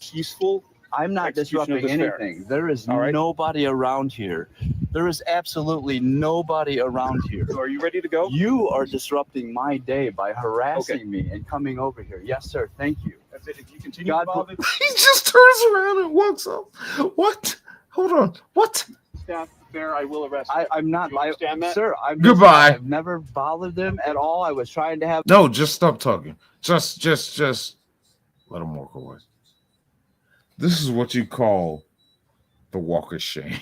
Peaceful. I'm not execution disrupting of this fair. anything. There is All right. nobody around here. There is absolutely nobody around here. So are you ready to go? You are disrupting my day by harassing me and coming over here. Yes, sir. Thank you. That's it. If you continue God to bother He just turns around and walks up. What? Hold on. What? staff fair, I will arrest you. I'm not. You understand that? Sir, I'm Goodbye. I've never bothered them at all. I was trying to have. No, just stop talking. Just let him walk away. This is what you call the walk of shame.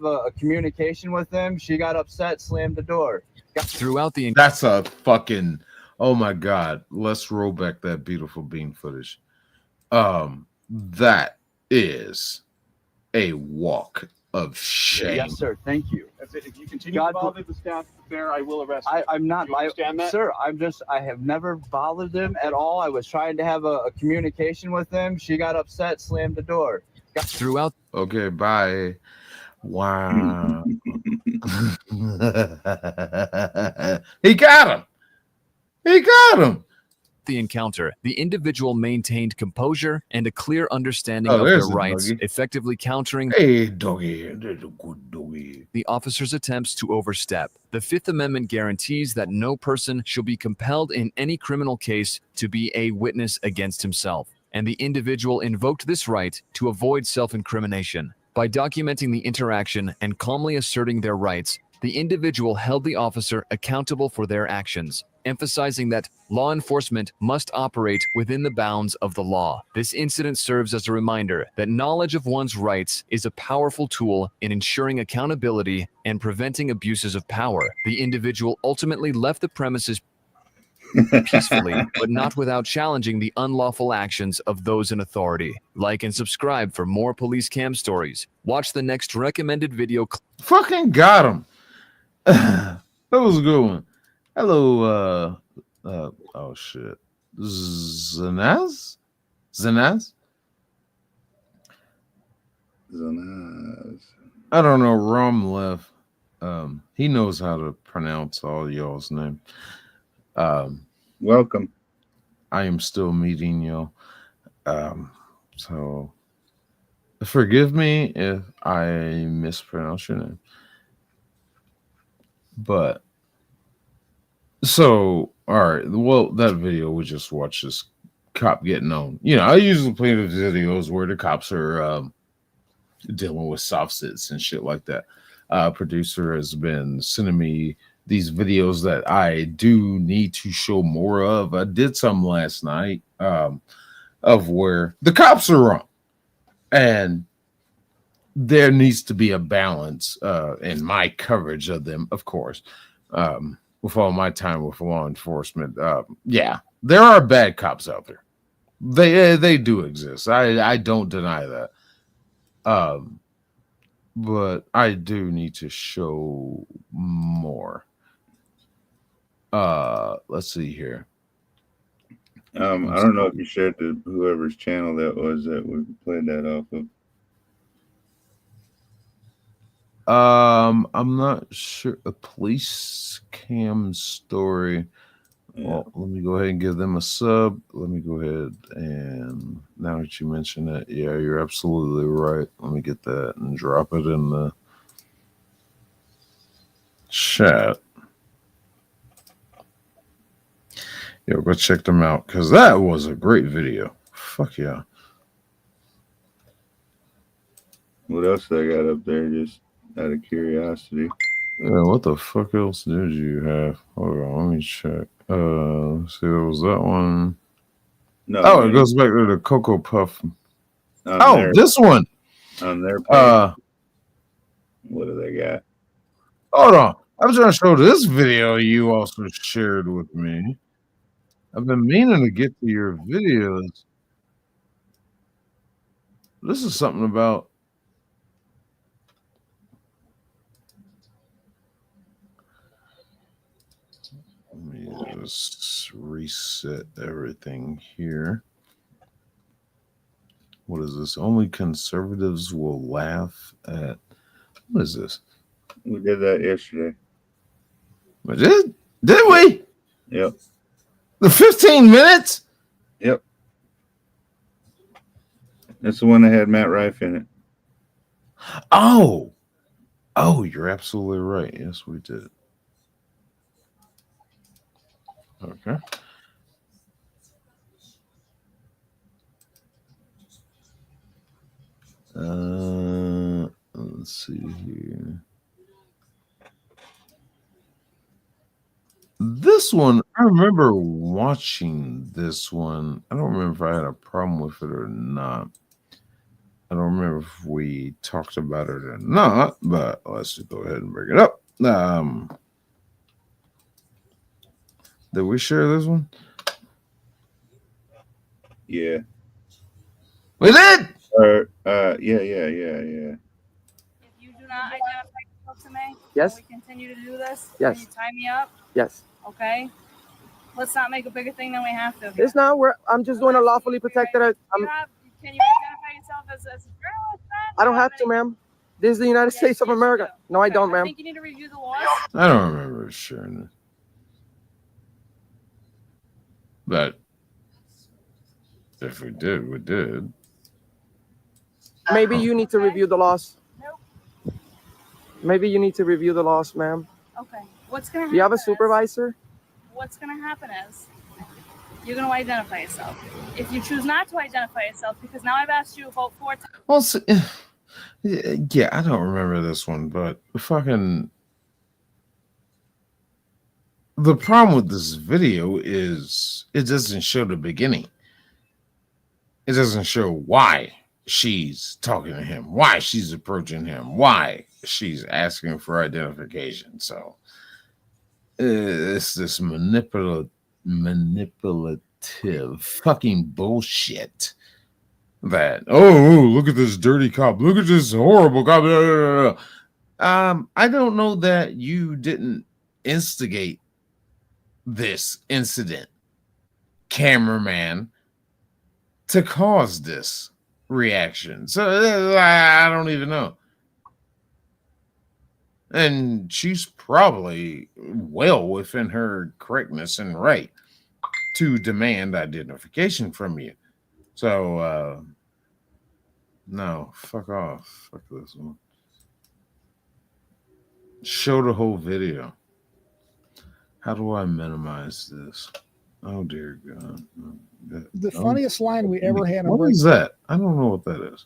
A communication with them. She got upset, slammed the door. Throughout the That's a fucking, oh my God. Let's roll back that beautiful bean footage. That is a walk of shame. Yes, sir. Thank you. That's it. If you continue to bother the staff fair, I will arrest you. I'm not. You understand that? Sir, I have never bothered them at all. I was trying to have a communication with them. She got upset, slammed the door. Throughout. Okay, bye. Wow. He got him. He got him. The encounter, the individual maintained composure and a clear understanding of there's their a rights, doggy. effectively countering Hey, doggy. There's a good doggy. the officer's attempts to overstep. The Fifth Amendment guarantees that no person shall be compelled in any criminal case to be a witness against himself, and the individual invoked this right to avoid self-incrimination. By documenting the interaction and calmly asserting their rights, the individual held the officer accountable for their actions, emphasizing that law enforcement must operate within the bounds of the law. This incident serves as a reminder that knowledge of one's rights is a powerful tool in ensuring accountability and preventing abuses of power. The individual ultimately left the premises peacefully, but not without challenging the unlawful actions of those in authority. Like and subscribe for more police cam stories. Watch the next recommended video. Fucking got him. That was a good one. Hello, oh shit. Zanaz? I don't know. Rom left. He knows how to pronounce all y'all's name. Welcome. I am still meeting y'all. So forgive me if I mispronounce your name. But so, all right. Well, that video we just watched, this cop getting on. You know, I usually play the videos where the cops are dealing with soft sits and shit like that. Producer has been sending me these videos that I do need to show more of. I did some last night of where the cops are wrong, and there needs to be a balance in my coverage of them, of course. With all my time with law enforcement, yeah, there are bad cops out there. They do exist. I don't deny that. But I do need to show more. Let's see here. I don't know if you shared to whoever's channel that was that we played that off of. I'm not sure. A police cam story. Yeah. Well, let me go ahead and give them a sub. Let me go ahead and now that you mention it, yeah, you're absolutely right. Let me get that and drop it in the chat. Yo, go check them out because that was a great video. Fuck yeah. What else they got up there? Just out of curiosity. Yeah, what the fuck else did you have? Hold on, let me check. See, there was that one. No, oh, it goes back to the Cocoa Puff. Their, this one. On their page. What do they got? Hold on. I'm trying to show this video you also shared with me. I've been meaning to get to your videos. This is something about just reset everything here. What is this? Only conservatives will laugh at. What is this? We did that yesterday. We did? Did we? Yep. The 15 minutes? Yep. That's the one that had Matt Rife in it. Oh. Oh, you're absolutely right. Yes, we did. Okay. Let's see here. This one, I remember watching this one. I don't remember if I had a problem with it or not. I don't remember if we talked about it or not, but let's just go ahead and bring it up. Did we share this one? Yeah. We did? Yeah. If you do not identify yourself to me, yes, and we continue to do this, yes, can you tie me up? Yes. Okay. Let's not make a bigger thing than we have to. It's not where I'm just doing a lawfully protected. Can you identify yourself as a journalist? Then? I don't have to, ma'am. This is the United States of America. No, I don't, I ma'am. think you need to review the laws. I don't remember sharing it. But if we did, we did. Maybe you need to review the laws. Nope. Maybe you need to review the laws, ma'am. Okay. What's gonna happen? Do you have a supervisor? What's gonna happen is you're gonna identify yourself. If you choose not to identify yourself, because now I've asked you about 4 times. Well, yeah, I don't remember this one, but fucking the problem with this video is it doesn't show the beginning. It doesn't show why she's talking to him, why she's approaching him, why she's asking for identification. So it's this manipulative fucking bullshit that, oh, look at this dirty cop, look at this horrible cop. I don't know that you didn't instigate this incident, cameraman, to cause this reaction. So I don't even know. And she's probably well within her correctness and right to demand identification from you. So no, fuck off. Fuck this one. Show the whole video. How do I minimize this? Oh dear God. The funniest line we ever had. What is that? I don't know what that is.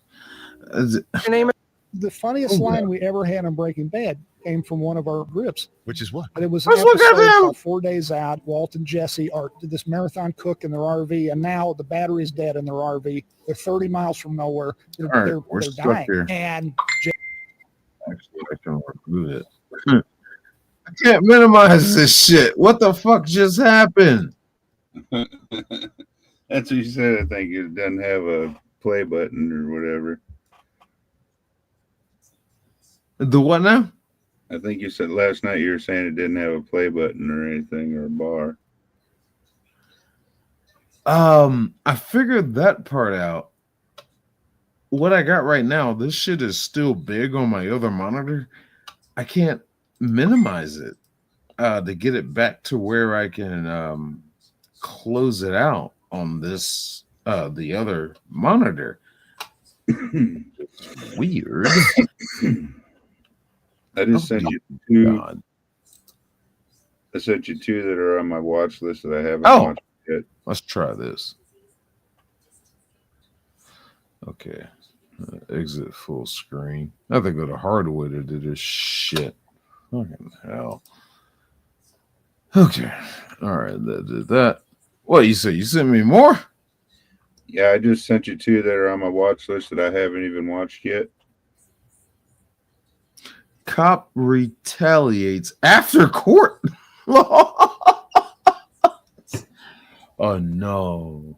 The funniest line we ever had on Breaking Bad came from one of our grips. Which is what? And it was an episode called 4 Days Out. Walt and Jesse are this marathon cook in their RV, and now the battery's dead in their RV. They're 30 miles from nowhere. They're stuck dying. here. And Actually, I can remove it. I can't minimize this shit. What the fuck just happened? That's what you said. I think it doesn't have a play button or whatever. The what now? I think you said last night you were saying it didn't have a play button or anything or a bar. I figured that part out. What I got right now, this shit is still big on my other monitor. I can't minimize it to get it back to where I can close it out on this the other monitor. It's weird. I just sent you two. I sent you two that are on my watch list that I haven't watched yet. Let's try this. Okay. Exit full screen. I have to go to hardware to do this shit. Fucking hell. Okay. All right. That did that. What you say? You sent me more? Yeah, I just sent you two that are on my watch list that I haven't even watched yet. Cop retaliates after court. Oh no.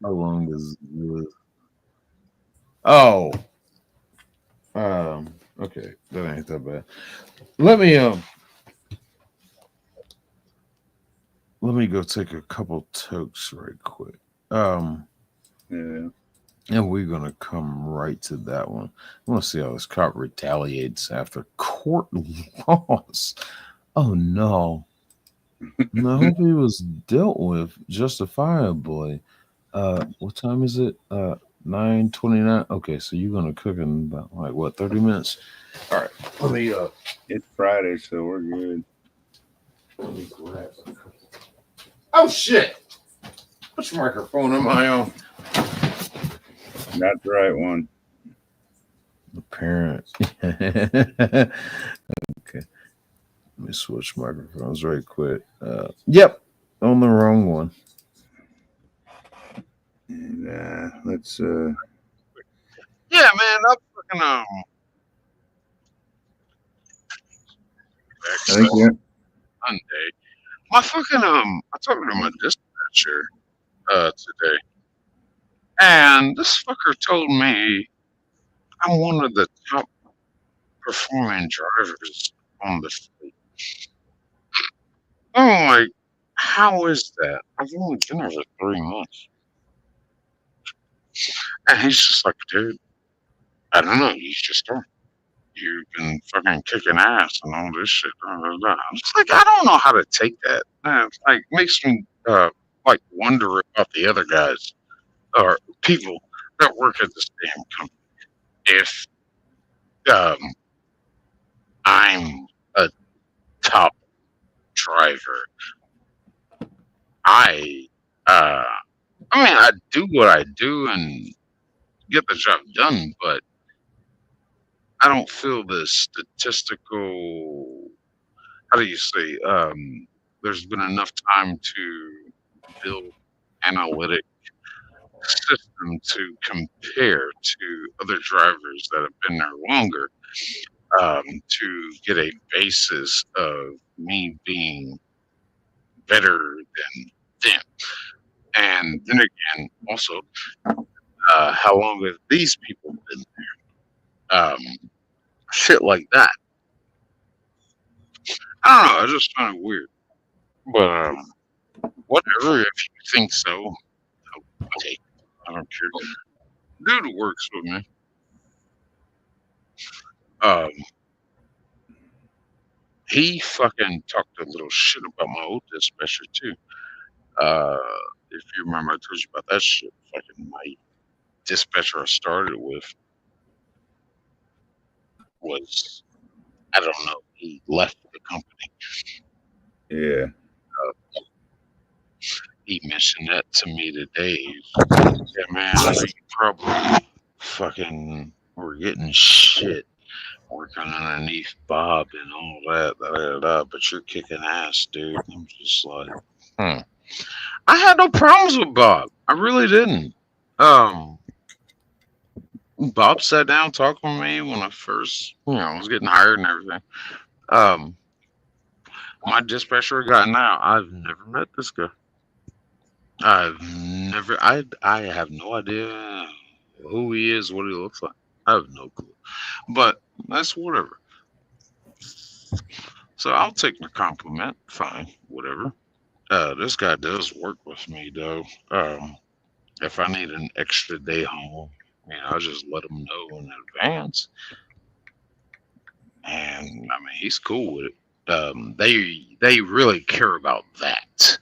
How long is it? Oh. Okay, that ain't that bad. Let me go take a couple tokes right quick. Yeah. And we're gonna come right to that one. I want to see how this cop retaliates after court loss. Oh no. No, I hope he was dealt with justifiably. What time is it? 9:29. Okay, so you're gonna cook in about like what 30 minutes? All right. Let me It's Friday, so we're good. Let me grab some. Oh shit! Which microphone am I on? Not the right one. The parent. Okay. Let me switch microphones right quick. Yep, on the wrong one. And let's Yeah, man, I'm fucking I think Monday. My fucking I talked to my dispatcher today, and this fucker told me I'm one of the top performing drivers on the fleet. I'm like, how is that? I've only been here for 3 months. And he's just like, dude, I don't know, you just are. You've been fucking kicking ass and all this shit. Blah, blah, blah. I'm just like, I don't know how to take that. It's like makes me like wonder about the other guys or people that work at this damn company. If I'm a top driver, I mean I do what I do and get the job done, but I don't feel the statistical, how do you say, there's been enough time to build analytic system to compare to other drivers that have been there longer, to get a basis of me being better than them. And then again, also, how long have these people been there? Shit like that. I don't know. I just find it weird. But whatever. If you think so, I'll take it. I don't care. Dude works with me. He fucking talked a little shit about my old dispatcher too. If you remember, I told you about that shit. Fucking my dispatcher I started with was, I don't know, he left the company. Yeah. He mentioned that to me today. Yeah, man, you probably fucking were getting shit working underneath Bob and all that, but you're kicking ass, dude. I'm just like, I had no problems with Bob. I really didn't. Bob sat down, talked with me when I first, was getting hired and everything. My dispatcher I got now, I've never met this guy. I have no idea who he is, what he looks like. I have no clue. But that's whatever. So I'll take the compliment. Fine, whatever. This guy does work with me though. If I need an extra day home, I'll just let him know in advance. And I mean, he's cool with it. They really care about that.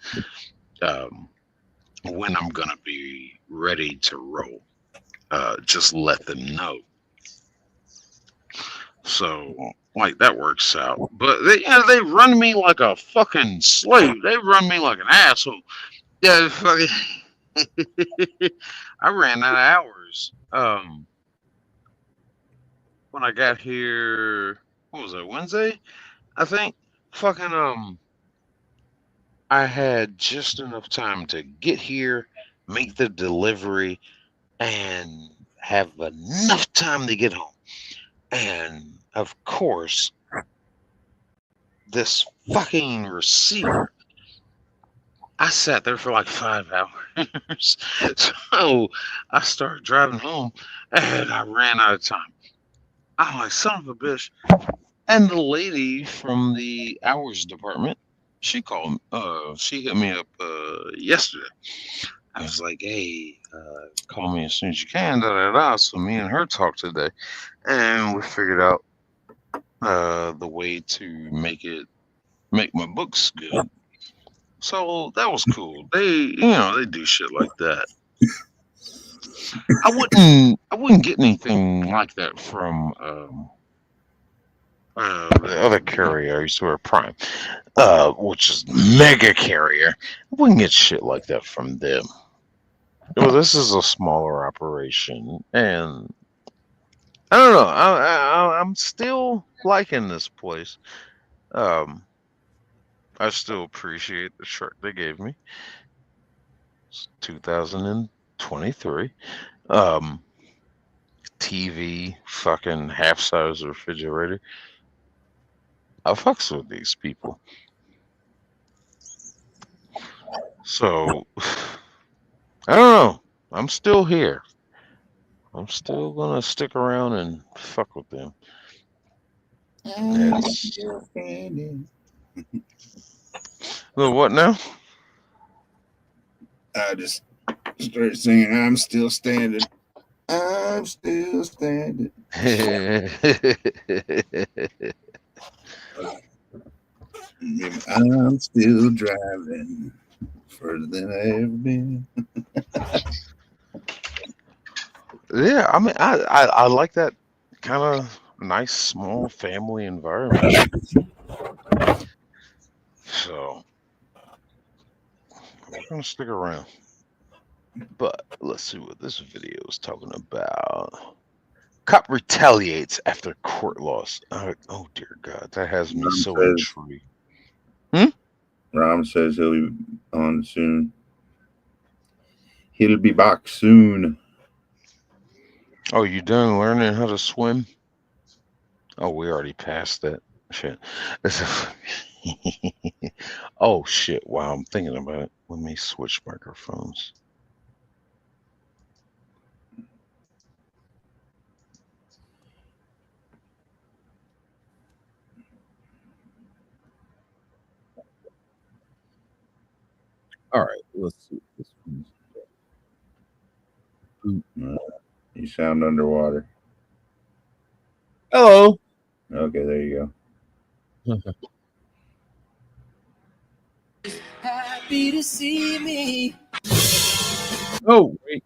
When I'm gonna be ready to roll, just let them know. So like that works out. But they run me like a fucking slave. They run me like an asshole. Yeah, fucking. I ran out of hours. When I got here, what was it, Wednesday? I think. Fucking I had just enough time to get here, make the delivery, and have enough time to get home. And of course, this fucking receiver, I sat there for like 5 hours. So I started driving home and I ran out of time. I'm like, son of a bitch. And the lady from the hours department, she called, she hit me up yesterday. I was like, hey, call me as soon as you can, da da da. So me and her talked today, and we figured out the way to make my books good. So that was cool. They do shit like that. I wouldn't get anything like that from the other carrier I used to wear, Prime, which is mega carrier. I wouldn't get shit like that from them. Well, this is a smaller operation, and I don't know. I'm still liking this place. I still appreciate the shirt they gave me. It's 2023. TV, fucking half-size refrigerator. I fucks with these people. So I don't know. I'm still here. I'm still gonna stick around and fuck with them. I'm still standing. Well, what now? I just started singing, I'm still standing. I'm still standing. I'm still driving further than I ever been. Yeah, I mean, I like that kind of nice small family environment. So I'm gonna stick around. But let's see what this video is talking about. Cop retaliates after court loss. Oh dear God, that has me so intrigued. Ram says he'll be on soon. He'll be back soon. Oh, you done learning how to swim? Oh, we already passed that shit. Oh shit! Wow, I'm thinking about it. Let me switch microphones. All right, let's see what this one's. You sound underwater. Hello. Okay, there you go. Happy to see me. Oh, wait.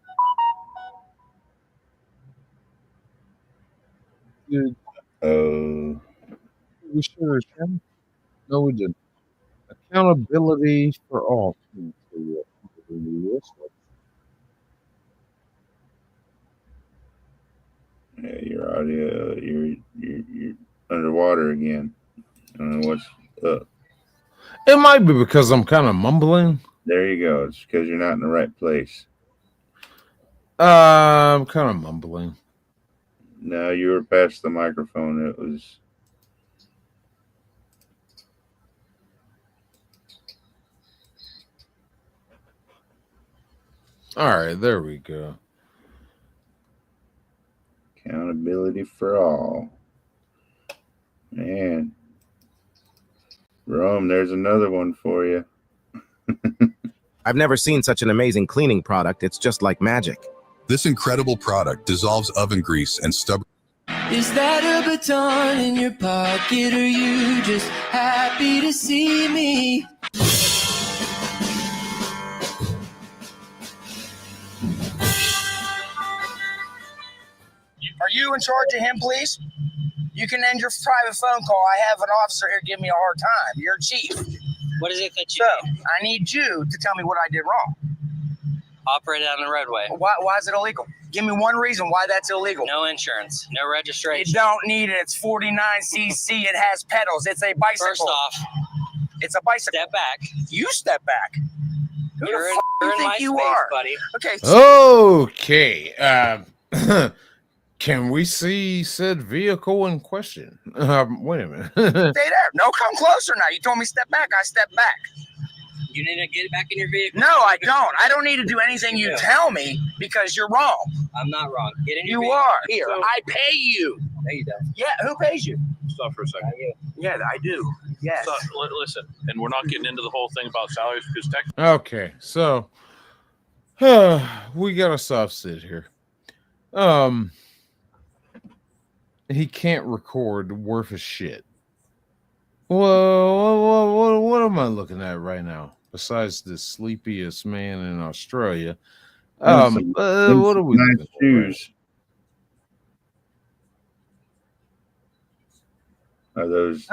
Dude. We sure can. No, we didn't. Accountability for all. Yeah, your audio, you're underwater again. I don't know what's up. It might be because I'm kind of mumbling. There you go. It's because you're not in the right place. I'm kind of mumbling. No, you were past the microphone. It was. All right, there we go. Accountability for all. Man. Rome, there's another one for you. I've never seen such an amazing cleaning product. It's just like magic. This incredible product dissolves oven grease and stubborn. Is that a baton in your pocket? Or you just happy to see me? Are you in charge of him, please? You can end your private phone call. I have an officer here give me a hard time. You're chief. What is it that you need? I need you to tell me what I did wrong. Operate on the roadway. Why is it illegal? Give me one reason why that's illegal. No insurance. No registration. You don't need it. It's 49cc. It has pedals. It's a bicycle. First off, it's a bicycle. Step back. You step back. Who You're the in, f*** you're you in think my you space, are? buddy. Okay. Okay. Can we see said vehicle in question? Wait a minute. Stay there. No, come closer now. You told me step back. I step back. You need to get back in your vehicle. No, I don't. I don't need to do anything you tell me because you're wrong. I'm not wrong. Get in your You vehicle. are. Here, I pay you. No, you don't. Yeah, who pays you? Stop for a second. Yeah, I do. Yes. So, listen, and we're not getting into the whole thing about salaries because technically. Okay, so we got a soft sit here. He can't record worth a shit. Well, what am I looking at right now? Besides the sleepiest man in Australia, what are we? Nice shoes. Are those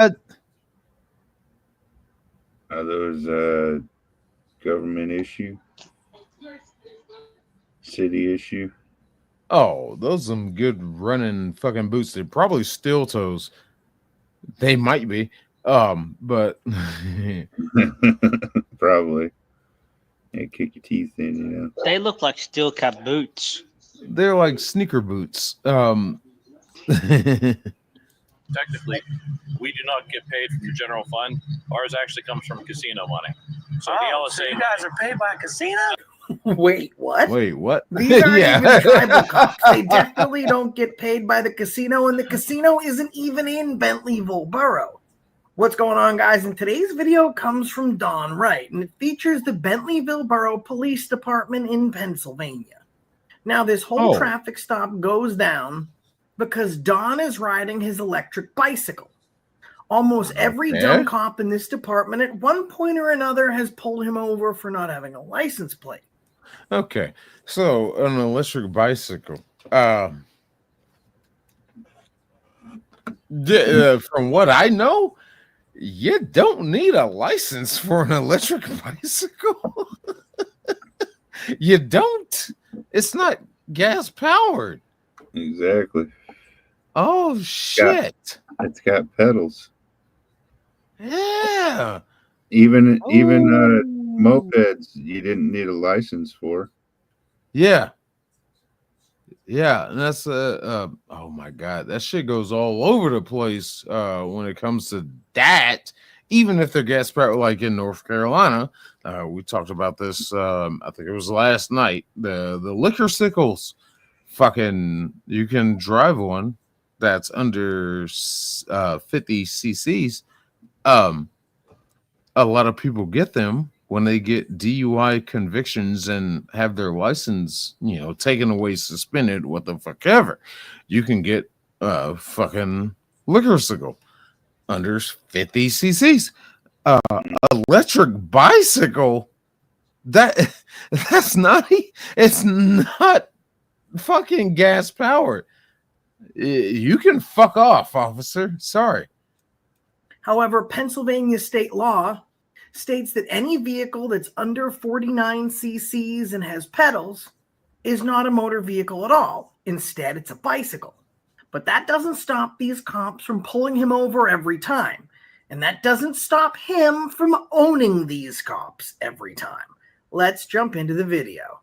government issue? City issue? Oh, those some good running fucking boots. They're probably steel toes. They might be. But probably. And kick your teeth in, you know. They look like steel cap boots. They're like sneaker boots. Technically, we do not get paid from the general fund. Ours actually comes from casino money. So the LSA. So you guys are paid by a casino? Wait, what? Wait, what? These aren't even tribal cops. They definitely don't get paid by the casino, and the casino isn't even in Bentleyville Borough. What's going on, guys? And today's video comes from Don Wright, and it features the Bentleyville Borough Police Department in Pennsylvania. Now, this whole traffic stop goes down because Don is riding his electric bicycle. Almost every dumb cop in this department at one point or another has pulled him over for not having a license plate. Okay, so an electric bicycle. From what I know, you don't need a license for an electric bicycle. You don't. It's not gas powered. Exactly. Oh shit! It's got pedals. Yeah. Even mopeds you didn't need a license for. Yeah. Yeah, and that's oh my god, that shit goes all over the place when it comes to that. Even if they're gas powered, like in North Carolina, we talked about this. I think it was last night. The liquor sickles, fucking, you can drive one that's under 50 cc's. A lot of people get them when they get DUI convictions and have their license, taken away, suspended, what the fuck ever. You can get a fucking liquor sickle under 50 cc's. Electric bicycle, that's not, it's not fucking gas powered. You can fuck off, officer. Sorry. However, Pennsylvania state law states that any vehicle that's under 49 cc's and has pedals is not a motor vehicle at all. Instead, it's a bicycle. But that doesn't stop these cops from pulling him over every time. And that doesn't stop him from owning these cops every time. Let's jump into the video.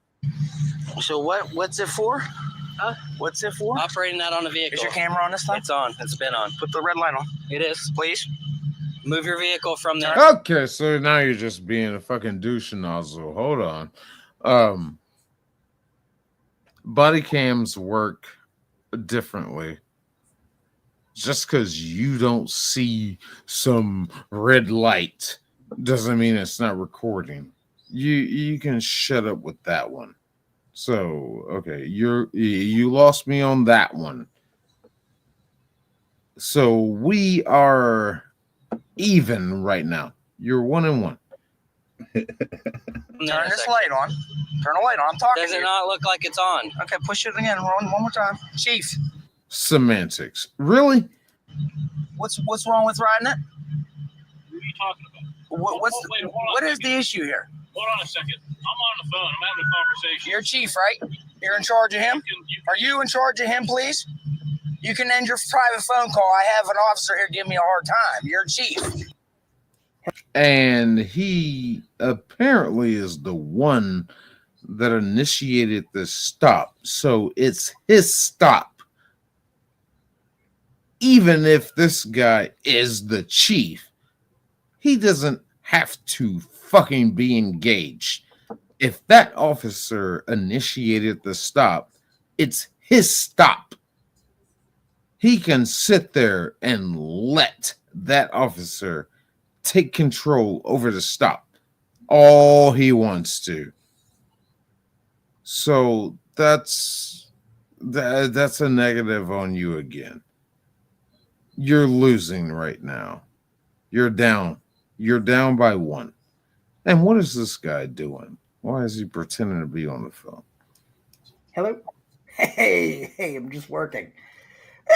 So what's it for? Huh? What's it for? Operating that on a vehicle. Is your camera on this time? It's on. It's been on. Put the red light on. It is. Please. Move your vehicle from there. Okay, so now you're just being a fucking douche nozzle. Hold on. Body cams work differently. Just because you don't see some red light doesn't mean it's not recording. You can shut up with that one. So, okay, you lost me on that one. So we are even right now. You're 1-1. Turn this light on. Turn the light on. I'm talking. Does it not look like it's on? Okay, push it again. One more time. Chief. Semantics. Really? What's wrong with riding it? What are you talking about? What is the issue here? Hold on a second. I'm on the phone. I'm having a conversation. You're chief, right? You're in charge of him? Are you in charge of him, please? You can end your private phone call. I have an officer here giving me a hard time. You're chief. And he apparently is the one that initiated this stop. So it's his stop. Even if this guy is the chief, he doesn't have to fucking be engaged. If that officer initiated the stop, it's his stop. He can sit there and let that officer take control over the stop all he wants to. So that's a negative on you again. You're losing right now. You're down. You're down by 1. And what is this guy doing? Why is he pretending to be on the phone? Hello? Hey, I'm just working.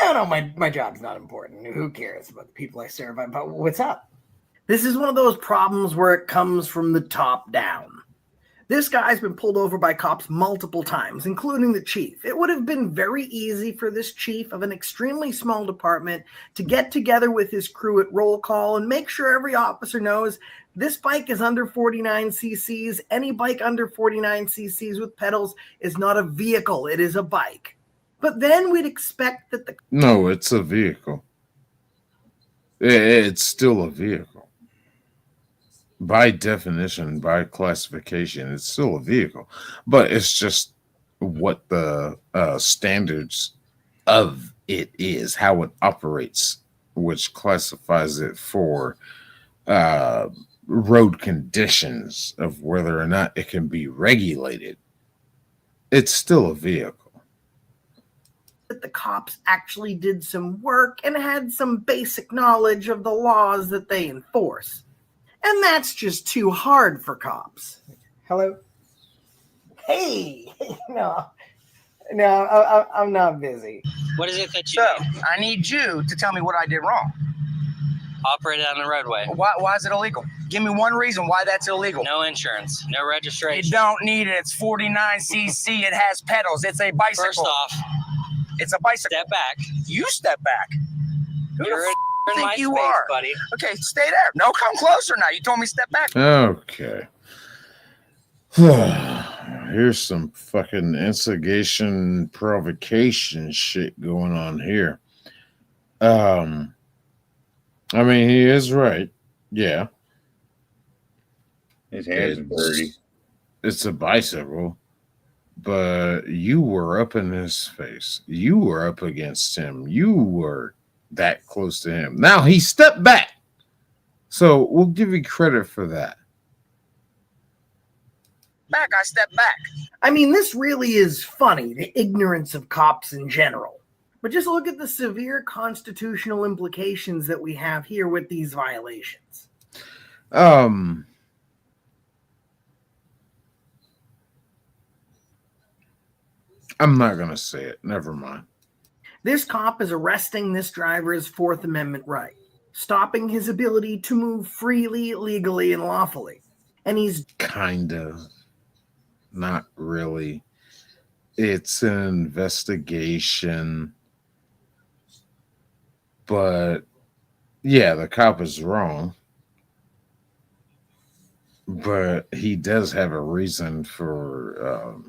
No, my job's not important. Who cares about the people I serve? But what's up? This is one of those problems where it comes from the top down. This guy's been pulled over by cops multiple times, including the chief. It would have been very easy for this chief of an extremely small department to get together with his crew at roll call and make sure every officer knows this bike is under 49 cc's. Any bike under 49 cc's with pedals is not a vehicle. It is a bike. But then we'd expect that the... No, it's a vehicle. It's still a vehicle. By definition, by classification, it's still a vehicle. But it's just what the standards of it is, how it operates, which classifies it for road conditions of whether or not it can be regulated. It's still a vehicle. That the cops actually did some work and had some basic knowledge of the laws that they enforce. And that's just too hard for cops. Hello? Hey, no, I'm not busy. What is it that you So, I need you to tell me what I did wrong. operated on the roadway? Why is it illegal? Give me one reason why that's illegal. No insurance, no registration. You don't need it. It's 49 cc. It has pedals. It's a bicycle. First off, it's a bicycle. Step back. You step back. Who You're the f- in think my you space, are, buddy. Okay, stay there. No, come closer now. You told me step back. Okay. Here's some fucking instigation, provocation shit going on here. I mean, he is right. Yeah. His hands are dirty. It's a bicycle, but you were up in his face. You were up against him. You were that close to him. Now he stepped back. So we'll give you credit for that. Back, I step back. I mean, this really is funny, the ignorance of cops in general. But just look at the severe constitutional implications that we have here with these violations. I'm not going to say it. Never mind. This cop is arresting this driver's Fourth Amendment right, stopping his ability to move freely, legally, and lawfully. And he's kind of, not really. It's an investigation. But yeah, the cop is wrong. But he does have a reason for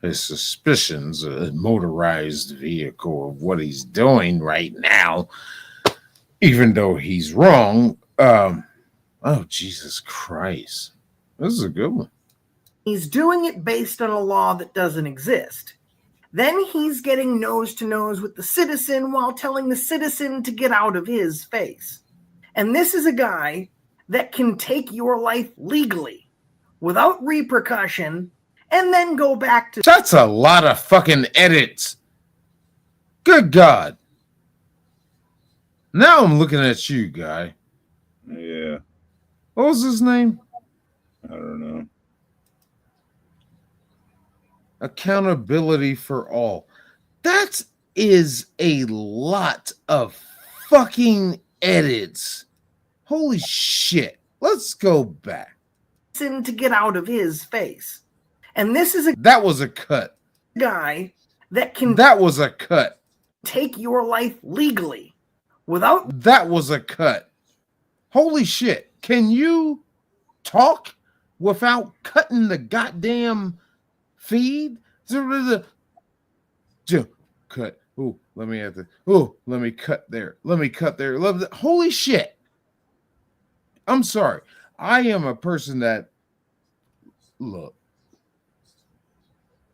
his suspicions, a motorized vehicle, of what he's doing right now, even though he's wrong. Oh, Jesus Christ. This is a good one. He's doing it based on a law that doesn't exist. Then he's getting nose to nose with the citizen while telling the citizen to get out of his face. And this is a guy that can take your life legally without repercussion and then go back to... That's a lot of fucking edits. Good God. Now I'm looking at you, guy. Yeah. What was his name? I don't know. Accountability for all. That is a lot of fucking edits. Holy shit. Let's go back. To get out of his face. And this is a... That was a cut. Guy that can... That was a cut. Take your life legally without... That was a cut. Holy shit. Can you talk without cutting the goddamn feed? Cut. Ooh, let me have the. Ooh, let me cut there. Let me cut there. Holy shit. I'm sorry. I am a person that, look,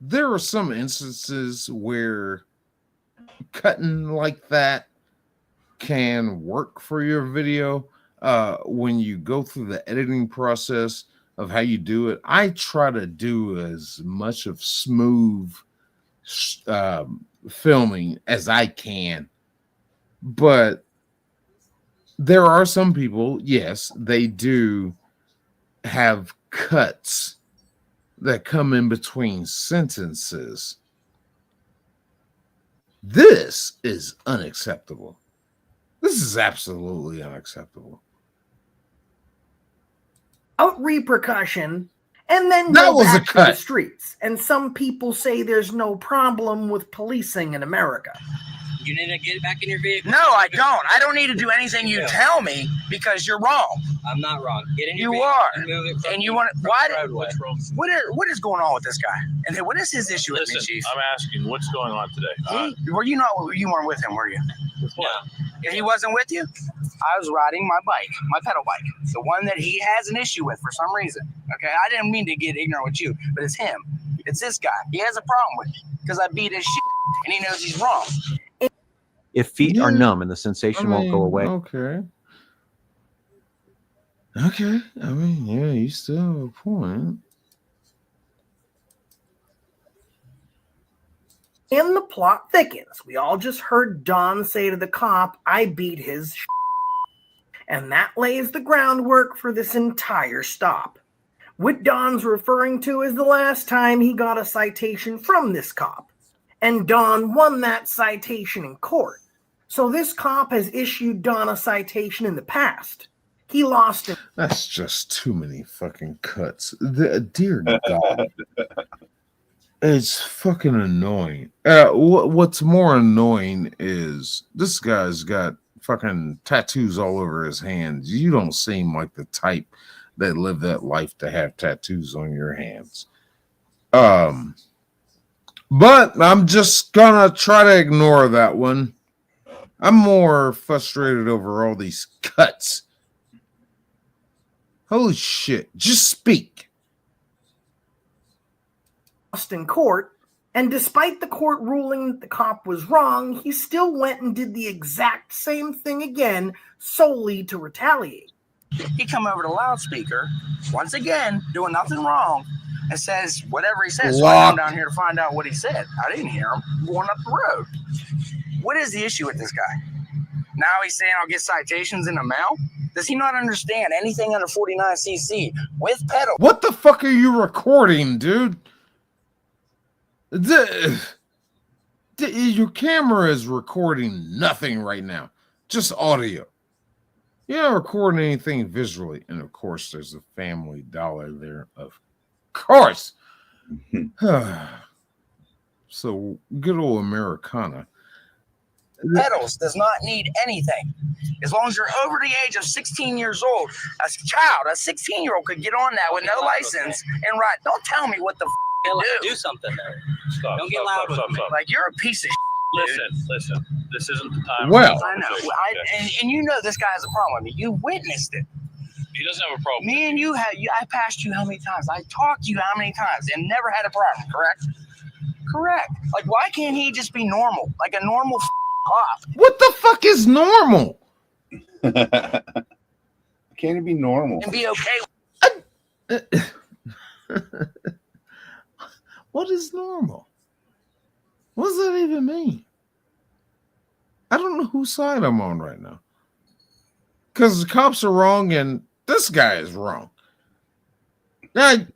there are some instances where cutting like that can work for your video. When you go through the editing process of how you do it, I try to do as much of smooth filming as I can. But there are some people, yes, they do have cuts that come in between sentences. This is unacceptable. This is absolutely unacceptable. Out repercussion, and then That go was a back to the cut. streets. And some people say there's no problem with policing in America. You need to get back in your vehicle. No, I don't. I don't need to do anything you tell me because you're wrong. I'm not wrong. Get in your You vehicle are. and move it from And you the- want from why? the roadway. What is going on with this guy? And what is his issue with Listen, me, Chief? I'm asking, what's going on today? Were you not? You weren't with him, were you? No. He wasn't with you? I was riding my bike, my pedal bike, the one that he has an issue with for some reason. Okay, I didn't mean to get ignorant with you, but it's him. It's this guy. He has a problem with me because I beat his shit, and he knows he's wrong. If feet are numb and the sensation won't go away. Okay. Okay. I mean, yeah, you still have a point. And the plot thickens. We all just heard Don say to the cop, I beat his shit. And that lays the groundwork for this entire stop. What Don's referring to is the last time he got a citation from this cop. And Don won that citation in court. So this cop has issued Don a citation in the past. He lost it. That's just too many fucking cuts. Dear God. It's fucking annoying. What's more annoying is this guy's got fucking tattoos all over his hands. You don't seem like the type that live that life to have tattoos on your hands. But I'm just gonna try to ignore that one. I'm more frustrated over all these cuts. Holy shit. Just speak. Lost in court, and despite the court ruling that the cop was wrong, he still went and did the exact same thing again solely to retaliate. He come over to loudspeaker, once again, doing nothing wrong, and says whatever he says. So I come down here to find out what he said. I didn't hear him going up the road. What is the issue with this guy? Now he's saying I'll get citations in the mail? Does he not understand anything under 49cc with pedal? What the fuck are you recording, dude? Your camera is recording nothing right now. Just audio. You're not recording anything visually. And of course, there's a Family Dollar there. Of course. So, good old Americana. Pedals does not need anything. As long as you're over the age of 16 years old, a child, a 16-year-old could get on that with no license and ride. Don't tell me what the do something there. Stop. Don't get loud with me. Like, you're a piece of Listen. This isn't the time. Well, I know. And you know this guy has a problem with me. You witnessed it. He doesn't have a problem. Me and you had. I passed you how many times? I talked to you how many times and never had a problem, correct? Correct. Like, why can't he just be normal? Like a normal cop. What the fuck is normal? Can't it be normal? And be okay. What is normal? What does that even mean? I don't know whose side I'm on right now. Because the cops are wrong and this guy is wrong. I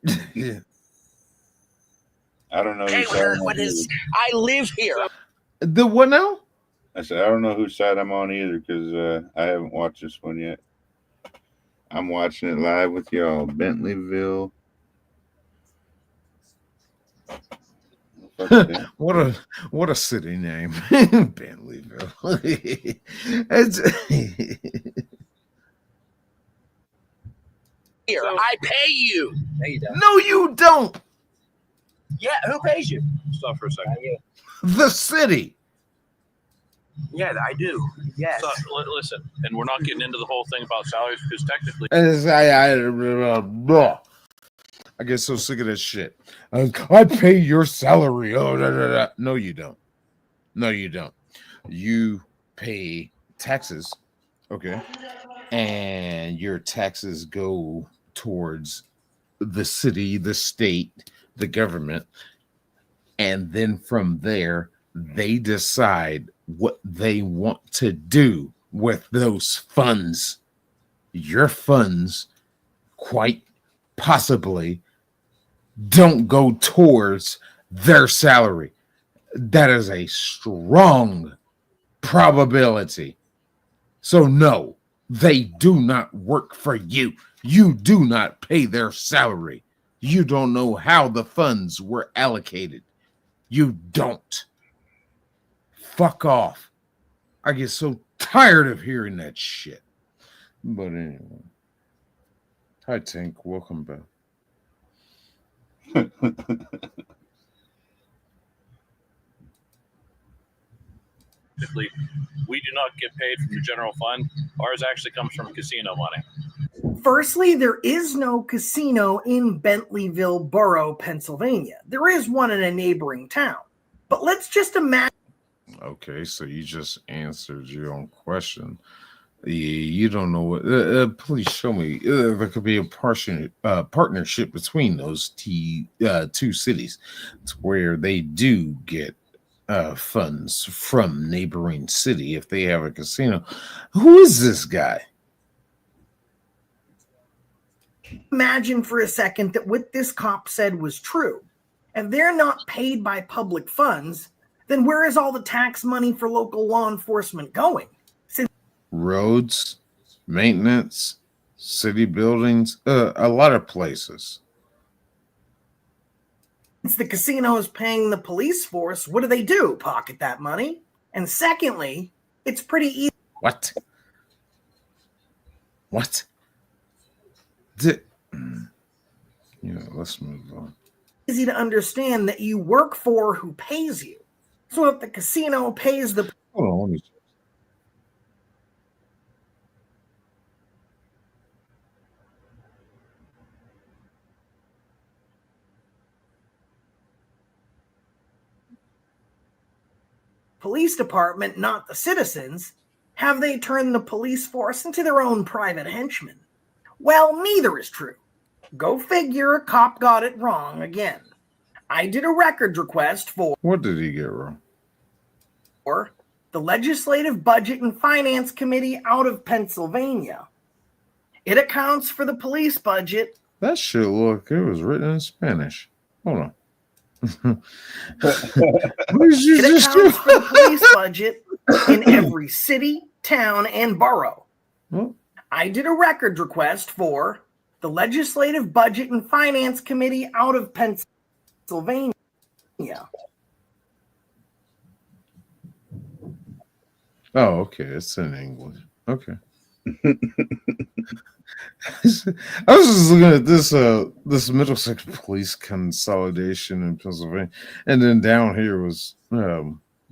don't know. Hey, what is? I live here. The what now? I said I don't know whose side I'm on either because I haven't watched this one yet. I'm watching it live with y'all. Bentleyville. What a city name. Bentleyville. Here, I pay you. No, you don't. No, you don't. Yeah, who pays you? Stop for a second. The city. Yeah, I do. Yes. So, listen, and we're not getting into the whole thing about salaries because technically, I get so sick of this shit. I pay your salary. Oh, da, da, da. No, you don't. No, you don't. You pay taxes, okay, and your taxes go towards the city, the state, the government, and then from there they decide what they want to do with those funds. Your funds quite possibly don't go towards their salary. That is a strong probability. So no, they do not work for you. You do not pay their salary. You don't know how the funds were allocated. You don't. Fuck off. I get so tired of hearing that shit. But anyway. Hi, Tink. Welcome back. we do not get paid from the general fund. Ours actually comes from casino money. Firstly, there is no casino in Bentleyville Borough, Pennsylvania. There is one in a neighboring town. But let's just imagine. Okay, so you just answered your own question. You don't know what. Please show me. There could be a partnership between those two cities, to where they do get funds from neighboring city if they have a casino. Who is this guy? Imagine for a second that what this cop said was true. If they're not paid by public funds, then where is all the tax money for local law enforcement going? Roads, maintenance, city buildings, a lot of places. Since the casino is paying the police force, what do? Pocket that money? And secondly, it's pretty easy. What? Let's move on. Easy to understand that you work for who pays you. So if the casino pays the... Hold on, let me... police department, not the citizens, have they turned the police force into their own private henchmen? Well, neither is true. Go figure, a cop got it wrong again. I did a records request for... What did he get wrong? For the Legislative Budget and Finance Committee out of Pennsylvania. It accounts for the police budget. That shit, look, it was written in Spanish. Hold on. It accounts for the police budget in every city, town, and borough. Well, I did a records request for the Legislative Budget and Finance Committee out of Pennsylvania. Oh, okay. It's in English. Okay. I was just looking at this Middlesex police consolidation in Pennsylvania, and then down here was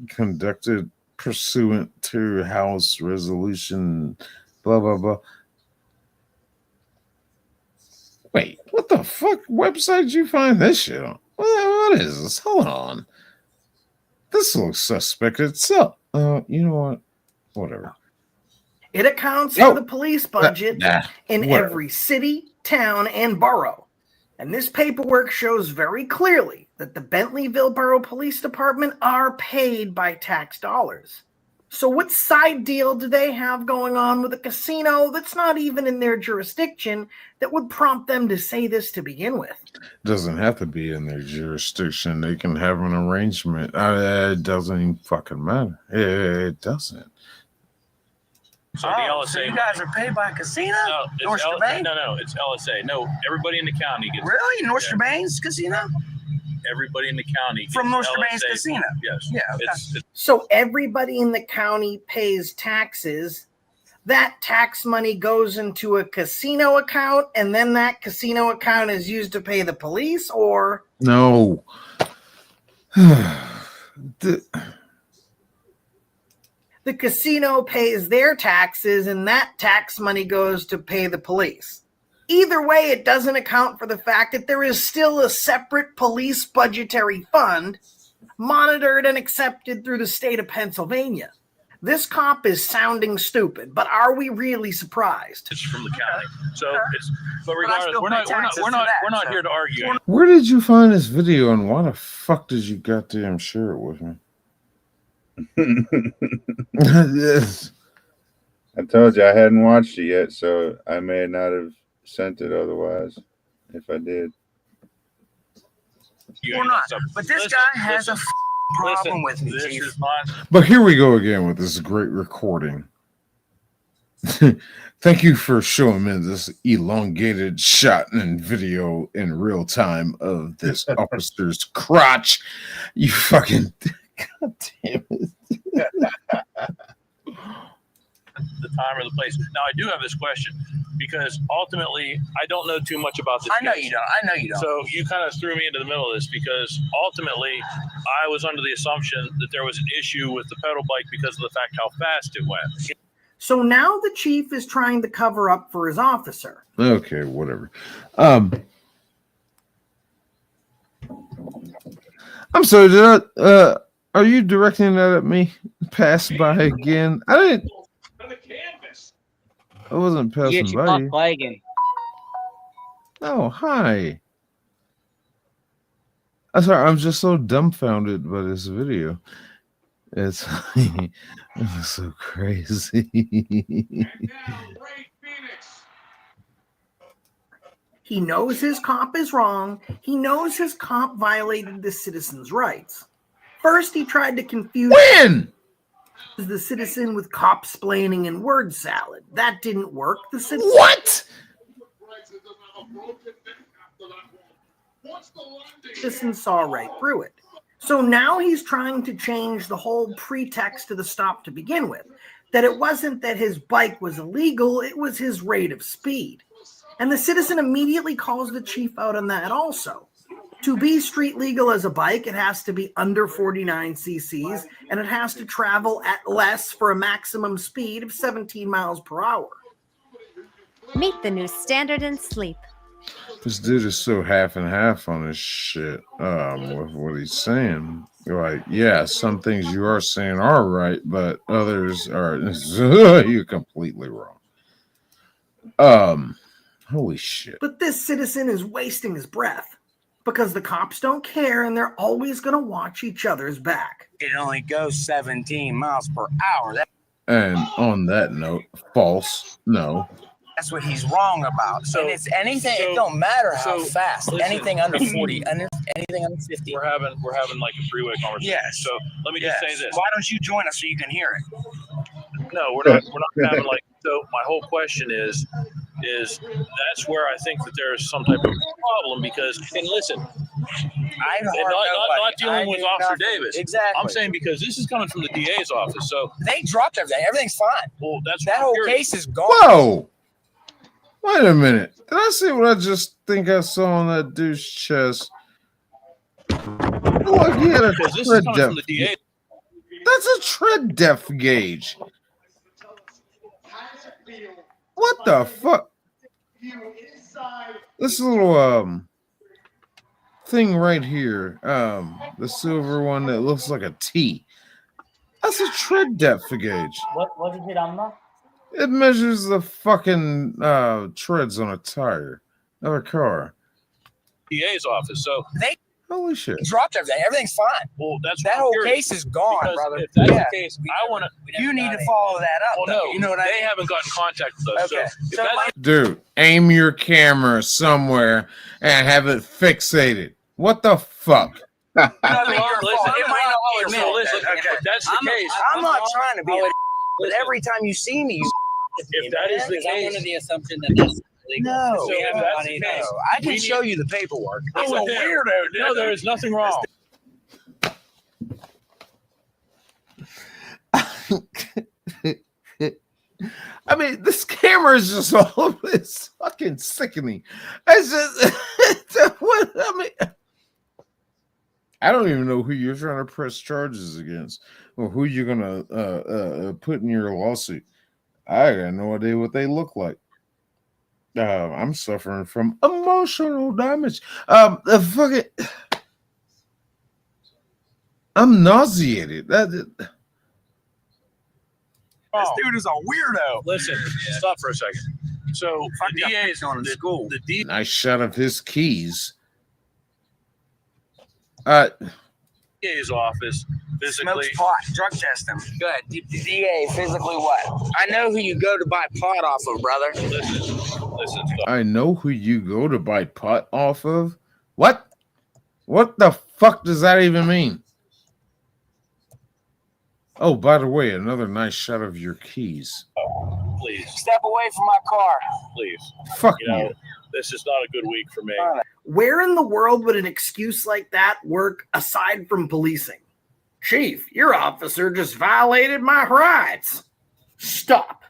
conducted pursuant to House Resolution, blah blah blah. Wait, what the fuck website did you find this shit on? What is this? Hold on. This looks suspect itself. You know what? Whatever. It accounts for the police budget in every city, town, and borough. And this paperwork shows very clearly that the Bentleyville Borough Police Department are paid by tax dollars. So what side deal do they have going on with a casino that's not even in their jurisdiction that would prompt them to say this to begin with? Doesn't have to be in their jurisdiction. They can have an arrangement. It doesn't even fucking matter. It doesn't. So the LSA. So you guys are paid by a casino? No, North Strabane? No, it's LSA. No, everybody in the county gets. Really? North Strabane's casino? Everybody in the county gets From North LSA. Strabane's casino? Yes. Yeah. Okay. So everybody in the county pays taxes. That tax money goes into a casino account, and then that casino account is used to pay the police, or? No. The The casino pays their taxes, and that tax money goes to pay the police. Either way, it doesn't account for the fact that there is still a separate police budgetary fund monitored and accepted through the state of Pennsylvania. This cop is sounding stupid, but are we really surprised? It's from the county, so it's. But regardless, we're not here to argue. Where did you find this video, and why the fuck did you goddamn share it with me? Yes. I told you I hadn't watched it yet, so I may not have sent it otherwise if I did. Or not. But this guy has a problem with me, Chief. But here we go again with this great recording. Thank you for showing me this elongated shot and video in real time of this officer's crotch. You fucking god damn it. The time or the place. Now, I do have this question because ultimately, I don't know too much about this. I know you don't. So you kind of threw me into the middle of this because ultimately, I was under the assumption that there was an issue with the pedal bike because of the fact how fast it went. So now the chief is trying to cover up for his officer. Okay, whatever. I'm sorry, are you directing that at me? Pass by again? I didn't. I wasn't passing by you. By again. Oh, hi. I'm sorry, I'm just so dumbfounded by this video. It's so crazy. He knows his cop is wrong. He knows his cop violated the citizen's rights. First, he tried to confuse the citizen with cop-splaining and word salad. That didn't work. The citizen citizen saw right through it. So now he's trying to change the whole pretext to the stop to begin with. That it wasn't that his bike was illegal, it was his rate of speed. And the citizen immediately calls the chief out on that also. To be street legal as a bike, it has to be under 49 cc's, and it has to travel at less for a maximum speed of 17 miles per hour. Meet the new standard in sleep. This dude is so half and half on this shit with what he's saying. Like, yeah, some things you are saying are right, but others are you're completely wrong. Holy shit. But this citizen is wasting his breath because the cops don't care and they're always going to watch each other's back. It only goes 17 miles per hour. And on that note, false. No. That's what he's wrong about. So and it's anything. It don't matter how fast. Listen, anything under 40, anything under 50. We're having like a freeway conversation. Yes. So let me just say this. Why don't you join us so you can hear it? No, we're not having like. So my whole question is that's where I think that there's some type of problem because and listen, not dealing with Officer Davis. Exactly. I'm saying because this is coming from the DA's office, so they dropped everything. Everything's fine. Well, that's that whole case is gone. Whoa! Wait a minute. Did I see what I just think I saw on that dude's chest? Look, he had a tread depth. That's a tread depth gauge. What the fuck? This little thing right here, the silver one that looks like a T. That's a tread depth gauge. What is it, Amma? It measures the fucking treads on a tire of a car. DA's office. So they holy shit dropped everything. Everything's fine. Well, that's that whole case is gone, brother. If that's the case, I want to. You need to follow that up. Well, no, you know what they haven't gotten contact with us. Okay. So dude, aim your camera somewhere and have it fixated. What the fuck? Listen, that's the case. I'm not trying to be, but every time you see me, if that is the case, I'm under the assumption that that's illegal. No, so if that's the case, I can show you the paperwork. It's a weirdo, dude. No, there is nothing wrong. I mean, this camera is just all it's fucking sickening. It's just what I mean. I don't even know who you're trying to press charges against or who you're gonna put in your lawsuit. I got no idea what they look like. I'm suffering from emotional damage. Fuck it. I'm nauseated. This dude is a weirdo. Listen, stop for a second. So the DA's on the school. Nice shot of his keys. DA's office physically. Smokes pot, drug test him. Good. DA, physically what? I know who you go to buy pot off of, brother. Listen. I know who you go to buy pot off of. What? What the fuck does that even mean? Oh, by the way, another nice shot of your keys. Please. Step away from my car. Please. Fuck you. This is not a good week for me. Where in the world would an excuse like that work aside from policing? Chief, your officer just violated my rights. Stop.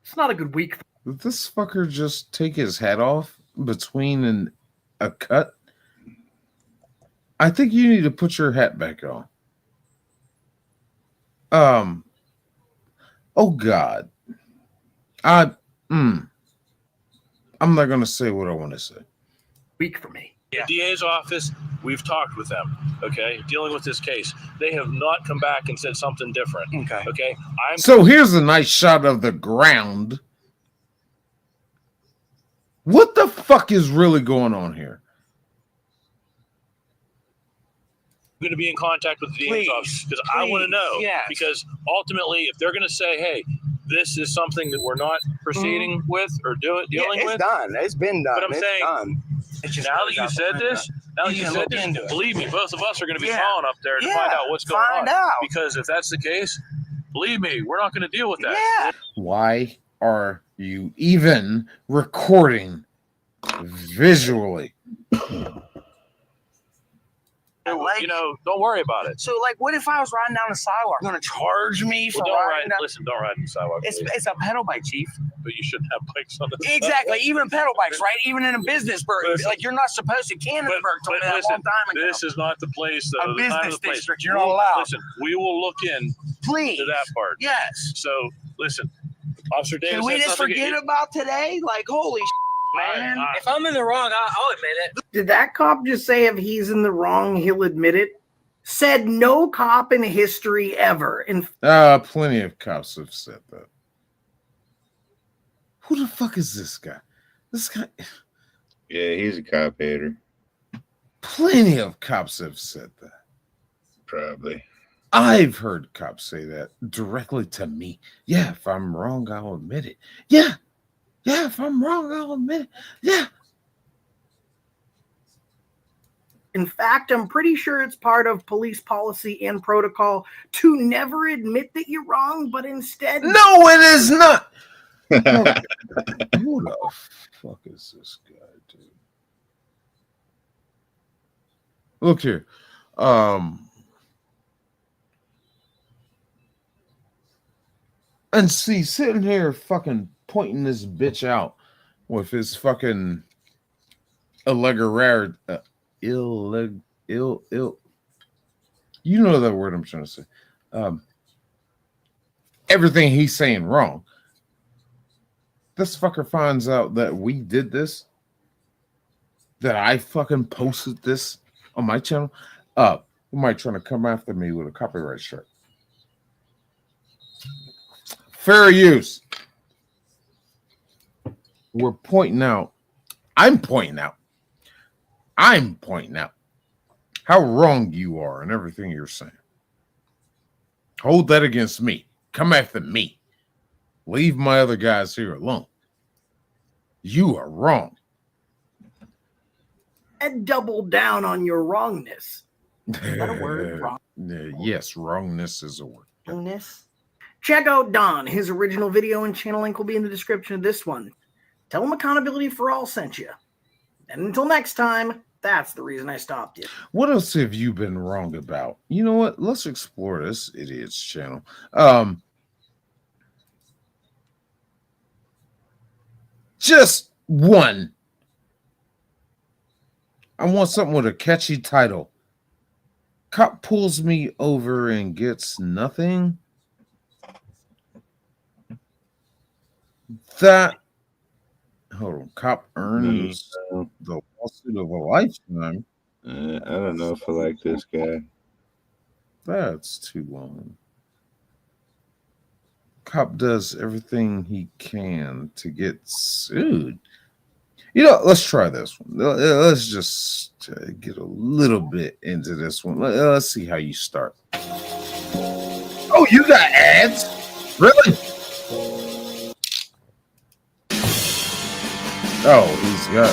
It's not a good week. Did this fucker just take his hat off between a cut? I think you need to put your hat back on. Oh God. I'm not gonna say what I want to say. Week for me. The DA's office, we've talked with them, okay, dealing with this case. They have not come back and said something different. Okay. So here's a nice shot of the ground. What the fuck is really going on here? going to be in contact with the DA's office because I want to know. Because ultimately, if they're going to say, "Hey, this is something that we're not proceeding with or dealing with," it's done. It's been done. But I'm saying, done. Now that you said this, believe me, both of us are going to be calling up there to find out what's going on. Because if that's the case, believe me, we're not going to deal with that. Why are you even recording visually? You know, don't worry about it. So, like, what if I was riding down the sidewalk? You're going to charge me for riding down? Listen, don't ride on the sidewalk. It's a pedal bike, Chief. But you shouldn't have bikes on the sidewalk. Exactly. Even pedal bikes, right? Even in a business burg. Like, you're not supposed to. Canonsburg told me that a long time ago. This is not the place. A business district. You're not allowed. Listen, we will look in to that part. Yes. So, listen, Officer Davis. Can we just forget about today? Like, holy man. If I'm in the wrong, I'll admit it. Did that cop just say if he's in the wrong, he'll admit it? Said no cop in history ever. Plenty of cops have said that. Who the fuck is this guy? This guy. Yeah, he's a cop hater. Plenty of cops have said that. Probably. I've heard cops say that directly to me. Yeah, if I'm wrong, I'll admit it. Yeah, if I'm wrong, I'll admit it. Yeah. In fact, I'm pretty sure it's part of police policy and protocol to never admit that you're wrong, but instead... No, it is not! Who the fuck is this guy, dude? Look here. And see, sitting here fucking pointing this bitch out with his fucking you know that word I'm trying to say. Everything he's saying wrong. This fucker finds out that we did this, that I fucking posted this on my channel. He might try to come after me with a copyright strike. Fair use. We're pointing out. I'm pointing out how wrong you are and everything you're saying. Hold that against me. Come after me. Leave my other guys here alone. You are wrong. And double down on your wrongness. Is that a word? Wrong? Yes, wrongness is a word. Wrongness? Check out Don. His original video and channel link will be in the description of this one. Tell him Accountability for All sent you. And until next time, that's the reason I stopped you. What else have you been wrong about? You know what? Let's explore this idiot's channel. Just one. I want something with a catchy title. Cop pulls me over and gets nothing. That, hold on, cop earns the lawsuit of a lifetime. I don't know if I like this guy. That's too long. Cop does everything he can to get sued. You know, let's try this one. Let's just get a little bit into this one. Let's see how you start. Oh, you got ads? Really? Oh, he's got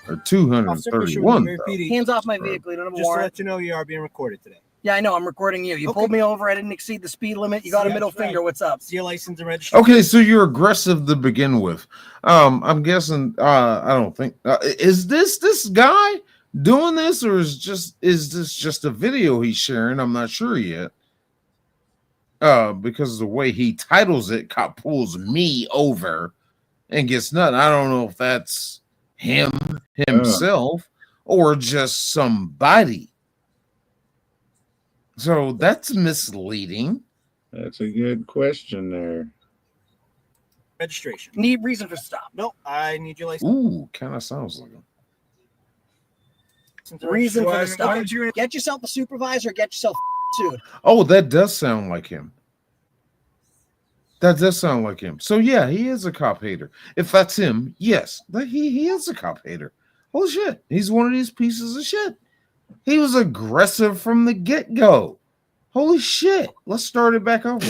3,000 or 231. Hands off my vehicle. You don't have a Just to warrant. let you know, you are being recorded today. Yeah, I know. I'm recording you. You pulled me over. I didn't exceed the speed limit. You got a middle finger. What's up? See your license and registration. Okay, so you're aggressive to begin with. I'm guessing. I don't think is this guy doing this, or is this just a video he's sharing? I'm not sure yet. Because of the way he titles it, cop pulls me over and gets nothing. I don't know if that's himself or just somebody. So that's misleading. That's a good question there. Registration. Need reason for stop. No, I need your license. Ooh, kind of sounds like him. Reason for the stop. Get yourself a supervisor. Get yourself sued. Oh, that does sound like him. That does sound like him. So yeah, he is a cop hater. If that's him, yes, he is a cop hater. Holy shit, he's one of these pieces of shit. He was aggressive from the get-go. Holy shit. Let's start it back over.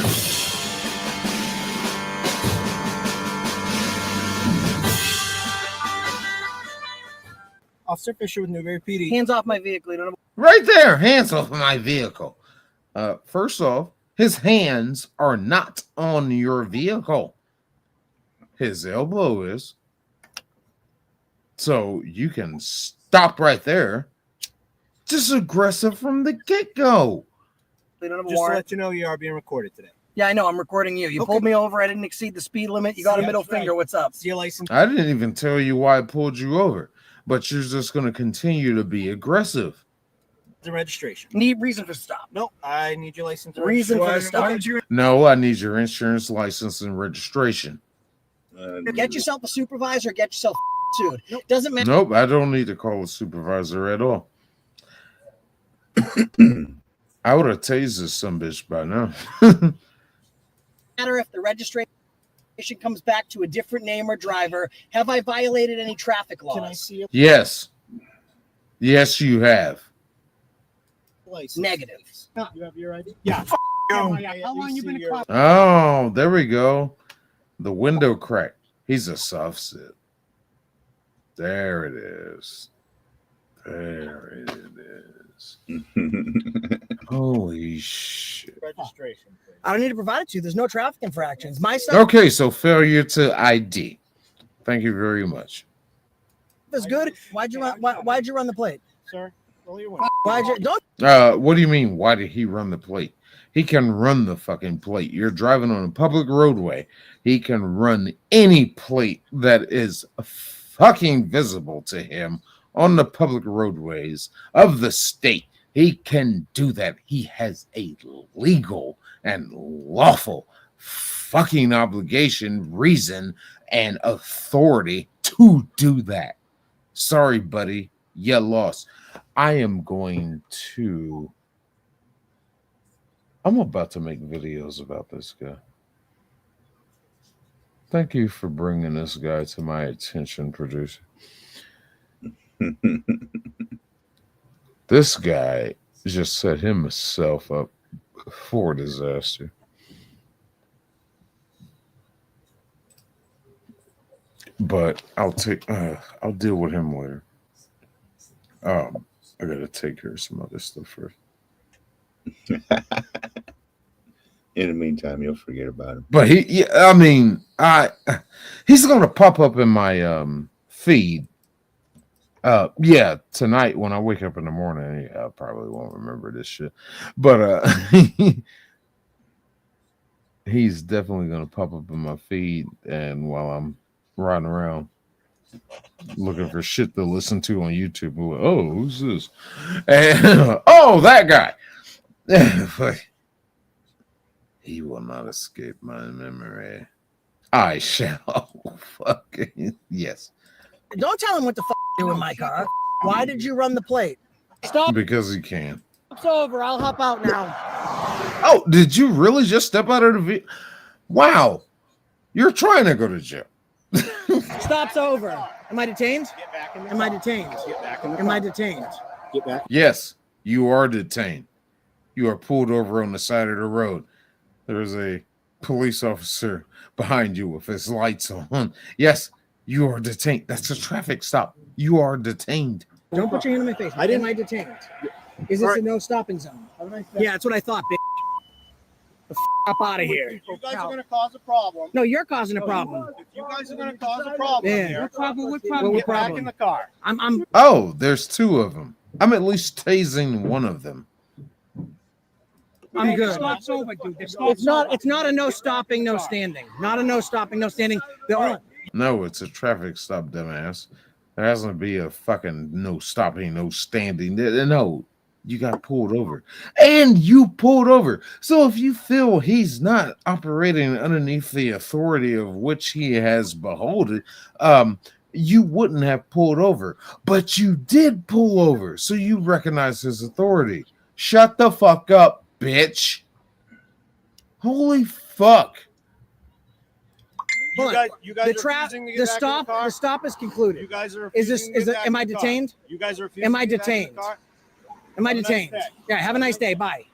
Officer Fisher with Newberry PD. Hands off my vehicle. You don't have Right there, hands off my vehicle. First off, his hands are not on your vehicle. His elbow is. So you can stop right there. Just aggressive from the get-go. Just to let you know, you are being recorded today. Yeah, I know. I'm recording you. You pulled me over. I didn't exceed the speed limit. You got a middle finger. What's up? See your license. I didn't even tell you why I pulled you over, but you're just going to continue to be aggressive. The registration. Need reason for stop. No, I need your license. Reason for the stop. No, I need your insurance, license, and registration. Get yourself a supervisor. Get yourself sued. Doesn't matter. Nope, I don't need to call a supervisor at all. I would have tased this sumbitch by now. Matter if the registration comes back to a different name or driver. Have I violated any traffic laws? Can I see your Yes. Yes, you have. license? Negative. You have your ID? Yeah. How long you been a cop? Oh, there we go. The window cracked. He's a soft sit. There it is. There it is. Holy shit. Registration. I don't need to provide it to you. There's no traffic infractions. My stuff Okay, so failure to ID. Thank you very much. is good. Why'd you run the plate? Sir, roll your window. Why'd you don't? What do you mean? Why did he run the plate? He can run the fucking plate. You're driving on a public roadway. He can run any plate that is fucking visible to him on the public roadways of the state. He can do that. He has a legal and lawful fucking obligation, reason, and authority to do that. Sorry, buddy. You lost. I'm about to make videos about this guy. Thank you for bringing this guy to my attention, producer. This guy just set himself up for disaster. But I'll deal with him later. I gotta take care of some other stuff first. In the meantime, you'll forget about him. But he's gonna pop up in my feed. Tonight when I wake up in the morning, I probably won't remember this shit. But he's definitely gonna pop up in my feed, and while I'm riding around, looking for shit to listen to on YouTube. Oh, who's this? And, oh, that guy. He will not escape my memory. I shall. Fucking yes. Don't tell him what the fuck to do in my car. Why did you run the plate? Stop. Because he can. It's over. I'll hop out now. Oh, did you really just step out of the vehicle? Wow. You're trying to go to jail. Stop's over. Am I detained? Am I detained? Am I detained? Get back. Yes, you are detained. You are pulled over on the side of the road. There's a police officer behind you with his lights on. Yes, you are detained. That's a traffic stop. You are detained. Don't put your hand on my face. Am I detained? Is this a no stopping zone? Yeah, that's what I thought, bitch. The up out of here. You guys are going to cause a problem. No, you're causing a problem. If you guys are going to cause a problem here, What problem? get back in the car. I'm Oh, there's two of them. I'm at least tasing one of them. I'm good. Stop's over, dude. It's not a no stopping, no standing. Not a no stopping, no standing. No, it's a traffic stop, dumbass. There has to be a fucking no stopping, no standing. No, you got pulled over. And you pulled over. So if you feel he's not operating underneath the authority of which he has beholden, you wouldn't have pulled over. But you did pull over. So you recognize his authority. Shut the fuck up, bitch. Holy fuck. You guys the stop is concluded. You guys are am I detained? You guys are Am I detained? Am I detained? Yeah, have a nice day. Bye.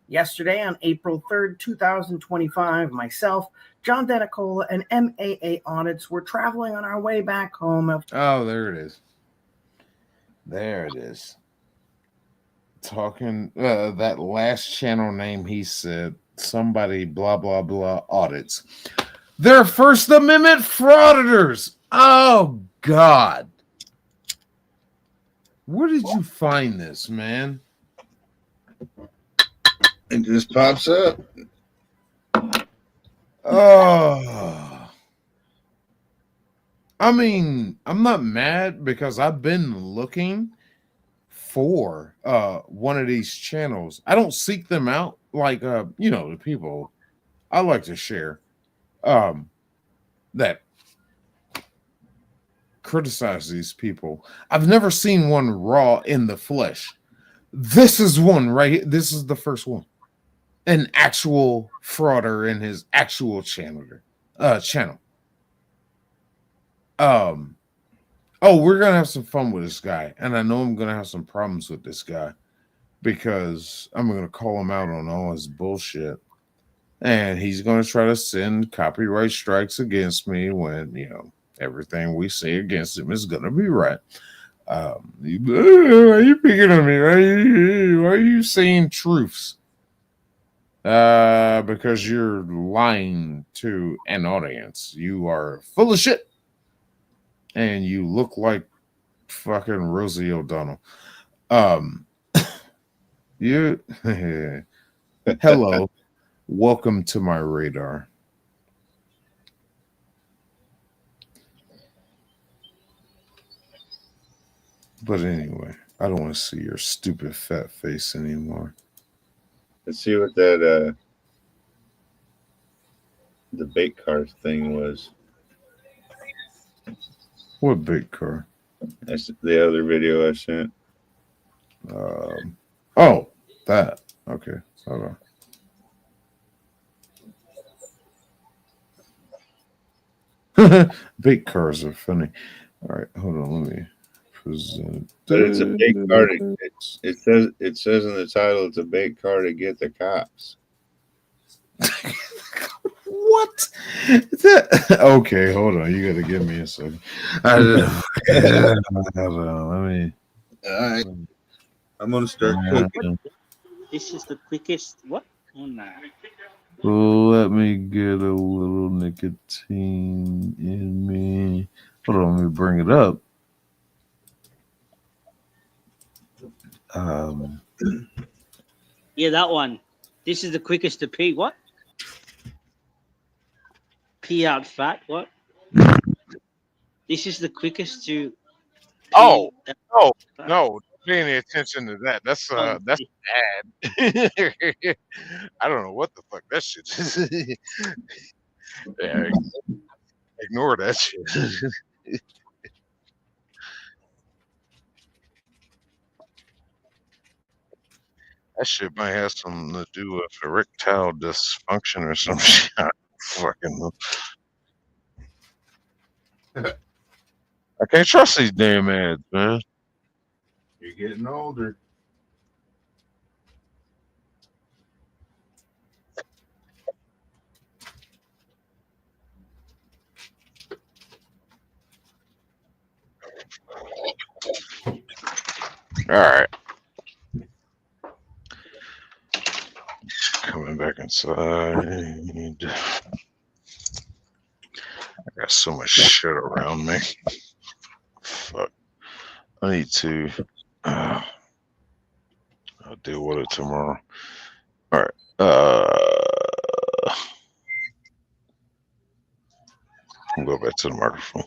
Yesterday, on April 3rd, 2025, myself, John Denicola, and MAA Audits were traveling on our way back home. Oh, there it is. There it is. Talking that last channel name he said, somebody blah, blah, blah audits. They're First Amendment frauditors. Oh, God. Where did you find this, man? It just pops up. Oh. I mean, I'm not mad because I've been looking for one of these channels. I don't seek them out like the people I like to share that criticize these people. I've never seen one raw in the flesh. This is one right here. This is the first one. An actual frauder in his actual channel. Oh, we're gonna have some fun with this guy, and I know I'm gonna have some problems with this guy because I'm gonna call him out on all his bullshit, and he's gonna try to send copyright strikes against me when everything we say against him is gonna be right. Why are you picking on me? Why are you saying truths? Because you're lying to an audience. You are full of shit. And you look like fucking Rosie O'Donnell. You hello. Welcome to my radar. But anyway, I don't want to see your stupid fat face anymore. Let's see what that debate car thing was. What big car? That's the other video I sent. Oh, that. Okay, hold on. Big cars are funny. All right, hold on. Let me present. But it's a bait car. It says in the title, it's a bait car to get the cops. What? Okay, hold on. You got to give me a second. Hold on. Let me. All right. I'm gonna start cooking. This is the quickest. What? Oh, no. Let me get a little nicotine in me. Hold on. Let me bring it up. Yeah, that one. This is the quickest to pee. What? Pee out fat. What? This is the quickest to. Oh, no, pay any attention to that. That's bad. I don't know what the fuck that shit is. Yeah, ignore that shit. That shit might have something to do with erectile dysfunction or some shit. I don't fucking know. I can't trust these damn ads, man. You're getting older. All right. Coming back inside. I got so much shit around me. Fuck. I need to. I'll deal with it tomorrow. All right. I'll go back to the microphone.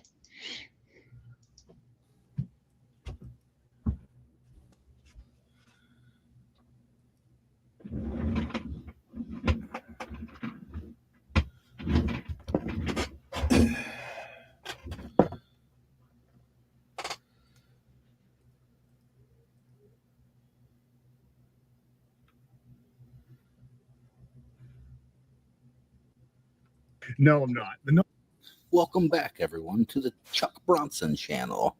No, I'm not. Welcome back, everyone, to the Chuck Bronson channel.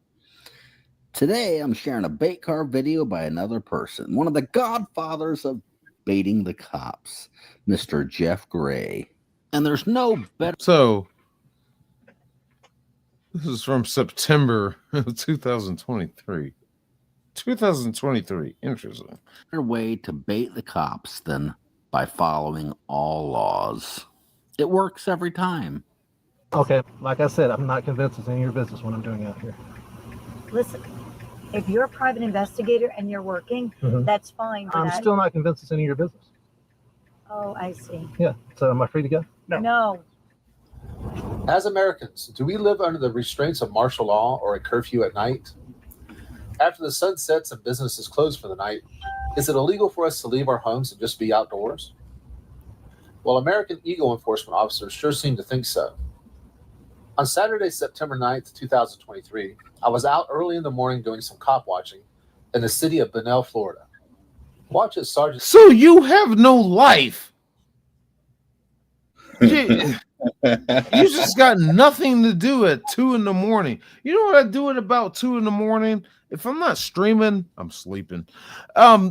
Today, I'm sharing a bait car video by another person, one of the godfathers of baiting the cops, Mr. Jeff Gray. And there's no better... So, this is from September of 2023. 2023. Interesting. way to bait the cops than by following all laws. It works every time. Okay, like I said, I'm not convinced it's any of your business what I'm doing out here. Listen, if you're a private investigator and you're working, that's fine. I'm still not convinced it's any of your business. Oh, I see. Yeah, so am I free to go? No. As Americans, do we live under the restraints of martial law or a curfew at night? After the sun sets and business is closed for the night, is it illegal for us to leave our homes and just be outdoors? Well, American Eagle enforcement officers sure seem to think so. On Saturday, September 9th, 2023, I was out early in the morning doing some cop watching in the city of Bunnell, Florida. Watch as Sergeant... So you have no life. You just got nothing to do at 2 in the morning. You know what I do at about 2 in the morning? If I'm not streaming, I'm sleeping. Okay,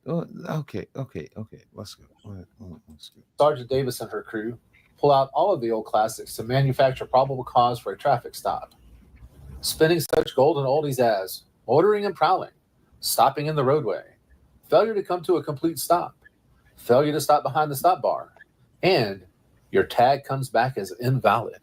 let's go. Sergeant Davis and her crew pull out all of the old classics to manufacture probable cause for a traffic stop, spinning such golden oldies as motoring and prowling, stopping in the roadway, failure to come to a complete stop, failure to stop behind the stop bar, and your tag comes back as invalid.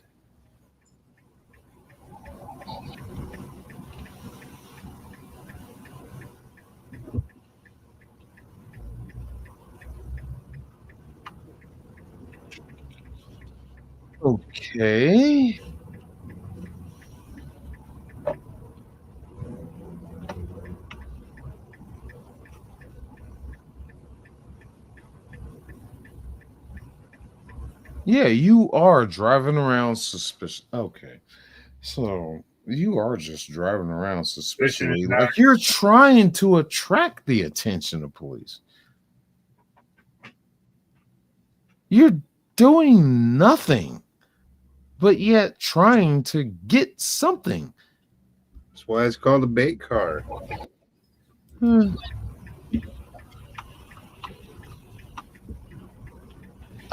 Okay. Yeah, you are driving around suspicious. Okay. So you are just driving around suspiciously. Like you're trying to attract the attention of police. You're doing nothing, but yet trying to get something. That's why it's called a bait car.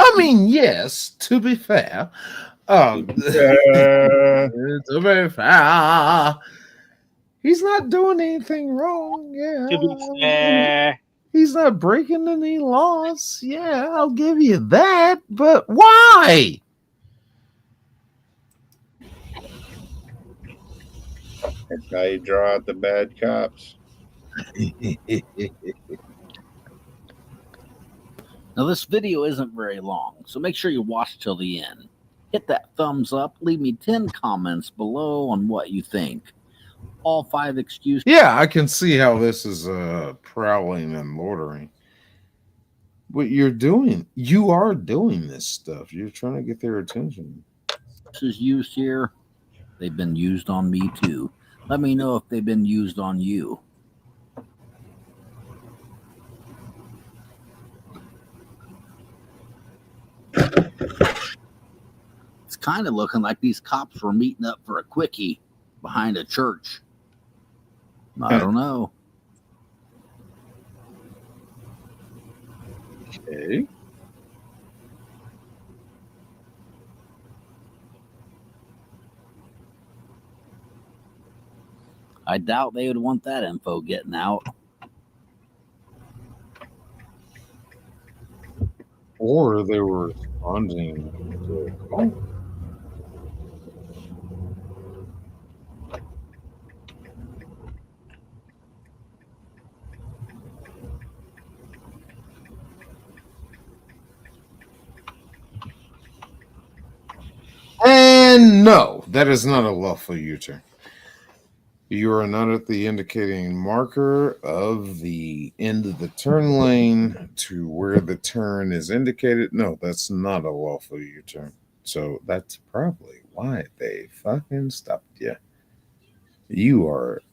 I mean, yes, to be fair. To be fair. He's not doing anything wrong. Yeah. To be fair. He's not breaking any laws. Yeah, I'll give you that. But why? That's how you draw out the bad cops. Now, this video isn't very long, so make sure you watch till the end. Hit that thumbs up. Leave me 10 comments below on what you think. All 5 excuses. Yeah, I can see how this is prowling and loitering. What you're doing, you are doing this stuff. You're trying to get their attention. This is used here. They've been used on me too. Let me know if they've been used on you. It's kind of looking like these cops were meeting up for a quickie behind a church. I don't know. Okay. I doubt they would want that info getting out. Or they were responding to a call. And no, that is not a lawful U-turn. You are not at the indicating marker of the end of the turn lane to where the turn is indicated. No, that's not a lawful U-turn. So that's probably why they fucking stopped you. You are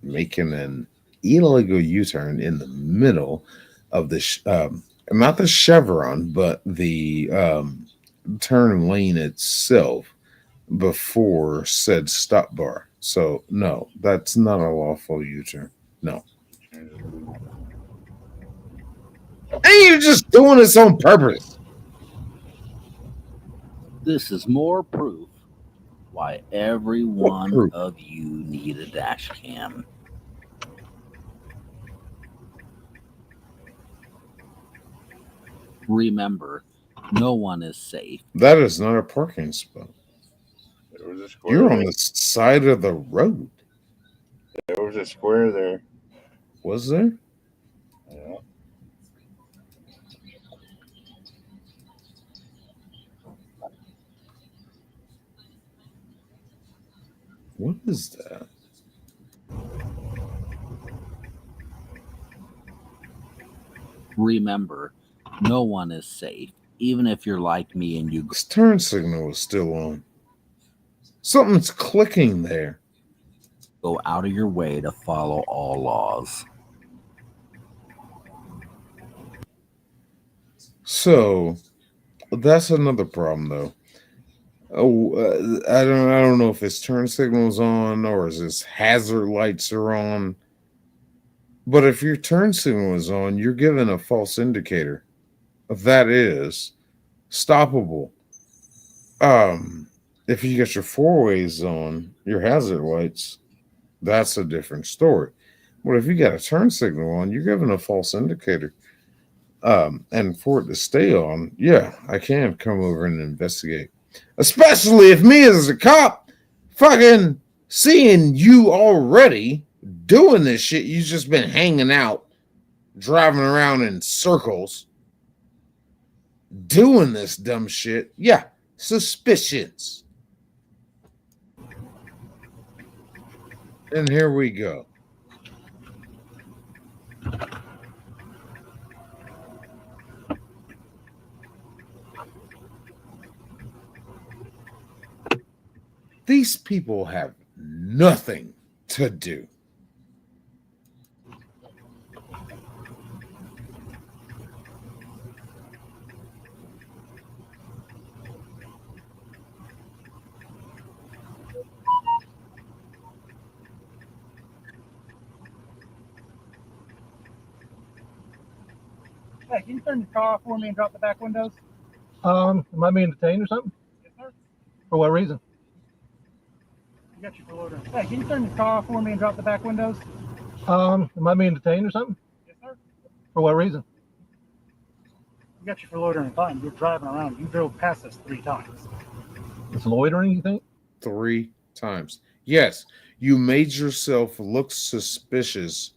making an illegal U-turn in the middle of the not the chevron, but the turn lane itself before said stop bar. So no, that's not a lawful U-turn. No. And you're just doing this on purpose. This is more proof why every one of you need a dash cam. Remember, no one is safe. That is not a parking spot. There was a square You're there. on the side of the road. There was a square there. Was there? Yeah. What is that? Remember, no one is safe, even if you're like me and you This turn signal is still on. Something's clicking there. go out of your way to follow all laws. So that's another problem, though. Oh, I don't know if his turn signal's on or is his hazard lights are on. But if your turn signal is on, you're given a false indicator. That is stoppable. If you get your four ways on, your hazard lights, that's a different story. But if you got a turn signal on, you're given a false indicator. And for it to stay on, yeah, I can come over and investigate. Especially if me as a cop fucking seeing you already doing this shit. You've just been hanging out, driving around in circles, doing this dumb shit. Yeah, suspicions. And here we go. These people have nothing to do. Hey, can you turn your car off for me and drop the back windows? Am I being detained or something? Yes, sir. For what reason? I got you for loitering. Hey, can you turn your car off for me and drop the back windows? Am I being detained or something? Yes, sir. For what reason? I got you for loitering. Fine. You're driving around. You drove past us 3 times. It's loitering, you think? 3 times. Yes, you made yourself look suspicious.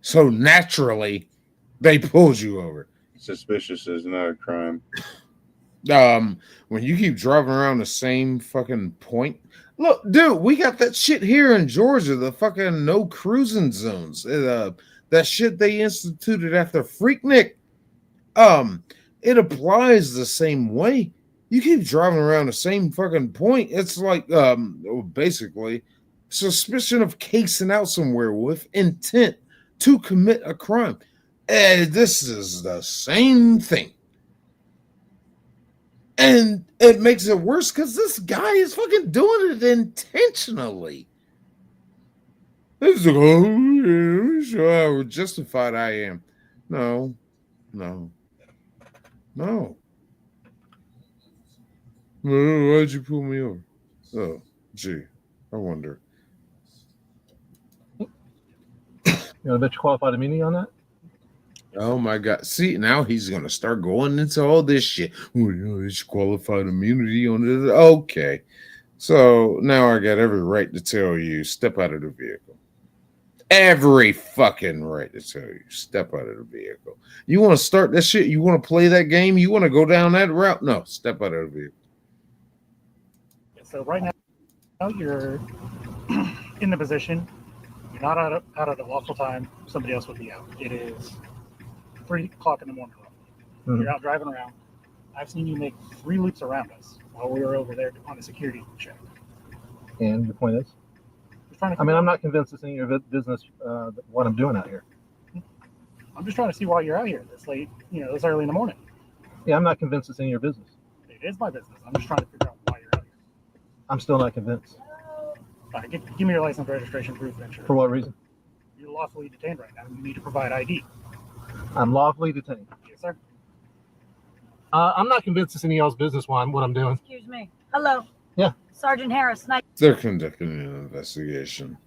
So naturally, they pulled you over. Suspicious is not a crime. When you keep driving around the same fucking point. Look, dude, we got that shit here in Georgia, the fucking no cruising zones. That shit they instituted after Freaknik. It applies the same way. You keep driving around the same fucking point. It's like basically suspicion of casing out somewhere with intent to commit a crime. And this is the same thing. And it makes it worse because this guy is fucking doing it intentionally. It's like, oh, yeah, sure how justified I am. No. Why'd you pull me over? Oh, gee, I wonder. You want to bet you qualified immunity on that? Oh my God! See, now he's gonna start going into all this shit. Well, you know, it's qualified immunity on this. Okay, so now I got every right to tell you step out of the vehicle. Every fucking right to tell you step out of the vehicle. You want to start that shit? You want to play that game? You want to go down that route? No, step out of the vehicle. So right now you're in the position. You're not out at a lawful time. Somebody else would be out. It is 3 o'clock in the morning. Mm-hmm. You're out driving around. I've seen you make 3 loops around us while we were over there on a security check. And your point is? I'm not convinced it's any of your business what I'm doing out here. I'm just trying to see why you're out here this late, this early in the morning. Yeah, I'm not convinced it's any of your business. It is my business. I'm just trying to figure out why you're out here. I'm still not convinced. All right, give me your license, registration, proof of insurance. For what reason? You're lawfully detained right now. You need to provide ID. I'm lawfully detained. Yes, sir. I'm not convinced it's any of y'all's business what I'm doing. Excuse me. Hello. Yeah. Sergeant Harris. Nice. They're conducting an investigation.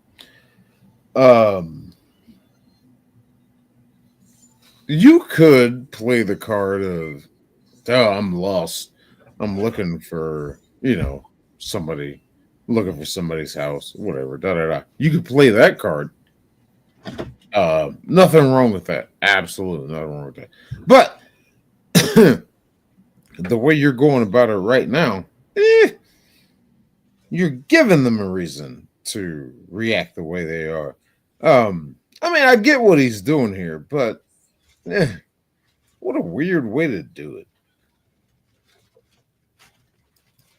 You could play the card of, oh, I'm lost. I'm looking for, somebody, looking for somebody's house, whatever, da-da-da. You could play that card. Nothing wrong with that. Absolutely nothing wrong with that. But the way you're going about it right now, you're giving them a reason to react the way they are. I get what he's doing here, but what a weird way to do it.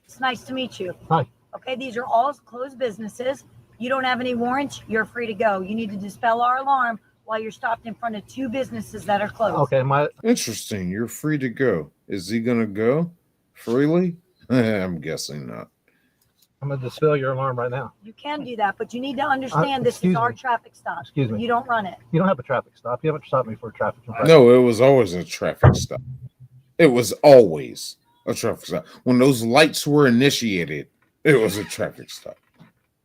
It's nice to meet you. Hi. Okay, these are all closed businesses. You don't have any warrants. You're free to go. You need to dispel our alarm while you're stopped in front of 2 businesses that are closed. Okay, Interesting. You're free to go. Is he going to go freely? I'm guessing not. I'm going to dispel your alarm right now. You can do that, but you need to understand this is our traffic stop. Excuse me. You don't run it. You don't have a traffic stop. You haven't stopped me for a traffic infraction. No, it was always a traffic stop. It was always a traffic stop. When those lights were initiated, it was a traffic stop.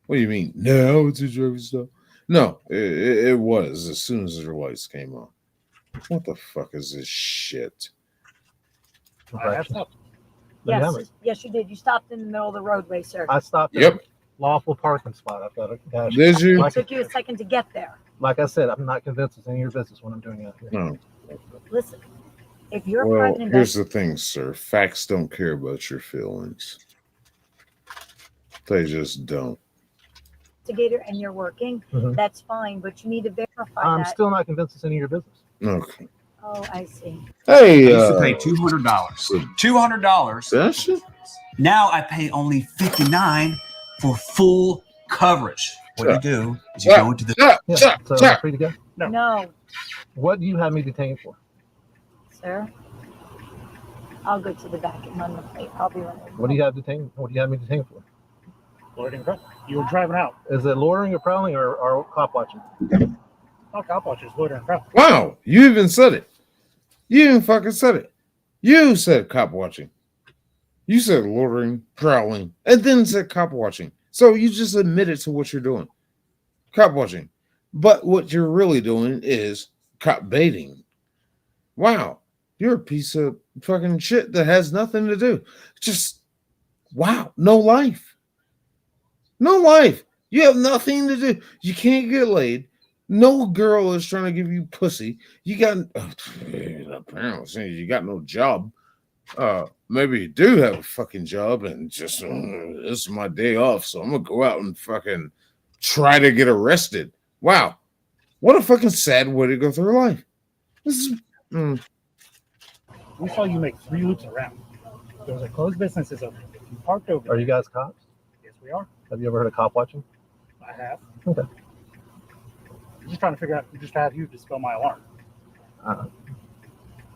What do you mean? No, it's a traffic stop. No, it was as soon as the lights came on. What the fuck is this shit? I have stopped. Yes, you did. You stopped in the middle of the roadway, sir. I stopped at a lawful parking spot. I've got a dash. Did you? It took you a second to get there. Like I said, I'm not convinced it's any of your business what I'm doing out here. No. Listen, if you're a Well, private here's the thing, sir. Facts don't care about your feelings. They just don't. investigator and you're working, that's fine, but you need to verify I'm that. still not convinced it's any of your business. Okay. Oh, I see. Hey, I used to pay $200. $200. Now I pay only $59 for full coverage. What you do is you go into the. So free to go? No. What do you have me detained for? Sir, I'll go to the back and run the plate. I'll be running. What do you have detained? What do you have me detained for? Loitering prowling. You were driving out. Is it loitering or prowling or cop watching? Not cop watching, it's loitering prowling. Wow, you even said it. You even fucking said it. You said cop watching. You said loitering, prowling, and then said cop watching. So you just admitted to what you're doing. Cop watching. But what you're really doing is cop baiting. Wow. You're a piece of fucking shit that has nothing to do. Just, wow. No life. No life. You have nothing to do. You can't get laid. No girl is trying to give you pussy. You got, apparently, you got no job. maybe you do have a fucking job and just this is my day off, so I'm gonna go out and fucking try to get arrested. Wow, what a fucking sad way to go through life. This is. We saw you make 3 loops around. There was a closed businesses open. You parked over. Are you guys cops? Yes, we are. Have you ever heard of cop watching? I have. Okay. I'm just trying to figure out. Just to have you dispel my alarm.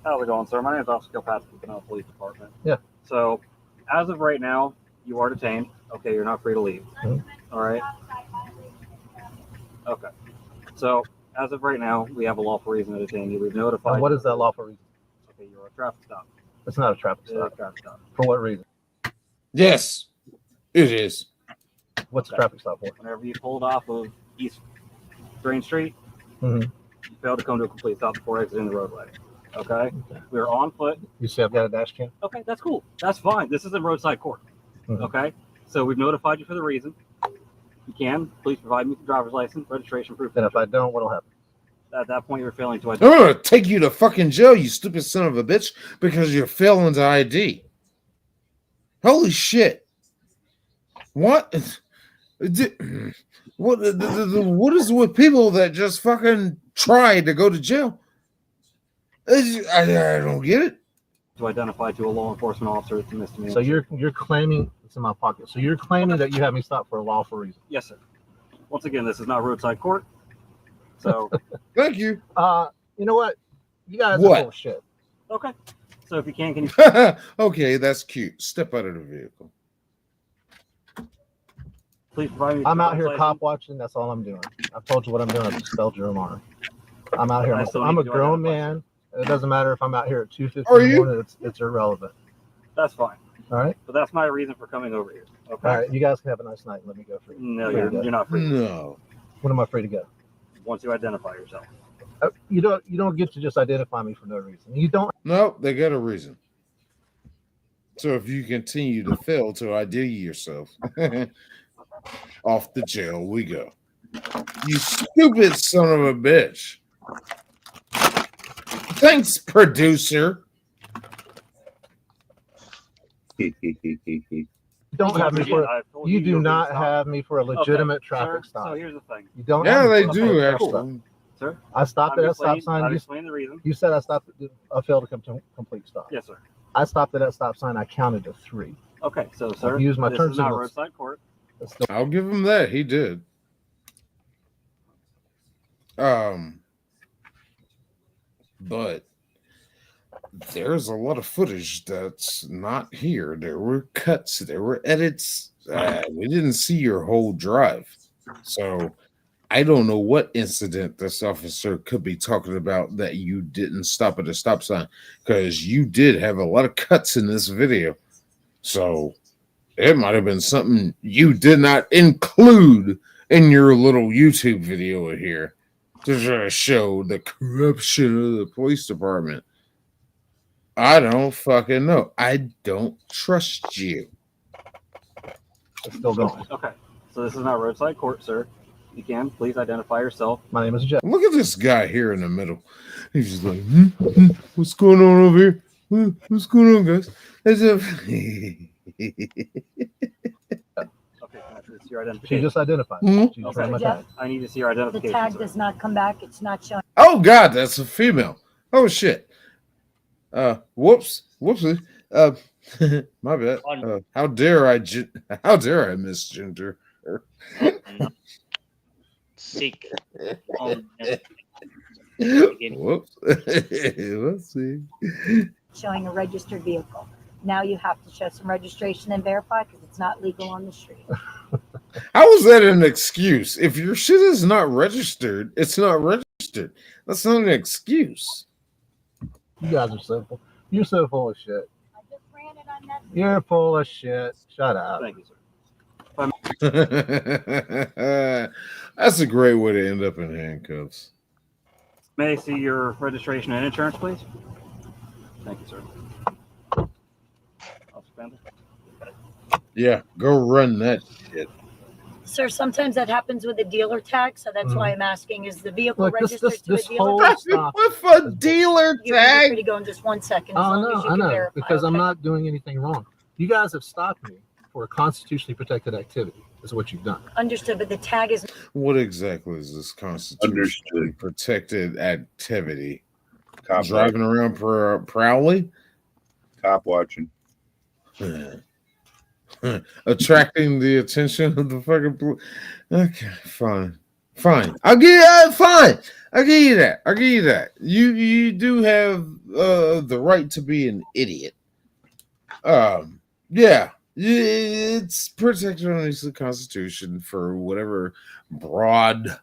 How's it going, sir? My name is Officer Kilpatrick with the Pinellas Police Department. Yeah. So, as of right now, you are detained. Okay, you're not free to leave. All right. Okay. So, as of right now, we have a lawful reason to detain you. We've notified. And what is that lawful reason? Okay, you're a traffic stop. It's not a traffic It is stop. a traffic stop. For what reason? Yes, it is. What's a traffic stop for? Whenever you pulled off of East Drain Street, Mm-hmm. you failed to come to a complete stop before exiting the roadway. Okay? We're on foot. You say I've got a dash cam? Okay, that's cool. That's fine. This isn't roadside court. Mhm. Okay? So we've notified you for the reason. You can. Please provide me with your driver's license, registration proof. Then if I don't, what'll happen? At that point, you're failing to I'm identify. gonna take you to fucking jail, you stupid son of a bitch, because you're failing to ID. Holy shit! What? What is with people that just fucking try to go to jail? I don't get it. To identify to a law enforcement officer, it's a misdemeanor. So you're claiming it's in my pocket. So you're claiming that you have me stopped for a lawful reason. Yes, sir. Once again, this is not roadside court. So thank you. You know what? You guys What? are full of shit. okay. So if you can you Okay, that's cute. Step out of the vehicle. please provide me with I'm your out here driver's cop watching. That's all I'm doing. I've told you what I'm doing. I've dispelled your alarm. I'm out here. I still I'm need a to grown identify, man. It doesn't matter if I'm out here at 2:50 Are in the you? morning. It's irrelevant. That's fine. All right. But that's my reason for coming over here. Okay. All right. You guys can have a nice night. Let me go free. No, Free to go. you're not free. No. When am I free to go? Once you identify yourself. You don't get to just identify me for no reason. You don't. No, they got a reason. So if you continue to fail to ID yourself, off the jail we go. You stupid son of a bitch. Thanks, producer. You don't have me for. You do not have me for a legitimate traffic stop. So here's the thing. You don't. Yeah, have me they for a do traffic actually. stop. Sir? I stopped at that stop sign. I've explained the reason. You said I stopped. I failed to come to a complete stop. Yes, sir. I stopped at that stop sign. I counted to 3. Okay, so sir, Use my this turn is not signals. roadside court. I'll give him that. He did. But there's a lot of footage that's not here. There were cuts, there were edits. We didn't see your whole drive. So I don't know what incident this officer could be talking about that you didn't stop at a stop sign, because you did have a lot of cuts in this video. So it might have been something you did not include in your little YouTube video here to show the corruption of the police department. I don't fucking know. I don't trust you. It's still going. Okay, so this is not roadside court, sir. You can please identify yourself. My name is Jeff. Look at this guy here in the middle. He's just like, what's going on over here? What's going on, guys? As if Okay, can I see your She identification? just identified. Mhm. She just Okay. ran my Jeff? tag. I need to see your The identification. tag sir. does not come back. It's not showing. oh god, that's a female. Oh shit. Whoops. Whoopsie. My bad. How dare I misgender her? Sick. Whoops. Whoopsie. Showing a registered vehicle. Now you have to show some registration and verify because it's not legal on the street. How is that an excuse? If your shit is not registered, it's not registered. That's not an excuse. You guys are so full. You're so full of shit. You're full of shit. Shut up. Thank you, sir. That's a great way to end up in handcuffs. May I see your registration and insurance, please? Thank you, sir. Officer Panda? Yeah, go run that shit. Sir, sometimes that happens with a dealer tag, so that's why I'm asking: is the vehicle Look, registered to this a dealer whole tag? stop. With a dealer You can be free tag. to go in just 1 second, as Oh, long no, as you I can know, verify. because I'm okay? not doing anything wrong. You guys have stopped me for a constitutionally protected activity. Is what you've done. Understood, but the tag is. What exactly is this constitutionally protected activity? Cop Driving around proudly? Cop watching. Attracting the attention of the fucking okay, fine. I'll give you fine. I'll give you that. I'll give you that. You do have the right to be an idiot. Yeah. It's protected under the Constitution for whatever broad,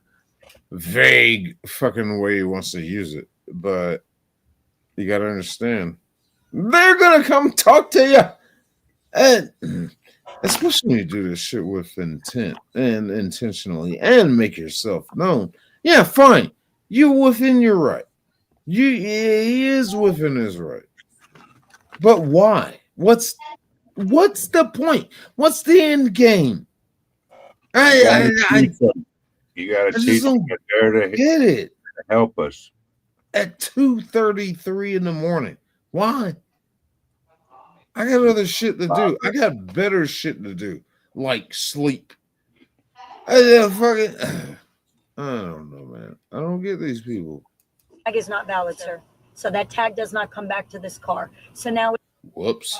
vague fucking way he wants to use it. But you gotta understand, they're gonna come talk to you. And especially when you do this shit with intent and intentionally and make yourself known. Yeah, fine. You're within your right. He is within his right. But why? What's the point? What's the end game? You gotta teach them that they're to get it. Help us. At 2:33 in the morning. Why? I got other shit to do. I got better shit to do, like sleep. I don't know, man. I don't get these people. Tag is not valid, sir. So that tag does not come back to this car. So now. Whoops.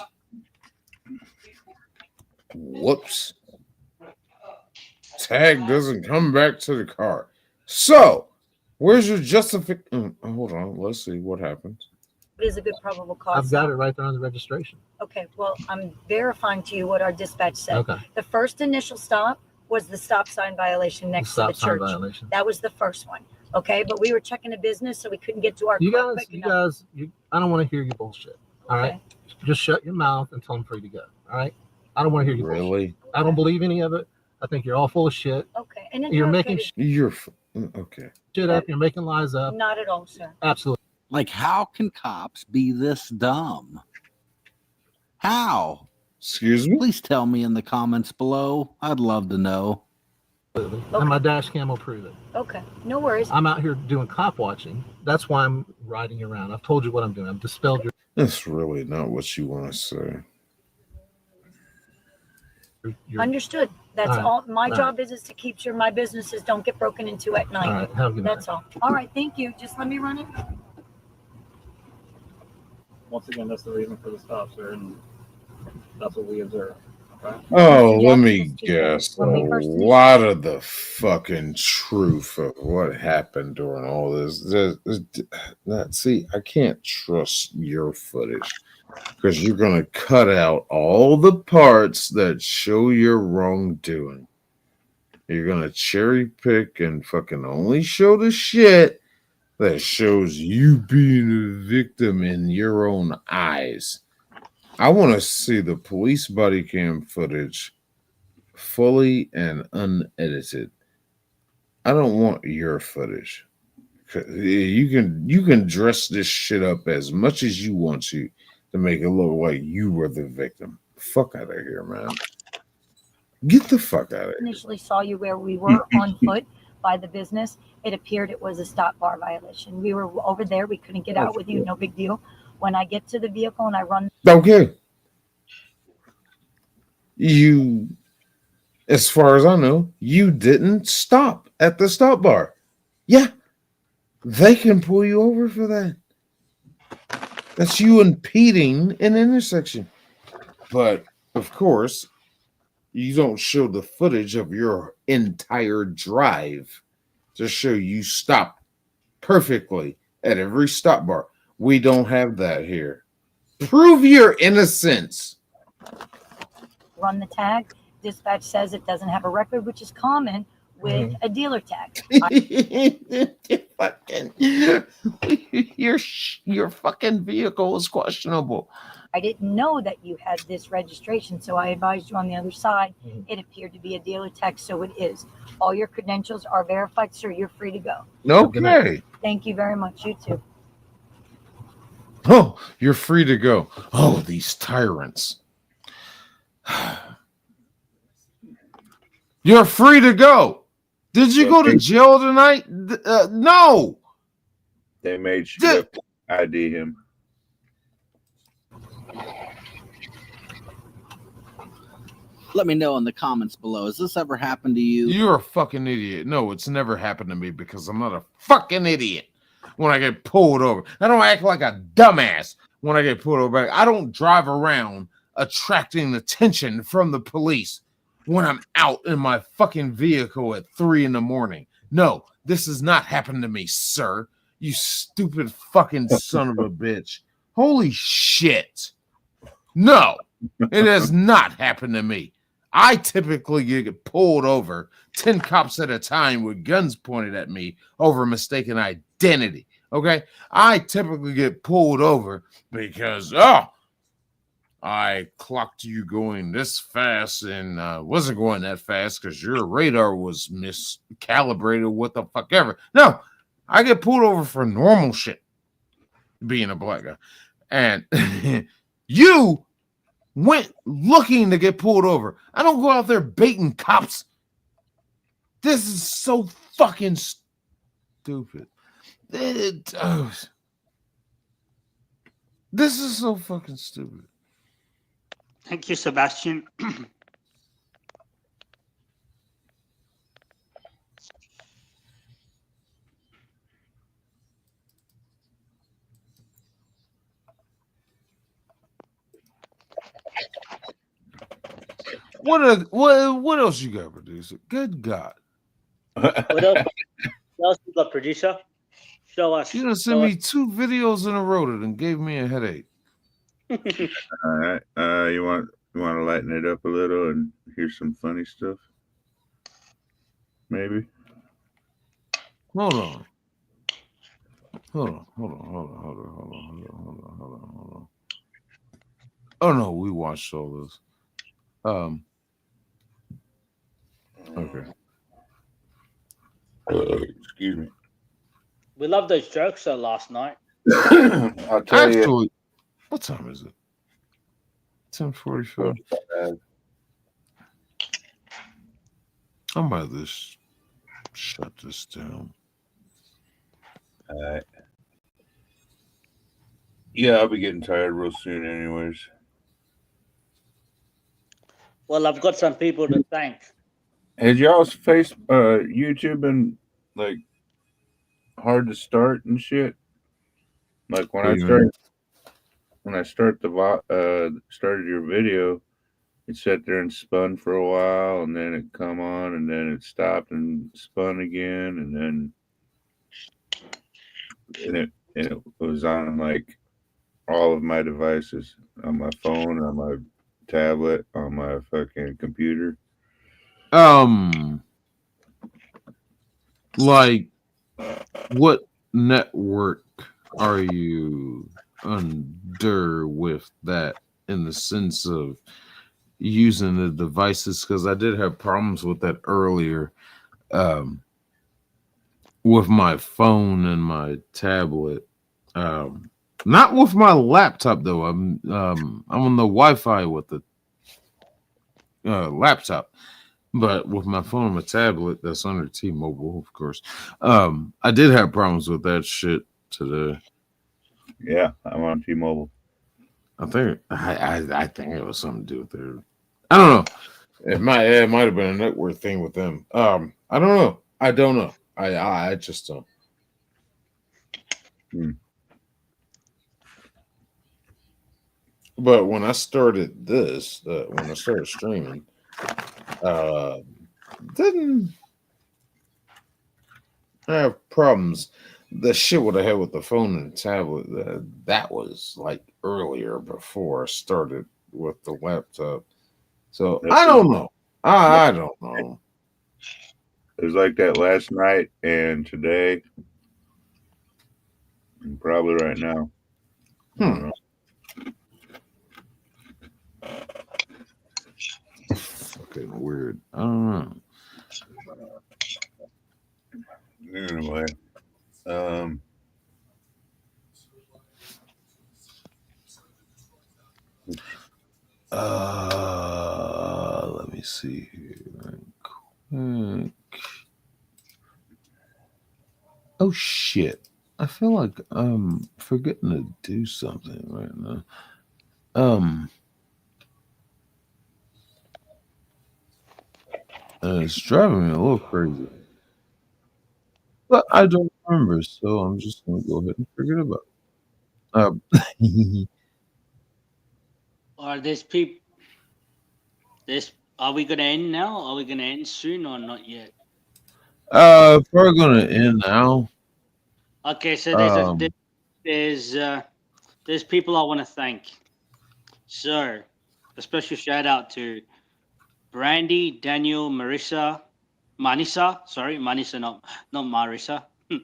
Tag doesn't come back to the car. So, where's your justification? Hold on. Let's see what happens. It is a good probable cause. I've got it right there on the registration. Okay, well, I'm verifying to you what our dispatch said. Okay. The first initial stop was the stop sign violation next to the church. That was the first one. Okay, but we were checking a business, so we couldn't get to our car quick enough. I don't want to hear your bullshit. All right, just shut your mouth and tell them free to go. All right, I don't want to hear your bullshit. I don't believe any of it. I think you're all full of shit. Okay, and then you're making okay shit up. You're making lies up. Not at all, sir. Absolutely. Like, how can cops be this dumb? How? Excuse me? Please tell me in the comments below. I'd love to know. And my dash cam will prove it. Okay, no worries. I'm out here doing cop watching. That's why I'm riding around. I've told you what I'm doing. I've dispelled your. That's really not what you want to say. Understood. That's all. My job is to keep sure my businesses don't get broken into at night. All right, have a good That's all. All right, thank you. Just let me run it. Once again, that's the reason for the stop, sir, and that's what we observe. Okay? Oh, let me guess. A lot of the fucking truth of what happened during all this. See, I can't trust your footage because you're going to cut out all the parts that show your wrongdoing. You're going to cherry pick and fucking only show the shit that shows you being a victim in your own eyes. I want to see the police body cam footage fully and unedited. I don't want your footage. You can dress this shit up as much as you want to make it look like you were the victim. Fuck out of here, man. Get the fuck out of here. Initially saw you where we were on foot by the business. It appeared it was a stop bar violation. We were over there. We couldn't get out with you. No big deal. When I get to the vehicle and I run. Okay. You, as far as I know, you didn't stop at the stop bar. Yeah. They can pull you over for that. That's you impeding an intersection. But, of course, you don't show the footage of your entire drive to show you stop perfectly at every stop bar. We don't have that here. Prove your innocence. Run the tag. Dispatch says it doesn't have a record, which is common with a dealer tag. Your fucking vehicle is questionable. I didn't know that you had this registration, so I advised you on the other side. It appeared to be a dealer tag, so it is. All your credentials are verified, sir. You're free to go. Okay. Thank you very much. You too. Oh, you're free to go. Oh, these tyrants. You're free to go. Did you go to jail tonight? No. They made sure to ID him. Let me know in the comments below. Has this ever happened to you? You're a fucking idiot. No, it's never happened to me because I'm not a fucking idiot when I get pulled over. I don't act like a dumbass when I get pulled over. I don't drive around attracting attention from the police when I'm out in my fucking vehicle at 3 a.m. No, this has not happened to me, sir. You stupid fucking son of a bitch. Holy shit. No, it has not happened to me. I typically get pulled over 10 cops at a time with guns pointed at me over mistaken identity. Okay? I typically get pulled over because, I clocked you going this fast and wasn't going that fast because your radar was miscalibrated, what the fuck ever. No, I get pulled over for normal shit, being a black guy. And you went looking to get pulled over. I don't go out there baiting cops. This is so fucking stupid. This is so fucking stupid. Thank you, Sebastian. What else you got, producer? Good God. What else you got, producer? Show us. You done sent me 2 videos in a row that and gave me a headache. All right. You want to lighten it up a little and hear some funny stuff? Maybe. Hold on. Oh no, we watched all this. Okay. Excuse me. We love those jokes though last night. I'll tell you. What time is it? 10:45. I might just shut this down. All right. Yeah, I'll be getting tired real soon anyways. Well, I've got some people to thank. Has y'all's YouTube been like hard to start and shit? Like when I started your video, it sat there and spun for a while, and then it come on, and then it stopped and spun again, and then it was on like all of my devices, on my phone, on my tablet, on my fucking computer. Like, what network are you under with that in the sense of using the devices? Because I did have problems with that earlier with my phone and my tablet. Not with my laptop though. I'm on the Wi-Fi with the laptop. But with my phone and my tablet, that's under T-Mobile, of course. I did have problems with that shit today. Yeah, I'm on T-Mobile. I think it was something to do with their. I don't know. It might have been a network thing with them. I don't know. I don't know. I just don't. But when I started this, when I started streaming, didn't have problems. The shit what I had with the phone and the tablet, that was like earlier before I started with the laptop. So I don't know. I don't know. It was like that last night and today, and probably right now. Fucking weird. I don't know. Anyway, let me see here. Oh shit! I feel like I'm forgetting to do something right now. It's driving me a little crazy, but I don't remember, so I'm just gonna go ahead and forget about it. Or there's people. Are we gonna end now? Are we gonna end soon or not yet? We're gonna end now. Okay, so Um, there's people I want to thank. So, a special shout out to Brandy, Daniel, Manisa, not Marissa,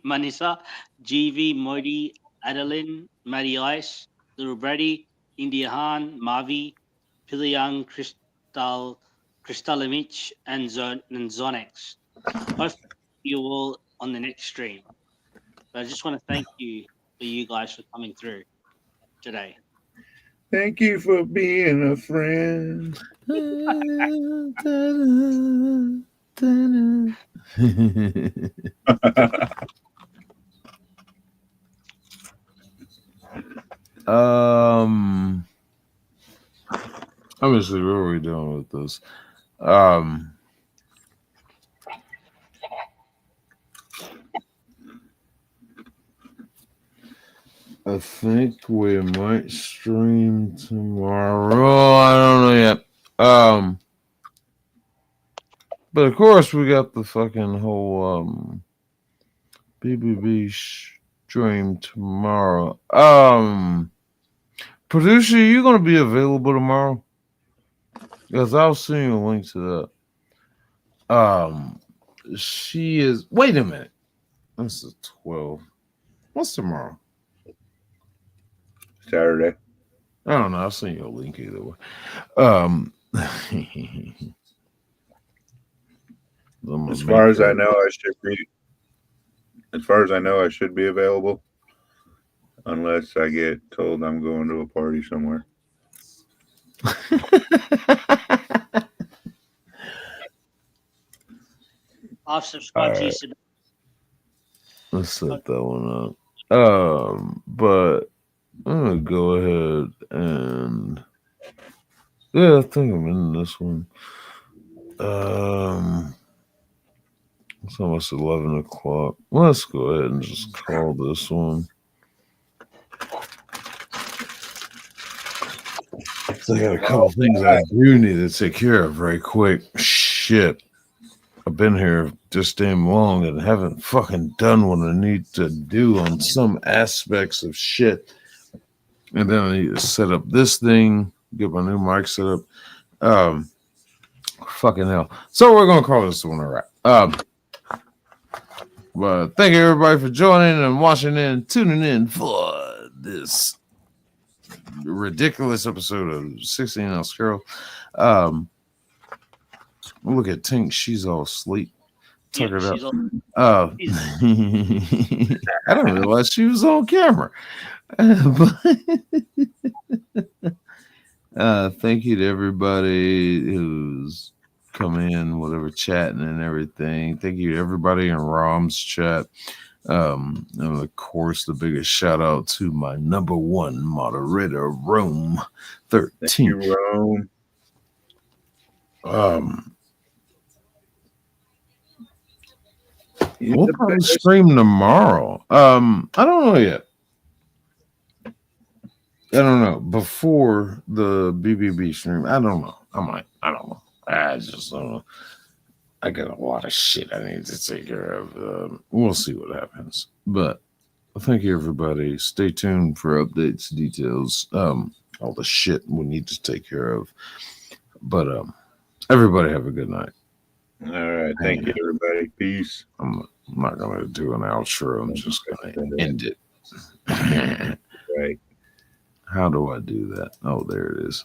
Manisa, GV, Modi, Adeline, Maddie Ice, Little Brady, India Han, Mavi, Piliang, Kristalimich, and Zonex. Hopefully, you all on the next stream. But I just want to thank you for you guys for coming through today. Thank you for being a friend. Obviously, where are we doing with this? I think we might stream tomorrow. I don't know yet. But of course we got the fucking whole BBB stream tomorrow. Producer, you gonna be available tomorrow? Because I'll send you a link to that. She is. Wait a minute. This is 12. What's tomorrow? Saturday. I don't know. I'll send you a link either way. As far as I know, I should be. As far as I know, I should be available, unless I get told I'm going to a party somewhere. I've subscribed to you. Let's set that one up. But I'm gonna go ahead and I think I'm in this one. It's almost 11 o'clock. Let's go ahead and just call this one. So I got a couple things I do need to take care of very quick. Shit. I've been here this damn long and haven't fucking done what I need to do on some aspects of shit. And then I need to set up this thing, get my new mic set up. Fucking hell. So we're gonna call this one a wrap. But thank you everybody for joining and watching and tuning in for this ridiculous episode of 16 Ounce Carol. Look at Tink, she's all asleep. Tuck her up. I don't realize she was on camera. Thank you to everybody who's come in, whatever, chatting and everything. Thank you to everybody in Rom's chat. And of course, the biggest shout out to my number one moderator, Rome 13. Thank you, Rome. We'll probably stream tomorrow. I don't know yet. I don't know. Before the BBB stream, I don't know. I don't know. I just don't know. I got a lot of shit I need to take care of. We'll see what happens. But thank you, everybody. Stay tuned for updates, details, all the shit we need to take care of. But everybody have a good night. All right. Thank you, everybody. Peace. I'm not going to do an outro. I'm just going to end it. Right. How do I do that? Oh, there it is.